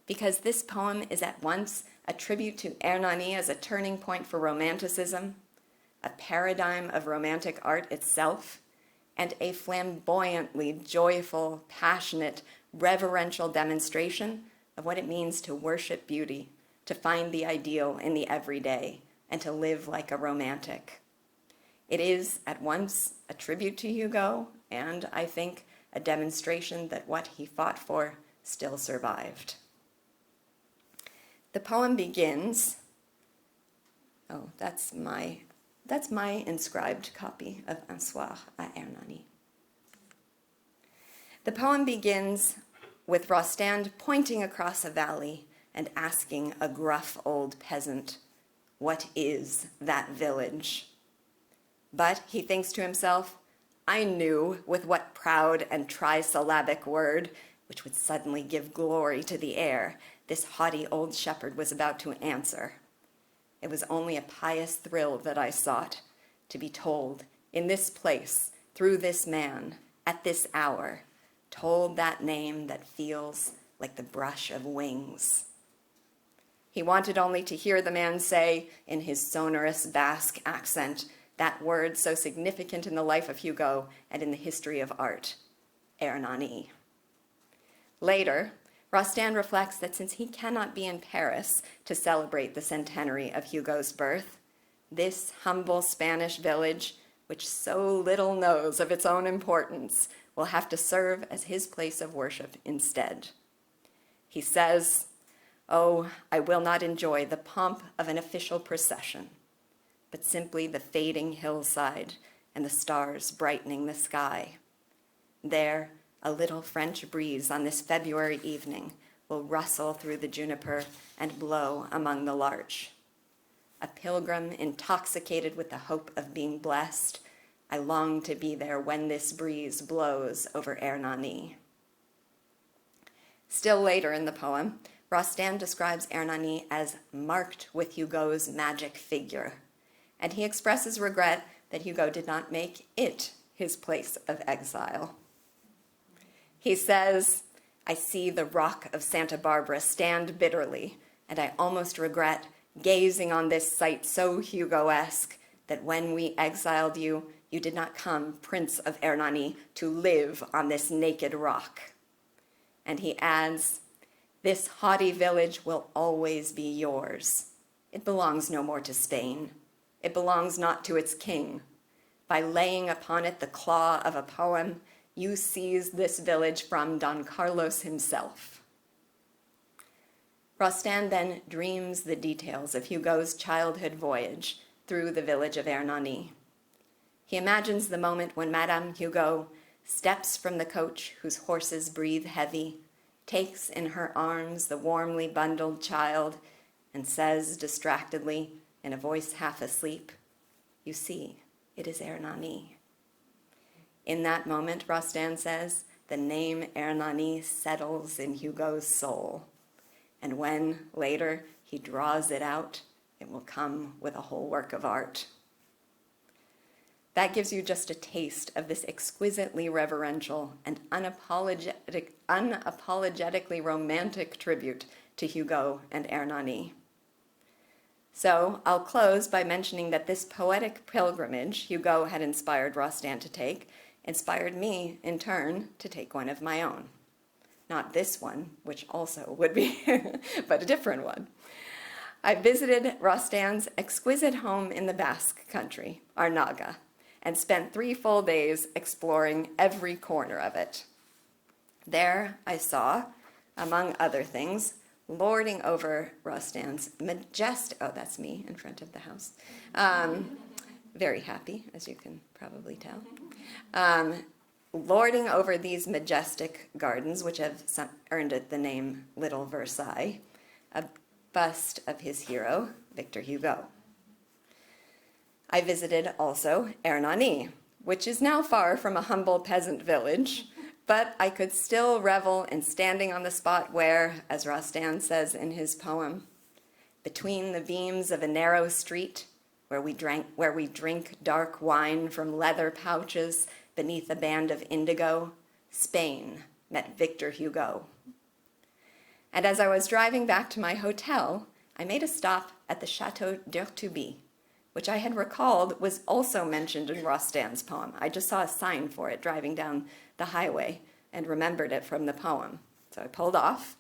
Because this poem is at once a tribute to Hernani as a turning point for romanticism, a paradigm of romantic art itself, and a flamboyantly joyful, passionate, reverential demonstration of what it means to worship beauty, to find the ideal in the everyday, and to live like a romantic. It is at once a tribute to Hugo, and I think a demonstration that what he fought for still survived. The poem begins, that's my inscribed copy of Un soir à Hernani. The poem begins with Rostand pointing across a valley and asking a gruff old peasant, "What is that village?" But he thinks to himself, I knew with what proud and trisyllabic word, which would suddenly give glory to the air, this haughty old shepherd was about to answer. It was only a pious thrill that I sought, to be told, in this place, through this man, at this hour, told that name that feels like the brush of wings. He wanted only to hear the man say, in his sonorous Basque accent, that word so significant in the life of Hugo and in the history of art, Hernani. Later, Rostand reflects that since he cannot be in Paris to celebrate the centenary of Hugo's birth, this humble Spanish village, which so little knows of its own importance, will have to serve as his place of worship instead. He says, "Oh, I will not enjoy the pomp of an official procession, but simply the fading hillside and the stars brightening the sky. There, a little French breeze on this February evening will rustle through the juniper and blow among the larch. A pilgrim intoxicated with the hope of being blessed, I long to be there when this breeze blows over Hernani." Still later in the poem, Rostand describes Hernani as marked with Hugo's magic figure, and he expresses regret that Hugo did not make it his place of exile. He says, "I see the rock of Santa Barbara stand bitterly, and I almost regret gazing on this sight so Hugo-esque that when we exiled you, you did not come, Prince of Hernani, to live on this naked rock." And he adds, "This haughty village will always be yours. It belongs no more to Spain. It belongs not to its king. By laying upon it the claw of a poem, you seized this village from Don Carlos himself." Rostand then dreams the details of Hugo's childhood voyage through the village of Hernani. He imagines the moment when Madame Hugo steps from the coach whose horses breathe heavy, takes in her arms the warmly bundled child, and says distractedly, in a voice half asleep, "You see, it is Ernani." In that moment, Rostand says, the name Ernani settles in Hugo's soul. And when, later, he draws it out, it will come with a whole work of art. That gives you just a taste of this exquisitely reverential and unapologetically romantic tribute to Hugo and Ernani. So I'll close by mentioning that this poetic pilgrimage Hugo had inspired Rostand to take inspired me, in turn, to take one of my own. Not this one, which also would be, but a different one. I visited Rostand's exquisite home in the Basque country, Arnaga, and spent 3 full days exploring every corner of it. There I saw, among other things, lording over Rostand's majestic, oh, that's me in front of the house. Very happy, as you can probably tell. Lording over these majestic gardens, which have earned it the name Little Versailles, a bust of his hero, Victor Hugo. I visited also Ernani, which is now far from a humble peasant village, but I could still revel in standing on the spot where, as Rostand says in his poem, between the beams of a narrow street, where we drink dark wine from leather pouches beneath a band of indigo, Spain met Victor Hugo. And as I was driving back to my hotel, I made a stop at the Chateau d'Urtuby, which I had recalled was also mentioned in Rostand's poem. I just saw a sign for it driving down the highway and remembered it from the poem. So I pulled off.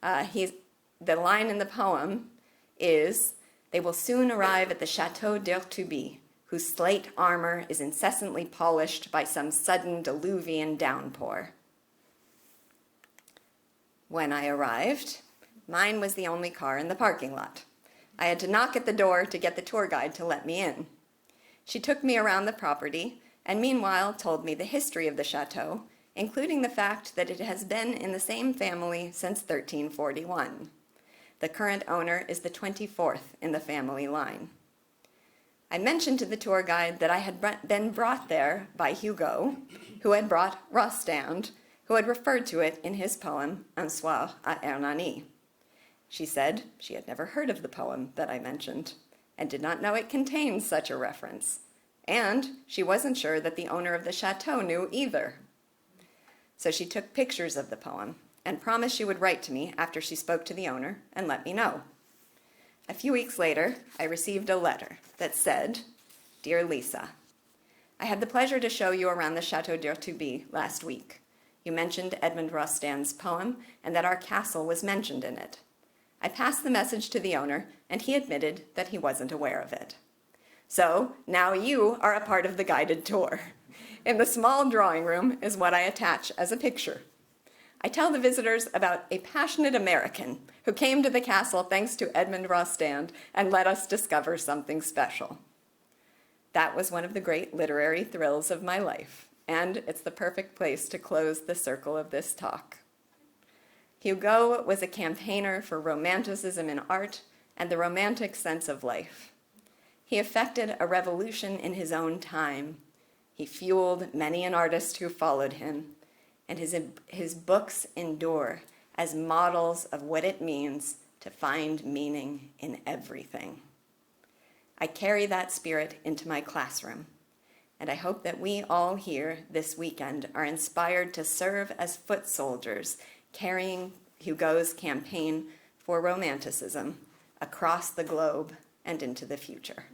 The line in the poem is, "They will soon arrive at the Chateau d'Urtuby, whose slate armor is incessantly polished by some sudden diluvian downpour." When I arrived, mine was the only car in the parking lot. I had to knock at the door to get the tour guide to let me in. She took me around the property and meanwhile told me the history of the chateau, including the fact that it has been in the same family since 1341. The current owner is the 24th in the family line. I mentioned to the tour guide that I had been brought there by Hugo, who had brought Rostand, who had referred to it in his poem, Un soir à Ernani. She said she had never heard of the poem that I mentioned and did not know it contained such a reference. And she wasn't sure that the owner of the chateau knew either. So she took pictures of the poem and promised she would write to me after she spoke to the owner and let me know. A few weeks later, I received a letter that said, "Dear Lisa, I had the pleasure to show you around the Chateau d'Urtuby last week. You mentioned Edmond Rostand's poem and that our castle was mentioned in it. I passed the message to the owner, and he admitted that he wasn't aware of it. So now you are a part of the guided tour. In the small drawing room is what I attach as a picture. I tell the visitors about a passionate American who came to the castle thanks to Edmond Rostand and let us discover something special." That was one of the great literary thrills of my life, and it's the perfect place to close the circle of this talk. Hugo was a campaigner for romanticism in art and the romantic sense of life. He effected a revolution in his own time. He fueled many an artist who followed him, and his books endure as models of what it means to find meaning in everything. I carry that spirit into my classroom, and I hope that we all here this weekend are inspired to serve as foot soldiers, carrying Hugo's campaign for romanticism across the globe and into the future.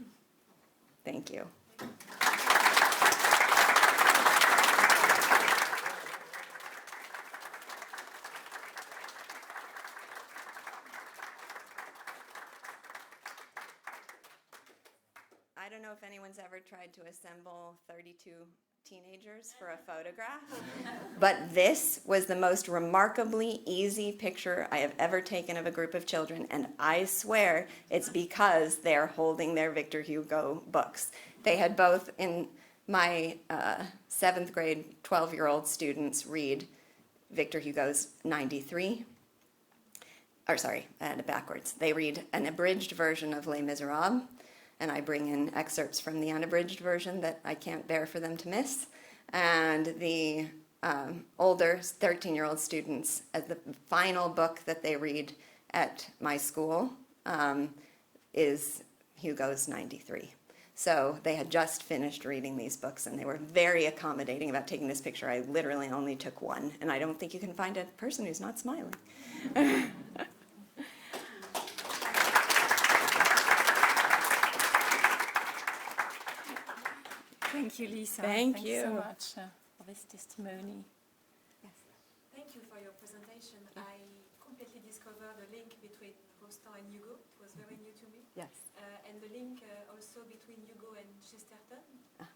Thank you. I don't know if anyone's ever tried to assemble 32 teenagers for a photograph, but this was the most remarkably easy picture I have ever taken of a group of children, and I swear it's because they're holding their Victor Hugo books. They had both, in my 7th grade 12-year-old students read Victor Hugo's 93. Or sorry, backwards. They read an abridged version of Les Miserables, and I bring in excerpts from the unabridged version that I can't bear for them to miss. And the older 13-year-old students, the final book that they read at my school is Hugo's 93. So they had just finished reading these books, and they were very accommodating about taking this picture. I literally only took one, and I don't think you can find a person who's not smiling.
Thank you, Lisa.
Thank
Thanks
you
so much for this testimony.
Yes.
Thank you for your presentation. I completely discovered the link between Rostand and Hugo. It was very new to me.
Yes.
And the link also between Hugo and Chesterton.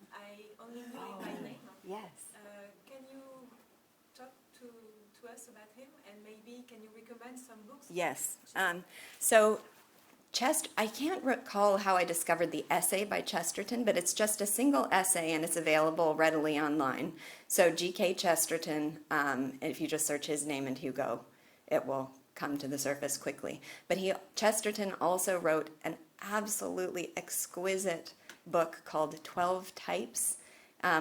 I only knew him by name.
Yes.
Can you talk to us about him, and maybe can you recommend some books?
Yes. I can't recall how I discovered the essay by Chesterton, but it's just a single essay and it's available readily online. So G.K. Chesterton, if you just search his name and Hugo, it will come to the surface quickly. But Chesterton also wrote an absolutely exquisite book called 12 Types,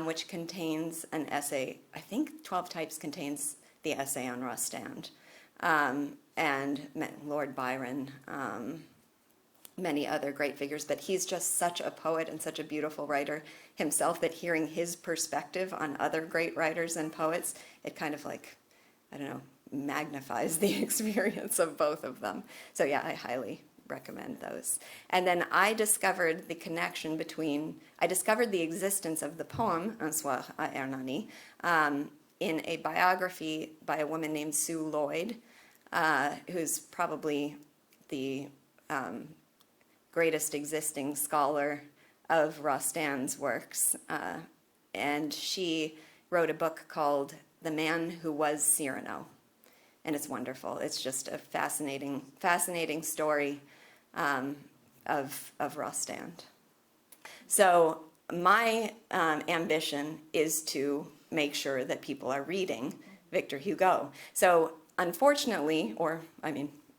which contains an essay. I think 12 Types contains the essay on Rostand, and Lord Byron, many other great figures, but he's just such a poet and such a beautiful writer himself that hearing his perspective on other great writers and poets, it kind of magnifies the experience of both of them. So yeah, I highly recommend those. And then I discovered the existence of the poem Un soir à Hernani in a biography by a woman named Sue Lloyd, who's probably the greatest existing scholar of Rostand's works. And she wrote a book called The Man Who Was Cyrano. And it's wonderful. It's just a fascinating story of Rostand. So my ambition is to make sure that people are reading Victor Hugo. So unfortunately,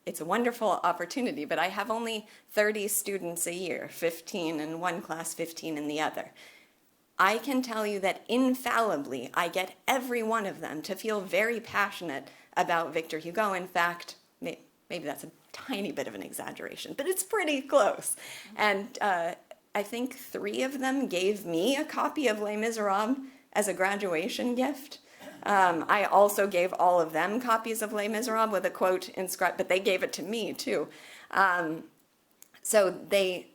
it's a wonderful opportunity, but I have only 30 students a year, 15 in one class, 15 in the other. I can tell you that infallibly, I get every one of them to feel very passionate about Victor Hugo. In fact, maybe that's a tiny bit of an exaggeration, but it's pretty close. And I think 3 of them gave me a copy of Les Miserables as a graduation gift. I also gave all of them copies of Les Miserables with a quote inscribed, but they gave it to me too. So they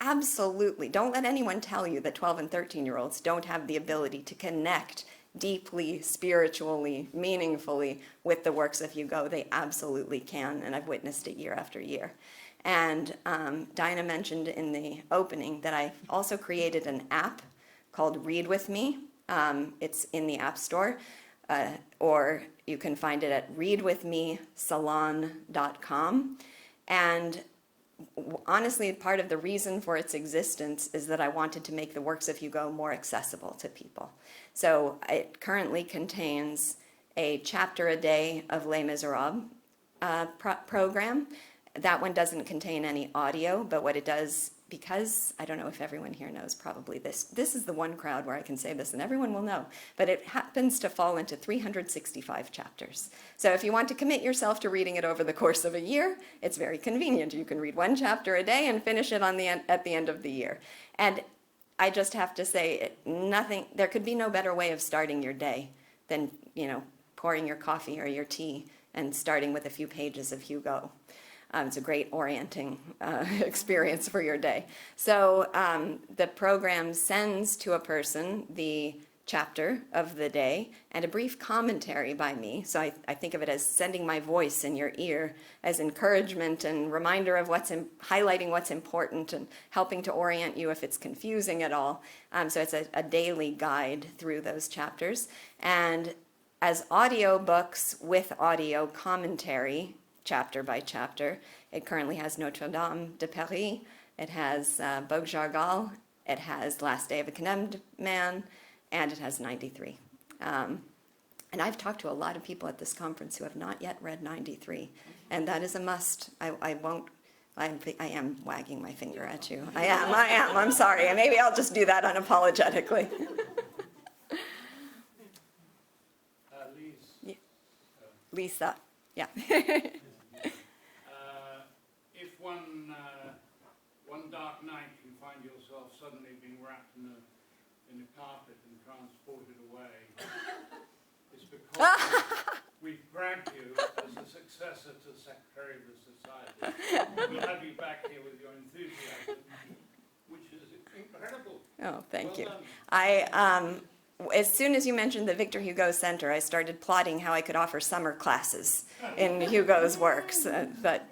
absolutely, don't let anyone tell you that 12 and 13-year-olds don't have the ability to connect deeply, spiritually, meaningfully with the works of Hugo. They absolutely can, and I've witnessed it year after year. And Dinah mentioned in the opening that I also created an app called Read With Me. It's in the App Store, or you can find it at readwithmesalon.com. And honestly, part of the reason for its existence is that I wanted to make the works of Hugo more accessible to people. So it currently contains a chapter a day of Les Miserables program. That one doesn't contain any audio, but what it does, because I don't know if everyone here knows probably this is the one crowd where I can say this and everyone will know, but it happens to fall into 365 chapters. So if you want to commit yourself to reading it over the course of a year, it's very convenient. You can read 1 chapter a day and finish it at the end of the year. And I just have to say, there could be no better way of starting your day than, pouring your coffee or your tea and starting with a few pages of Hugo. It's a great orienting experience for your day. So the program sends to a person the chapter of the day and a brief commentary by me. So I think of it as sending my voice in your ear as encouragement and reminder of highlighting what's important and helping to orient you if it's confusing at all. So it's a daily guide through those chapters. And as audio books with audio commentary, chapter by chapter. It currently has Notre Dame de Paris. It has Bogue-Jargal it has Last Day of a Condemned Man, and it has 93. And I've talked to a lot of people at this conference who have not yet read 93, and that is a must. I am wagging my finger at you. I am. I'm sorry. Maybe I'll just do that unapologetically. Lisa, yeah.
If one dark night you find yourself suddenly being wrapped in a carpet and transported away, it's because we've grabbed you as a successor to Secretary of the Society. We'll have you back here with your enthusiasm, which is incredible.
Oh, thank you.
Done.
As soon as you mentioned the Victor Hugo Center, I started plotting how I could offer summer classes in Hugo's works. But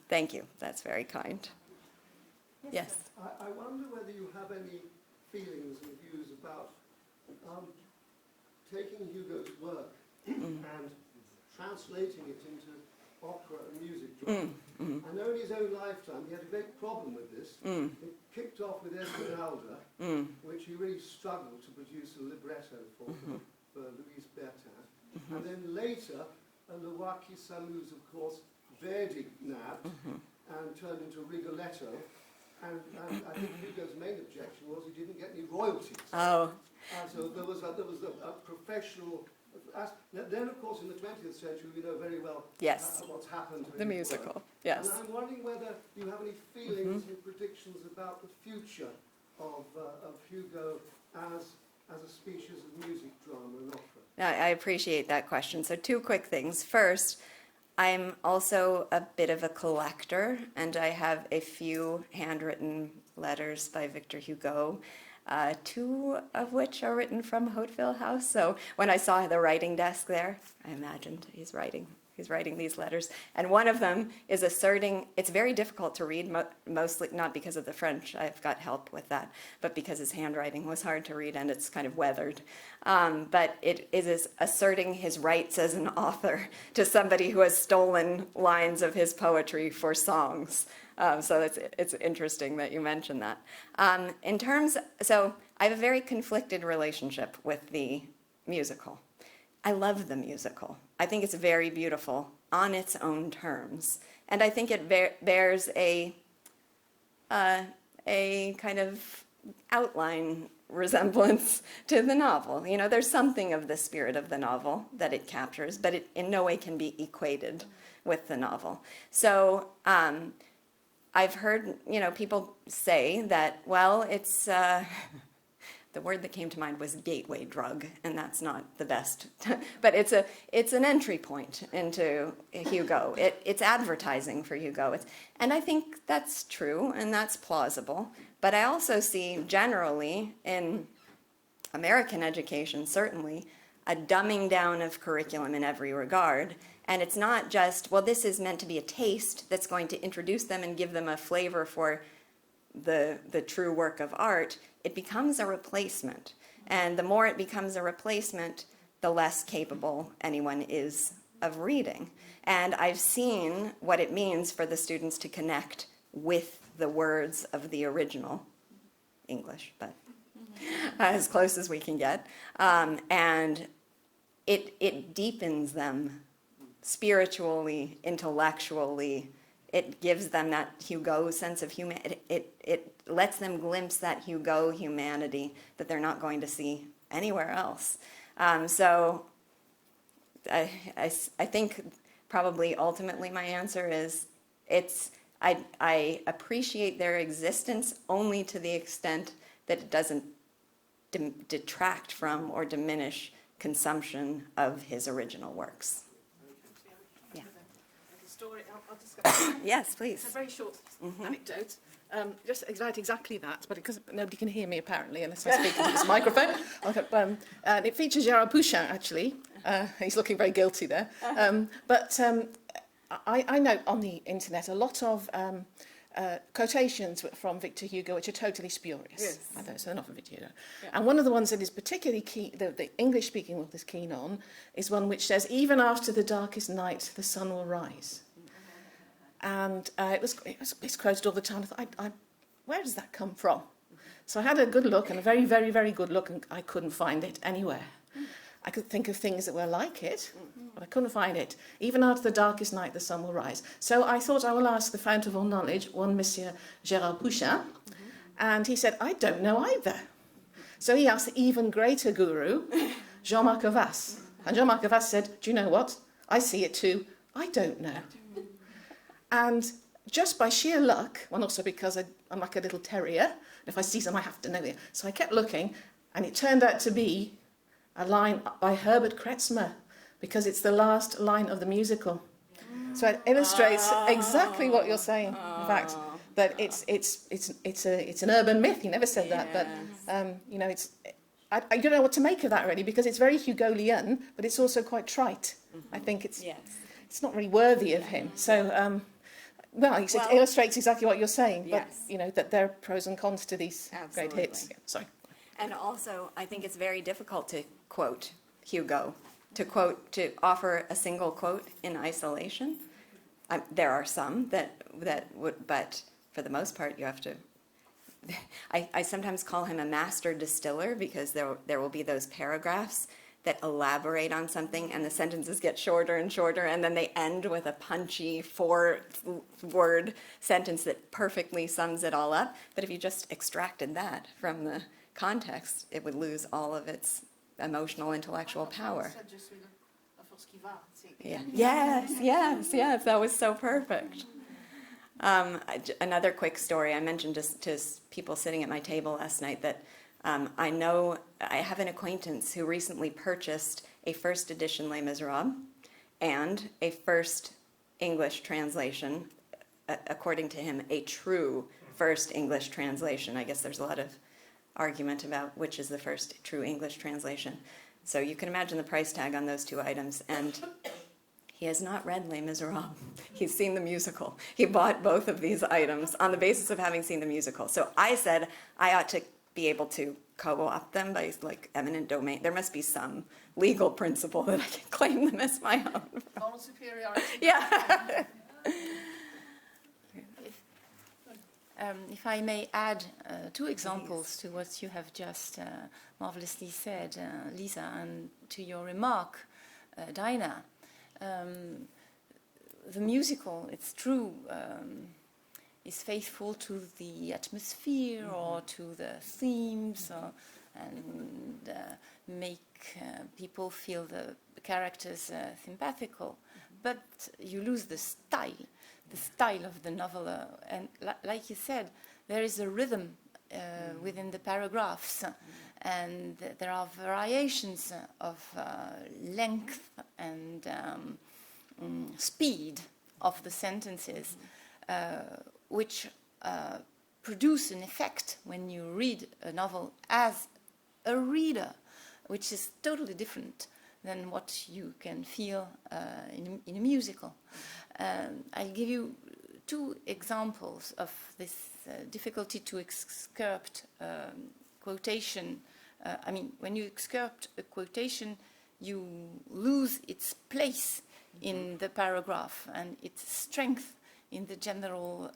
thank you. That's very kind. Yes?
I wonder whether you have any feelings and views about taking Hugo's work and translating it into opera and music drama. I know in his own lifetime he had a great problem with this. It kicked off with Esmeralda, which he really struggled to produce a libretto for Louise Bertin. And then later, Le Roi qui s'amuse, of course, Verdi nabbed and turned into Rigoletto. And I think Hugo's main objection was he didn't get any royalties.
Oh.
So there was a professional. Then, of course, in the 20th century, we know very well what's happened to
the musical.
Work.
Yes.
And I'm wondering whether you have any feelings and predictions about the future of Hugo as a species of music, drama, and opera.
I appreciate that question. So 2 quick things. First, I'm also a bit of a collector, and I have a few handwritten letters by Victor Hugo, 2 of which are written from Hauteville House. So when I saw the writing desk there, I imagined he's writing these letters. And one of them is asserting, it's very difficult to read, mostly not because of the French, I've got help with that, but because his handwriting was hard to read and it's kind of weathered. But it is asserting his rights as an author to somebody who has stolen lines of his poetry for songs. So it's interesting that you mentioned that. So I have a very conflicted relationship with the musical. I love the musical. I think it's very beautiful on its own terms. And I think it bears a kind of outline resemblance to the novel. You know, there's something of the spirit of the novel that it captures, but it in no way can be equated with the novel. So I've heard, people say that, well, it's... the word that came to mind was gateway drug, and that's not the best. But it's an entry point into Hugo. It's advertising for Hugo. And I think that's true, and that's plausible. But I also see generally in American education, certainly, a dumbing down of curriculum in every regard. And it's not just, well, this is meant to be a taste that's going to introduce them and give them a flavor for the true work of art. It becomes a replacement. And the more it becomes a replacement, the less capable anyone is of reading. And I've seen what it means for the students to connect with the words of the original English, but as close as we can get. And it deepens them spiritually, intellectually. It gives them that Hugo sense of humanity. It lets them glimpse that Hugo humanity that they're not going to see anywhere else. So I think probably ultimately my answer is I appreciate their existence only to the extent that it doesn't detract from or diminish consumption of his original works.
Story. I'll just
Yes, please.
It's a very short anecdote. Just exactly that, but because nobody can hear me apparently unless I speak into this microphone. And it features Gerard Pouchin, actually. He's looking very guilty there. But I know on the internet a lot of quotations from Victor Hugo which are totally spurious.
Yes.
So they're not from Victor Hugo. Yeah. And one of the ones that is particularly keen, the English-speaking world is keen on, is one which says, even after the darkest night, the sun will rise. And it's quoted all the time. I thought, where does that come from?
So I had a good look, and a very, very, very good look, and I couldn't find it anywhere. I could think of things that were like it, but I couldn't find it. Even after the darkest night, the sun will rise. So I thought I will ask the fount of all knowledge, one Monsieur Gérard Pouchin, and he said, I don't know either. So he asked the even greater guru, Jean-Marc Havas. And Jean-Marc Havas said, do you know what? I see it too. I don't know. And just by sheer luck, well, also because I'm like a little terrier, and if I see something, I have to know it. So I kept looking, and it turned out to be a line by Herbert Kretzmer, because it's the last line of the musical. So it illustrates exactly what you're saying. In fact, that it's an urban myth. He never said that, but you know, I don't know what to make of that really, because it's very Hugolian, but it's also quite trite. I think it's not really worthy of him. So. Well, it illustrates exactly what you're saying, but you know that there are pros and cons to these great hits. Yeah, sorry.
And also, I think it's very difficult to quote Hugo, to offer a single quote in isolation. There are some that would, but for the most part, you have to. I sometimes call him a master distiller, because there will be those paragraphs that elaborate on something, and the sentences get shorter and shorter, and then they end with a punchy 4-word sentence that perfectly sums it all up. But if you just extracted that from the context, it would lose all of its emotional, intellectual power. Yeah. Yes, that was so perfect. Another quick story, I mentioned just to people sitting at my table last night that I have an acquaintance who recently purchased a first edition Les Miserables and a first English translation, according to him, a true first English translation. I guess there's a lot of argument about which is the first true English translation. So you can imagine the price tag on those two items, and he has not read Les Miserables. He's seen the musical. He bought both of these items on the basis of having seen the musical. So I said I ought to be able to co-opt them by like eminent domain. There must be some legal principle that I can claim them as my own.
Moral superiority.
Yeah.
If I may add 2 examples to what you have just marvelously said, Lisa, and to your remark, Dinah. The musical, it's true, is faithful to the atmosphere or to the themes, and make people feel the characters sympathical. But you lose the style of the novel. And like you said, there is a rhythm within the paragraphs, and there are variations of length and speed of the sentences, which produce an effect when you read a novel as a reader, which is totally different than what you can feel in a musical. I'll give you 2 examples of this difficulty to excerpt quotation. I mean, when you excerpt a quotation, you lose its place in the paragraph and its strength in the general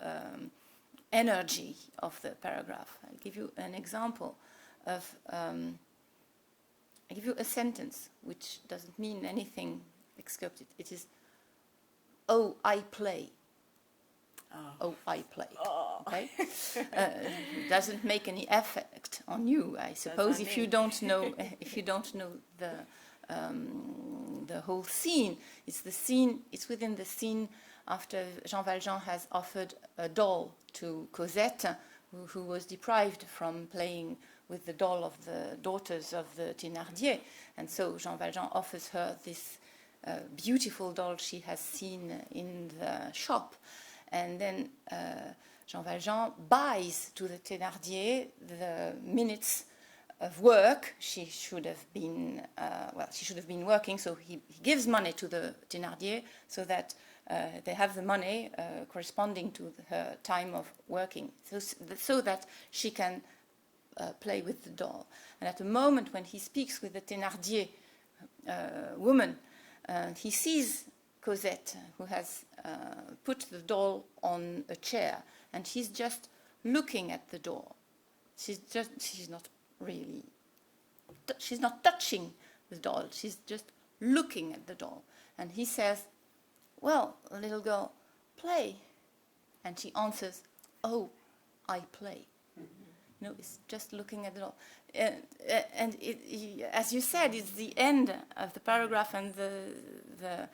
energy of the paragraph. I'll give you an example of, I give you a sentence which doesn't mean anything excerpted. It is, oh, I play. Oh, I play. Oh. Okay? Doesn't make any effect on you, I suppose, if you don't know the whole scene. It's within the scene after Jean Valjean has offered a doll to Cosette, who was deprived from playing with the doll of the daughters of the Thénardier. And so Jean Valjean offers her this beautiful doll she has seen in the shop. And then Jean Valjean buys to the Thénardier the minutes of work she should have been working, so he gives money to the Thénardier so that they have the money corresponding to her time of working, so that she can play with the doll. And at the moment when he speaks with the Thénardier woman, he sees Cosette, who has put the doll on a chair, and she's just looking at the doll. she's not really, she's not touching the doll, she's just looking at the doll. And he says, well, little girl, play. And she answers, oh, I play. No, it's just looking at the doll. And as you said, it's the end of the paragraph, and the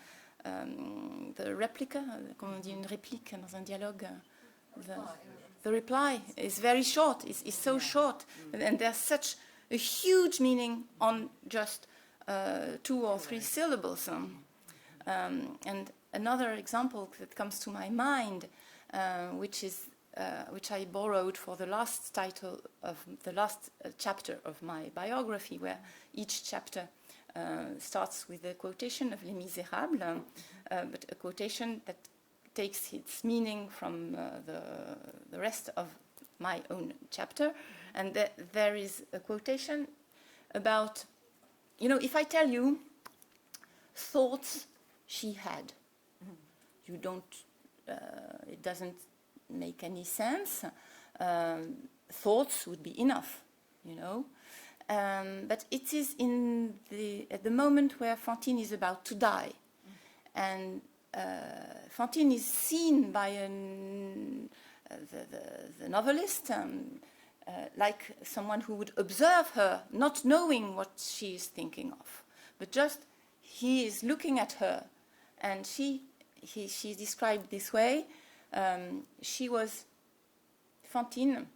réplique, comment on dit une réplique dans un dialogue, the reply is very short, it's so short, and there's such a huge meaning on just 2 or 3 syllables. And another example that comes to my mind, which I borrowed for the last title of the last chapter of my biography, where each chapter starts with a quotation of Les Misérables, but a quotation that takes its meaning from the rest of my own chapter. And there is a quotation about, you know, if I tell you thoughts she had, you don't, it doesn't make any sense. Thoughts would be enough, you know. But it is at the moment where Fantine is about to die, and Fantine is seen by the novelist like someone who would observe her, not knowing what she is thinking of, but just he is looking at her, and she's described this way. Fantine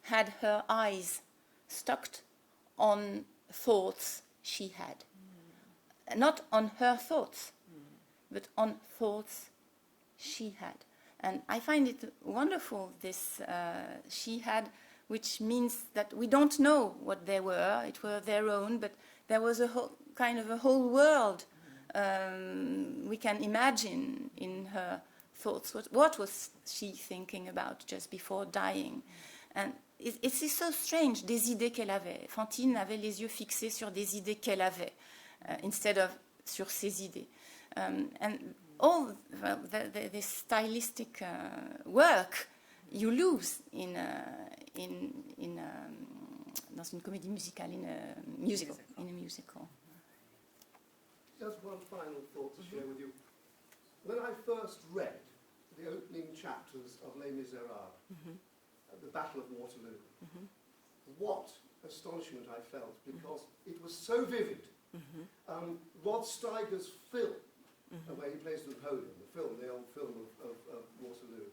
had her eyes stuck on thoughts she had. Not on her thoughts, but on thoughts she had. And I find it wonderful, this she had, which means that we don't know what they were. It were their own, but there was a whole, kind of a whole world we can imagine in her thoughts. What was she thinking about just before dying? And it's so strange, des idées qu'elle avait. Fantine avait les yeux fixés sur des idées qu'elle avait, instead of sur ses idées. And all this stylistic work you lose dans une comédie musicale, in a musical.
Just one final thought to share with you. When I first read the opening chapters of Les Miserables, at the Battle of Waterloo, what astonishment I felt, because it was so vivid. Rod Steiger's film, where he plays Napoleon, the old film of Waterloo,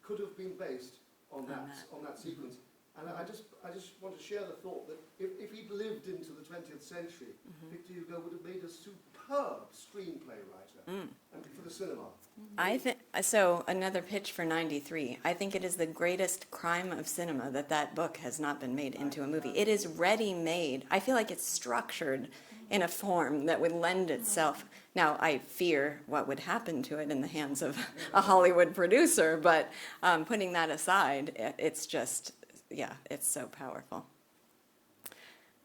could have been based on that sequence. And I just want to share the thought that if he'd lived into the 20th century, Victor Hugo would have made a superb screenplay writer and for the cinema.
So another pitch for 93. I think it is the greatest crime of cinema that book has not been made into a movie. It is ready-made. I feel like it's structured in a form that would lend itself. Now, I fear what would happen to it in the hands of a Hollywood producer, but putting that aside, it's just, yeah, it's so powerful.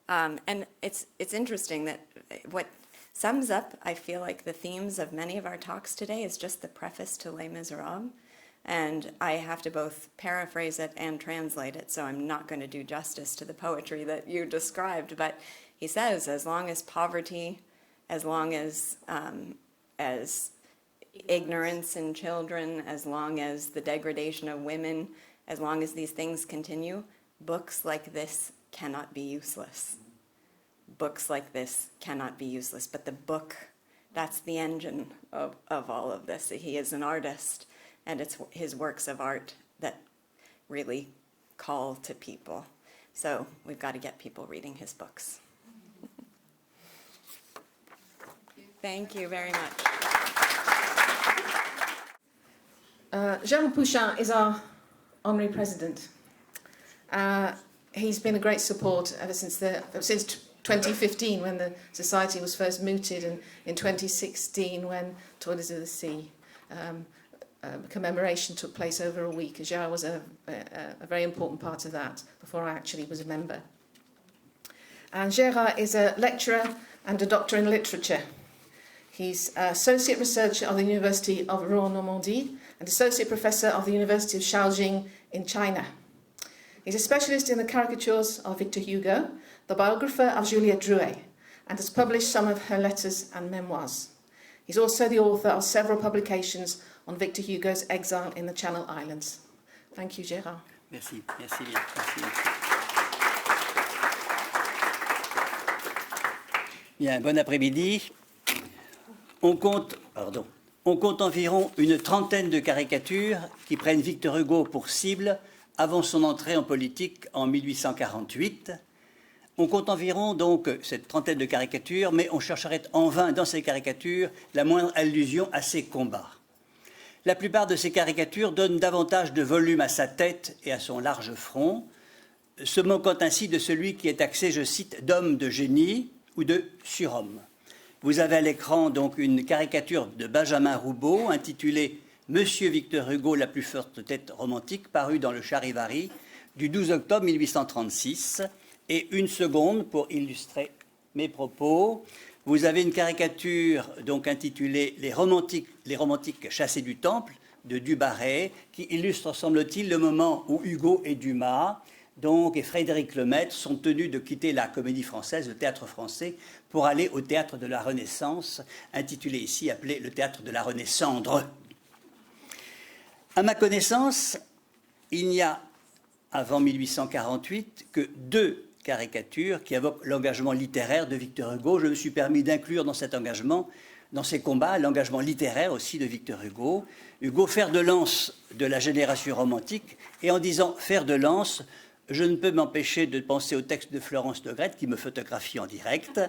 And it's interesting that what sums up, I feel like, the themes of many of our talks today is just the preface to Les Miserables. And I have to both paraphrase it and translate it, so I'm not going to do justice to the poetry that you described. But he says, as long as poverty, as long as ignorance in children, as long as the degradation of women, as long as these things continue, books like this cannot be useless. Books like this cannot be useless. But the book, that's the engine of all of this. He is an artist, and it's his works of art that really call to people. So we've got to get people reading his books. Thank you very much.
Jérôme Pouchin is our honorary president. He's been a great support ever since 2015, when the society was first mooted, and in 2016 when Toilets of the Sea commemoration took place over a week. Gérard was a very important part of that before I actually was a member. And Gérard is a lecturer and a doctor in literature. He's associate researcher of the University of Rouen-Normandie and associate professor of the University of Shaoxing in China. He's a specialist in the caricatures of Victor Hugo, the biographer of Juliette Drouet, and has published some of her letters and memoirs. He's also the author of several publications on Victor Hugo's exile in the Channel Islands. Thank you, Gérard.
Merci, merci bien. Merci. Bien, bon après-midi. On compte environ une trentaine de caricatures qui prennent Victor Hugo pour cible avant son entrée en politique en 1848. On compte environ donc cette trentaine de caricatures, mais on chercherait en vain dans ces caricatures la moindre allusion à ses combats. La plupart de ces caricatures donnent davantage de volume à sa tête et à son large front, se moquant ainsi de celui qui est taxé, je cite, d'homme de génie ou de surhomme. Vous avez à l'écran donc une caricature de Benjamin Roubaud intitulée « Monsieur Victor Hugo, la plus forte tête romantique » parue dans le Charivari du 12 octobre 1836. Et une seconde pour illustrer mes propos. Vous avez une caricature donc intitulée « Les romantiques chassés du temple » de Dubarret qui illustre, semble-t-il, le moment où Hugo et Dumas donc, et Frédéric Lemaître sont tenus de quitter la Comédie Française, le théâtre français, pour aller au théâtre de la Renaissance, intitulé ici, appelé le théâtre de la Renaissandre. À ma connaissance, il n'y a, avant 1848, que deux caricatures qui évoquent l'engagement littéraire de Victor Hugo. Je me suis permis d'inclure dans cet engagement, dans ces combats, l'engagement littéraire aussi de Victor Hugo. Hugo, fer de lance de la génération romantique, et en disant fer de lance, je ne peux m'empêcher de penser au texte de Florence de Grette, qui me photographie en direct,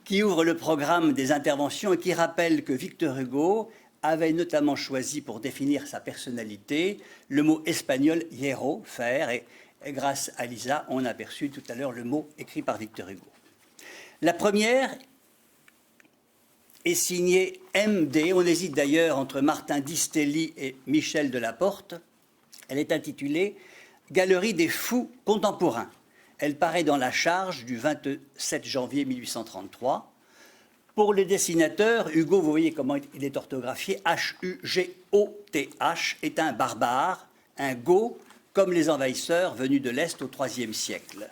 qui ouvre le programme des interventions et qui rappelle que Victor Hugo avait notamment choisi pour définir sa personnalité le mot espagnol hierro, fer, et grâce à Lisa, on a aperçu tout à l'heure le mot écrit par Victor Hugo. La première est signée MD, on hésite d'ailleurs entre Martin Distelli et Michel Delaporte. Elle est intitulée Galerie des fous contemporains. Elle paraît dans la Charge du 27 janvier 1833. Pour le dessinateur, Hugo, vous voyez comment il est orthographié, H-U-G-O-T-H, est un barbare, un Go, comme les envahisseurs venus de l'Est au IIIe siècle.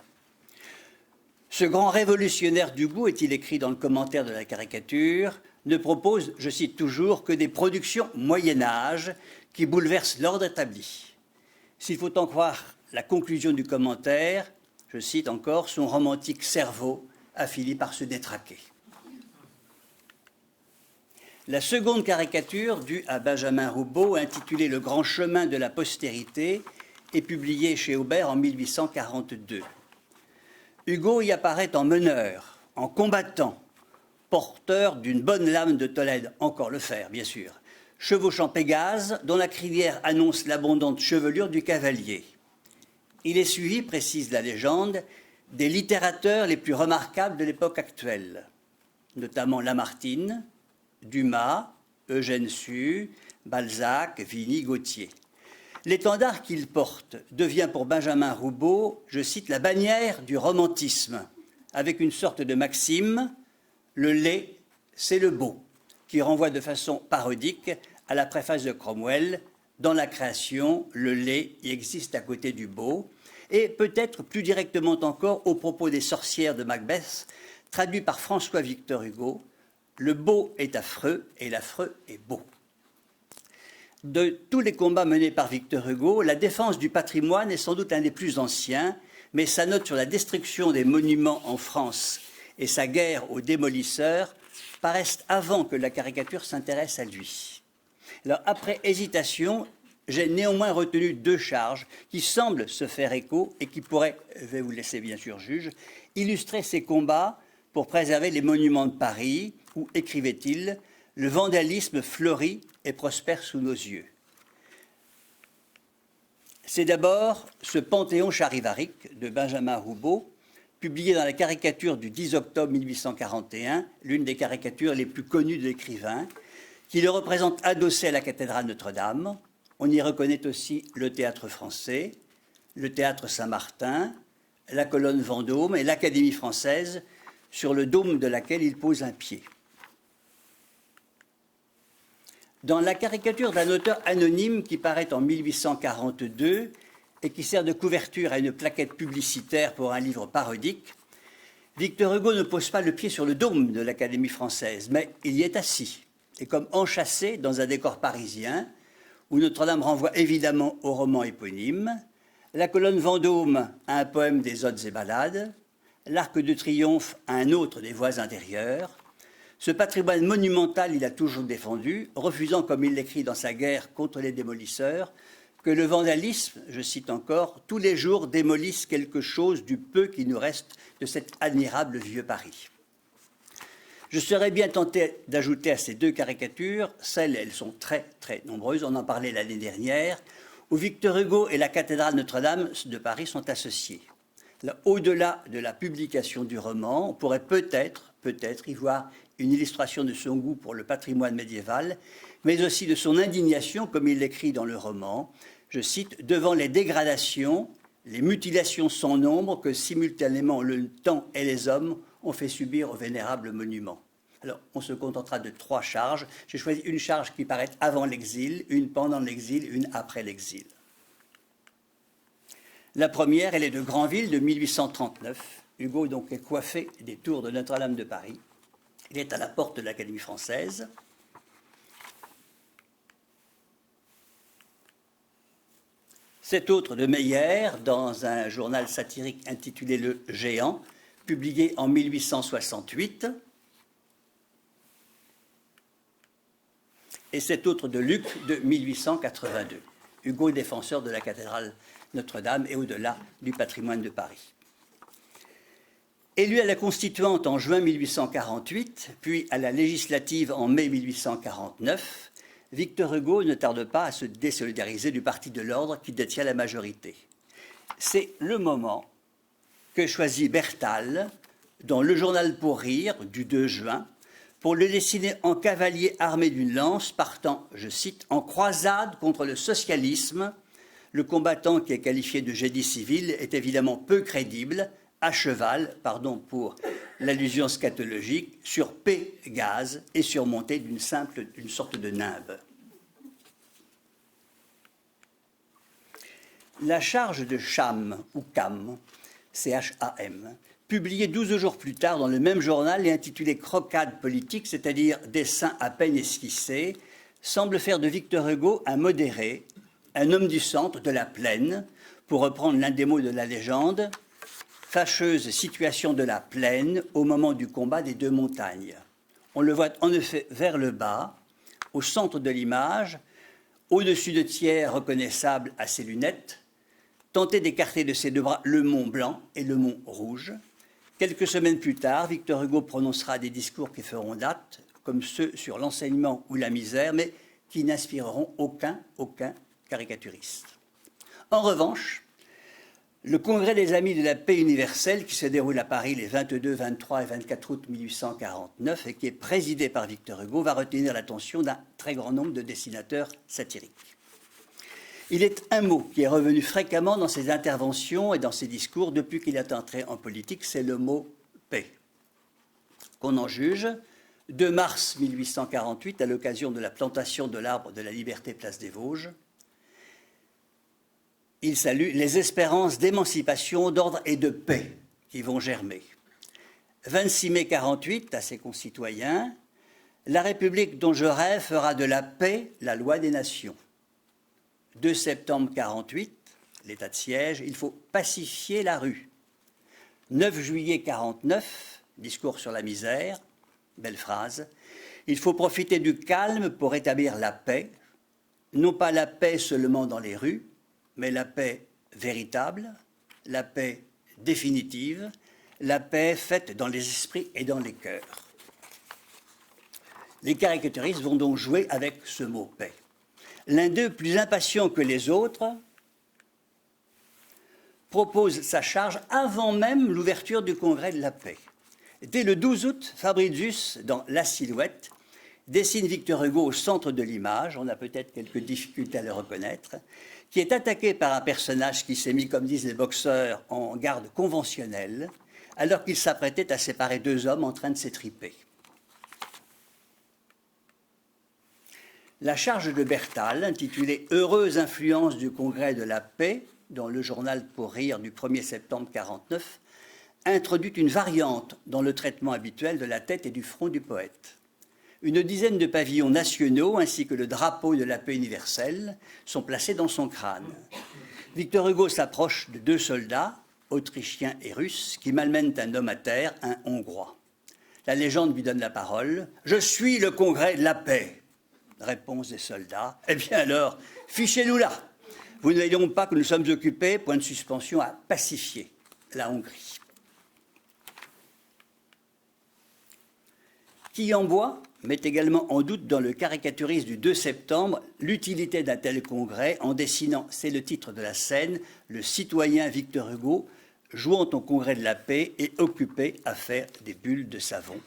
Ce grand révolutionnaire d'Hugo, est-il écrit dans le commentaire de la caricature, ne propose, je cite toujours, que des productions Moyen-Âge qui bouleversent l'ordre établi. S'il faut en croire la conclusion du commentaire, je cite encore, son romantique cerveau a fini par se détraquer. La seconde caricature, due à Benjamin Roubaud, intitulée Le grand chemin de la postérité, est publiée chez Aubert en 1842. Hugo y apparaît en meneur, en combattant, porteur d'une bonne lame de Tolède, encore le fer, bien sûr, chevauchant Pégase, dont la crinière annonce l'abondante chevelure du cavalier. Il est suivi, précise la légende, des littérateurs les plus remarquables de l'époque actuelle, notamment Lamartine, Dumas, Eugène Sue, Balzac, Vigny, Gautier. L'étendard qu'il porte devient pour Benjamin Roubaud, je cite, la bannière du romantisme, avec une sorte de maxime, le laid, c'est le beau, qui renvoie de façon parodique à la préface de Cromwell, dans la création, le laid y existe à côté du beau, et peut-être plus directement encore au propos des sorcières de Macbeth, traduit par François-Victor Hugo, le beau est affreux et l'affreux est beau. De tous les combats menés par Victor Hugo, la défense du patrimoine est sans doute un des plus anciens, mais sa note sur la destruction des monuments en France et sa guerre aux démolisseurs paraissent avant que la caricature s'intéresse à lui. Alors, après hésitation, j'ai néanmoins retenu deux charges qui semblent se faire écho et qui pourraient, je vais vous laisser bien sûr juge, illustrer ces combats pour préserver les monuments de Paris, où, écrivait-il, le vandalisme fleurit et prospère sous nos yeux. C'est d'abord ce Panthéon charivarique de Benjamin Roubaud, publié dans la caricature du 10 octobre 1841, l'une des caricatures les plus connues de l'écrivain, qui le représente adossé à la cathédrale Notre-Dame. On y reconnaît aussi le théâtre français, le théâtre Saint-Martin, la colonne Vendôme et l'Académie française, sur le dôme de laquelle il pose un pied. Dans la caricature d'un auteur anonyme qui paraît en 1842, et qui sert de couverture à une plaquette publicitaire pour un livre parodique, Victor Hugo ne pose pas le pied sur le dôme de l'Académie française, mais il y est assis, et comme enchâssé dans un décor parisien, où Notre-Dame renvoie évidemment au roman éponyme, la colonne Vendôme à un poème des Odes et Ballades, l'Arc de Triomphe à un autre des Voies intérieures. Ce patrimoine monumental, il a toujours défendu, refusant, comme il l'écrit dans sa guerre contre les démolisseurs, que le vandalisme, je cite encore, tous les jours démolisse quelque chose du peu qui nous reste de cet admirable vieux Paris. Je serais bien tenté d'ajouter à ces deux caricatures, elles sont très très nombreuses, on en parlait l'année dernière, où Victor Hugo et la cathédrale Notre-Dame de Paris sont associés. Au-delà de la publication du roman, on pourrait peut-être y voir une illustration de son goût pour le patrimoine médiéval, mais aussi de son indignation, comme il l'écrit dans le roman, je cite, « devant les dégradations, les mutilations sans nombre que simultanément le temps et les hommes ont fait subir au vénérable monument. » Alors, on se contentera de 3 charges. J'ai choisi une charge qui paraît avant l'exil, une pendant l'exil, une après l'exil. La première, elle est de Granville, de 1839. Hugo donc est coiffé des tours de Notre-Dame de Paris. Il est à la porte de l'Académie française. Cette autre de Meyer, dans un journal satirique intitulé Le Géant, publié en 1868. Et cette autre de Luc, de 1882. Hugo, défenseur de la cathédrale Notre-Dame et au-delà du patrimoine de Paris. Élu à la Constituante en juin 1848, puis à la législative en mai 1849, Victor Hugo ne tarde pas à se désolidariser du parti de l'ordre qui détient la majorité. C'est le moment que choisit Bertal dans Le Journal pour rire du 2 juin pour le dessiner en cavalier armé d'une lance partant, je cite, en croisade contre le socialisme. Le combattant qui est qualifié de génie civil est évidemment peu crédible, à cheval, pardon pour l'allusion scatologique, sur Pégase et surmonté d'une sorte de nimbe. La charge de Cham, ou Cam, C-H-A-M, publiée 12 jours plus tard dans le même journal et intitulée Croquade politique, c'est-à-dire dessin à peine esquissé, semble faire de Victor Hugo un modéré, un homme du centre, de la plaine, pour reprendre l'un des mots de la légende, fâcheuse situation de la plaine au moment du combat des 2 montagnes. On le voit en effet vers le bas, au centre de l'image, au-dessus de Thiers reconnaissable à ses lunettes, tenter d'écarter de ses 2 bras le mont Blanc et le mont Rouge. Quelques semaines plus tard, Victor Hugo prononcera des discours qui feront date, comme ceux sur l'enseignement ou la misère, mais qui n'inspireront aucun caricaturiste. En revanche, le Congrès des Amis de la Paix universelle, qui se déroule à Paris les 22, 23 et 24 août 1849 et qui est présidé par Victor Hugo, va retenir l'attention d'un très grand nombre de dessinateurs satiriques. Il est un mot qui est revenu fréquemment dans ses interventions et dans ses discours depuis qu'il est entré en politique, c'est le mot « paix ». Qu'on en juge, 2 mars 1848, à l'occasion de la plantation de l'arbre de la liberté place des Vosges, il salue les espérances d'émancipation, d'ordre et de paix qui vont germer. 26 mai 48, à ses concitoyens, la République dont je rêve fera de la paix la loi des nations. 2 septembre 48, l'état de siège, il faut pacifier la rue. 9 juillet 49, discours sur la misère, belle phrase, il faut profiter du calme pour établir la paix, non pas la paix seulement dans les rues, mais la paix véritable, la paix définitive, la paix faite dans les esprits et dans les cœurs. Les caricaturistes vont donc jouer avec ce mot « paix ». L'un d'eux, plus impatient que les autres, propose sa charge avant même l'ouverture du Congrès de la paix. Dès le 12 août, Fabricius, dans La Silhouette, dessine Victor Hugo au centre de l'image, on a peut-être quelques difficultés à le reconnaître, qui est attaqué par un personnage qui s'est mis, comme disent les boxeurs, en garde conventionnelle, alors qu'il s'apprêtait à séparer 2 hommes en train de s'étriper. La charge de Bertal, intitulée « Heureuse influence du Congrès de la paix », dans le journal Pour rire du 1er septembre 1949, introduit une variante dans le traitement habituel de la tête et du front du poète. Une dizaine de pavillons nationaux ainsi que le drapeau de la paix universelle sont placés dans son crâne. Victor Hugo s'approche de deux soldats, autrichiens et russes, qui malmènent un homme à terre, un Hongrois. La légende lui donne la parole. « Je suis le congrès de la paix !» Réponse des soldats. « Eh bien alors, fichez-nous là. Vous ne voyez donc pas que nous sommes occupés, point de suspension, à pacifier la Hongrie. » Quillembois met également en doute dans le caricaturiste du 2 septembre l'utilité d'un tel congrès en dessinant, c'est le titre de la scène, le citoyen Victor Hugo jouant au congrès de la paix et occupé à faire des bulles de savon,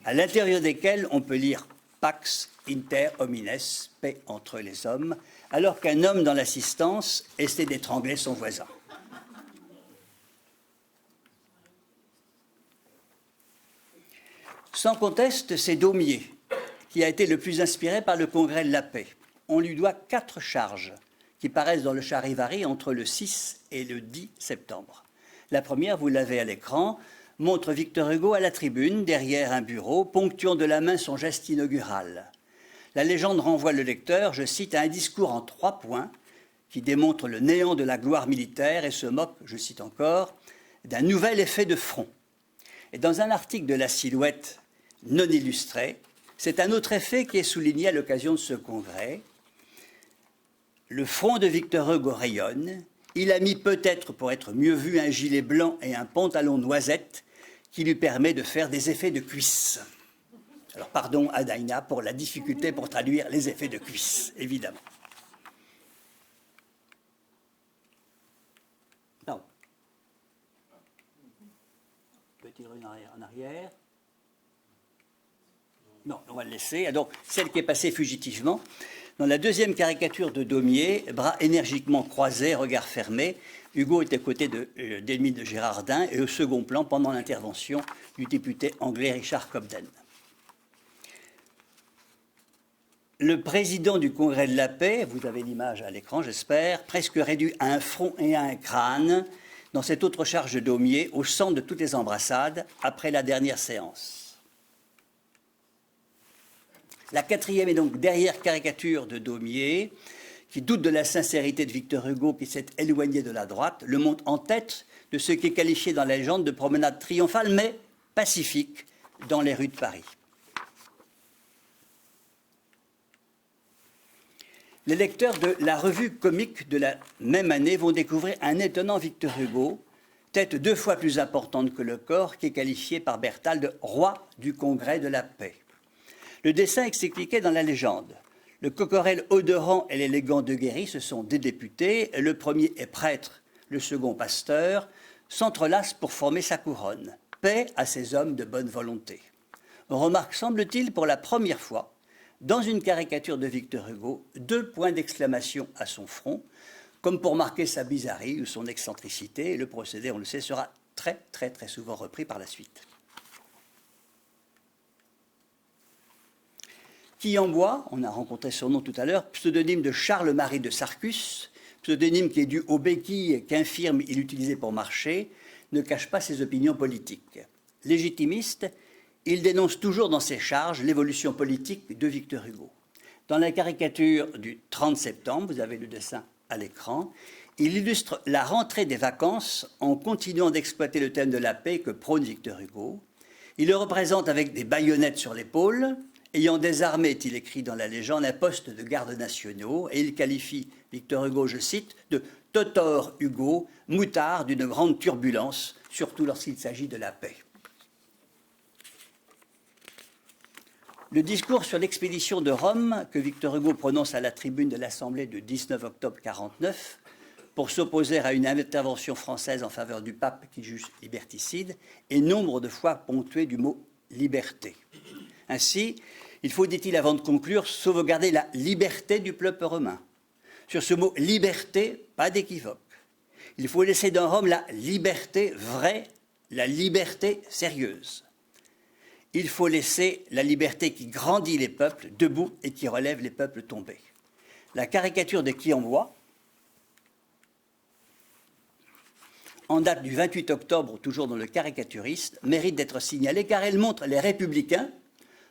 à l'intérieur desquelles on peut lire « Pax inter homines », paix entre les hommes, alors qu'un homme dans l'assistance essaie d'étrangler son voisin. Sans conteste, c'est Daumier qui a été le plus inspiré par le Congrès de la paix. On lui doit 4 charges qui paraissent dans le Charivari entre le 6 et le 10 septembre. La première, vous l'avez à l'écran, montre Victor Hugo à la tribune, derrière un bureau, ponctuant de la main son geste inaugural. La légende renvoie le lecteur, je cite, à un discours en 3 points qui démontre le néant de la gloire militaire et se moque, je cite encore, d'un nouvel effet de front. Et dans un article de la Silhouette non illustré, c'est un autre effet qui est souligné à l'occasion de ce congrès. Le front de Victor Hugo rayonne. Il a mis peut-être, pour être mieux vu, un gilet blanc et un pantalon noisette qui lui permet de faire des effets de cuisse. Alors pardon à Daina pour la difficulté pour traduire les effets de cuisse, évidemment. Non. Petit en arrière. Non, on va le laisser. Alors, celle qui est passée fugitivement. Dans la deuxième caricature de Daumier, bras énergiquement croisés, regard fermé, Hugo est à côté d'Émile de Girardin et au second plan pendant l'intervention du député anglais Richard Cobden. Le président du Congrès de la paix, vous avez l'image à l'écran, j'espère, presque réduit à un front et à un crâne, dans cette autre charge de Daumier, au centre de toutes les embrassades, après la dernière séance. La quatrième est donc derrière caricature de Daumier, qui doute de la sincérité de Victor Hugo, qui s'est éloigné de la droite, le monte en tête de ce qui est qualifié dans la légende de promenade triomphale, mais pacifique, dans les rues de Paris. Les lecteurs de la revue comique de la même année vont découvrir un étonnant Victor Hugo, tête 2 fois plus importante que le corps, qui est qualifié par Bertal de roi du Congrès de la paix. Le dessin s'expliquait dans la légende. Le coquerel odorant et l'élégant de Guernsey, ce sont des députés. Le premier est prêtre, le second pasteur, s'entrelacent pour former sa couronne. Paix à ces hommes de bonne volonté. On remarque, semble-t-il, pour la première fois, dans une caricature de Victor Hugo, 2 points d'exclamation à son front, comme pour marquer sa bizarrerie ou son excentricité. Et le procédé, on le sait, sera très souvent repris par la suite. Quillembois, on a rencontré son nom tout à l'heure, pseudonyme de Charles-Marie de Sarcus, pseudonyme qui est dû aux béquilles qu'infirme il utilisait pour marcher, ne cache pas ses opinions politiques. Légitimiste, il dénonce toujours dans ses charges l'évolution politique de Victor Hugo. Dans la caricature du 30 septembre, vous avez le dessin à l'écran, il illustre la rentrée des vacances en continuant d'exploiter le thème de la paix que prône Victor Hugo. Il le représente avec des baïonnettes sur l'épaule, ayant désarmé, est-il écrit dans la légende, un poste de garde nationaux, et il qualifie Victor Hugo, je cite, de « Totor Hugo, moutard d'une grande turbulence, surtout lorsqu'il s'agit de la paix ». Le discours sur l'expédition de Rome que Victor Hugo prononce à la tribune de l'Assemblée du 19 octobre 1949 pour s'opposer à une intervention française en faveur du pape qu'il juge liberticide est nombre de fois ponctué du mot « liberté ». Ainsi, il faut, dit-il avant de conclure, sauvegarder la liberté du peuple romain. Sur ce mot « liberté », pas d'équivoque. Il faut laisser dans Rome la liberté vraie, la liberté sérieuse. Il faut laisser la liberté qui grandit les peuples debout et qui relève les peuples tombés. La caricature de Quillembois en date du 28 octobre, toujours dans le Caricaturiste, mérite d'être signalée car elle montre les républicains,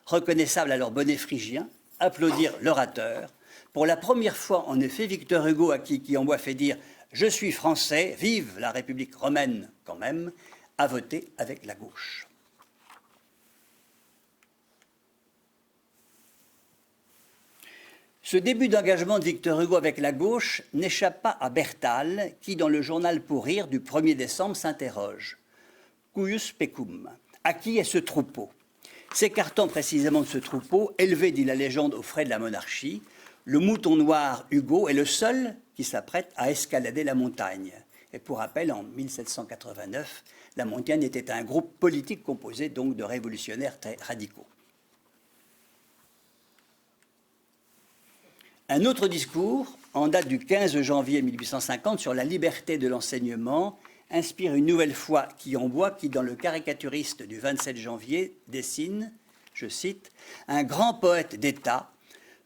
reconnaissables à leur bonnet phrygien, applaudir l'orateur. Pour la première fois, en effet, Victor Hugo, à qui Amboise fait dire « Je suis français, vive la République romaine quand même », a voté avec la gauche. Ce début d'engagement de Victor Hugo avec la gauche n'échappe pas à Bertal, qui, dans le journal Pour rire du 1er décembre, s'interroge. Cuius pecum, à qui est ce troupeau? S'écartant précisément de ce troupeau, élevé, dit la légende, aux frais de la monarchie, le mouton noir Hugo est le seul qui s'apprête à escalader la montagne. Et pour rappel, en 1789, la montagne était un groupe politique composé donc de révolutionnaires très radicaux. Un autre discours, en date du 15 janvier 1850, sur la liberté de l'enseignement, inspire une nouvelle fois Amboise, qui, dans le Caricaturiste du 27 janvier, dessine, je cite, « un grand poète d'État,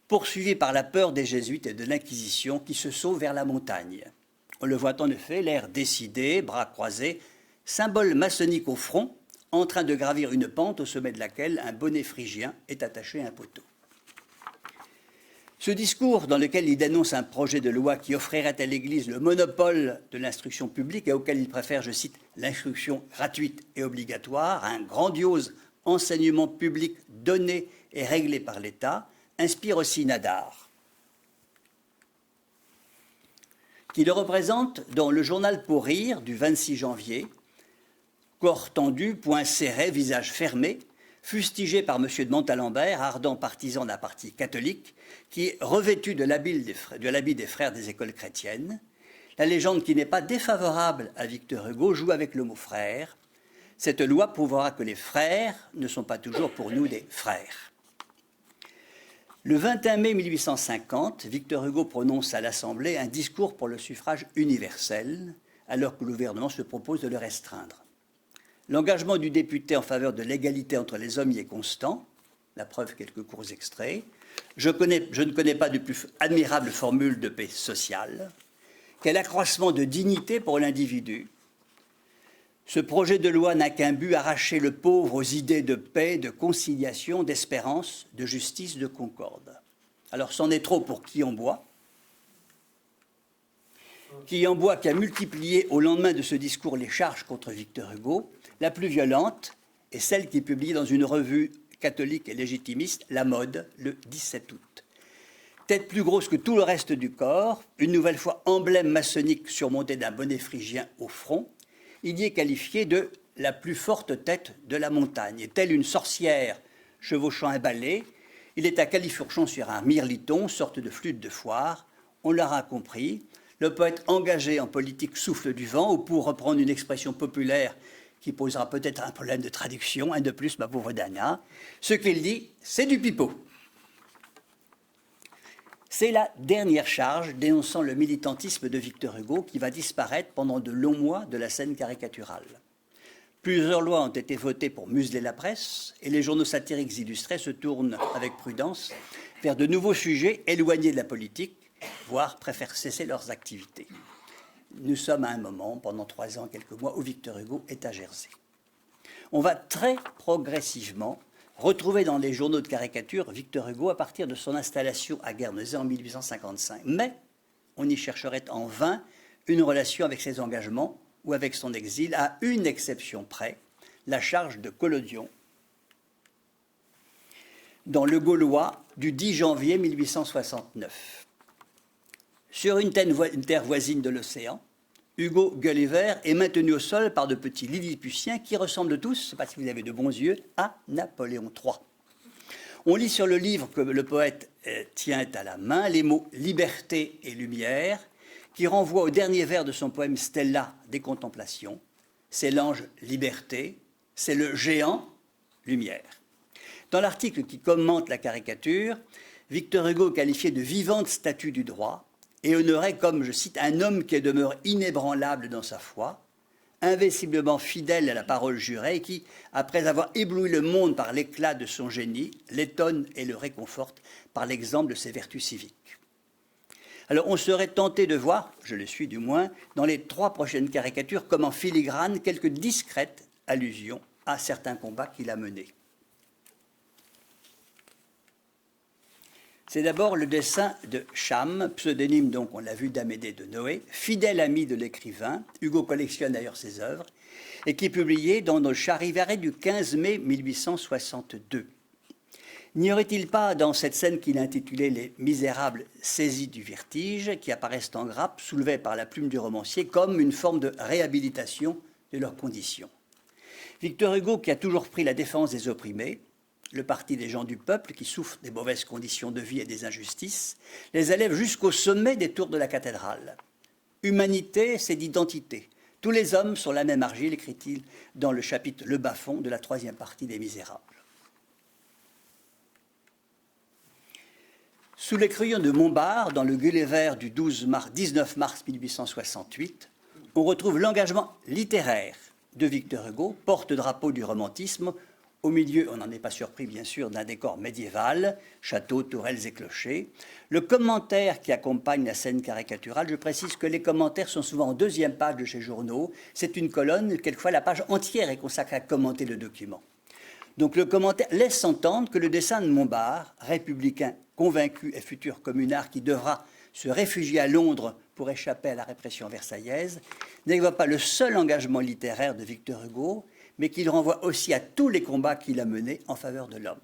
poursuivi par la peur des jésuites et de l'Inquisition, qui se sauve vers la montagne. » On le voit en effet, l'air décidé, bras croisés, symbole maçonnique au front, en train de gravir une pente au sommet de laquelle un bonnet phrygien est attaché à un poteau. Ce discours, dans lequel il dénonce un projet de loi qui offrirait à l'Église le monopole de l'instruction publique et auquel il préfère, je cite, l'instruction gratuite et obligatoire, un grandiose enseignement public donné et réglé par l'État, inspire aussi Nadar, qui le représente dans le journal Pour rire du 26 janvier, corps tendu, poings serrés, visage fermé, fustigé par M. de Montalembert, ardent partisan d'un parti catholique, qui est revêtu de l'habit des frères des écoles chrétiennes. La légende, qui n'est pas défavorable à Victor Hugo, joue avec le mot frère. Cette loi prouvera que les frères ne sont pas toujours pour nous des frères. Le 21 mai 1850, Victor Hugo prononce à l'Assemblée un discours pour le suffrage universel, alors que le gouvernement se propose de le restreindre. L'engagement du député en faveur de l'égalité entre les hommes y est constant, la preuve quelques courts extraits. Je ne connais pas de plus admirable formule de paix sociale. Quel accroissement de dignité pour l'individu. Ce projet de loi n'a qu'un but, arracher le pauvre aux idées de paix, de conciliation, d'espérance, de justice, de concorde. Alors c'en est trop pour Amboise, qui a multiplié au lendemain de ce discours les charges contre Victor Hugo. La plus violente est celle qui est publiée dans une revue catholique et légitimiste, La Mode, le 17 août. Tête plus grosse que tout le reste du corps, une nouvelle fois emblème maçonnique surmonté d'un bonnet phrygien au front, il y est qualifié de la plus forte tête de la montagne. Et telle une sorcière chevauchant un balai, il est à califourchon sur un mirliton, sorte de flûte de foire. On l'aura compris, le poète engagé en politique souffle du vent, ou pour reprendre une expression populaire qui posera peut-être un problème de traduction, un de plus, ma pauvre Dana, ce qu'il dit, c'est du pipeau. C'est la dernière charge dénonçant le militantisme de Victor Hugo qui va disparaître pendant de longs mois de la scène caricaturale. Plusieurs lois ont été votées pour museler la presse et les journaux satiriques illustrés se tournent avec prudence vers de nouveaux sujets éloignés de la politique, voire préfèrent cesser leurs activités. Nous sommes à un moment, pendant 3 ans, quelques mois, où Victor Hugo est à Guernsey. On va très progressivement retrouver dans les journaux de caricature Victor Hugo à partir de son installation à Guernsey en 1855. Mais on y chercherait en vain une relation avec ses engagements ou avec son exil, à une exception près, la charge de collodion dans Le Gaulois du 10 janvier 1869. Sur une terre voisine de l'océan, Hugo Gulliver est maintenu au sol par de petits Lilliputiens qui ressemblent tous, je ne sais pas si vous avez de bons yeux, à Napoléon III. On lit sur le livre que le poète tient à la main les mots « liberté » et « lumière » qui renvoient au dernier vers de son poème Stella des Contemplations. C'est l'ange liberté, c'est le géant lumière. Dans l'article qui commente la caricature, Victor Hugo qualifiait de vivante statue du droit et honorait comme, je cite, un homme qui demeure inébranlable dans sa foi, invinciblement fidèle à la parole jurée et qui, après avoir ébloui le monde par l'éclat de son génie, l'étonne et le réconforte par l'exemple de ses vertus civiques. Alors on serait tenté de voir, je le suis du moins, dans les 3 prochaines caricatures, comme en filigrane, quelques discrètes allusions à certains combats qu'il a menés. C'est d'abord le dessin de Cham, pseudonyme donc, on l'a vu, d'Amédée de Noé, fidèle ami de l'écrivain, Hugo collectionne d'ailleurs ses œuvres, et qui est publié dans le Charivaret du 15 mai 1862. N'y aurait-il pas dans cette scène qu'il a intitulée « Les Misérables saisis du vertige » qui apparaissent en grappe, soulevées par la plume du romancier, comme une forme de réhabilitation de leurs conditions? Victor Hugo, qui a toujours pris la défense des opprimés, le parti des gens du peuple qui souffrent des mauvaises conditions de vie et des injustices, les élève jusqu'au sommet des tours de la cathédrale. Humanité, c'est d'identité. Tous les hommes sont la même argile, écrit-il dans le chapitre Le Bas-fond de la 3e partie des Misérables. Sous les crayons de Montbard, dans le Gulliver du 19 mars 1868, on retrouve l'engagement littéraire de Victor Hugo, porte-drapeau du romantisme, au milieu, on n'en est pas surpris bien sûr, d'un décor médiéval, châteaux, tourelles et clochers. Le commentaire qui accompagne la scène caricaturale, je précise que les commentaires sont souvent en 2e page de ces journaux. C'est une colonne, quelquefois la page entière est consacrée à commenter le document. Donc le commentaire laisse entendre que le dessin de Montbard, républicain convaincu et futur communard qui devra se réfugier à Londres pour échapper à la répression versaillaise, n'évoque pas le seul engagement littéraire de Victor Hugo, mais qu'il renvoie aussi à tous les combats qu'il a menés en faveur de l'homme.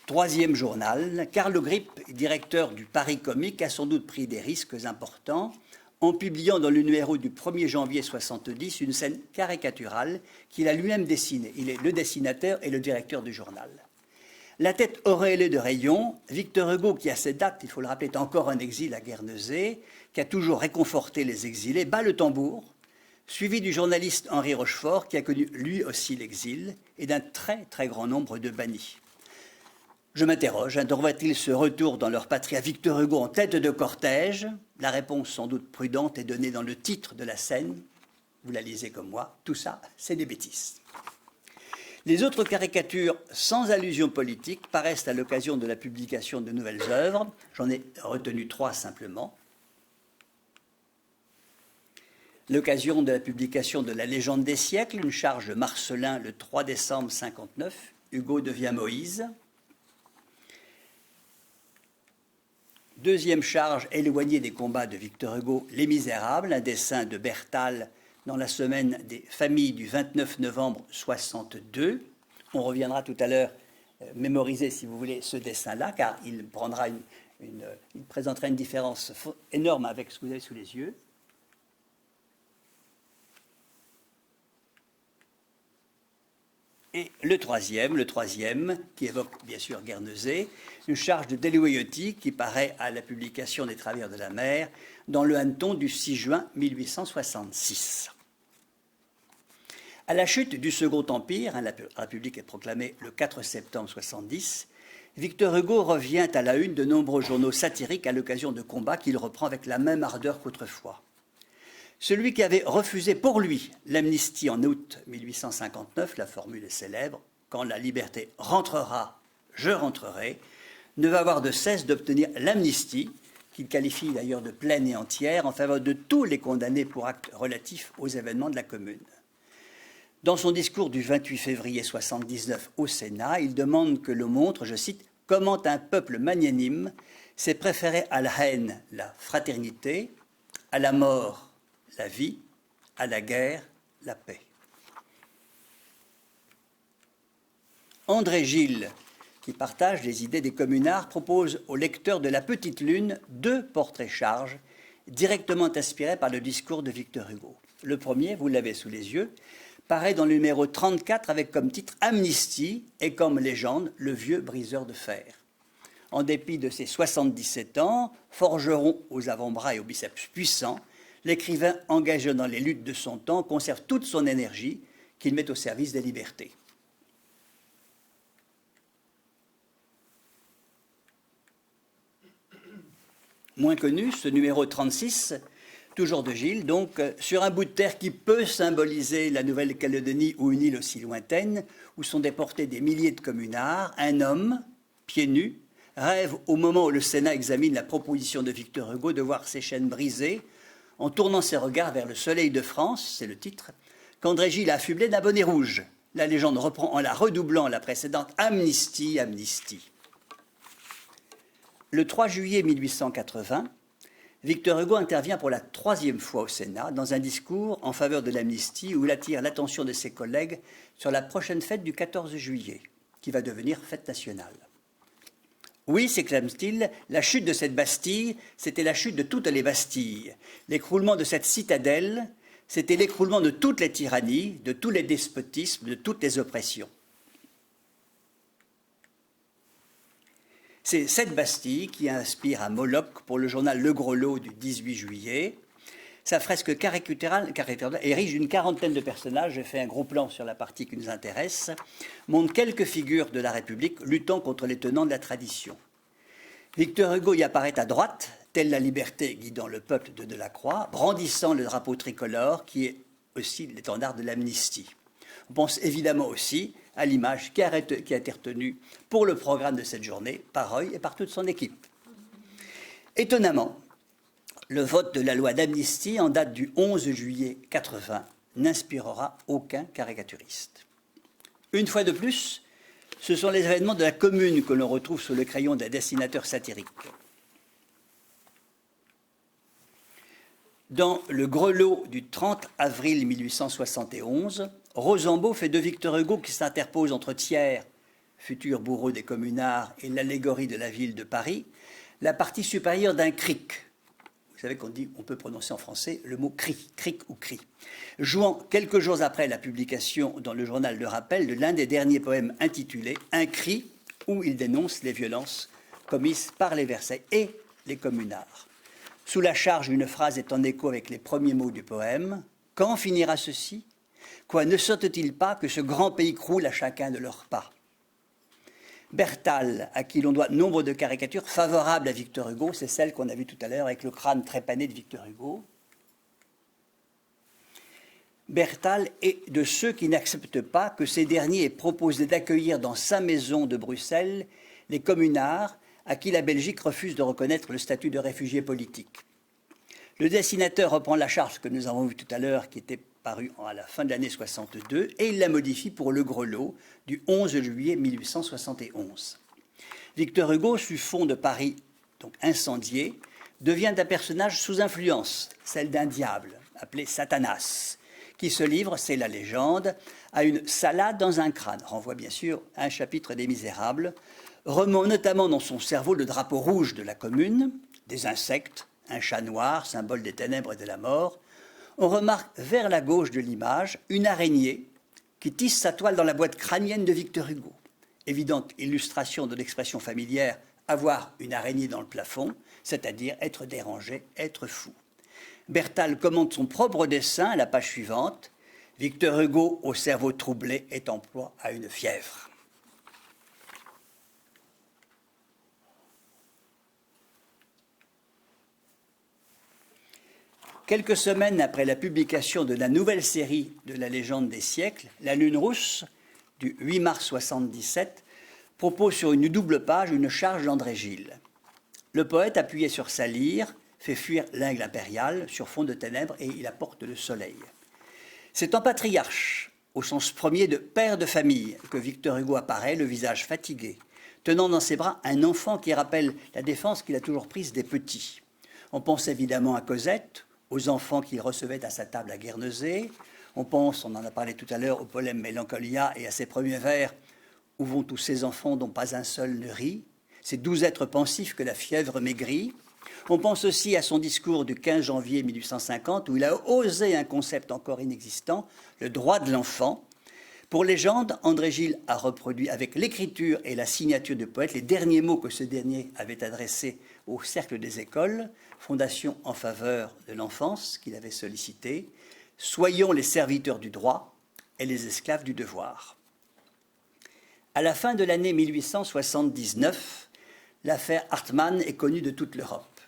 Troisième journal, Carl Grip, directeur du Paris Comique, a sans doute pris des risques importants en publiant dans le numéro du 1er janvier 70 une scène caricaturale qu'il a lui-même dessinée. Il est le dessinateur et le directeur du journal. La tête auréolée de rayons, Victor Hugo, qui à cette date, il faut le rappeler, est encore en exil à Guernsey, qui a toujours réconforté les exilés, bat le tambour, suivi du journaliste Henri Rochefort, qui a connu lui aussi l'exil, et d'un très très grand nombre de bannis. Je m'interroge, devrait-il ce retour dans leur patrie à Victor Hugo en tête de cortège? La réponse sans doute prudente est donnée dans le titre de la scène. Vous la lisez comme moi, tout ça, c'est des bêtises. Les autres caricatures sans allusion politique paraissent à l'occasion de la publication de nouvelles œuvres. J'en ai retenu 3 simplement. L'occasion de la publication de La Légende des siècles, une charge de Marcelin le 3 décembre 59, Hugo devient Moïse. Deuxième charge, éloignée des combats de Victor Hugo, Les Misérables, un dessin de Bertal dans la semaine des familles du 29 novembre 62. On reviendra tout à l'heure mémoriser, si vous voulez, ce dessin-là, car il présentera une différence énorme avec ce que vous avez sous les yeux. Et le troisième, qui évoque bien sûr Guernsey, une charge de déloyauté qui paraît à la publication des Travailleurs de la mer dans le Hanneton du 6 juin 1866. À la chute du Second Empire, la République est proclamée le 4 septembre 70, Victor Hugo revient à la une de nombreux journaux satiriques à l'occasion de combats qu'il reprend avec la même ardeur qu'autrefois. Celui qui avait refusé pour lui l'amnistie en août 1859, la formule est célèbre, « Quand la liberté rentrera, je rentrerai », ne va avoir de cesse d'obtenir l'amnistie, qu'il qualifie d'ailleurs de pleine et entière, en faveur de tous les condamnés pour actes relatifs aux événements de la Commune. Dans son discours du 28 février 1979 au Sénat, il demande que l'on montre, je cite, « comment un peuple magnanime s'est préféré à la haine la fraternité, à la mort la vie, à la guerre, la paix. » André Gilles, qui partage les idées des communards, propose au lecteur de La Petite Lune 2 portraits-charges directement inspirés par le discours de Victor Hugo. Le premier, vous l'avez sous les yeux, paraît dans le numéro 34 avec comme titre « Amnistie » et comme légende « Le vieux briseur de fer ». En dépit de ses 77 ans, forgeron aux avant-bras et aux biceps puissants, l'écrivain engagé dans les luttes de son temps conserve toute son énergie qu'il met au service des libertés. Moins connu, ce numéro 36 toujours de Gilles, donc, sur un bout de terre qui peut symboliser la Nouvelle-Calédonie ou une île aussi lointaine, où sont déportés des milliers de communards, un homme, pieds nus, rêve au moment où le Sénat examine la proposition de Victor Hugo de voir ses chaînes brisées, en tournant ses regards vers le soleil de France, c'est le titre, qu'André Gilles a affublé d'un bonnet rouge. La légende reprend en la redoublant la précédente « Amnistie, amnistie ». Le 3 juillet 1880, Victor Hugo intervient pour la 3e fois au Sénat dans un discours en faveur de l'amnistie où il attire l'attention de ses collègues sur la prochaine fête du 14 juillet, qui va devenir fête nationale. Oui, s'exclame-t-il, la chute de cette Bastille, c'était la chute de toutes les Bastilles. L'écroulement de cette citadelle, c'était l'écroulement de toutes les tyrannies, de tous les despotismes, de toutes les oppressions. C'est cette Bastille qui inspire à Moloch pour le journal Le Gros Lot du 18 juillet. Sa fresque caricaturale est riche d'une quarantaine de personnages. J'ai fait un gros plan sur la partie qui nous intéresse. Montre quelques figures de la République luttant contre les tenants de la tradition. Victor Hugo y apparaît à droite, telle la liberté guidant le peuple de Delacroix, brandissant le drapeau tricolore qui est aussi l'étendard de l'amnistie. On pense évidemment aussi à l'image qui a été retenue pour le programme de cette journée par Roy et par toute son équipe. Étonnamment, le vote de la loi d'amnistie en date du 11 juillet 80 n'inspirera aucun caricaturiste. Une fois de plus, ce sont les événements de la Commune que l'on retrouve sous le crayon d'un dessinateur satirique. Dans le grelot du 30 avril 1871, Rosambeau fait de Victor Hugo, qui s'interpose entre Thiers, futur bourreau des communards, et l'allégorie de la ville de Paris, la partie supérieure d'un cric. Vous savez on peut prononcer en français le mot cric ou cri. Jouant quelques jours après la publication dans le journal Le Rappel de l'un des derniers poèmes intitulé « Un cri » où il dénonce les violences commises par les Versailles et les communards. Sous la charge, une phrase est en écho avec les premiers mots du poème. « Quand finira ceci ? Quoi, ne sortent-ils pas que ce grand pays croule à chacun de leurs pas ?» Bertal, à qui l'on doit nombre de caricatures favorables à Victor Hugo, c'est celle qu'on a vue tout à l'heure avec le crâne trépané de Victor Hugo. Bertal est de ceux qui n'acceptent pas que ces derniers aient proposé d'accueillir dans sa maison de Bruxelles les communards à qui la Belgique refuse de reconnaître le statut de réfugié politique. Le dessinateur reprend la charge que nous avons vue tout à l'heure, qui était parue à la fin de l'année 62, et il la modifie pour le grelot du 11 juillet 1871. Victor Hugo, sur fond de Paris, donc incendié, devient un personnage sous influence, celle d'un diable, appelé Satanas, qui se livre, c'est la légende, à une salade dans un crâne, renvoie bien sûr à un chapitre des Misérables, remuant notamment dans son cerveau le drapeau rouge de la commune, des insectes, un chat noir, symbole des ténèbres et de la mort. On remarque vers la gauche de l'image une araignée qui tisse sa toile dans la boîte crânienne de Victor Hugo. Évidente illustration de l'expression familière « avoir une araignée dans le plafond », c'est-à-dire être dérangé, être fou. Bertal commente son propre dessin à la page suivante. Victor Hugo, au cerveau troublé, est en proie à une fièvre. Quelques semaines après la publication de la nouvelle série de la légende des siècles, La Lune rousse, du 8 mars 77, propose sur une double page une charge d'André Gilles. Le poète, appuyé sur sa lyre, fait fuir l'aigle impérial sur fond de ténèbres et il apporte le soleil. C'est en patriarche, au sens premier de père de famille, que Victor Hugo apparaît, le visage fatigué, tenant dans ses bras un enfant qui rappelle la défense qu'il a toujours prise des petits. On pense évidemment à Cosette, aux enfants qu'il recevait à sa table à Guernsey. On pense, on en a parlé tout à l'heure, au poème Mélancolia et à ses premiers vers « Où vont tous ces enfants dont pas un seul ne rit ?» Ces 12 êtres pensifs que la fièvre maigrit. On pense aussi à son discours du 15 janvier 1850 où il a osé un concept encore inexistant, le droit de l'enfant. Pour légende, André Gilles a reproduit avec l'écriture et la signature du poète les derniers mots que ce dernier avait adressés au cercle des écoles, fondation en faveur de l'enfance qu'il avait sollicité. Soyons les serviteurs du droit et les esclaves du devoir. À la fin de l'année 1879, l'affaire Hartmann est connue de toute l'Europe.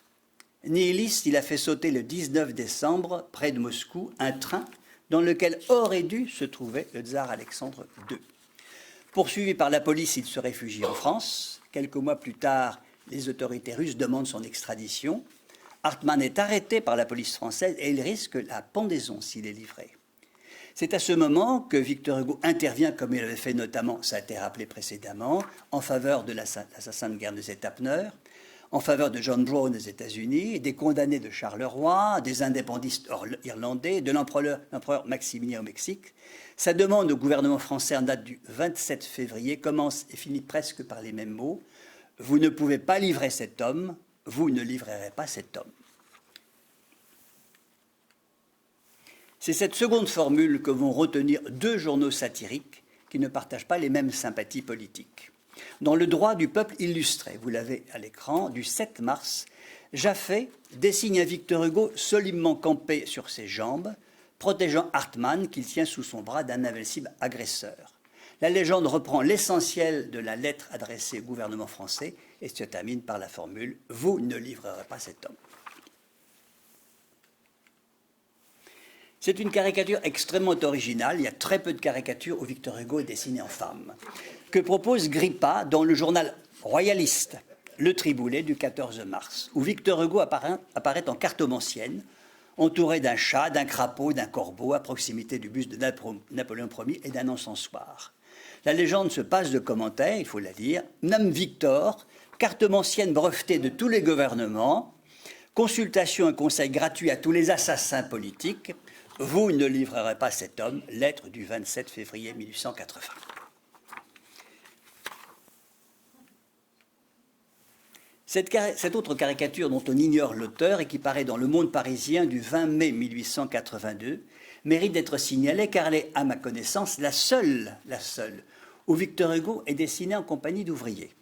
Nihiliste, il a fait sauter le 19 décembre, près de Moscou, un train dans lequel aurait dû se trouver le tsar Alexandre II. Poursuivi par la police, il se réfugie en France. Quelques mois plus tard, les autorités russes demandent son extradition. Hartmann est arrêté par la police française et il risque la pendaison s'il est livré. C'est à ce moment que Victor Hugo intervient, comme il avait fait notamment, ça a été rappelé précédemment, en faveur de l'assassin de Guernsey-Tapner, en faveur de John Brown aux États-Unis, des condamnés de Charleroi, des indépendantistes irlandais, de l'empereur Maximilien au Mexique. Sa demande au gouvernement français en date du 27 février commence et finit presque par les mêmes mots. « Vous ne pouvez pas livrer cet homme, vous ne livrerez pas cet homme. » C'est cette seconde formule que vont retenir deux journaux satiriques qui ne partagent pas les mêmes sympathies politiques. Dans Le Droit du peuple illustré, vous l'avez à l'écran, du 7 mars, Jaffé dessine un Victor Hugo solidement campé sur ses jambes, protégeant Hartmann qu'il tient sous son bras d'un invincible agresseur. La légende reprend l'essentiel de la lettre adressée au gouvernement français et se termine par la formule « Vous ne livrerez pas cet homme ». C'est une caricature extrêmement originale. Il y a très peu de caricatures où Victor Hugo est dessiné en femme. Que propose Grippa dans le journal royaliste Le Triboulet du 14 mars, où Victor Hugo apparaît en cartomancienne, entouré d'un chat, d'un crapaud, d'un corbeau, à proximité du buste de Napoléon Ier et d'un encensoir. La légende se passe de commentaires, il faut la lire. Nomme Victor, cartomancienne brevetée de tous les gouvernements, consultation et conseil gratuit à tous les assassins politiques. Vous ne livrerez pas cet homme, lettre du 27 février 1880. Cette autre caricature dont on ignore l'auteur et qui paraît dans Le Monde parisien du 20 mai 1882 mérite d'être signalée car elle est, à ma connaissance, la seule où Victor Hugo est dessiné en compagnie d'ouvriers.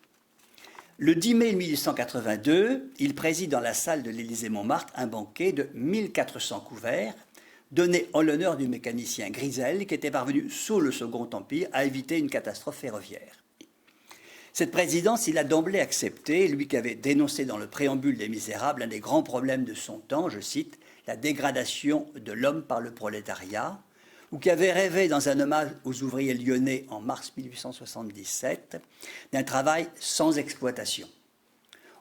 Le 10 mai 1882, il préside dans la salle de l'Élysée-Montmartre un banquet de 1400 couverts donné en l'honneur du mécanicien Grisel qui était parvenu sous le Second Empire à éviter une catastrophe ferroviaire. Cette présidence, il a d'emblée accepté, lui qui avait dénoncé dans le préambule des Misérables un des grands problèmes de son temps, je cite, la dégradation de l'homme par le prolétariat, ou qui avait rêvé dans un hommage aux ouvriers lyonnais en mars 1877 d'un travail sans exploitation.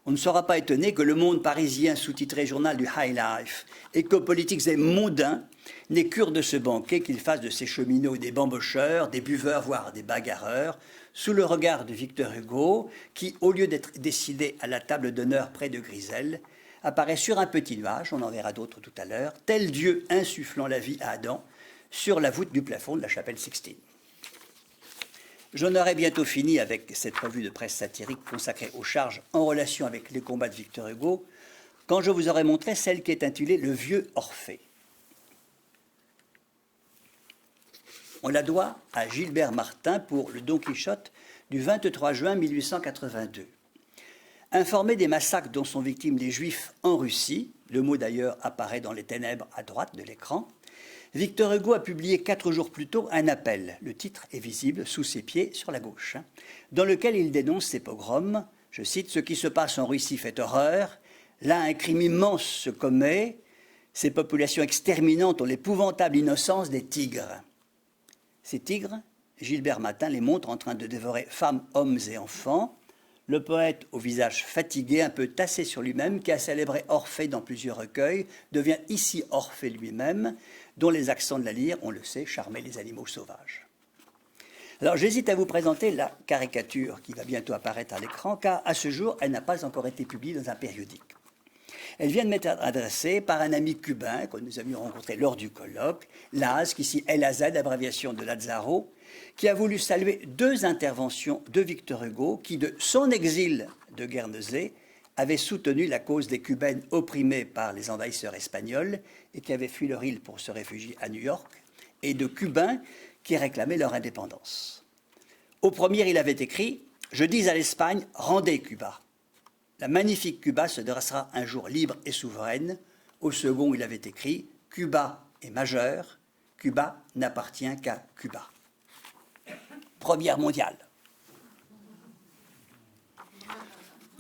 On ne sera pas étonné que Le Monde parisien, sous-titré Journal du High Life, éco-politiques et mondains, n'ait cure de ce banquet qu'il fasse de ces cheminots des bambocheurs, des buveurs, voire des bagarreurs, sous le regard de Victor Hugo, qui, au lieu d'être décidé à la table d'honneur près de Grisel, apparaît sur un petit nuage, on en verra d'autres tout à l'heure, tel Dieu insufflant la vie à Adam, sur la voûte du plafond de la chapelle Sixtine. J'en aurai bientôt fini avec cette revue de presse satirique consacrée aux charges en relation avec les combats de Victor Hugo, quand je vous aurai montré celle qui est intitulée « Le vieux Orphée ». On la doit à Gilbert Martin pour le Don Quichotte du 23 juin 1882. Informé des massacres dont sont victimes les Juifs en Russie, le mot d'ailleurs apparaît dans les ténèbres à droite de l'écran, Victor Hugo a publié 4 jours plus tôt un appel, le titre est visible sous ses pieds sur la gauche, dans lequel il dénonce ces pogroms. Je cite, « Ce qui se passe en Russie fait horreur, là un crime immense se commet, ces populations exterminantes ont l'épouvantable innocence des tigres. » Ces tigres, Gilbert Martin les montre en train de dévorer femmes, hommes et enfants. Le poète, au visage fatigué, un peu tassé sur lui-même, qui a célébré Orphée dans plusieurs recueils, devient ici Orphée lui-même, dont les accents de la lyre, on le sait, charmaient les animaux sauvages. Alors j'hésite à vous présenter la caricature qui va bientôt apparaître à l'écran, car à ce jour, elle n'a pas encore été publiée dans un périodique. Elle vient de m'être adressée par un ami cubain que nous avions rencontré lors du colloque, Laz, qui ici LAZ, abréviation de Lazaro, qui a voulu saluer 2 interventions de Victor Hugo, qui, de son exil de Guernsey, avait soutenu la cause des Cubaines opprimées par les envahisseurs espagnols et qui avaient fui leur île pour se réfugier à New York, et de Cubains qui réclamaient leur indépendance. Au premier, il avait écrit « Je dis à l'Espagne, rendez Cuba. La magnifique Cuba se dressera un jour libre et souveraine. » Au second, il avait écrit « Cuba est majeur, Cuba n'appartient qu'à Cuba. » Première mondiale.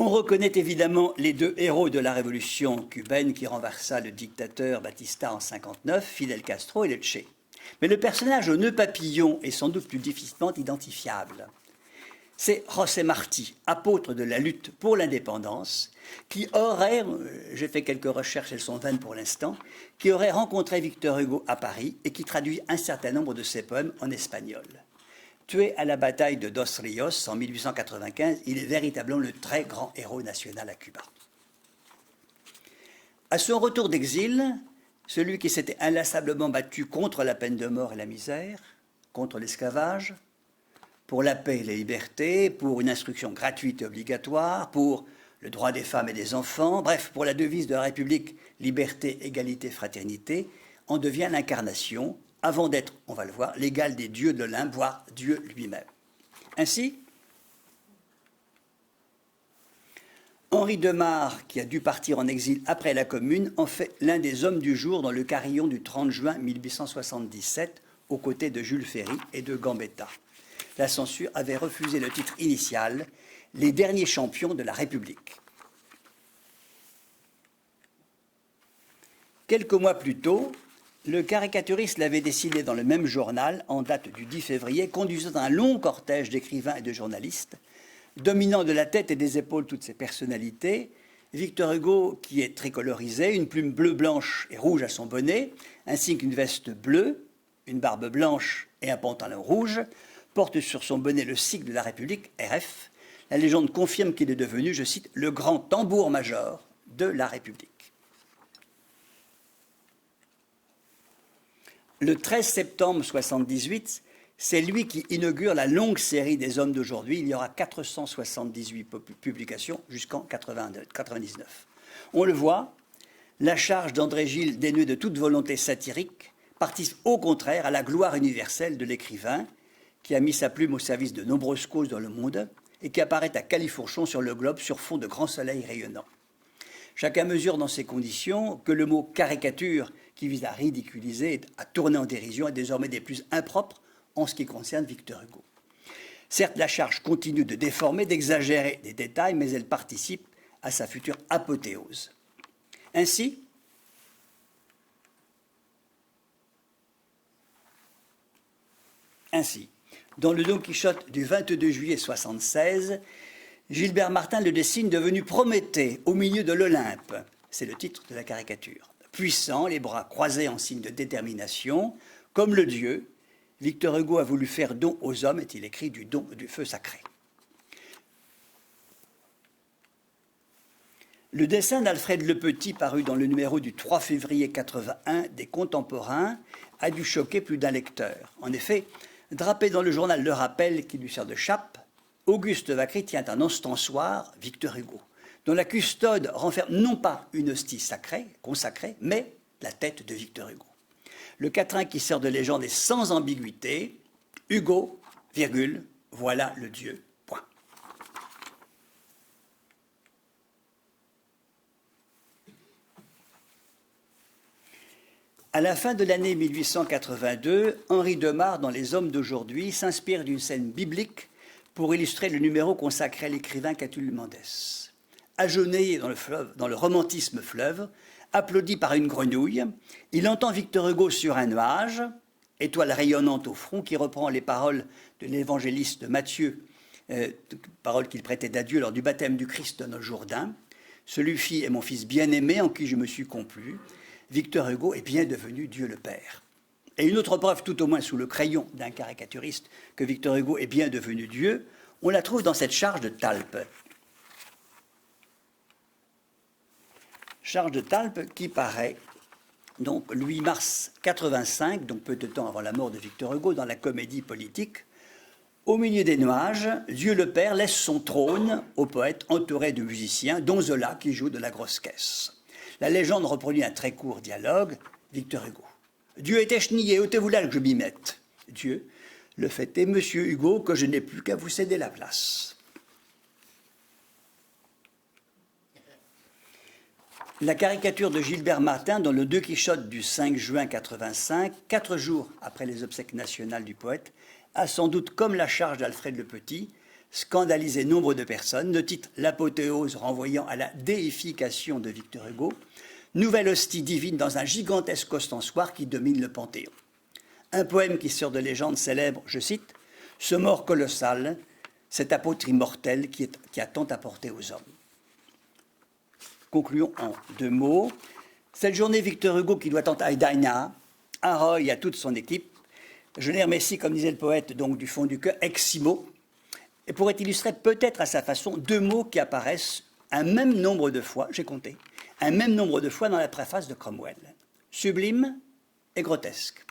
On reconnaît évidemment les deux héros de la révolution cubaine qui renversa le dictateur Batista en 1959, Fidel Castro et le Che. Mais le personnage au nœud papillon est sans doute plus difficilement identifiable. C'est José Martí, apôtre de la lutte pour l'indépendance, qui aurait, j'ai fait quelques recherches, elles sont vaines pour l'instant, qui aurait rencontré Victor Hugo à Paris et qui traduit un certain nombre de ses poèmes en espagnol. Tué à la bataille de Dos Rios en 1895, il est véritablement le très grand héros national à Cuba. À son retour d'exil, celui qui s'était inlassablement battu contre la peine de mort et la misère, contre l'esclavage, pour la paix et la liberté, pour une instruction gratuite et obligatoire, pour le droit des femmes et des enfants, bref, pour la devise de la République, liberté, égalité, fraternité, en devient l'incarnation, avant d'être, on va le voir, l'égal des dieux de l'Olympe, voire Dieu lui-même. Ainsi, Henri de Marre, qui a dû partir en exil après la Commune, en fait l'un des hommes du jour dans le carillon du 30 juin 1877, aux côtés de Jules Ferry et de Gambetta. La censure avait refusé le titre initial, les derniers champions de la République. Quelques mois plus tôt, le caricaturiste l'avait dessiné dans le même journal, en date du 10 février, conduisant un long cortège d'écrivains et de journalistes, dominant de la tête et des épaules toutes ces personnalités. Victor Hugo, qui est tricolorisé, une plume bleue, blanche et rouge à son bonnet, ainsi qu'une veste bleue, une barbe blanche et un pantalon rouge, porte sur son bonnet le sigle de la République, RF. La légende confirme qu'il est devenu, je cite, le grand tambour-major de la République. Le 13 septembre 1978, c'est lui qui inaugure la longue série des hommes d'aujourd'hui. Il y aura 478 publications jusqu'en 1999. On le voit, la charge d'André Gide, dénuée de toute volonté satirique, participe au contraire à la gloire universelle de l'écrivain qui a mis sa plume au service de nombreuses causes dans le monde et qui apparaît à califourchon sur le globe sur fond de grands soleils rayonnants. Chacun mesure dans ces conditions que le mot caricature, qui vise à ridiculiser, à tourner en dérision, est désormais des plus impropres en ce qui concerne Victor Hugo. Certes, la charge continue de déformer, d'exagérer des détails, mais elle participe à sa future apothéose. Ainsi, dans le Don Quichotte du 22 juillet 1976, Gilbert Martin le dessine devenu Prométhée au milieu de l'Olympe. C'est le titre de la caricature. Puissant, les bras croisés en signe de détermination, comme le dieu, Victor Hugo a voulu faire don aux hommes, est-il écrit, du don du feu sacré. Le dessin d'Alfred Le Petit, paru dans le numéro du 3 février 81 des Contemporains, a dû choquer plus d'un lecteur. En effet, drapé dans le journal Le Rappel, qui lui sert de chape, Auguste Vacry tient un ostensoir, Victor Hugo, dont la custode renferme non pas une hostie sacrée, consacrée, mais la tête de Victor Hugo. Le quatrain qui sert de légende est sans ambiguïté. Hugo, virgule, voilà le dieu, point. À la fin de l'année 1882, Henri de Marre, dans Les Hommes d'aujourd'hui, s'inspire d'une scène biblique pour illustrer le numéro consacré à l'écrivain Catulle Mendès. Agenouillé dans le romantisme fleuve, applaudi par une grenouille, il entend Victor Hugo sur un nuage, étoile rayonnante au front, qui reprend les paroles de l'évangéliste Matthieu, paroles qu'il prêtait à Dieu lors du baptême du Christ dans le Jourdain. Celui-ci est mon fils bien-aimé en qui je me suis complu. Victor Hugo est bien devenu Dieu le Père. Et une autre preuve, tout au moins sous le crayon d'un caricaturiste, que Victor Hugo est bien devenu Dieu, on la trouve dans cette charge de Talpe. Charge de Talpe qui paraît donc le 8 mars 85, donc peu de temps avant la mort de Victor Hugo, dans la comédie politique. Au milieu des nuages, Dieu le Père laisse son trône au poète entouré de musiciens, dont Zola qui joue de la grosse caisse. La légende reproduit un très court dialogue. Victor Hugo. Dieu était chenillé, ôtez-vous là que je m'y mette. Dieu, le fait est, monsieur Hugo, que je n'ai plus qu'à vous céder la place. La caricature de Gilbert Martin dans le Don Quichotte du 5 juin 85, 4 jours après les obsèques nationales du poète, a sans doute, comme la charge d'Alfred le Petit, scandalisé nombre de personnes. Le titre L'apothéose renvoyant à la déification de Victor Hugo. Nouvelle hostie divine dans un gigantesque ostensoir qui domine le Panthéon. Un poème qui sort de légende célèbre, je cite, « Ce mort colossal, cet apôtre immortel qui a tant apporté aux hommes. » Concluons en 2 mots. Cette journée, Victor Hugo qui doit tant à Dinah, à Roy et à toute son équipe, je les remercie, comme disait le poète, donc du fond du cœur, ex-simo, et pourrait illustrer peut-être à sa façon 2 mots qui apparaissent un même nombre de fois, j'ai compté, un même nombre de fois dans la préface de Cromwell. Sublime et grotesque,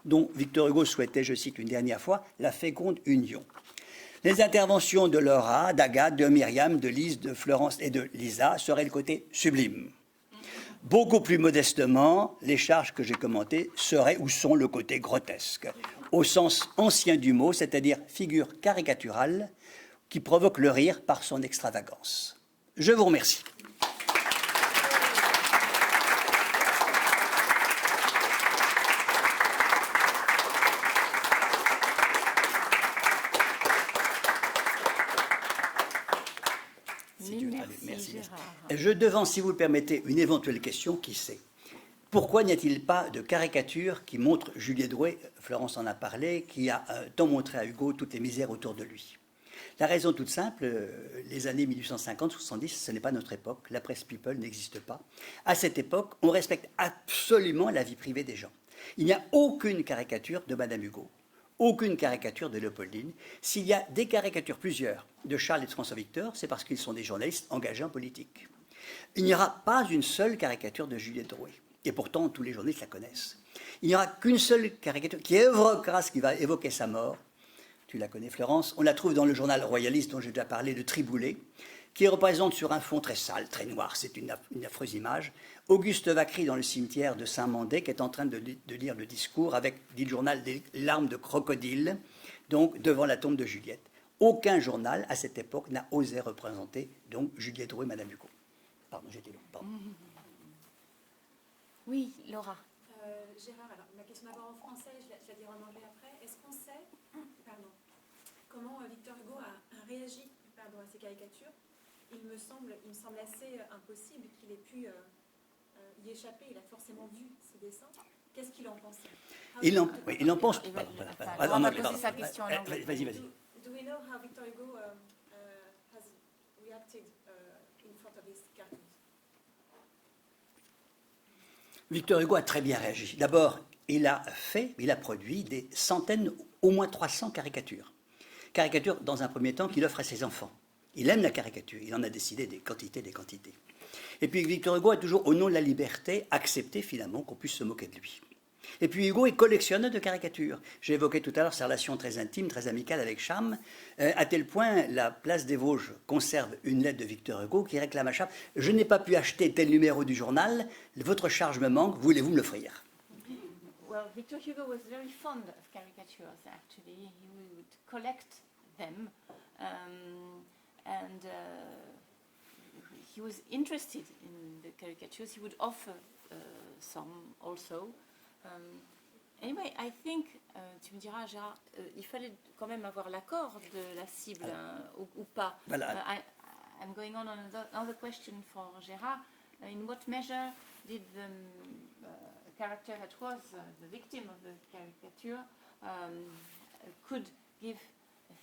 dont Victor Hugo souhaitait, je cite une dernière fois, la féconde union. Les interventions de Laura, d'Agathe, de Myriam, de Lise, de Florence et de Lisa seraient le côté sublime. Beaucoup plus modestement, les charges que j'ai commentées seraient ou sont le côté grotesque, au sens ancien du mot, c'est-à-dire figure caricaturale qui provoque le rire par son extravagance. Je vous remercie. Merci. Je devance, si vous le permettez, une éventuelle question, qui sait. Pourquoi n'y a-t-il pas de caricature qui montre Juliette Drouet, Florence en a parlé, qui a tant montré à Hugo toutes les misères autour de lui? La raison toute simple, les années 1850-70, ce n'est pas notre époque, la presse people n'existe pas. À cette époque, on respecte absolument la vie privée des gens. Il n'y a aucune caricature de Madame Hugo, aucune caricature de Léopoldine. S'il y a des caricatures, plusieurs, de Charles et de François Victor, c'est parce qu'ils sont des journalistes engagés en politique. Il n'y aura pas une seule caricature de Juliette Drouet. Et pourtant, tous les journalistes la connaissent. Il n'y aura qu'une seule caricature qui évoquera ce qui va évoquer sa mort. Tu la connais, Florence. On la trouve dans le journal royaliste dont j'ai déjà parlé, de Triboulet, qui représente sur un fond très sale, très noir, c'est une affreuse image, Auguste Vacry dans le cimetière de Saint-Mandé, qui est en train de lire le discours avec, dit le journal, des larmes de crocodile, donc devant la tombe de Juliette. Aucun journal, à cette époque, n'a osé représenter donc Juliette Drouet et Madame Hugo. Pardon, j'étais long. Pardon.
Oui, Laura.
Gérard, alors ma question d'abord en français, je la dirai en anglais après. Est-ce qu'on sait comment Victor Hugo a réagi à ces caricatures? Il me semble assez impossible qu'il ait pu y échapper. Il a forcément vu ces dessins. Qu'est-ce qu'il en pensait?
Il en pense.
On va poser sa question en anglais.
Vas-y.
Do we know how Victor Hugo has reacted in front of his cartoons?
Victor Hugo a très bien réagi. D'abord, il a produit des centaines, au moins 300 caricatures. Caricatures, dans un premier temps, qu'il offre à ses enfants. Il aime la caricature, il en a décidé des quantités. Et puis Victor Hugo a toujours, au nom de la liberté, accepté finalement qu'on puisse se moquer de lui. Et puis Hugo est collectionneur de caricatures. J'ai évoqué tout à l'heure sa relation très intime, très amicale avec Cham, à tel point la Place des Vosges conserve une lettre de Victor Hugo qui réclame à Cham « Je n'ai pas pu acheter tel numéro du journal, votre charge me manque, voulez-vous me l'offrir ?»
Well, Victor Hugo was very fond of caricatures, actually. He would collect them, and he was interested in the caricatures. He would offer some also. Anyway, I think, tu me diras, Gérard, il fallait quand même avoir l'accord de la cible ou pas.
Voilà.
I'm going on another question for Gérard. In what measure did the character that was the victim of the caricature could give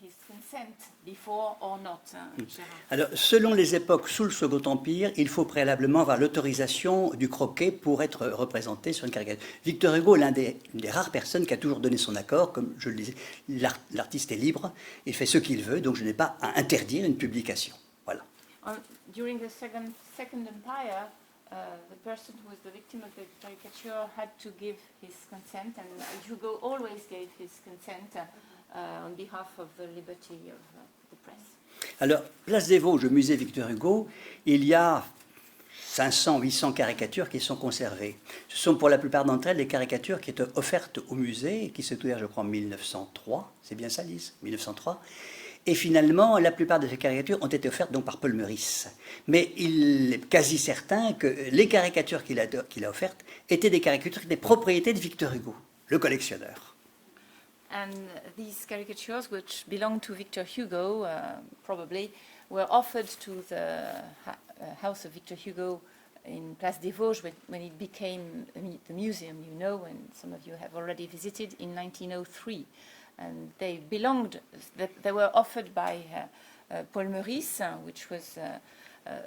his consent before or not, Gérard?
Alors, selon les époques sous le Second Empire, il faut préalablement avoir l'autorisation du croquet pour être représenté sur une caricature. Victor Hugo est une des rares personnes qui a toujours donné son accord. Comme je le disais, l'artiste est libre, il fait ce qu'il veut, donc je n'ai pas à interdire une publication. Voilà.
During the Second Empire, the person who was the victim of the caricature had to give his consent, and Hugo always gave his consent on behalf of the liberty of the press.
Alors, Place des Vosges, au musée Victor Hugo, il y a 500-800 caricatures qui sont conservées. Ce sont pour la plupart d'entre elles des caricatures qui étaient offertes au musée et qui se trouvèrent, je crois, en 1903. C'est bien ça, Lise? 1903. Et finalement, la plupart de ces caricatures ont été offertes donc par Paul Meurice. Mais il est quasi certain que les caricatures qu'il a offertes étaient des caricatures qui étaient propriété de Victor Hugo, le collectionneur.
And these caricatures, which belonged to Victor Hugo, probably, were offered to the house of Victor Hugo in Place des Vosges when it became the museum, you know, and some of you have already visited in 1903. And they were offered by Paul Meurice, which was a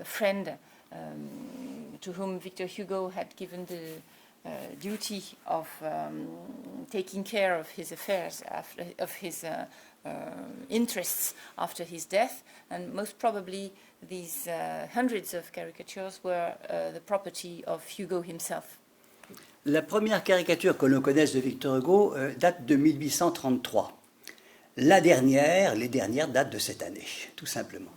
friend to whom Victor Hugo had given the duty of taking care of his affairs, of his interests after his death, and most probably these hundreds of caricatures were the property of Hugo himself.
La première caricature que l'on connaisse de Victor Hugo date de 1833. Les dernières datent de cette année, tout simplement.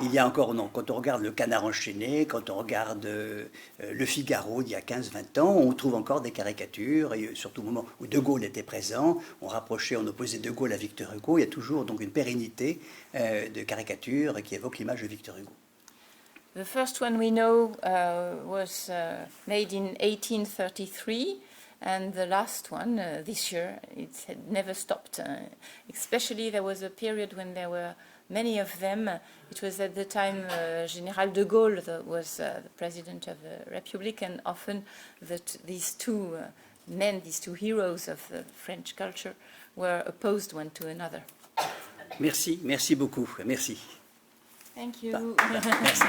Il y a encore, non, quand on regarde le Canard enchaîné, quand on regarde le Figaro d'il y a 15-20 ans, on trouve encore des caricatures, et surtout au moment où De Gaulle était présent, on opposait De Gaulle à Victor Hugo, il y a toujours donc une pérennité de caricatures qui évoque l'image de Victor Hugo.
The first one we know was made in 1833, and the last one this year, it had never stopped. Especially there was a period when there were many of them. It was at the time General de Gaulle that was the president of the Republic, and often that these two men, these two heroes of the French culture, were opposed one to another.
Merci beaucoup, merci.
Thank you.
Merci.